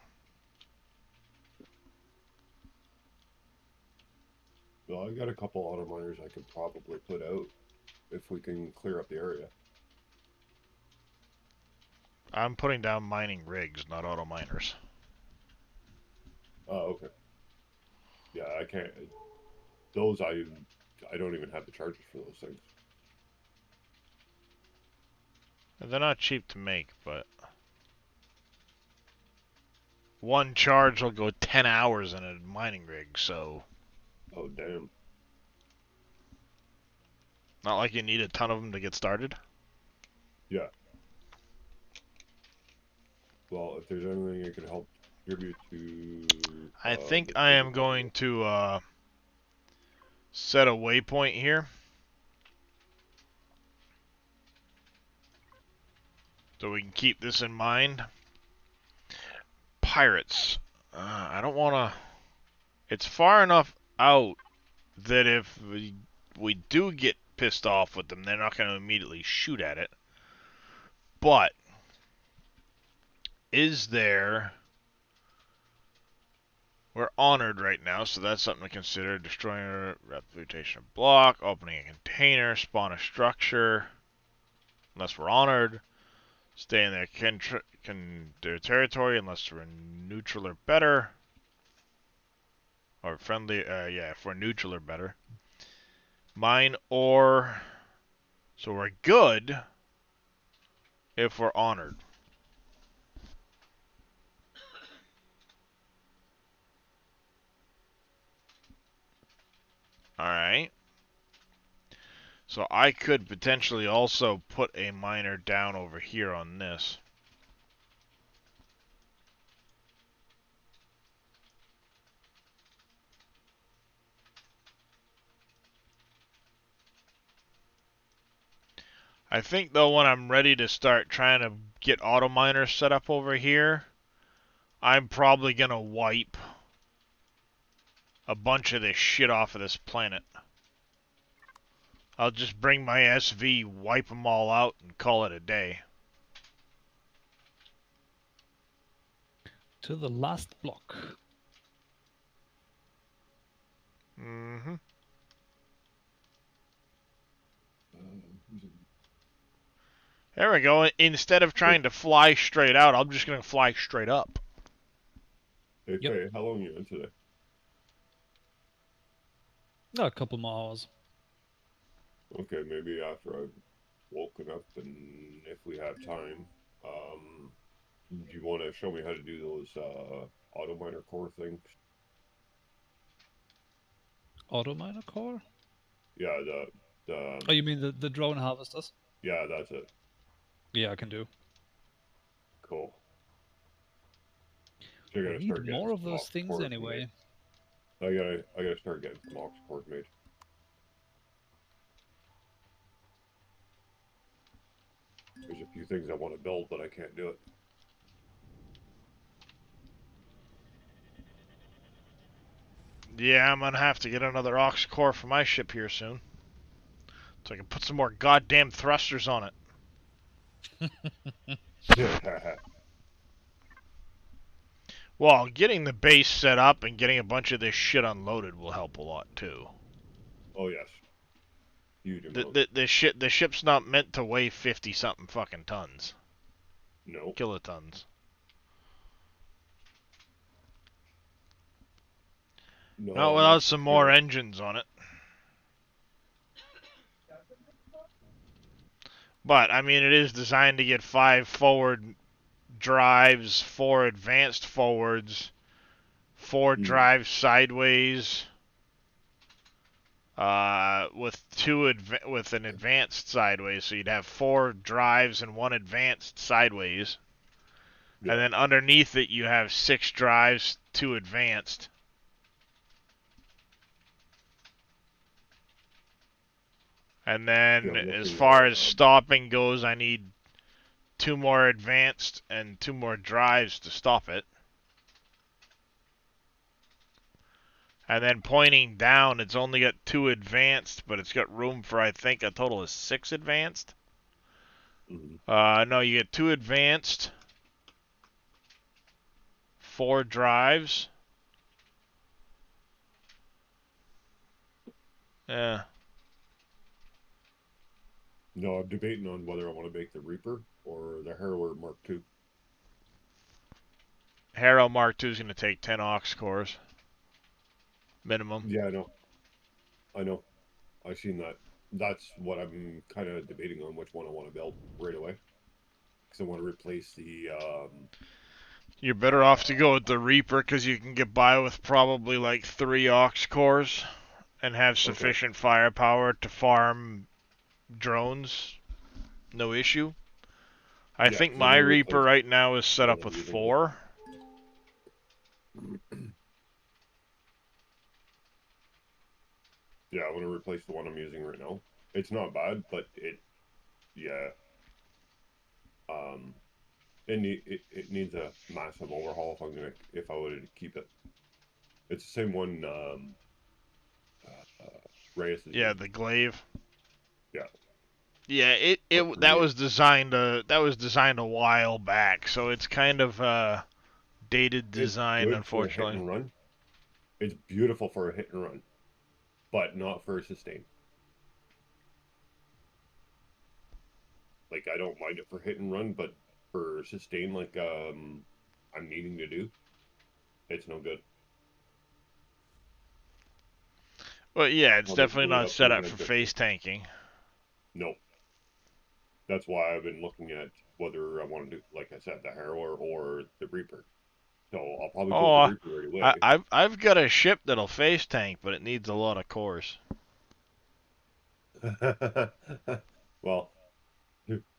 Well, I got a couple auto miners I could probably put out if we can clear up the area. I'm putting down mining rigs, not auto miners. Oh, okay. Yeah, I can't. Those I don't even have the charges for those things. They're not cheap to make, but one charge will go 10 hours in a mining rig, so... Oh, damn. Not like you need a ton of them to get started. Yeah. Well, if there's anything that could help contribute to... I think I am going to set a waypoint here. So we can keep this in mind. Pirates. I don't want to... It's far enough out that if we do get pissed off with them, they're not going to immediately shoot at it. But is there... We're honored right now, so that's something to consider. Destroying a reputation block, opening a container, spawn a structure. Unless we're honored. Stay in their territory unless we're neutral or better. Or friendly, yeah, if we're neutral or better. Mine or... So we're good if we're honored. Alright. So I could potentially also put a miner down over here on this. I think though when I'm ready to start trying to get auto miners set up over here, I'm probably gonna wipe a bunch of this shit off of this planet. I'll just bring my SV, wipe them all out, and call it a day. To the last block. Mm-hmm. There we go. Instead of trying to fly straight out, I'm just gonna fly straight up. Hey, Faye, how long are you in today? No, a couple more hours. Okay, maybe after I've woken up and if we have time, do you want to show me how to do those auto miner core things? Auto miner core? Yeah, the Oh, you mean the drone harvesters? yeah, that's it. Yeah, I can do. Cool. So I need more of those things anyway. I gotta start getting some aux cord made. There's a few things I want to build, but I can't do it. Yeah, I'm gonna have to get another aux core for my ship here soon, so I can put some more goddamn thrusters on it. Well, getting the base set up and getting a bunch of this shit unloaded will help a lot too. Oh yes. Huge amount. The ship's not meant to weigh 50 something fucking tons. No. Kilotons. No, Not without some more engines on it. But I mean, it is designed to get 5 forward drives, 4 advanced forwards, 4 drives sideways, with an advanced sideways, so you'd have 4 drives and 1 advanced sideways, and then underneath it you have 6 drives, 2 advanced. And then as far as stopping goes, I need 2 more advanced and 2 more drives to stop it. And then pointing down, it's only got 2 advanced, but it's got room for, I think, a total of 6 advanced. No, you get 2 advanced, 4 drives. Yeah. No, I'm debating on whether I want to make the Reaper or the Harrower Mark II. Harrow Mark II is going to take 10 aux cores. Minimum. Yeah, I know. I've seen that. That's what I'm kind of debating on, which one I want to build right away. Because I want to replace the... You're better off to go with the Reaper because you can get by with probably like 3 aux cores and have sufficient firepower to farm drones. No issue. I think my Reaper right now is set up with 4. Yeah, I want to replace the one I'm using right now. It's not bad, but it needs a massive overhaul if I would keep it. It's the same one Reyes is Yeah, the Glaive. Yeah. Yeah, that was designed a while back, so it's kind of dated design, unfortunately. Hit and run. It's beautiful for a hit and run, but not for a sustain. Like, I don't mind it for hit and run, but for sustain, like I'm needing to do, it's no good. Well, yeah, it's definitely not set up for face tanking. Nope. That's why I've been looking at whether I want to do, like I said, the Harrower or the Reaper. So I'll probably go with the Reaper right away. I've got a ship that'll face tank, but it needs a lot of cores. Well,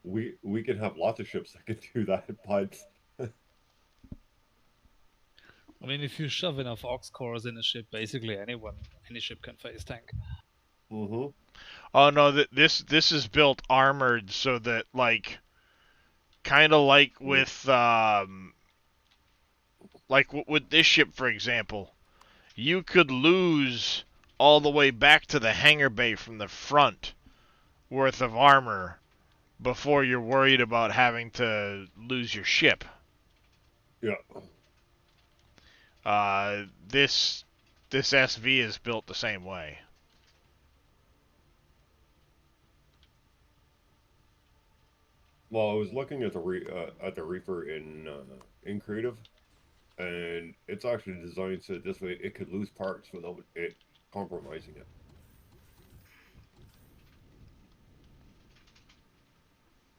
we can have lots of ships that can do that, but I mean, if you shove enough aux cores in a ship, basically any ship can face tank. Mm-hmm. Oh no, this is built armored so that like kind of like with this ship for example, you could lose all the way back to the hangar bay from the front worth of armor before you're worried about having to lose your ship. Yeah. This SV is built the same way. Well, I was looking at the Reaper in creative, and it's actually designed so this way it could lose parts without it compromising it.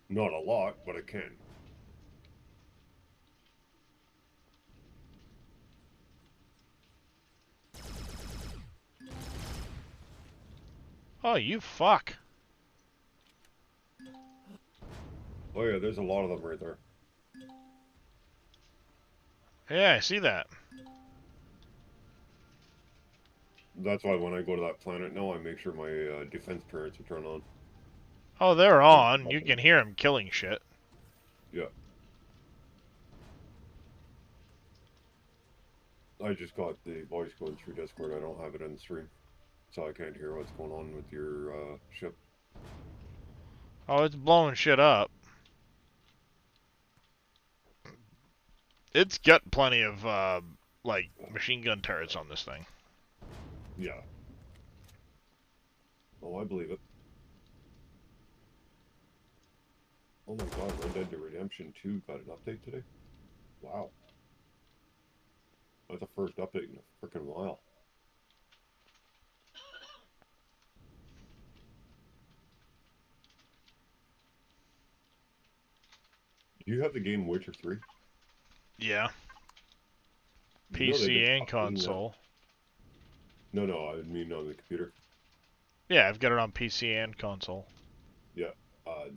Not a lot, but it can. Oh, you fuck. Oh yeah, there's a lot of them right there. Yeah, I see that. That's why when I go to that planet now, I make sure my defense turrets are turned on. Oh, they're on. You can hear them killing shit. Yeah. I just got the voice going through Discord. I don't have it on the stream, so I can't hear what's going on with your ship. Oh, it's blowing shit up. It's got plenty of, like, machine gun turrets on this thing. Yeah. Oh, I believe it. Oh my god, Red Dead Redemption 2 got an update today? Wow. That's the first update in a freaking while. Do you have the game Witcher 3? Yeah. You know PC and console. No, I mean on the computer. Yeah, I've got it on PC and console. Yeah.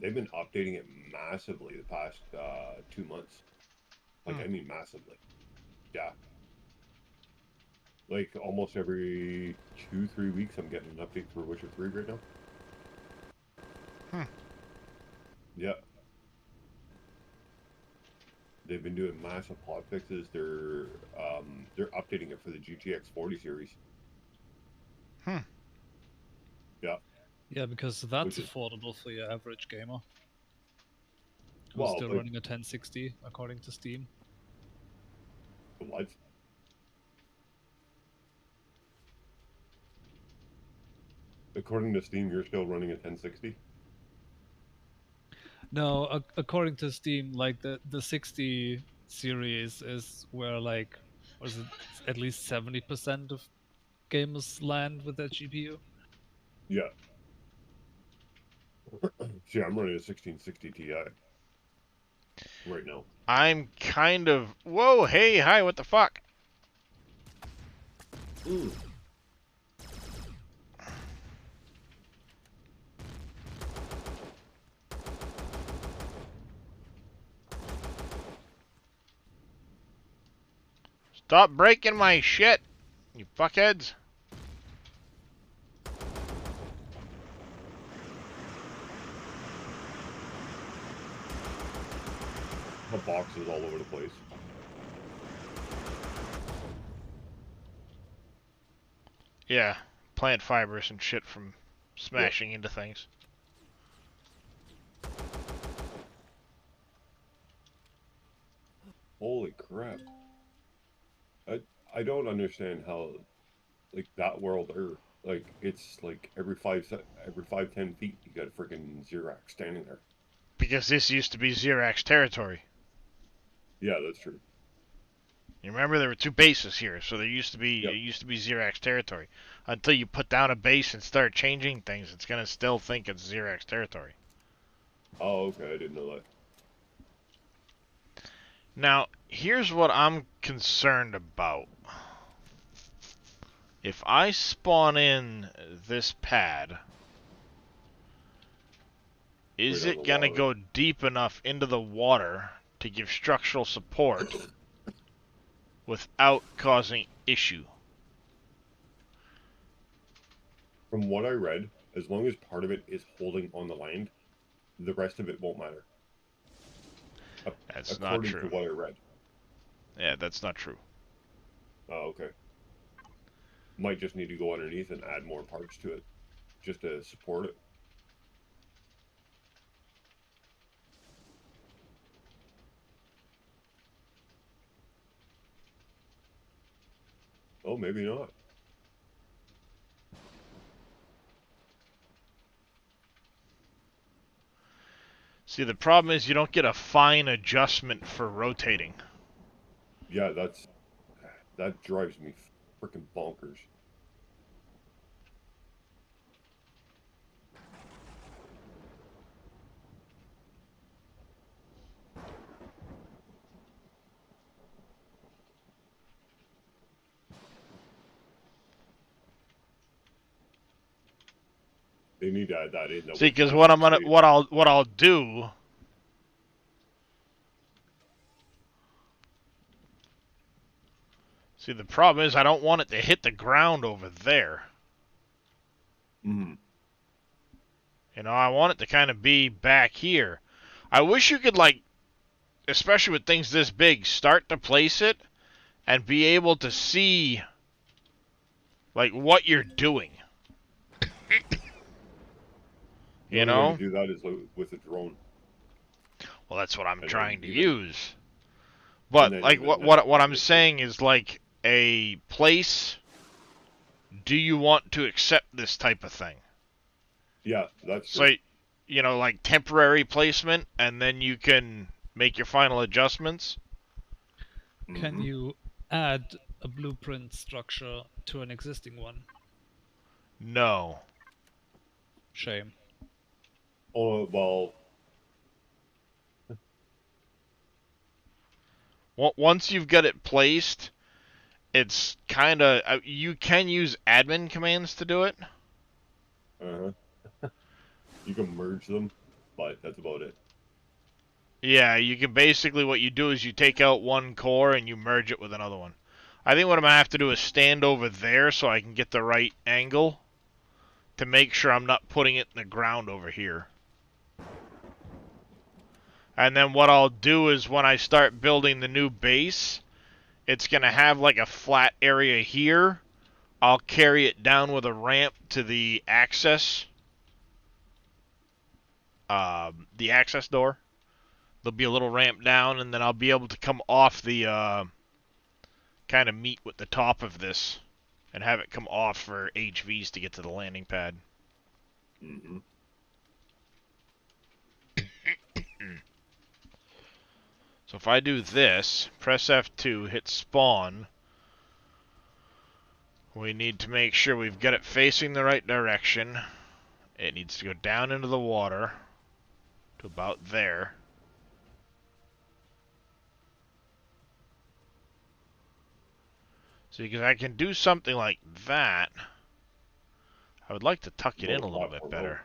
They've been updating it massively the past 2 months. Like, I mean massively. Yeah. Like, almost every 2-3 weeks I'm getting an update for Witcher 3 right now. Yeah. They've been doing massive plot fixes. They're updating it for the GTX 40 series. Yeah. Yeah, because that's affordable for your average gamer. Who's Well, still running a 1060 according to Steam. What? According to Steam, you're still running a 1060? No, according to Steam, like the 60 series is where like, was it at least 70% of gamers land with their GPU? Yeah. See, I'm running a 1660 Ti right now. I'm kind of... Whoa, hey, hi, what the fuck? Ooh. Stop breaking my shit, you fuckheads. The boxes all over the place. Yeah, plant fibers and shit from smashing into things. Holy crap. I don't understand how, like, that world Earth, like, it's like every 5-10 feet you got a freaking Xerax standing there. Because this used to be Xerax territory. Yeah, that's true. You remember there were 2 bases here, so there used to be Xerax territory. Until you put down a base and start changing things, it's gonna still think it's Xerax territory. Oh, okay, I didn't know that. Now, here's what I'm concerned about. If I spawn in this pad, is it gonna go deep enough into the water to give structural support without causing issue? From what I read, as long as part of it is holding on the land, the rest of it won't matter. That's not According true. to what I read. Yeah, that's not true. Oh, okay. Might just need to go underneath and add more parts to it, just to support it. Oh, maybe not. See, the problem is you don't get a fine adjustment for rotating. Yeah, that drives me freaking bonkers. They need to add that in. See, because what I'll do. See, the problem is I don't want it to hit the ground over there. Mm-hmm. You know, I want it to kind of be back here. I wish you could, like, especially with things this big, start to place it and be able to see, like, what you're doing. The only way to do that is with a drone. Well, that's what I'm And trying to even- use. But then like even what then, I'm saying is, like, a place. Do you want to accept this type of thing? Yeah, that's So, true. you know, like temporary placement, and then you can make your final adjustments. Can you add a blueprint structure to an existing one? No. Shame. Oh, well, Once you've got it placed, it's kind of you can use admin commands to do it. you can merge them, but that's about it. Yeah, you can basically, what you do is you take out one core and you merge it with another one. I think what I'm going to have to do is stand over there so I can get the right angle to make sure I'm not putting it in the ground over here. And then what I'll do is when I start building the new base, it's going to have like a flat area here. I'll carry it down with a ramp to the access door. There'll be a little ramp down, and then I'll be able to come off the kind of meet with the top of this and have it come off for HVs to get to the landing pad. Mm-hmm. So if I do this, press F2, hit spawn, we need to make sure we've got it facing the right direction. It needs to go down into the water to about there. See, because I can do something like that. I would like to tuck it in a little bit better.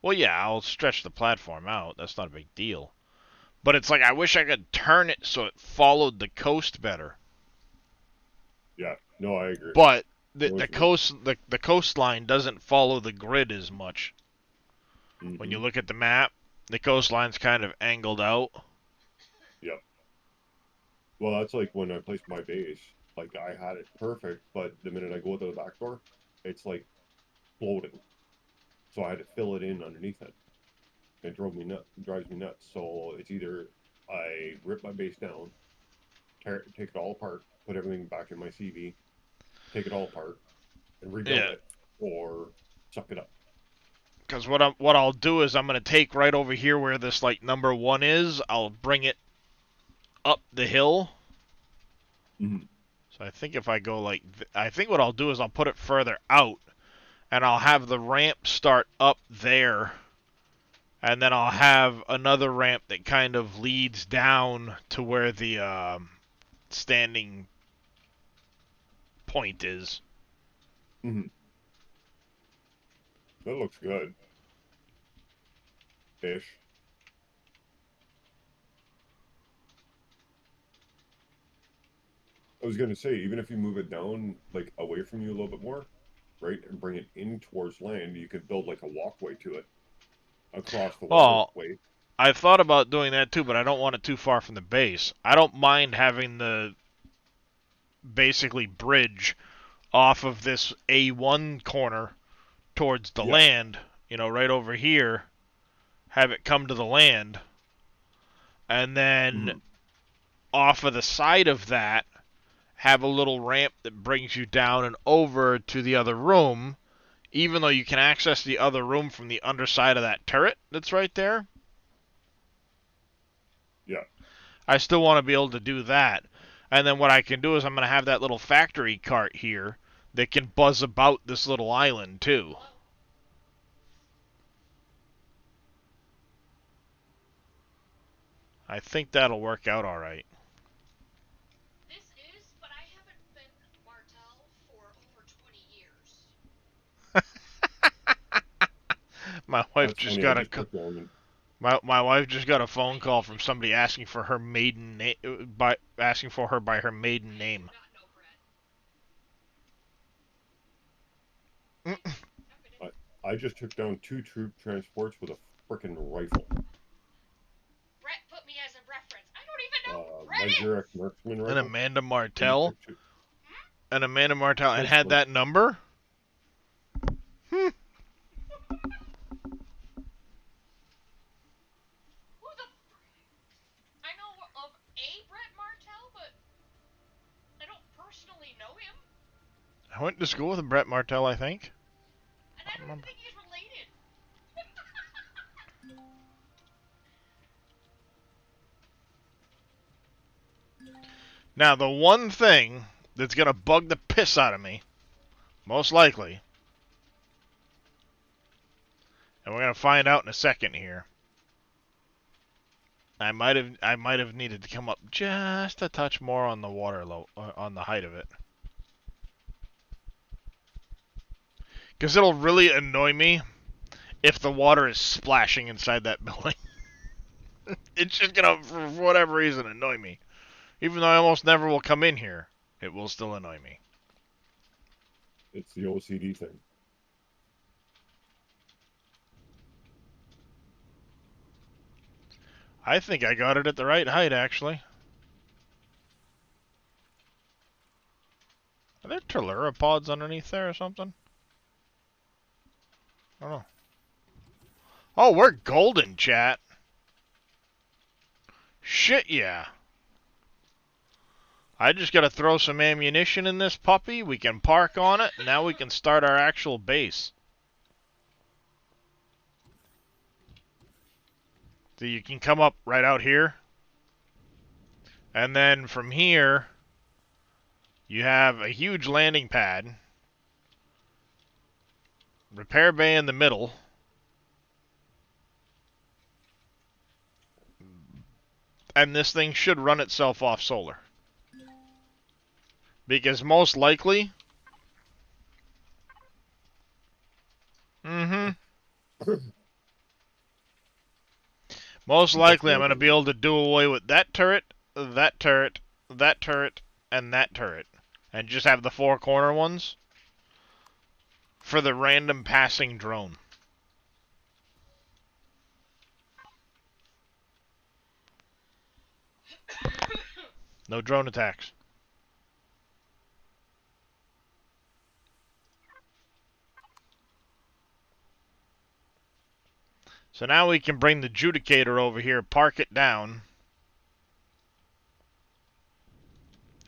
Well, yeah, I'll stretch the platform out. That's not a big deal. But it's like I wish I could turn it so it followed the coast better. Yeah, no, I agree. But the coastline doesn't follow the grid as much. Mm-hmm. When you look at the map, the coastline's kind of angled out. Yep. Well, that's like when I placed my base. Like, I had it perfect, but the minute I go to the back door, it's like floating. So I had to fill it in underneath it. It drives me nuts. So it's either I rip my base down, take it all apart, put everything back in my CV, take it all apart, and rebuild it, or suck it up. Because what I'll do is I'm gonna take right over here where this like number 1 is. I'll bring it up the hill. Mm-hmm. So I think if I go like, I think what I'll do is I'll put it further out, and I'll have the ramp start up there, and then I'll have another ramp that kind of leads down to where the standing point is. Mm-hmm. That looks good. Ish. I was gonna say, even if you move it down, like, away from you a little bit more, right, and bring it in towards land, you could build like a walkway to it across the Well, waterway. I thought about doing that too, but I don't want it too far from the base. I don't mind having the basically bridge off of this A1 corner towards the land, you know, right over here, have it come to the land, and then off of the side of that, have a little ramp that brings you down and over to the other room, even though you can access the other room from the underside of that turret that's right there. Yeah. I still want to be able to do that. And then what I can do is I'm going to have that little factory cart here that can buzz about this little island too. I think that'll work out all right. This is, but I haven't been Martel for over 20 years. My wife just got a my wife just got a phone call from somebody asking for her maiden name by her maiden name. I just took down 2 troop transports with a frickin' rifle. Brett put me as a reference. I don't even know who My Brett Xerax Marksman rifle. And Amanda Martell. And Amanda Martell, and had that number. Who the? I know of a Brett Martell, but I don't personally know him. I went to school with Brett Martell, I think. And I don't think he's related. Now, the one thing that's going to bug the piss out of me, most likely, and we're going to find out in a second here. I might have needed to come up just a touch more on the water on the height of it. Because it'll really annoy me if the water is splashing inside that building. It's just going to, for whatever reason, annoy me. Even though I almost never will come in here, it will still annoy me. It's the OCD thing. I think I got it at the right height, actually. Are there Tellura underneath there or something? I don't know. Oh, we're golden, chat. Shit, yeah. I just gotta throw some ammunition in this puppy. We can park on it. And now we can start our actual base. So you can come up right out here. And then from here, you have a huge landing pad. Repair bay in the middle. And this thing should run itself off solar. Because most likely... Most likely I'm going to be able to do away with that turret, that turret, that turret, and that turret. And just have the 4 corner ones for the random passing drone. No drone attacks. So now we can bring the Judicator over here, park it down,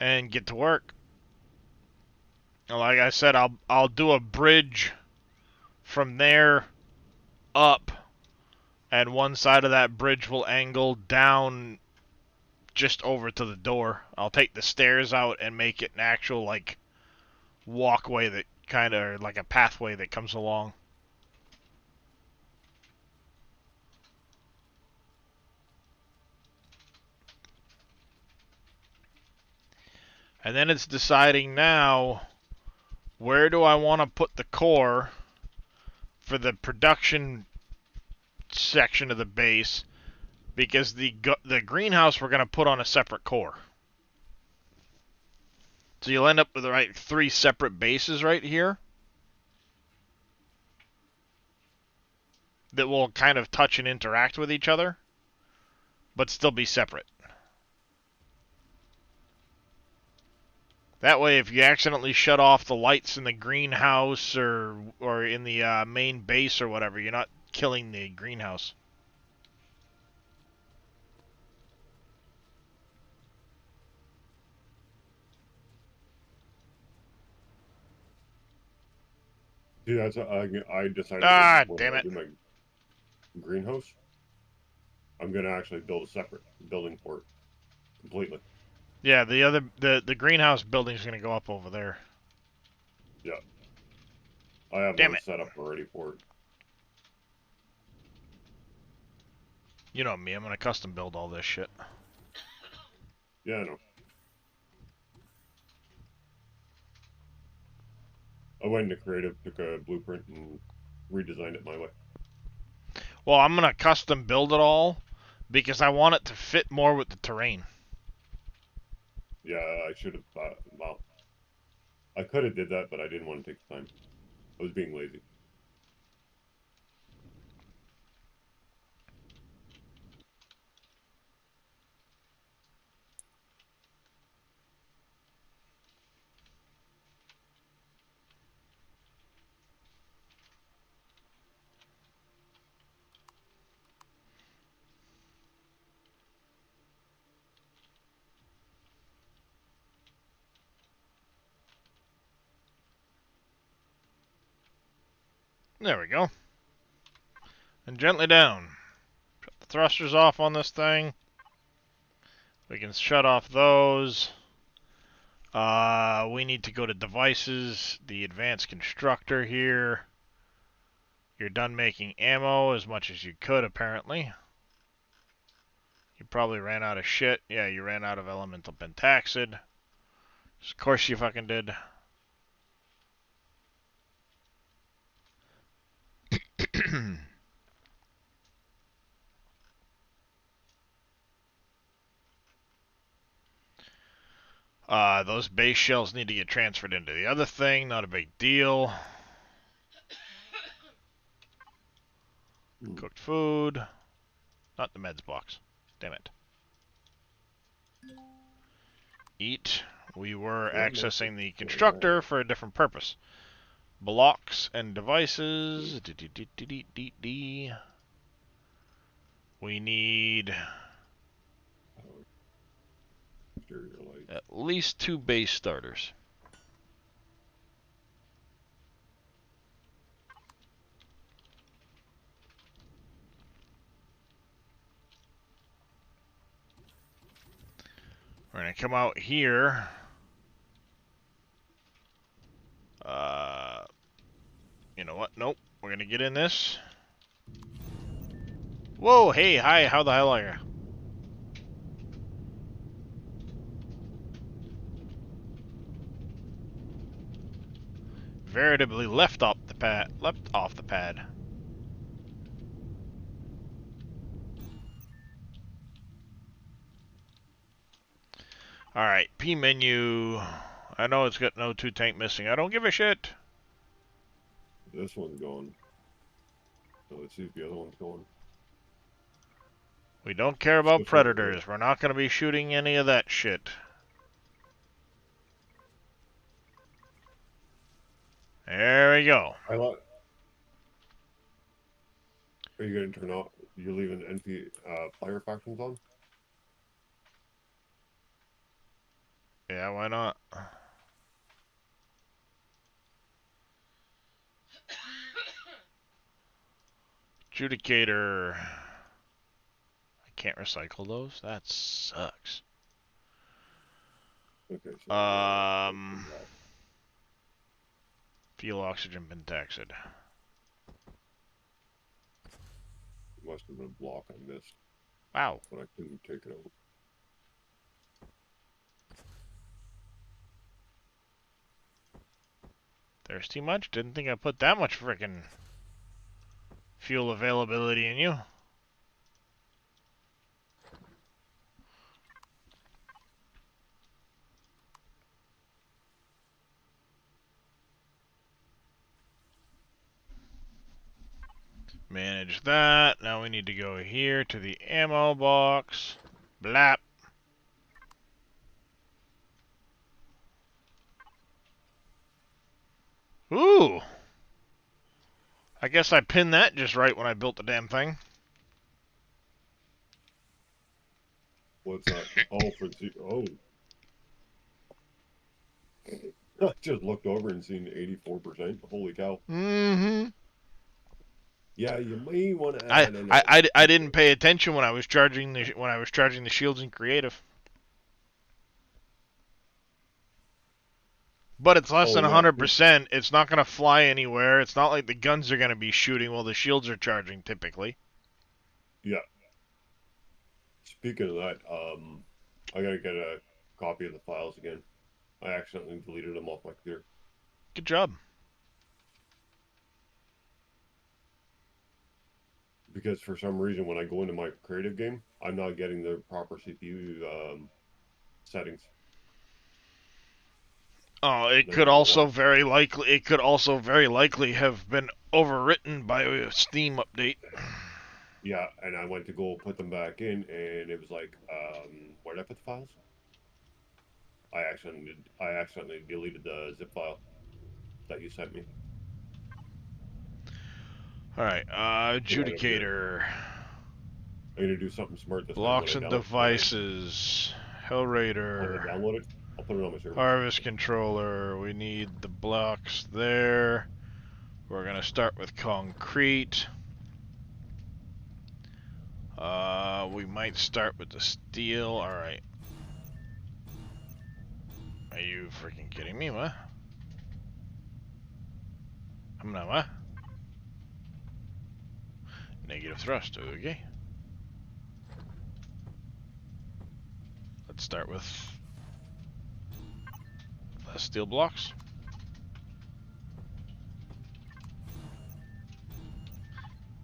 and get to work. Like I said, I'll do a bridge from there up, and one side of that bridge will angle down just over to the door. I'll take the stairs out and make it an actual, like, walkway that kind of, like a pathway that comes along. And then it's deciding now, where do I want to put the core for the production section of the base? Because the greenhouse we're going to put on a separate core. So you'll end up with 3 separate bases right here. that will kind of touch and interact with each other, but still be separate. That way, if you accidentally shut off the lights in the greenhouse or in the main base or whatever, you're not killing the greenhouse. See, that's I decided. When Damn I it! do my greenhouse, I'm gonna actually build a separate building for it completely. Yeah, the greenhouse building's gonna go up over there. Yeah, I have Damn one it. set up already for it. You know me, I'm gonna custom build all this shit. Yeah, I know. I went into creative, took a blueprint, and redesigned it my way. Well, I'm gonna custom build it all because I want it to fit more with the terrain. Yeah, I should have. Well, I could have did that, but I didn't want to take the time. I was being lazy. There we go. And gently down. Shut the thrusters off on this thing. We can shut off those. We need to go to devices, the advanced constructor here. You're done making ammo as much as you could, apparently. You probably ran out of shit. Yeah, you ran out of elemental pentaxid. Of course you fucking did. Those base shells need to get transferred into the other thing. Not a big deal. Cooked food. Not the meds box. Damn it. Eat. We were accessing the constructor for a different purpose. Blocks and devices. We need at least 2 base starters. We're going to come out here. You know what? Nope. We're going to get in this. Whoa, hey, hi, how the hell are you? Veritably left off the pad. Alright, P menu. I know it's got no 2 tank missing. I don't give a shit. This one's gone. So let's see if the other one's going. We don't care about predators. We're not going to be shooting any of that shit. There we go. Are you going to turn off? You're leaving NP player factions on? Yeah, why not? Adjudicator. I can't recycle those. That sucks. Okay. So fuel oxygen pentaxid. must have been a block I missed. Wow. But I couldn't take it out. Thirsty much? Didn't think I put that much frickin' fuel availability in you. Manage that. Now we need to go here to the ammo box. Blap. Ooh. I guess I pinned that just right when I built the damn thing. What's that? Oh, for the... Oh. I just looked over and seen 84%. Holy cow. Mm-hmm. Yeah, you may want to add I didn't pay attention when I was charging the shields in creative. But it's less than 100%. It's not going to fly anywhere. It's not like the guns are going to be shooting while the shields are charging, typically. Yeah. Speaking of that, I got to get a copy of the files again. I accidentally deleted them off my computer. Good job. Because for some reason, when I go into my creative game, I'm not getting the proper CPU settings. Oh, it could also very likely have been overwritten by a Steam update. Yeah, and I went to go put them back in, and it was like, where did I put the files? I accidentally deleted the zip file that you sent me. Alright, Adjudicator. I'm gonna do something smart this Blocks time. and devices. Hellraider. Download it. I'll put it on my server. Harvest controller. We need the blocks there. We're gonna start with concrete. We might start with the steel. Alright. Are you freaking kidding me? What? I'm not, what? Negative thrust, okay. Let's start with less steel blocks.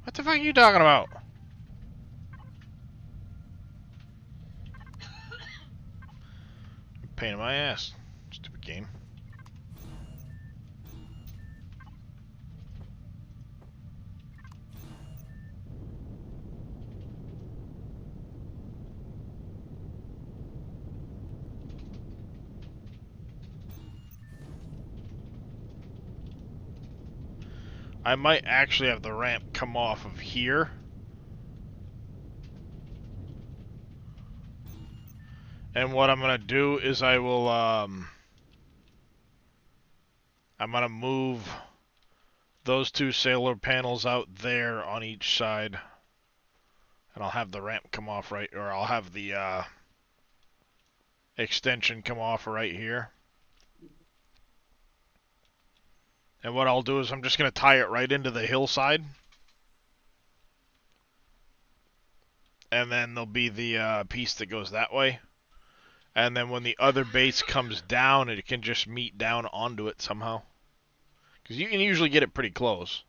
What the fuck are you talking about? Pain in my ass. Stupid game. I might actually have the ramp come off of here. And what I'm going to do is I will, I'm going to move those two solar panels out there on each side. And I'll have the ramp come off right, or I'll have the, extension come off right here. And what I'll do is I'm just going to tie it right into the hillside. And then there'll be the piece that goes that way. And then when the other base comes down, it can just meet down onto it somehow. Because you can usually get it pretty close.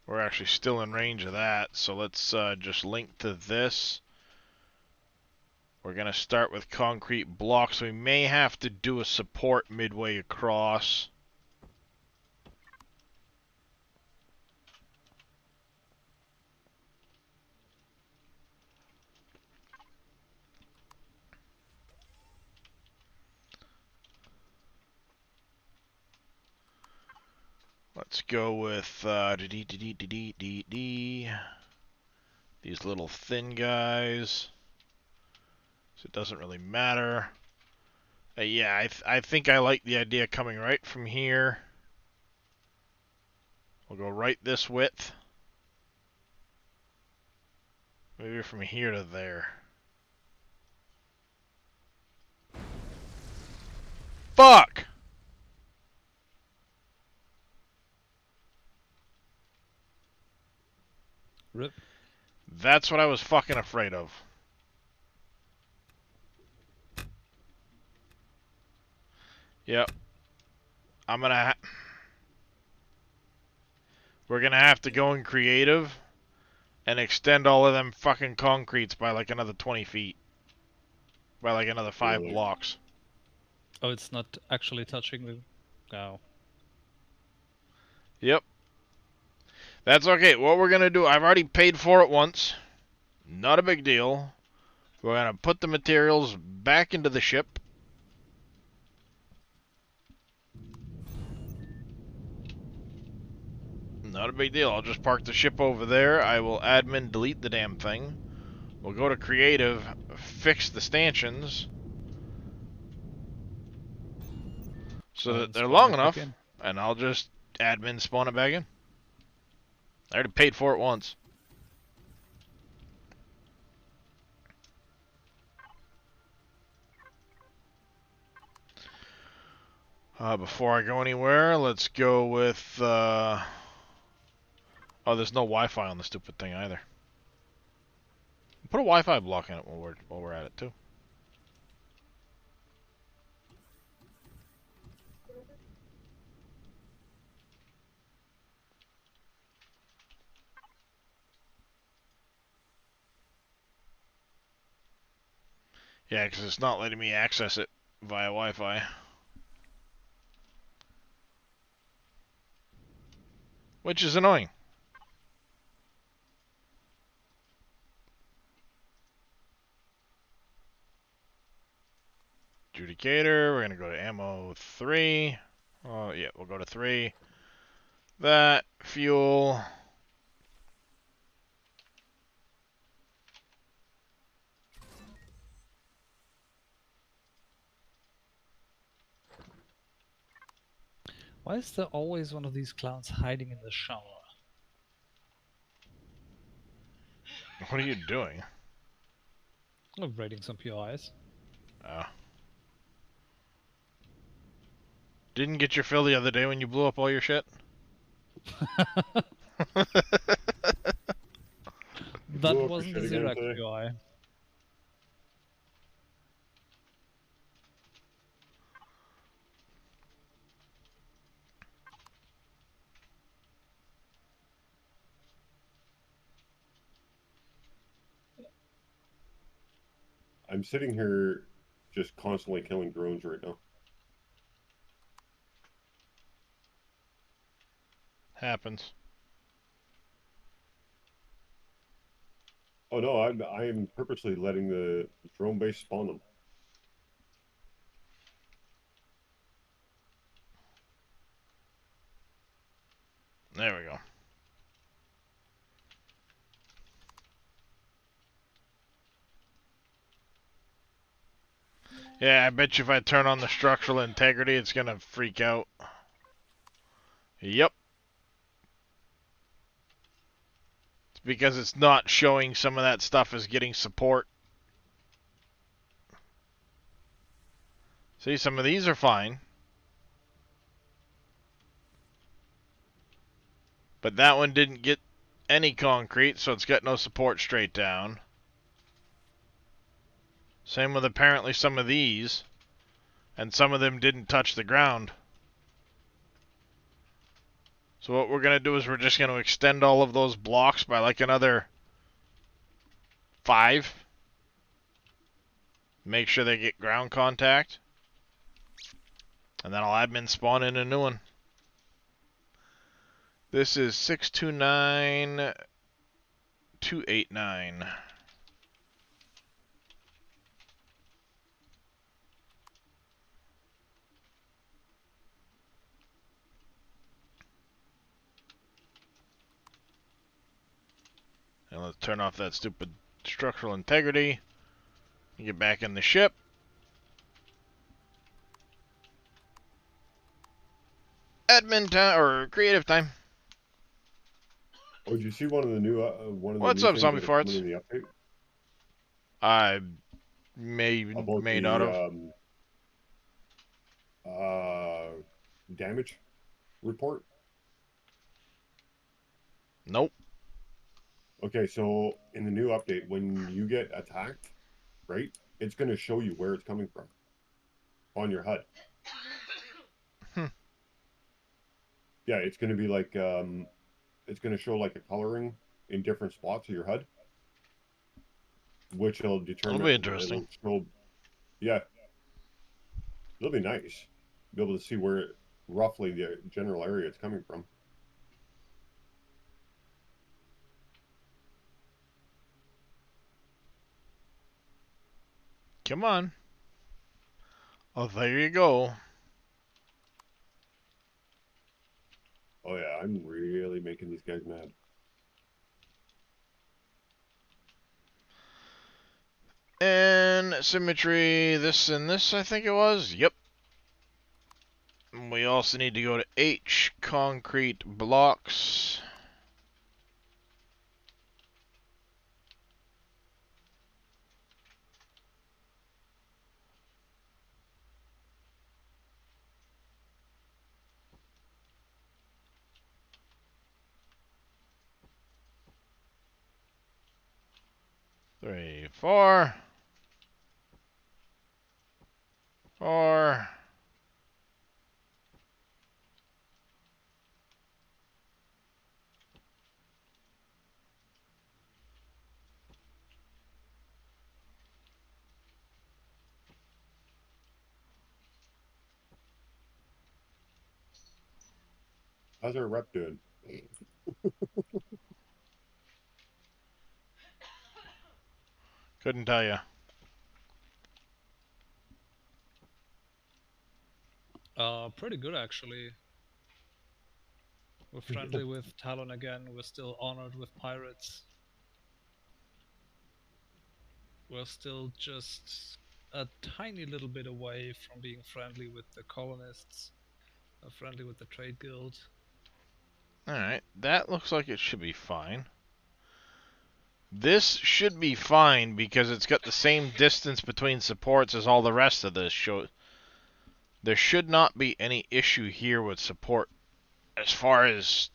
We're actually still in range of that, so let's just link to this. We're going to start with concrete blocks. We may have to do a support midway across. Let's go with these little thin guys. So it doesn't really matter. Yeah, I think I like the idea coming right from here. We'll go right this width. Maybe from here to there. Fuck! Rip. That's what I was fucking afraid of. Yep. We're gonna have to go in creative and extend all of them fucking concretes by like another 20 feet. By like another 5 blocks. Oh, it's not actually touching the... Oh. Yep. That's okay. What we're going to do, I've already paid for it once. Not a big deal. We're going to put the materials back into the ship. Not a big deal. I'll just park the ship over there. I will admin delete the damn thing. We'll go to creative, fix the stanchions so that they're long enough, and I'll just admin spawn it back in. I already paid for it once. Before I go anywhere, let's go with... Oh, there's no Wi-Fi on the stupid thing either. Put a Wi-Fi block in it while we're at it too. Yeah, because it's not letting me access it via Wi-Fi. Which is annoying. Adjudicator, we're going to go to ammo 3. Oh, yeah, we'll go to 3. That, fuel. Why is there always one of these clowns hiding in the shower? What are you doing? I'm raiding some POIs. Oh. Didn't get your fill the other day when you blew up all your shit? That wasn't a Zirac POI. I'm sitting here just constantly killing drones right now. Happens. Oh no, I'm purposely letting the drone base spawn them. There we go. Yeah, I bet you if I turn on the structural integrity, it's gonna freak out. Yep. It's because it's not showing some of that stuff as getting support. See, some of these are fine. But that one didn't get any concrete, so it's got no support straight down. Same with apparently some of these. And some of them didn't touch the ground. So what we're going to do is we're just going to extend all of those blocks by like another 5. Make sure they get ground contact. And then I'll admin spawn in a new one. This is 629289. And let's turn off that stupid structural integrity. Get back in the ship. Admin time or creative time. Oh, did you see one of the new What's up, Zombie Farts? In the update? I may not have. Damage report. Nope. Okay, so in the new update, when you get attacked, right, it's going to show you where it's coming from on your HUD. Yeah, it's going to be like, it's going to show like a coloring in different spots of your HUD, which will determine. That'll be interesting. Yeah. It'll be nice. Be able to see where roughly the general area it's coming from. Come on. Oh, there you go. Oh yeah, I'm really making these guys mad. And symmetry, this and this, I think it was. Yep. We also need to go to H, concrete blocks. Three, four. Four. How's our rep doing? Couldn't tell you. Pretty good actually. We're friendly with Talon again. We're still honored with pirates. We're still just a tiny little bit away from being friendly with the colonists, friendly with the trade guild. Alright, that looks like it should be fine. This should be fine because it's got the same distance between supports as all the rest of this. There should not be any issue here with support as far as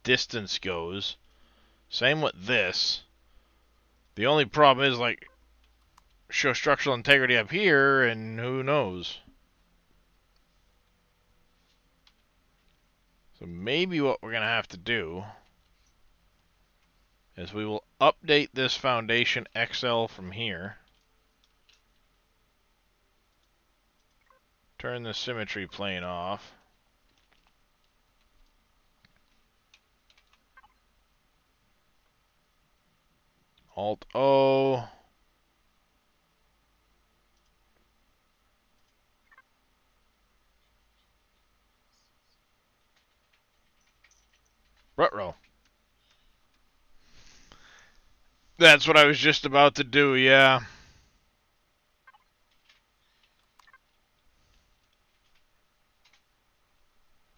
distance goes. Same with this. The only problem is, like, show structural integrity up here, and who knows. So maybe what we're going to have to do is we will update this foundation XL from here. Turn the symmetry plane off. Alt-O. Rut-row. That's what I was just about to do, yeah.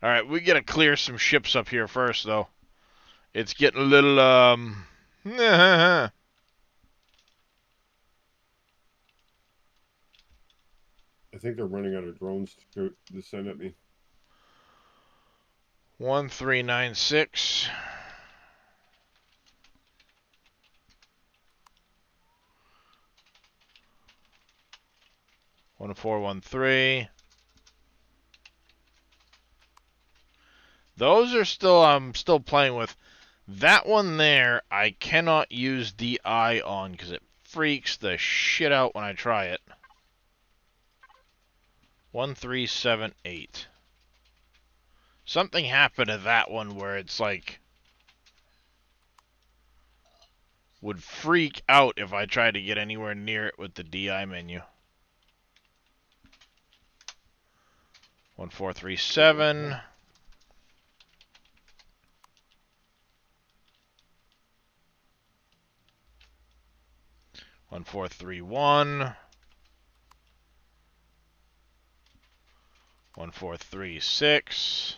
Alright, we gotta clear some ships up here first, though. It's getting a little, I think they're running out of drones to send at me. 1396. One 413. Those are still I'm still playing with. That one there I cannot use DI on because it freaks the shit out when I try it. 1378. Something happened to that one where it's like would freak out if I tried to get anywhere near it with the DI menu. 1437. 1431. 1436.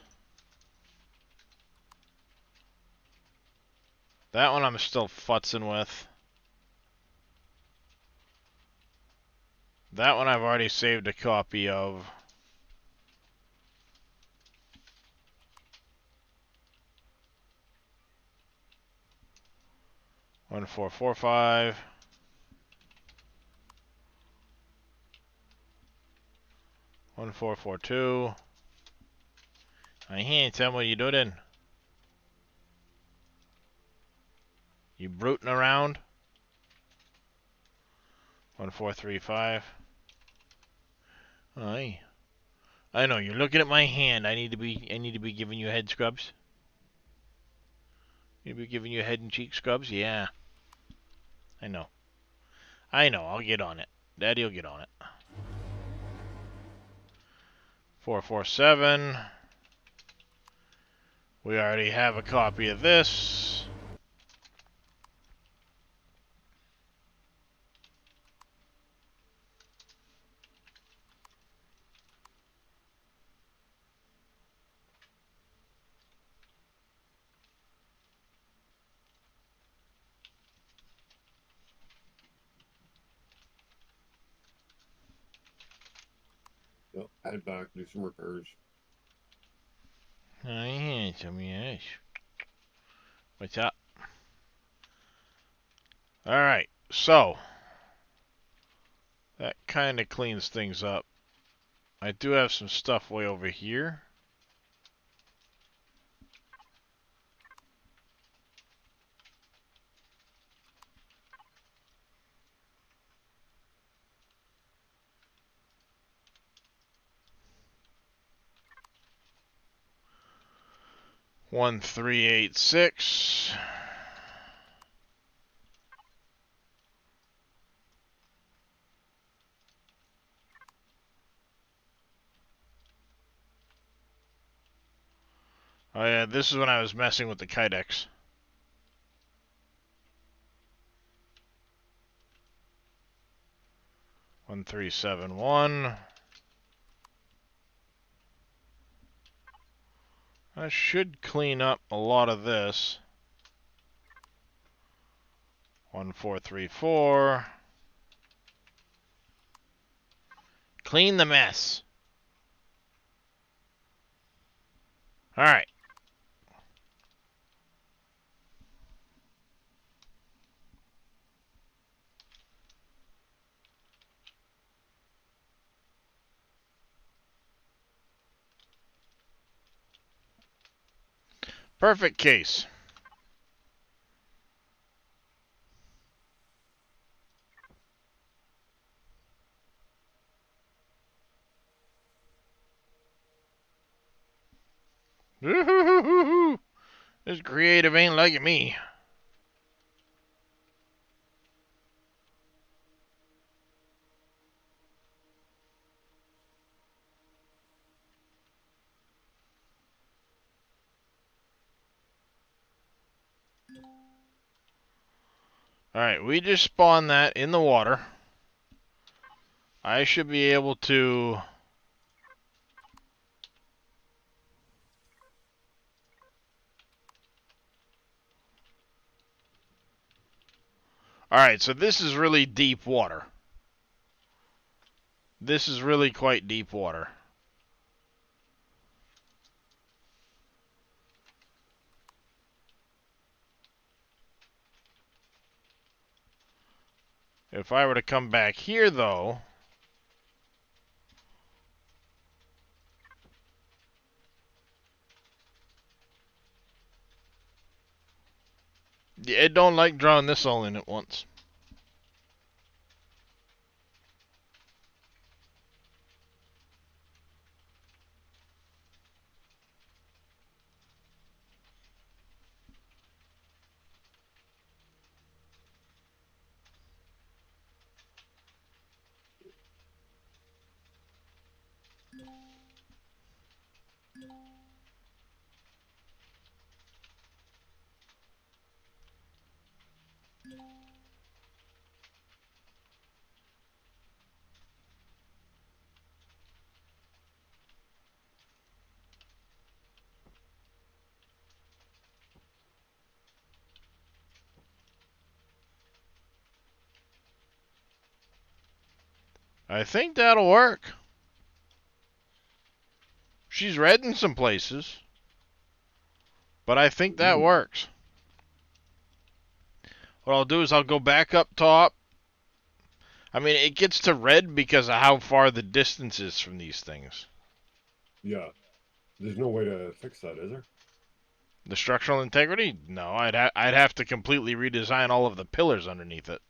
That one I'm still futzing with. That one I've already saved a copy of. One 445. 1442. I can't tell what you're doing. You bruting around. 1435. Aye. I know, you're looking at my hand. I need to be giving you head scrubs. Need to be giving you head and cheek scrubs? Yeah. I know. I'll get on it. Daddy'll get on it. 447. We already have a copy of this. Yep, head back, do some repairs. Yes. What's up? Alright, so that kind of cleans things up. I do have some stuff way over here. One 386. Oh yeah, this is when I was messing with the Kydex. One 371. I should clean up a lot of this. 1434. Clean the mess. Alright. Perfect case. Woo-hoo-hoo-hoo-hoo. This creative ain't like me. Alright, we just spawned that in the water. I should be able to... Alright, so this is really deep water. This is really quite deep water. If I were to come back here, though... Yeah, it don't like drawing this all in at once. I think that'll work. She's red in some places. But I think that works. What I'll do is I'll go back up top. I mean, it gets to red because of how far the distance is from these things. Yeah. There's no way to fix that, is there? The structural integrity? No, I'd have to completely redesign all of the pillars underneath it.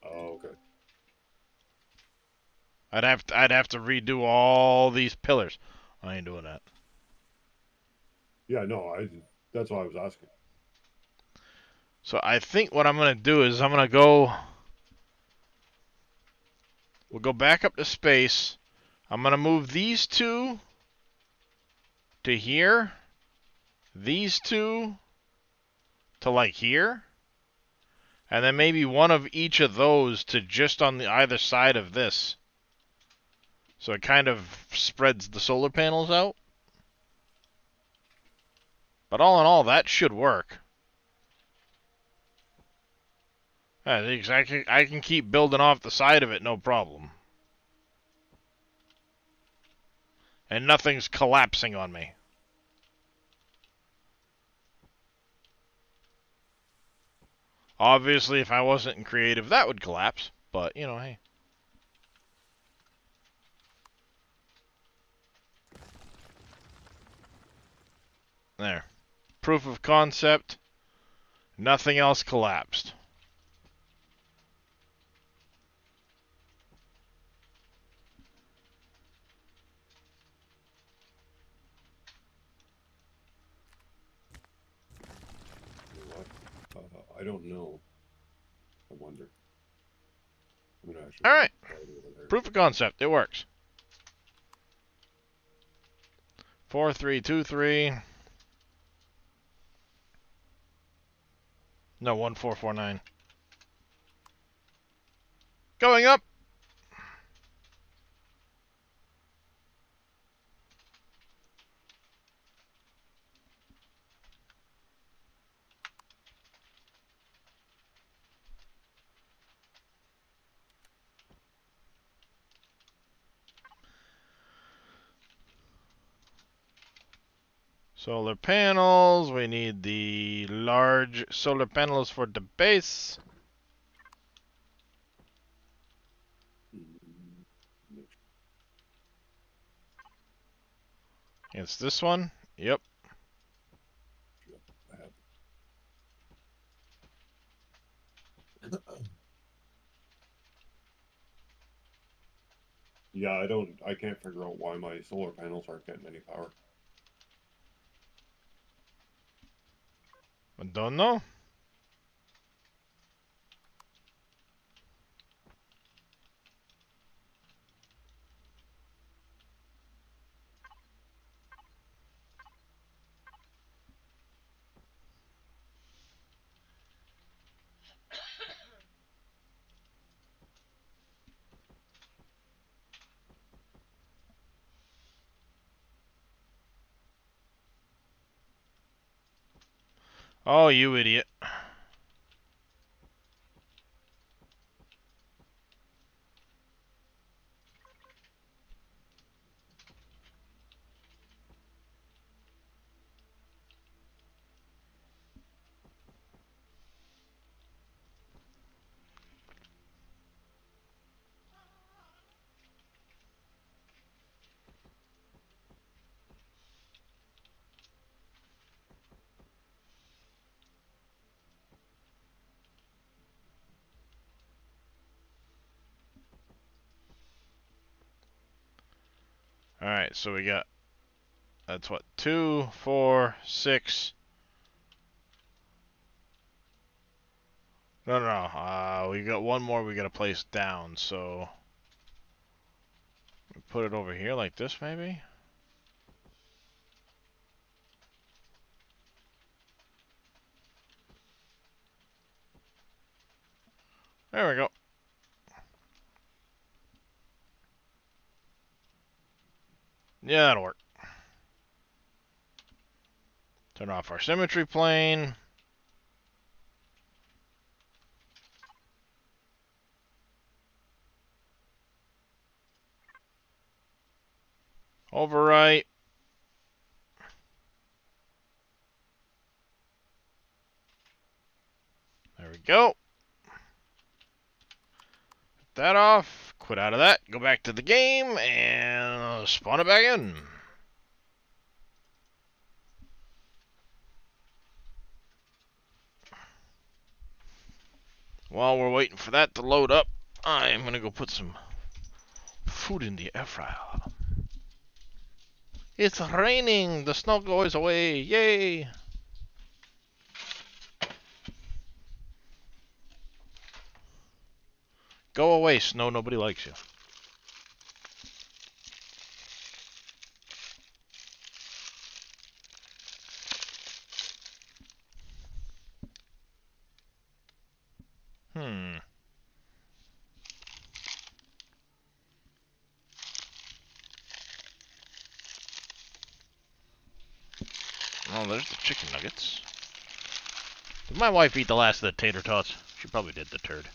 Oh, okay. I'd have to redo all these pillars. I ain't doing that. Yeah, no, that's why I was asking. So I think what I'm gonna do is I'm gonna go. We'll go back up to space. I'm gonna move these two to here. These two to like here. And then maybe one of each of those to just on the either side of this. So it kind of spreads the solar panels out. But all in all, that should work. I can keep building off the side of it, no problem. And nothing's collapsing on me. Obviously, if I wasn't in creative, that would collapse. But, you know, hey. There. Proof of concept. Nothing else collapsed. I don't know. I wonder. All right. Proof of concept. It works. 4323. No, 1449. Going up. Solar panels. We need the large solar panels for the base. It's this one. Yep. Yeah, I can't figure out why my solar panels aren't getting any power. I don't know. Oh, you idiot. Alright, so we got, that's what, 2, 4, 6. No. We got one more we gotta place down, so we put it over here like this, maybe? There we go. Yeah, that'll work. Turn off our symmetry plane. Overwrite. There we go. Put that off. Quit out of that. Go back to the game and spawn it back in. While we're waiting for that to load up, I'm gonna go put some food in the air fryer. It's raining. The snow goes away. Yay! Go away, snow. Nobody likes you. Hmm. Oh, there's the chicken nuggets. Did my wife eat the last of the tater tots? She probably did, the turd.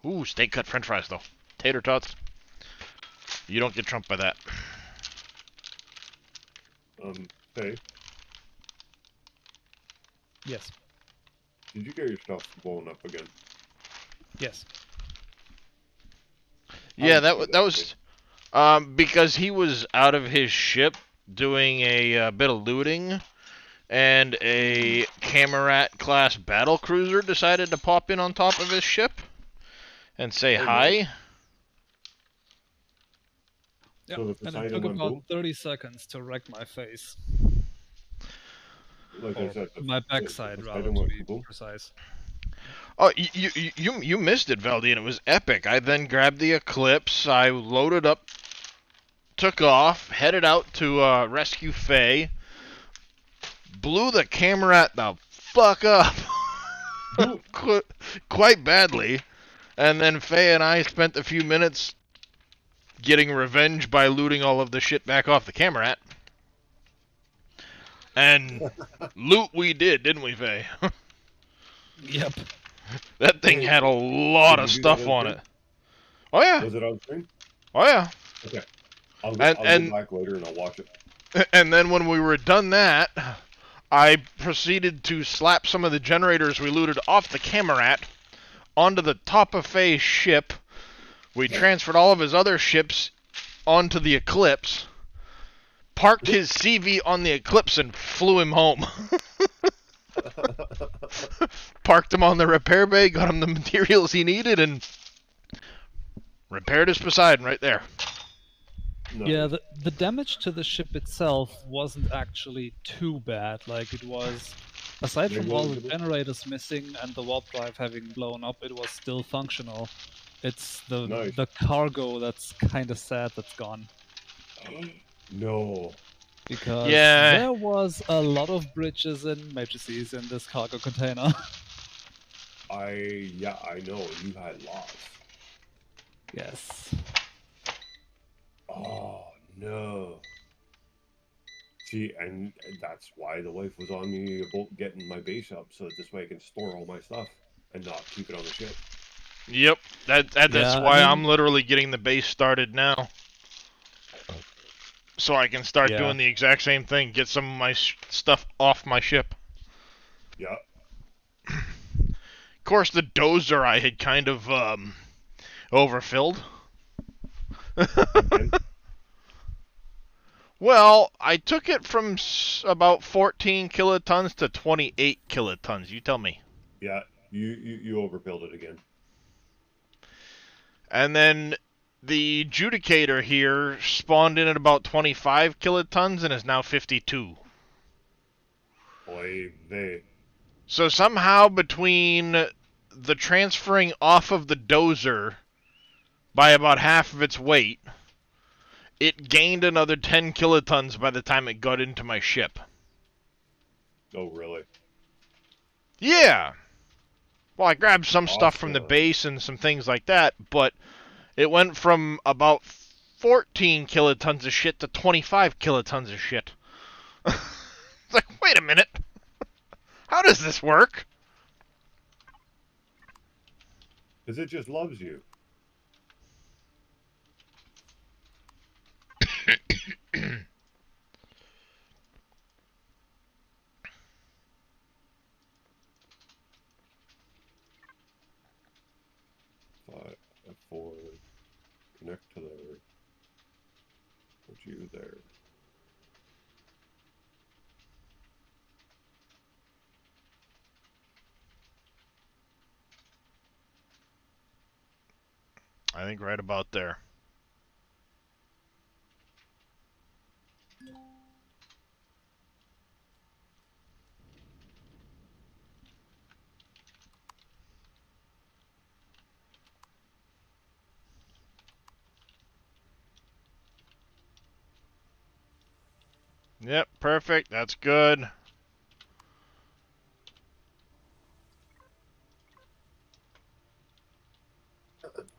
Ooh, steak cut french fries, though. Tater tots. You don't get trumped by that. Hey, Yes. did you get your stuff blown up again? Yes. Yeah, How did you that do was because he was out of his ship doing a bit of looting, and a Camerat class battle cruiser decided to pop in on top of his ship and say Oh, hi. nice. Yeah. So the And it Poseidon took went about boom? 30 seconds to wreck my face. Like I Or said, my the backside, rather, Poseidon to went be boom. precise. Oh, you missed it, Valdian. It was epic. I then grabbed the Eclipse. I loaded up, took off, headed out to rescue Faye. Blew the Camerat the fuck up, quite badly. And then Faye and I spent a few minutes getting revenge by looting all of the shit back off the Camerat. And loot we did, didn't we, Faye? Yep. That thing had a lot Did of you do that stuff on on stream? it. Oh yeah. Was it on screen? Oh yeah. Okay. I'll And go back later and I'll watch it. and then when we were done that, I proceeded to slap some of the generators we looted off the Camerat onto the top of Faye's ship. We transferred all of his other ships onto the Eclipse, parked his CV on the Eclipse, and flew him home. Parked him on the repair bay, got him the materials he needed, and repaired his Poseidon right there. No. Yeah, the damage to the ship itself wasn't actually too bad. Like, it was, aside from all the generators missing and the warp drive having blown up, it was still functional. It's the cargo that's kind of sad that's gone. No. Because Yeah. there was a lot of bridges and matrices in this cargo container. I know. You had lots. Yes. Oh, no. See, and that's why the wife was on me about getting my base up, so this way I can store all my stuff and not keep it on the ship. Yep, that's Yeah, why I I'm mean- literally getting the base started now. So I can start Yeah. doing the exact same thing, get some of my stuff off my ship. Yeah. Of course, the dozer I had kind of overfilled. Well, I took it from about 14 kilotons to 28 kilotons. You tell me. Yeah, you overfilled it again. And then the Judicator here spawned in at about 25 kilotons and is now 52. Oy vey. So somehow between the transferring off of the dozer by about half of its weight, it gained another 10 kilotons by the time it got into my ship. Oh, really? Yeah. Well, I grabbed some stuff from the Awesome. base and some things like that, but it went from about 14 kilotons of shit to 25 kilotons of shit. It's like, wait a minute. How does this work? Because it just loves you. F4, connect to there. Put you there. I think right about there. Yep, perfect. That's good.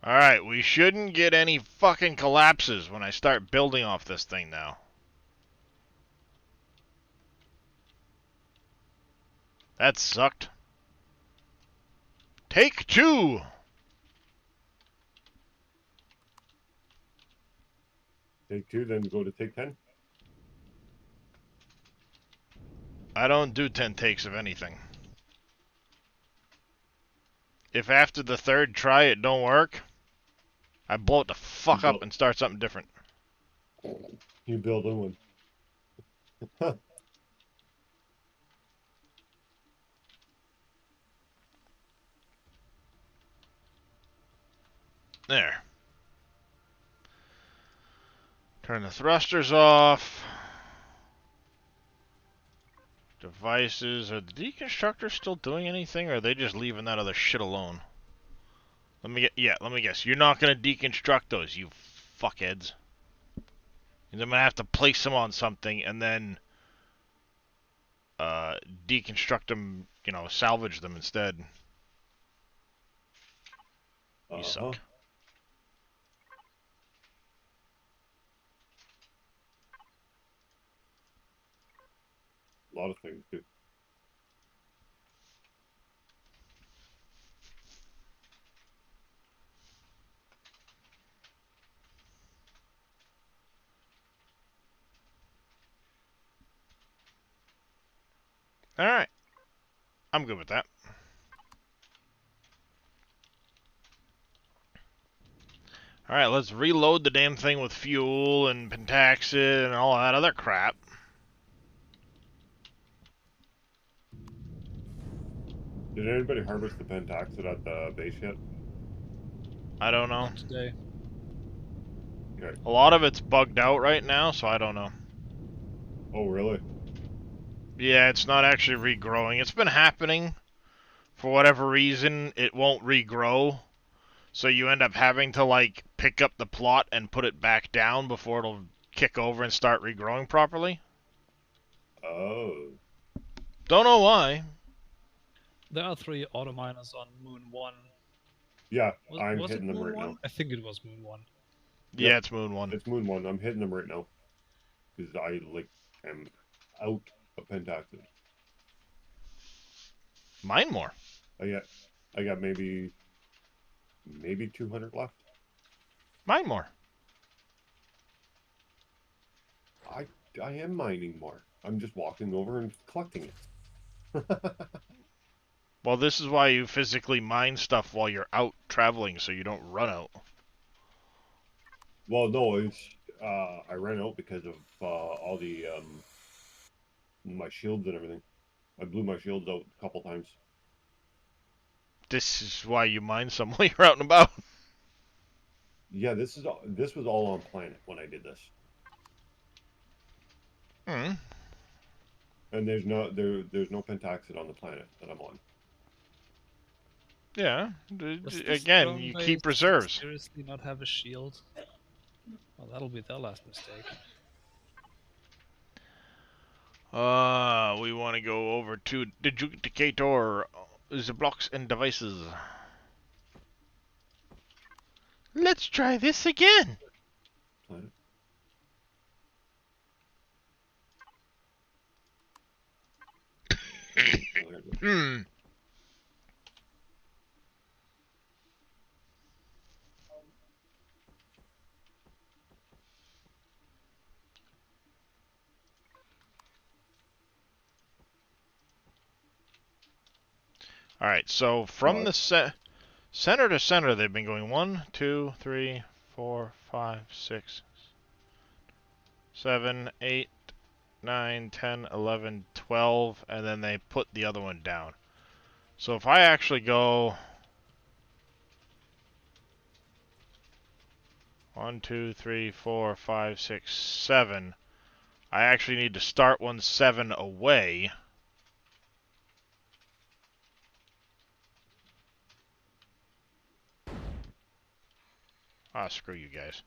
Alright, we shouldn't get any fucking collapses when I start building off this thing now. That sucked. Take 2! Take 2, then go to take 10. I don't do 10 takes of anything. If after the 3rd try it don't work, I blow it the fuck up and start something different. You build a one. There. Turn the thrusters off. Devices. Are the deconstructors still doing anything, or are they just leaving that other shit alone? Let me guess. You're not gonna deconstruct those, you fuckheads. I'm gonna have to place them on something and then deconstruct them, you know, salvage them instead. You suck. A lot of things, too. Alright. I'm good with that. Alright, let's reload the damn thing with fuel and pentaxid and all that other crap. Did anybody harvest the pentaxid at the base yet? I don't know. Not today. Okay. A lot of it's bugged out right now, so I don't know. Oh, really? Yeah, it's not actually regrowing. It's been happening. For whatever reason, it won't regrow. So you end up having to, like, pick up the plot and put it back down before it'll kick over and start regrowing properly. Oh. Don't know why. There are 3 auto miners on Moon 1. Yeah, Was, I'm was hitting it them Moon right 1? now. I think it was Moon 1. Yeah, Yep. it's Moon 1. It's Moon 1. I'm hitting them right now. Because I, like, am out of pentaxid. Mine more. I got maybe 200 left. Mine more. I am mining more. I'm just walking over and collecting it. Well, this is why you physically mine stuff while you're out traveling, so you don't run out. Well, no, it's I ran out because of all the my shields and everything. I blew my shields out a couple times. This is why you mine some while you're out and about. Yeah, this was all on planet when I did this. Hmm. And there's no pentaxid on the planet that I'm on. Yeah. Does this Again, drone you base keep reserves. seriously not have a shield? Well, that'll be their last mistake. We want to go over to the Duplicator, the blocks and devices. Let's try this again. Planet. Hmm. Alright, so from the center to center, they've been going 1, 2, 3, 4, 5, 6, 7, 8, 9, 10, 11, 12, and then they put the other one down. So if I actually go 1, 2, 3, 4, 5, 6, 7. I actually need to start 1 7 away. Ah, screw you guys.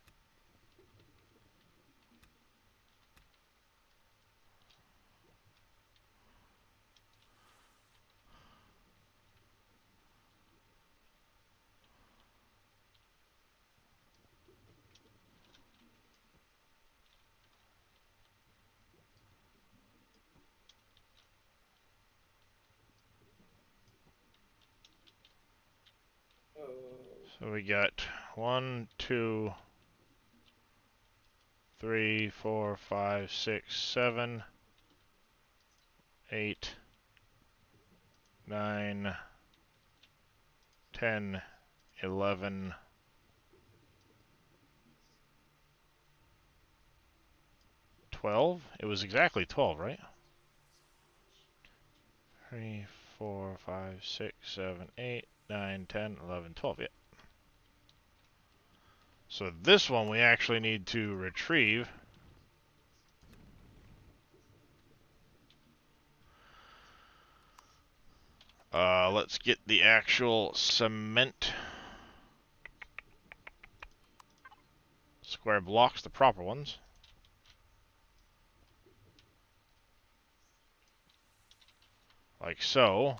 So we got 1, 2, 3, 4, 5, 6, 7, 8, 9, 10, 11, 12? It was exactly 12, right? 3, 4, 5, 6, 7, 8, 9, 10, 11, 12, yeah. So this one we actually need to retrieve. Let's get the actual cement square blocks, the proper ones. Like so.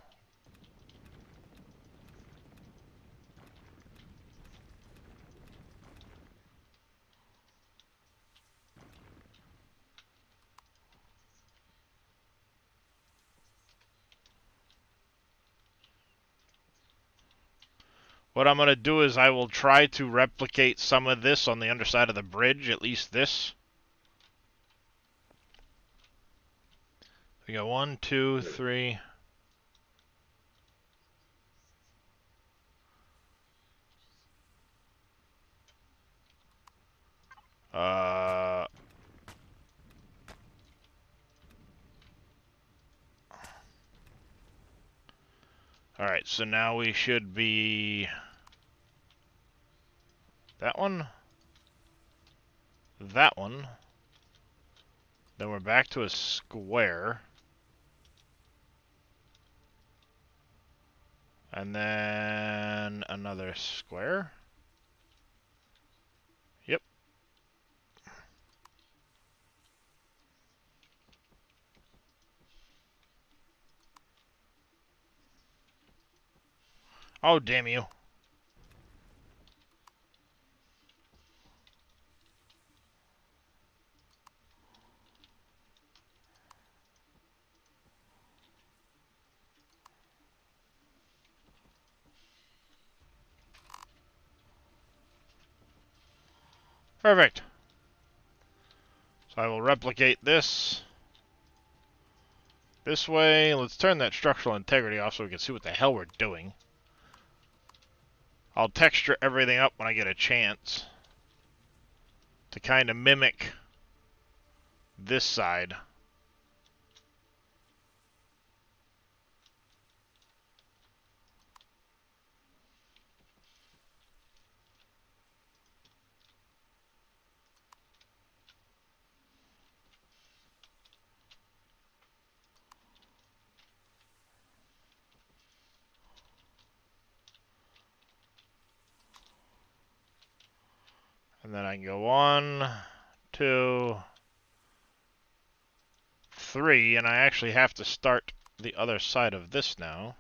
What I'm going to do is I will try to replicate some of this on the underside of the bridge, at least this. We got 1, 2, 3. Alright, so now we should be... that one. That one. Then we're back to a square. And then another square. Yep. Oh, damn you. Perfect. So I will replicate this way. Let's turn that structural integrity off so we can see what the hell we're doing. I'll texture everything up when I get a chance to kind of mimic this side. And then I can go 1, 2, 3, and I actually have to start the other side of this now.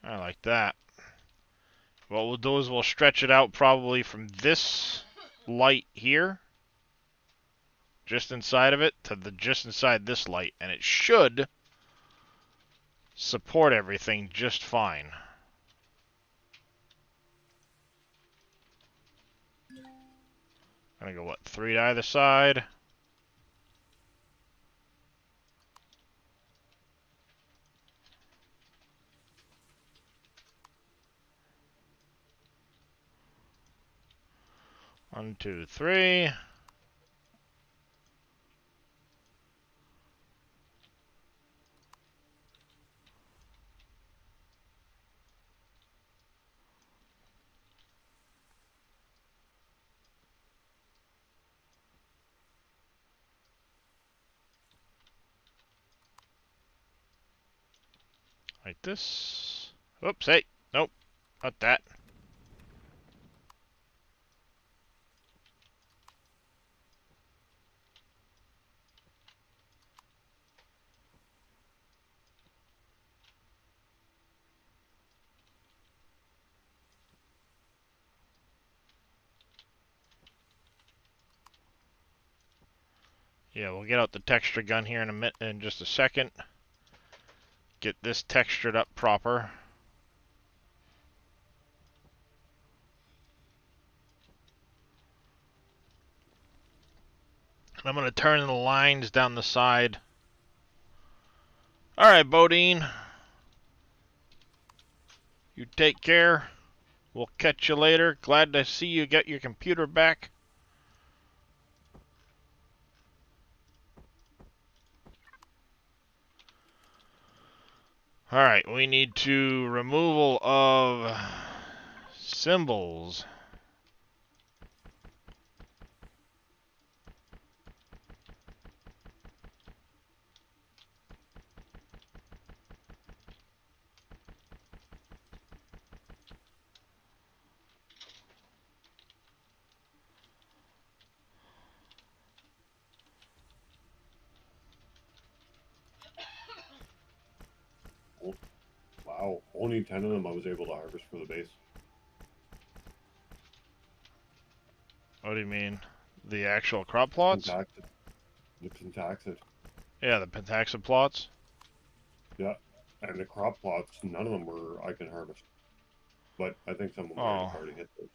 I like that. What we'll do is we'll stretch it out probably from this light here, just inside of it, to the just inside this light, and it should support everything just fine. I'm gonna go, what, 3 to either side? One, 2, 3. Like this. Whoops, hey. Nope. Not that. Yeah, we'll get out the texture gun here in just a second. Get this textured up proper. I'm going to turn the lines down the side. Alright, Bodine. You take care. We'll catch you later. Glad to see you get your computer back. Alright, we need to removal of symbols. Wow, only 10 of them I was able to harvest for the base. What do you mean? The actual crop plots? The Pentaxid. Yeah, the Pentaxid plots. Yeah, and the crop plots, none of them were I can harvest. But I think some of them already hit those.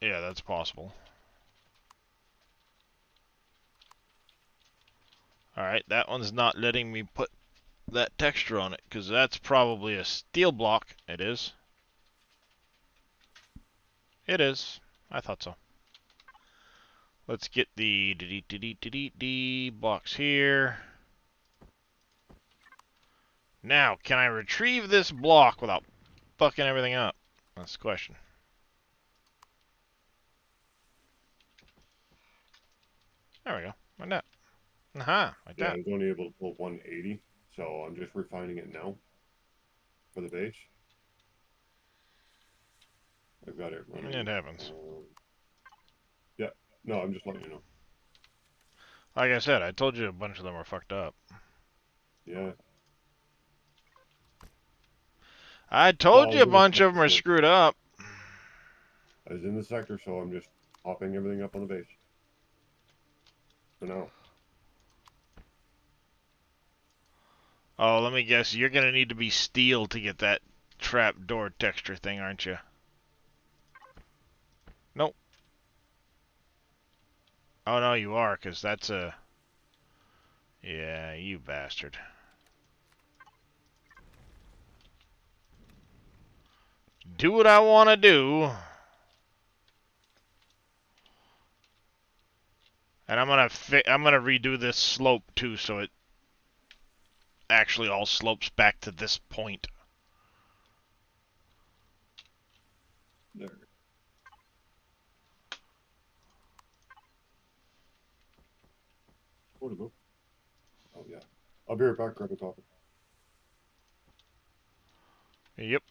Yeah, that's possible. Alright, that one's not letting me put that texture on it, because that's probably a steel block. It is. It is. I thought so. Let's get the blocks here. Now, can I retrieve this block without fucking everything up? That's the question. There we go. Like that. Aha, like that. I was only able to pull 180, so I'm just refining it now for the base. I've got it running. It happens. Yeah, no, I'm just letting you know. Like I said, I told you a bunch of them were fucked up. Yeah. I told you a bunch of them are screwed up. I was in the sector, so I'm just popping everything up on the base. For now. Oh, let me guess. You're going to need to be steel to get that trap door texture thing, aren't you? Nope. Oh, no, you are, because that's a... Yeah, you bastard. Do what I want to do. And I'm gonna redo this slope, too, so it actually all slopes back to this point. There. Where'd it go? Oh, yeah. I'll be right back, grab a coffee. Yep.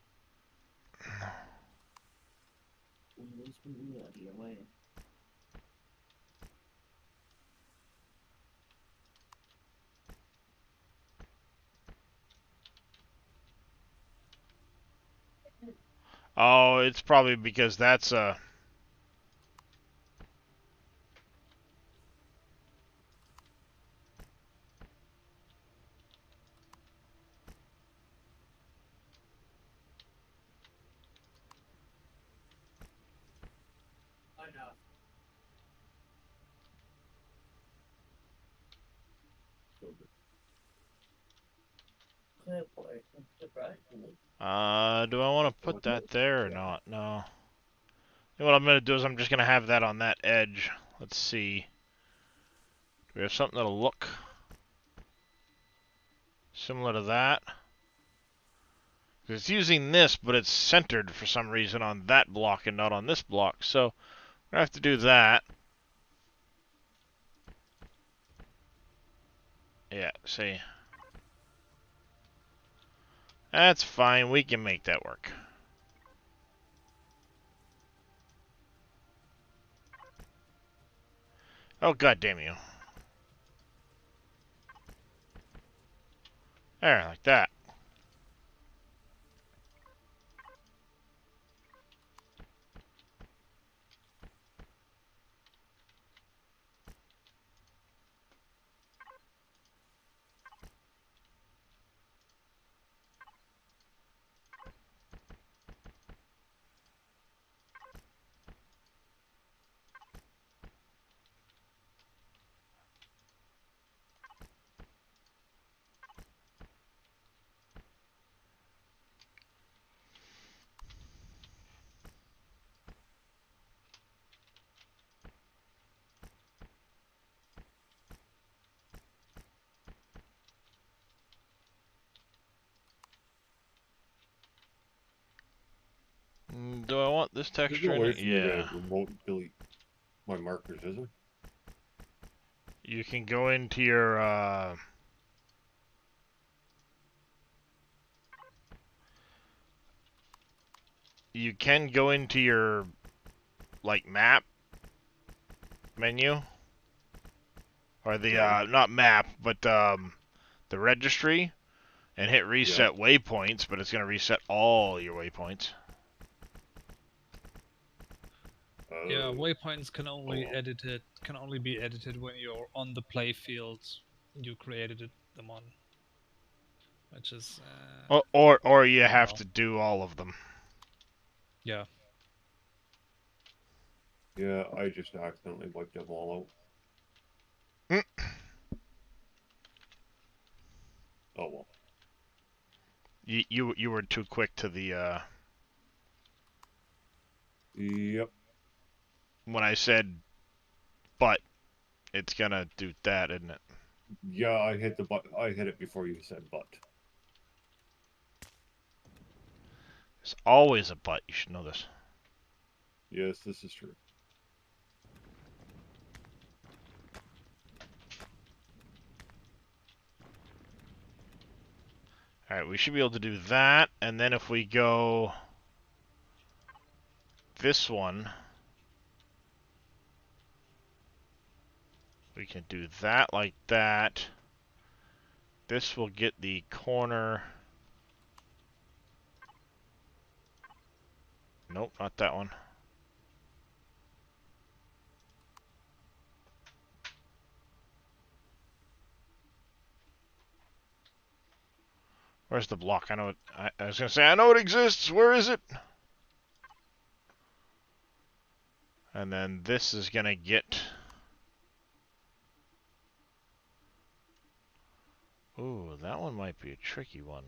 Oh, it's probably because that's a... do I want to put that there or not? No. You know what I'm going to do is I'm just going to have that on that edge. Let's see. Do we have something that'll look similar to that? It's using this, but it's centered for some reason on that block and not on this block. So I have to do that. Yeah, see. That's fine. We can make that work. Oh, god damn you. There, like that. Do I want this There's texture no in way it? for me Yeah. to remote delete my markers, is there? You can go into your, you can go into your, like, map menu. Or the, not map, but, the registry. And hit reset waypoints, but it's going to reset all your waypoints. Yeah, waypoints can only be edited when you're on the play fields you created them on, which is or you have to do all of them. Yeah. Yeah, I just accidentally wiped them all out. Oh well. You were too quick to the Yep. When I said but, it's gonna do that, isn't it? Yeah, I hit the I hit it before you said but. There's always a but. You should know this. Yes, this is true. Alright, we should be able to do that, and then if we go this one, we can do that like that. This will get the corner. Nope, not that one. Where's the block? I know it. I was gonna say I know it exists. Where is it? And then this is gonna get. Ooh, that one might be a tricky one.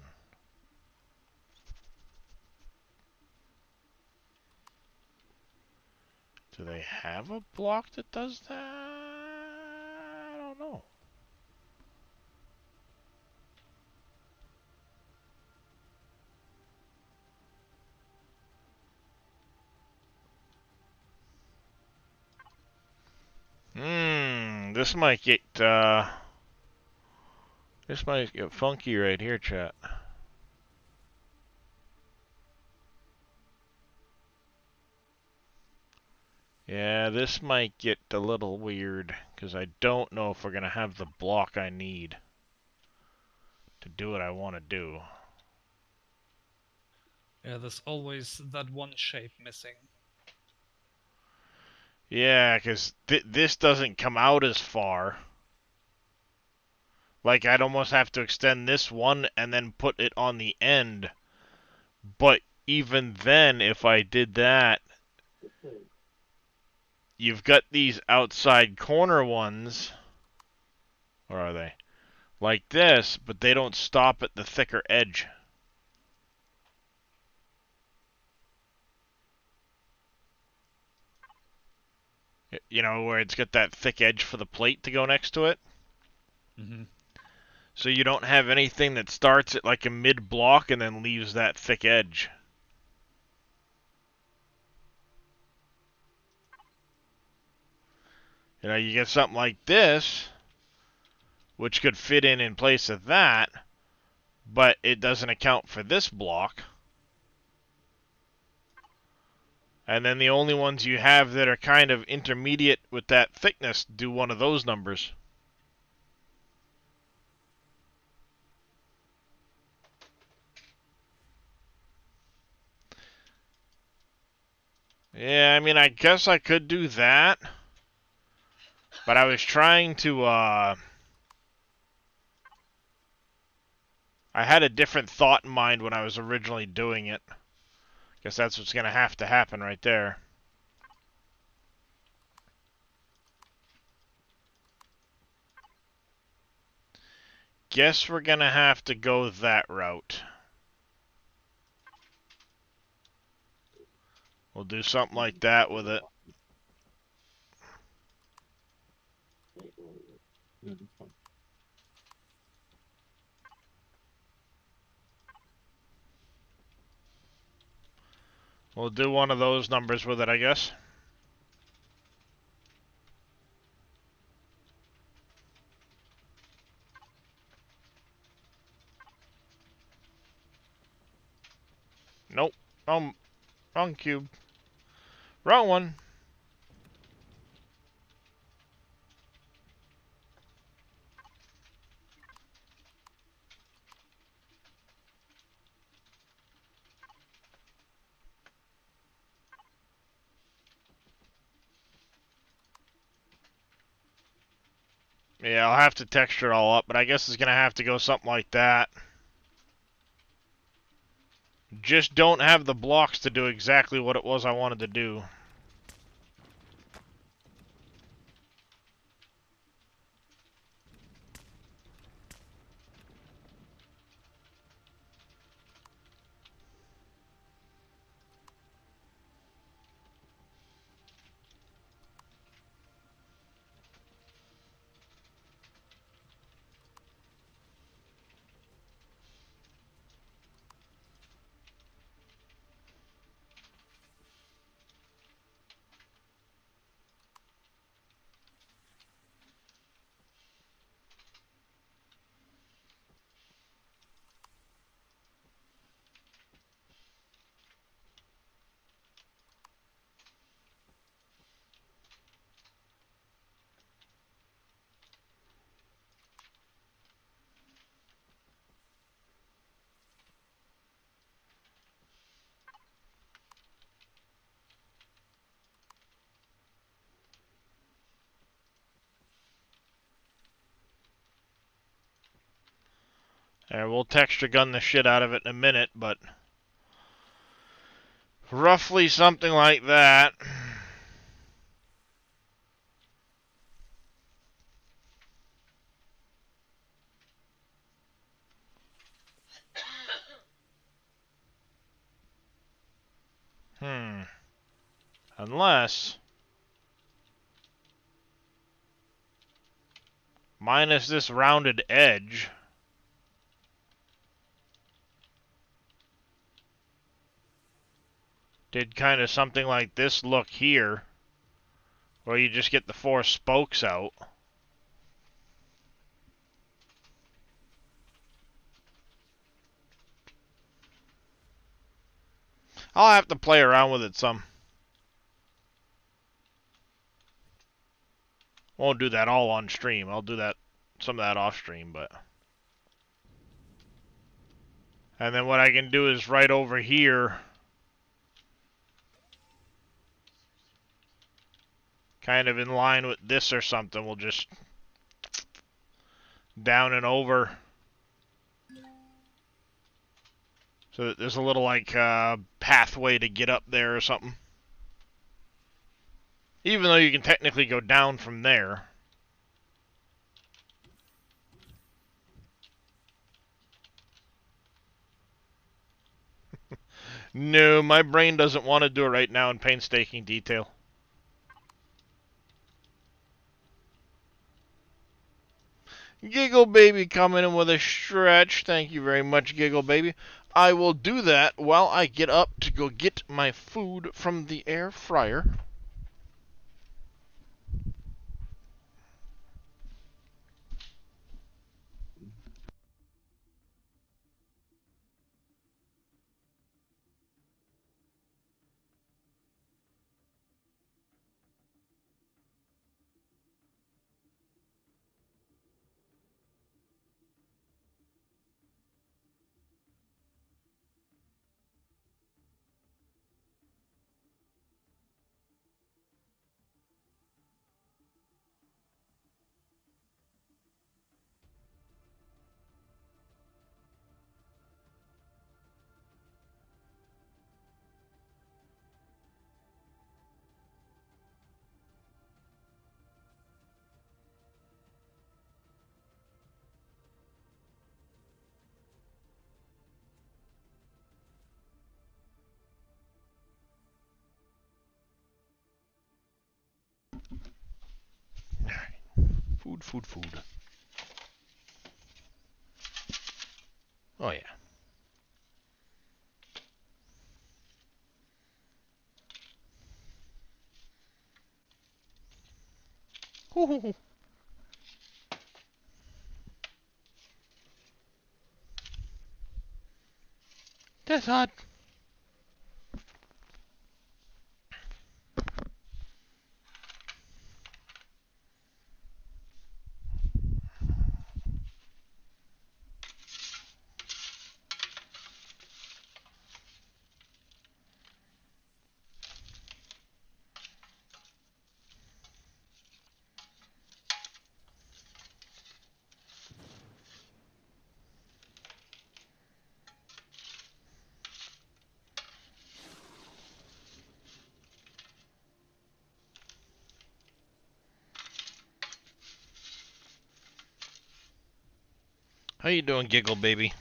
Do they have a block that does that? I don't know. This might get funky right here, chat. Yeah, this might get a little weird, because I don't know if we're going to have the block I need to do what I want to do. Yeah, there's always that one shape missing. Yeah, because this doesn't come out as far. Like, I'd almost have to extend this one and then put it on the end. But even then, if I did that, you've got these outside corner ones. Where are they? Like this, but they don't stop at the thicker edge. You know, where it's got that thick edge for the plate to go next to it? Mm-hmm. So you don't have anything that starts at like a mid-block and then leaves that thick edge. You know, you get something like this, which could fit in place of that, but it doesn't account for this block. And then the only ones you have that are kind of intermediate with that thickness do one of those numbers. Yeah, I mean, I guess I could do that. But I was trying to, I had a different thought in mind when I was originally doing it. Guess that's what's going to have to happen right there. Guess we're going to have to go that route. We'll do something like that with it. Yeah, that's fine. We'll do one of those numbers with it, I guess. Nope. Wrong cube. Wrong one. Yeah, I'll have to texture it all up, but I guess it's going to have to go something like that. Just don't have the blocks to do exactly what it was I wanted to do. And we'll texture gun the shit out of it in a minute, but roughly something like that. Unless minus this rounded edge. Did kind of something like this look here, where you just get the 4 spokes out. I'll have to play around with it some. Won't do that all on stream. I'll do that, some of that off stream, but. And then what I can do is right over here, kind of in line with this or something, we'll just down and over. So that there's a little like pathway to get up there or something. Even though you can technically go down from there. No, my brain doesn't want to do it right now in painstaking detail. Giggle Baby coming in with a stretch. Thank you very much, Giggle Baby. I will do that while I get up to go get my food from the air fryer. Alright. Food, food, food. Oh, yeah. Hoo-hoo-hoo. That's hot. How you doing, Giggle Baby?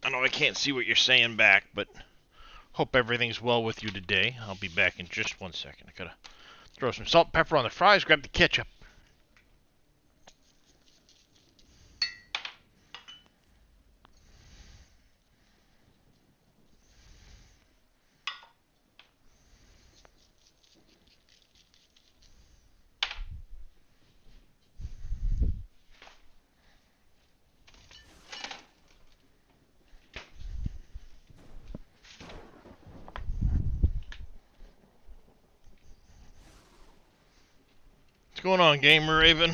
I know I can't see what you're saying back, but hope everything's well with you today. I'll be back in just 1 second. I gotta throw some salt and pepper on the fries, grab the ketchup. What's going on, Gamer Raven?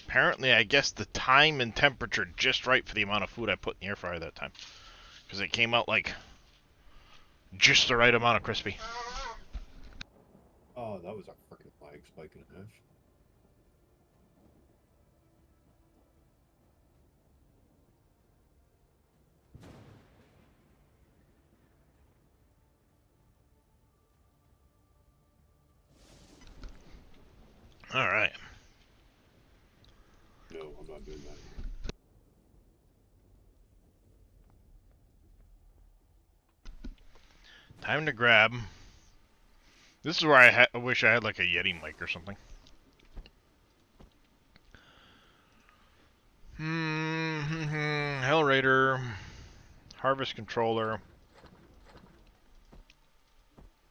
Apparently, I guess the time and temperature just right for the amount of food I put in the air fryer that time. Because it came out like just the right amount of crispy. Oh, that was a freaking lag spike and a half. Alright. No, I'm not doing that. Time to grab. This is where I wish I had like a Yeti mic or something. Hell Raider. Harvest Controller.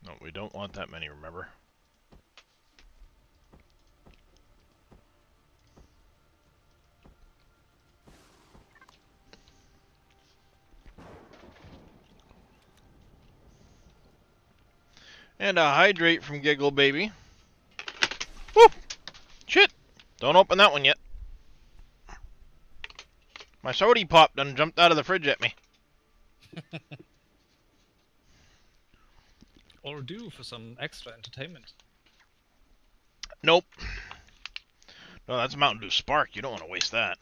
No, we don't want that many, remember? And a hydrate from Giggle Baby. Woo! Shit! Don't open that one yet. My sody pop done jumped out of the fridge at me. Or do for some extra entertainment. Nope. No, that's Mountain Dew Spark. You don't want to waste that.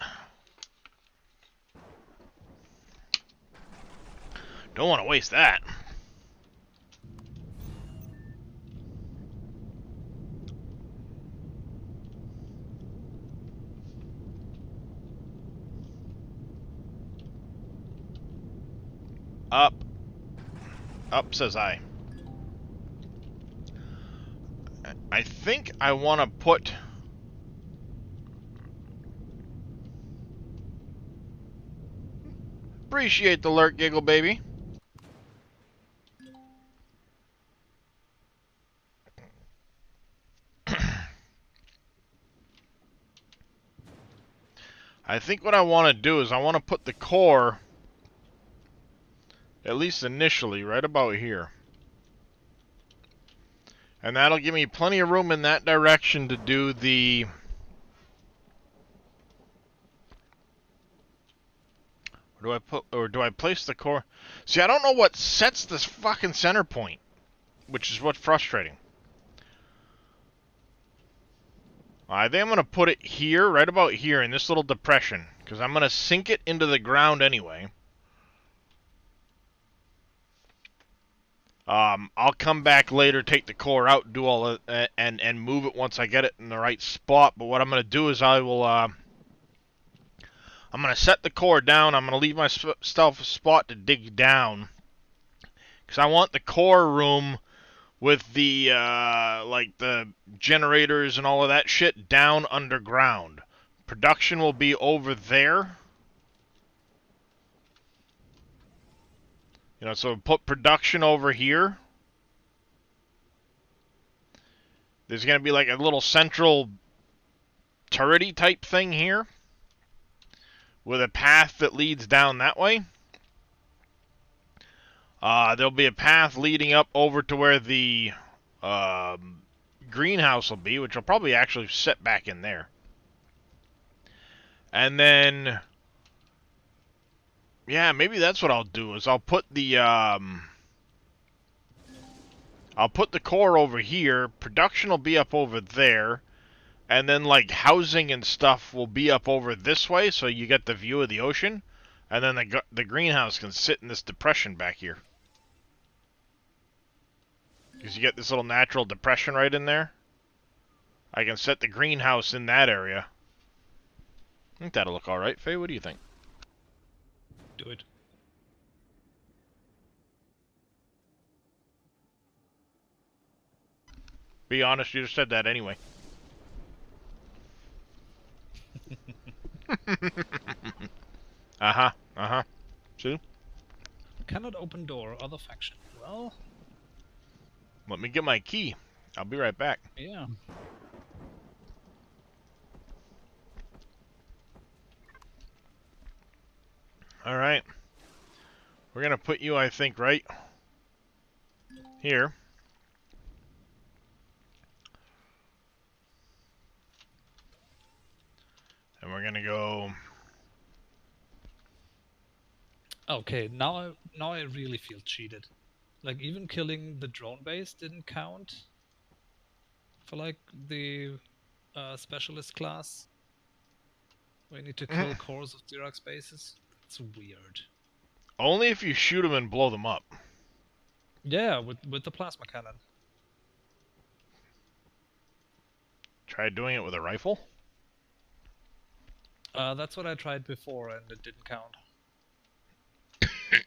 Don't want to waste that. Up. Up, says I. I think I want to put... Appreciate the lurk, Giggle Baby. I think what I want to do is I want to put the core, at least initially, right about here. And that'll give me plenty of room in that direction to do the... Where do I put, or do I place the core? See, I don't know what sets this fucking center point, which is what's frustrating. I think I'm going to put it here, right about here, in this little depression, because I'm going to sink it into the ground anyway. I'll come back later, take the core out, do all of, and move it once I get it in the right spot. But what I'm gonna do is I will I'm gonna set the core down. I'm gonna leave myself a spot to dig down, because I want the core room with the like the generators and all of that shit down underground. Production will be over there. You know, so put production over here. There's going to be like a little central turrety type thing here with a path that leads down that way. There'll be a path leading up over to where the greenhouse will be, which will probably actually sit back in there. And then, yeah, maybe that's what I'll do, is I'll put the core over here, production will be up over there, and then like housing and stuff will be up over this way, so you get the view of the ocean, and then the greenhouse can sit in this depression back here. Because you get this little natural depression right in there. I can set the greenhouse in that area. I think that'll look alright. Faye, what do you think? Do it. Be honest, you just said that anyway. Uh-huh. Uh-huh. See? Cannot open door, other faction. Well... Let me get my key. I'll be right back. Yeah. Alright. We're gonna put you, I think, right here. And we're gonna go... Okay, now I really feel cheated. Like, even killing the drone base didn't count for, like, the specialist class. We need to kill cores of Xerox bases. That's weird. Only if you shoot them and blow them up. Yeah, with the plasma cannon. Try doing it with a rifle? That's what I tried before, and it didn't count. I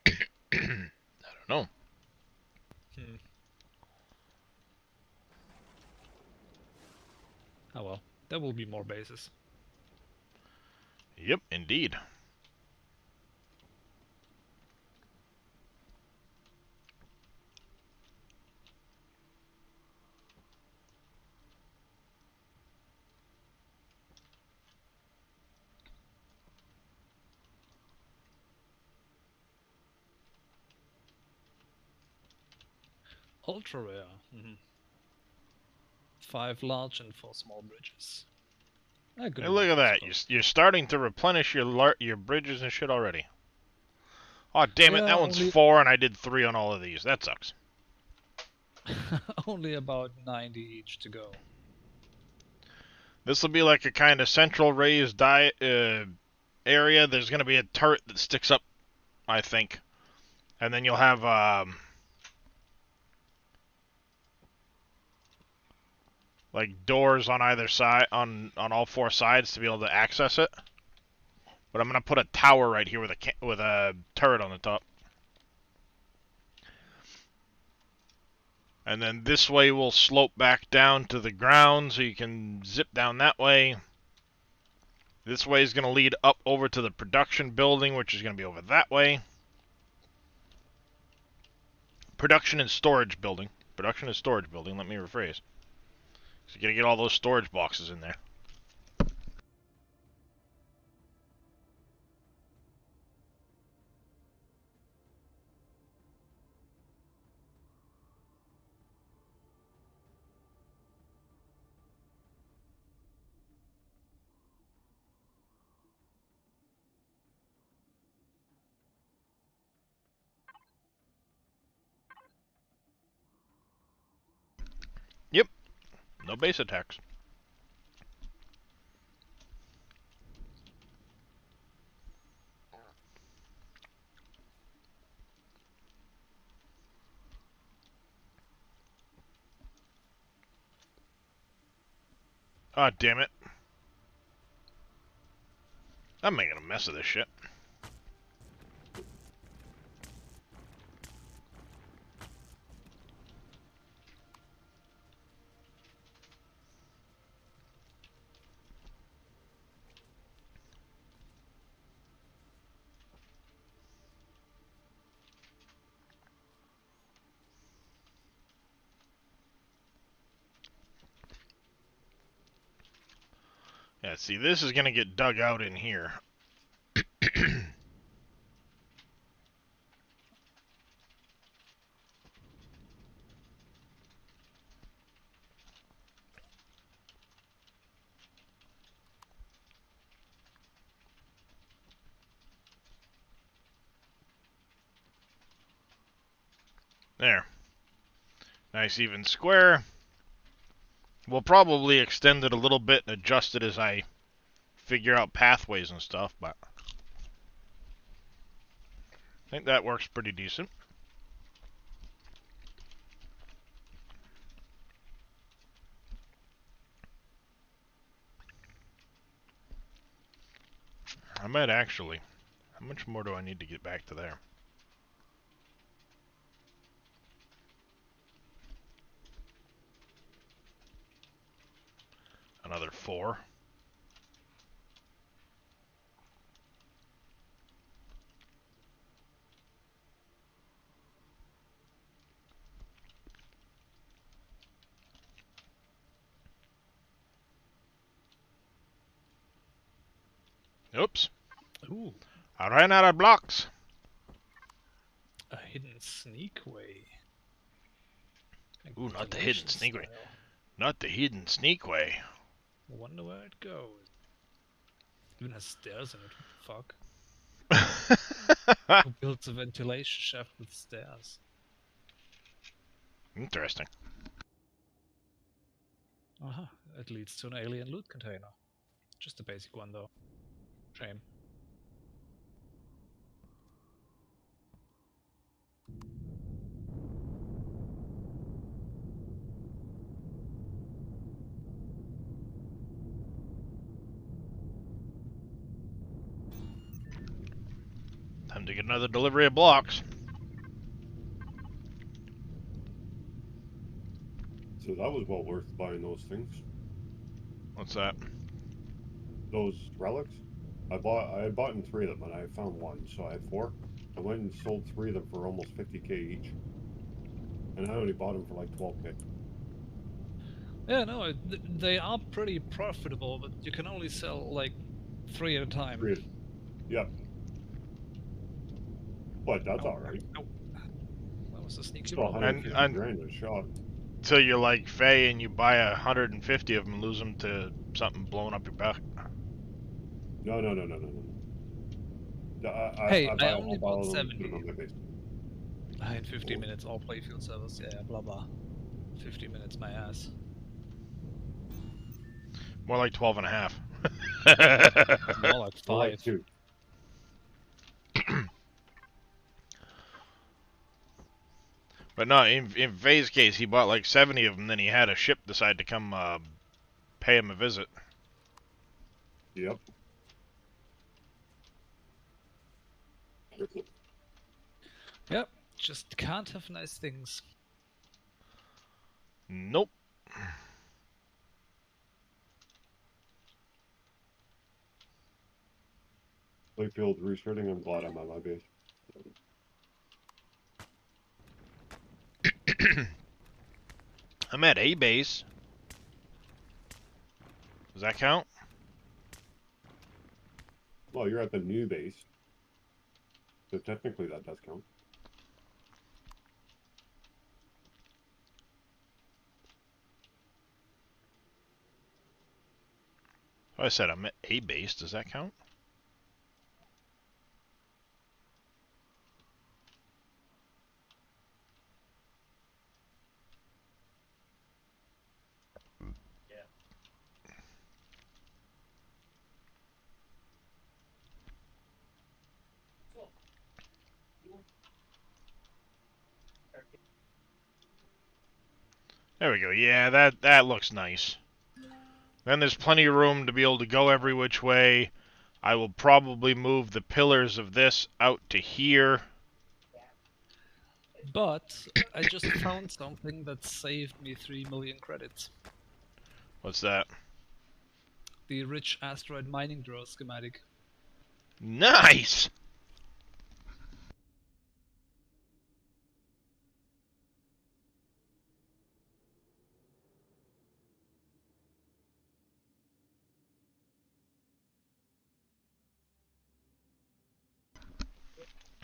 don't know. Oh well, there will be more bases. Yep, indeed. Ultra rare. 5 large and 4 small bridges. Hey, look at that! You're starting to replenish your bridges and shit already. Oh damn it! That one's 4, and I did 3 on all of these. That sucks. Only about 90 each to go. This will be like a kind of central raised area. There's going to be a turret that sticks up, I think, and then you'll have like doors on either side, on all 4 sides, to be able to access it. But I'm gonna put a tower right here with a turret on the top, and then this way will slope back down to the ground, so you can zip down that way. This way is gonna lead up over to the production building, which is gonna be over that way. Production and storage building. Production and storage building. Let me rephrase. So you gotta get all those storage boxes in there. Yep. No base attacks. Oh, damn it. I'm making a mess of this shit. Yeah, see, this is gonna get dug out in here. There. Nice even square. We'll probably extend it a little bit and adjust it as I figure out pathways and stuff, but I think that works pretty decent. I might actually. How much more do I need to get back to there? Another 4. Oops. Ooh, I ran out of blocks. a hidden sneak way. Ooh, not the hidden Ventilation sneak way. style. Not the hidden sneak way. I wonder where it goes. Even has stairs in it. What the fuck? Who built a ventilation shaft with stairs? Interesting. Aha, it leads to an alien loot container. Just a basic one though. Shame. Time to get another delivery of blocks. So that was well worth buying those things. What's that? Those relics. I had bought in 3 of them and I found 1, so I had 4. I went and sold 3 of them for almost 50k each. And I only bought them for like 12k. Yeah, no, they are pretty profitable, but you can only sell like 3 at a time. 3. Yep. But that's Oh, alright. oh. That was a sneaky Still roll. 150 grand a shot. Till you're like Faye and you buy 150 of them and lose them to something blowing up your back. No. Hey, I I only bought them, 70. put them on my base. I had 15 minutes all playfield servers, yeah, blah blah. 15 minutes, my ass. More like 12 and a half. More like 5. Like 2. But no, in Faye's case, he bought like 70 of them, then he had a ship decide to come pay him a visit. Yep. Yep, just can't have nice things. Nope. Playfield restarting, I'm glad I'm on my base. I'm at A base. Does that count? Well, you're at the new base. So technically that does count. I said I'm at A base. Does that count? There we go. Yeah, that looks nice. Then there's plenty of room to be able to go every which way. I will probably move the pillars of this out to here. But I just found something that saved me 3 million credits. What's that? The rich asteroid mining drill schematic. Nice!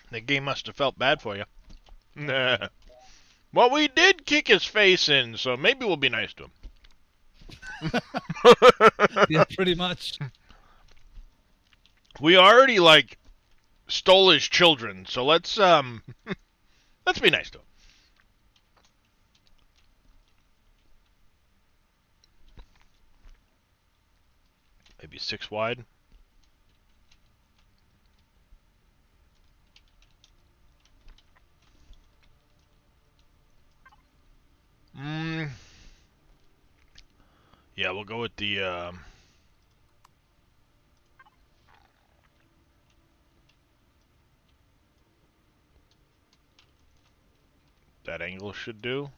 The game must have felt bad for you. Well, we did kick his face in, so maybe we'll be nice to him. Yeah, pretty much. We already, like, stole his children, so let's let's be nice to him. Maybe 6 wide. Yeah, we'll go with the that angle should do.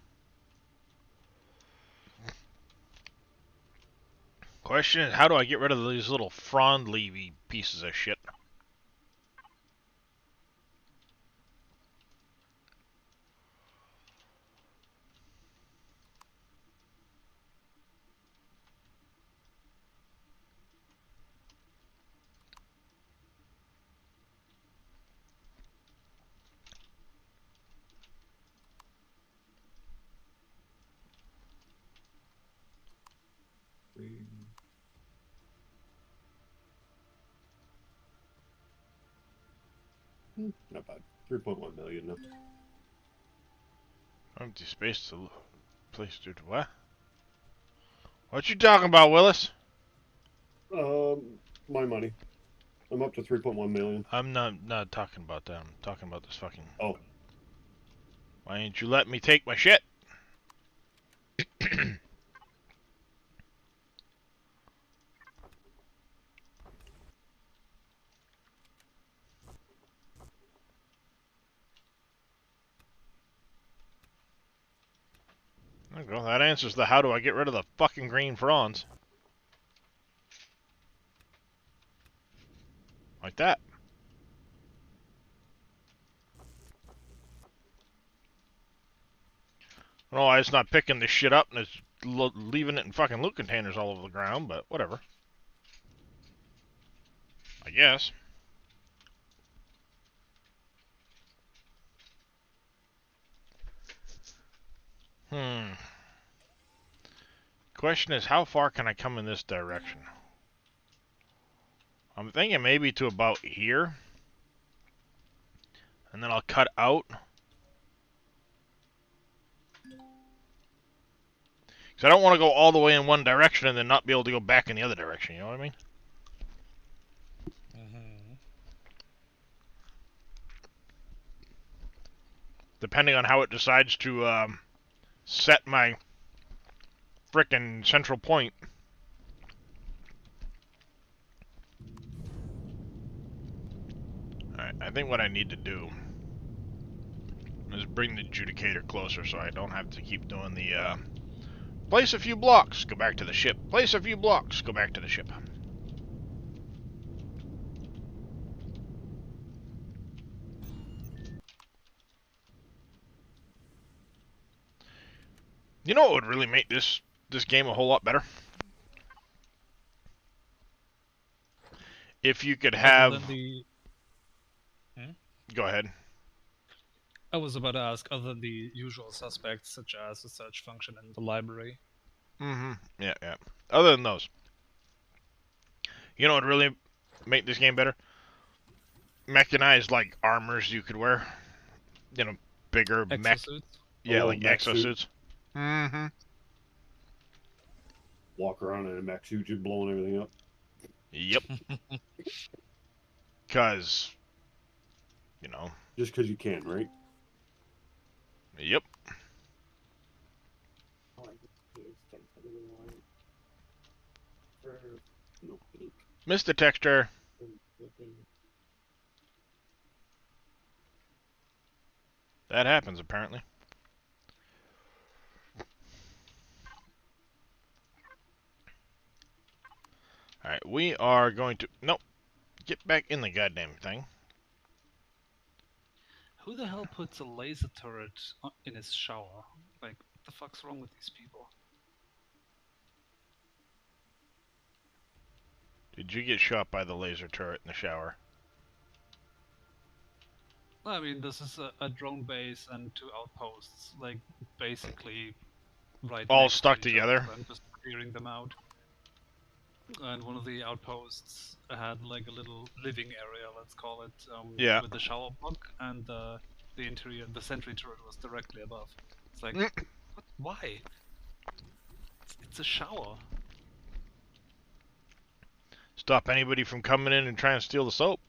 Question is, how do I get rid of these little frond leafy pieces of shit? Not bad. 3.1 million now. Empty space to place, dude. What? What you talking about, Willis? My money. I'm up to 3.1 million. I'm not talking about that. I'm talking about this fucking. Oh. Why ain't you let me take my shit? There you go. That answers the how do I get rid of the fucking green fronds. Like that. I don't know why it's not picking this shit up and it's leaving it in fucking loot containers all over the ground, but whatever. I guess. Question is, how far can I come in this direction? I'm thinking maybe to about here. And then I'll cut out. Because I don't want to go all the way in one direction and then not be able to go back in the other direction, you know what I mean? Depending on how it decides to set my frickin' central point. Alright, I think what I need to do is bring the adjudicator closer so I don't have to keep doing the place a few blocks, go back to the ship. Place a few blocks, go back to the ship. You know what would really make this game a whole lot better? If you could have... Go ahead. I was about to ask, other than the usual suspects, such as the search function in the library. Yeah, yeah. Other than those. You know what would really make this game better? Mechanized, like, armors you could wear. You know, bigger mech... Yeah, like exosuits. Walk around in a mech suit, just blowing everything up. Yep. Because, you know. Just because you can, right? Yep. Mr. Texture. That happens, apparently. Alright, we are going to... Nope. Get back in the goddamn thing. Who the hell puts a laser turret in his shower? Like, what the fuck's wrong with these people? Did you get shot by the laser turret in the shower? I mean, this is a drone base and 2 outposts, like, basically right All next to stuck each together? other. I'm just clearing them out. And one of the outposts had like a little living area, let's call it, Yeah. with the shower block, and the interior, the sentry turret was directly above. It's like, what? Why? It's a shower. Stop anybody from coming in and trying to steal the soap.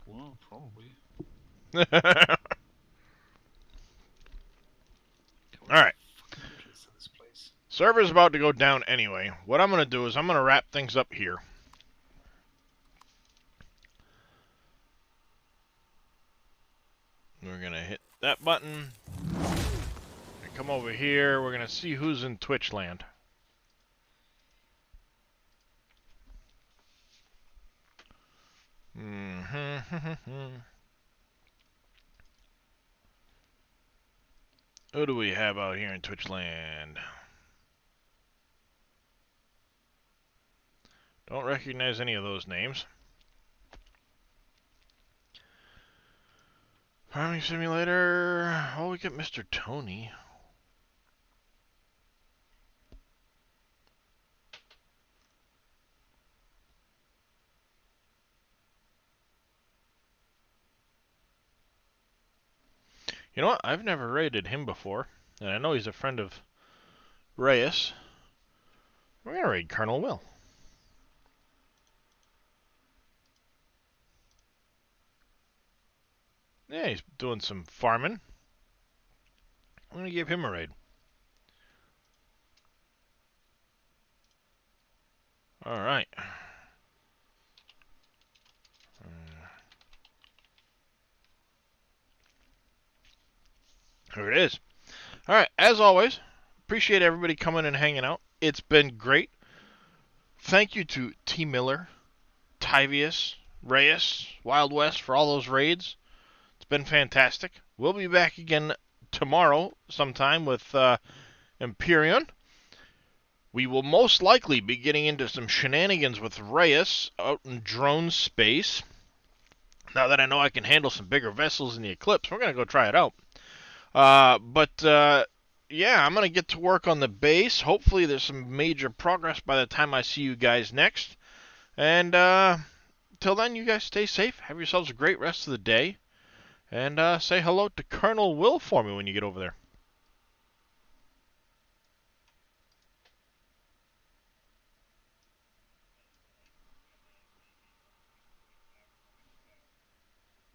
Well, probably. Alright. Server's about to go down anyway. What I'm going to do is I'm going to wrap things up here. We're going to hit that button. And come over here. We're going to see who's in Twitch land. Who do we have out here in Twitch land? Don't recognize any of those names. Farming Simulator. Oh, we get Mr. Tony. You know what? I've never raided him before. And I know he's a friend of Reyes. We're going to raid Colonel Will. Yeah, he's doing some farming. I'm going to give him a raid. Alright. Here it is. Alright, as always, appreciate everybody coming and hanging out. It's been great. Thank you to T. Miller, Tyvius, Reyes, Wild West for all those raids. It's been fantastic. We'll be back again tomorrow sometime with Empyrean. We will most likely be getting into some shenanigans with Reyes out in drone space. Now that I know I can handle some bigger vessels in the Eclipse, we're going to go try it out. Yeah, I'm going to get to work on the base. Hopefully there's some major progress by the time I see you guys next. And till then, you guys stay safe. Have yourselves a great rest of the day. And say hello to Colonel Will for me when you get over there.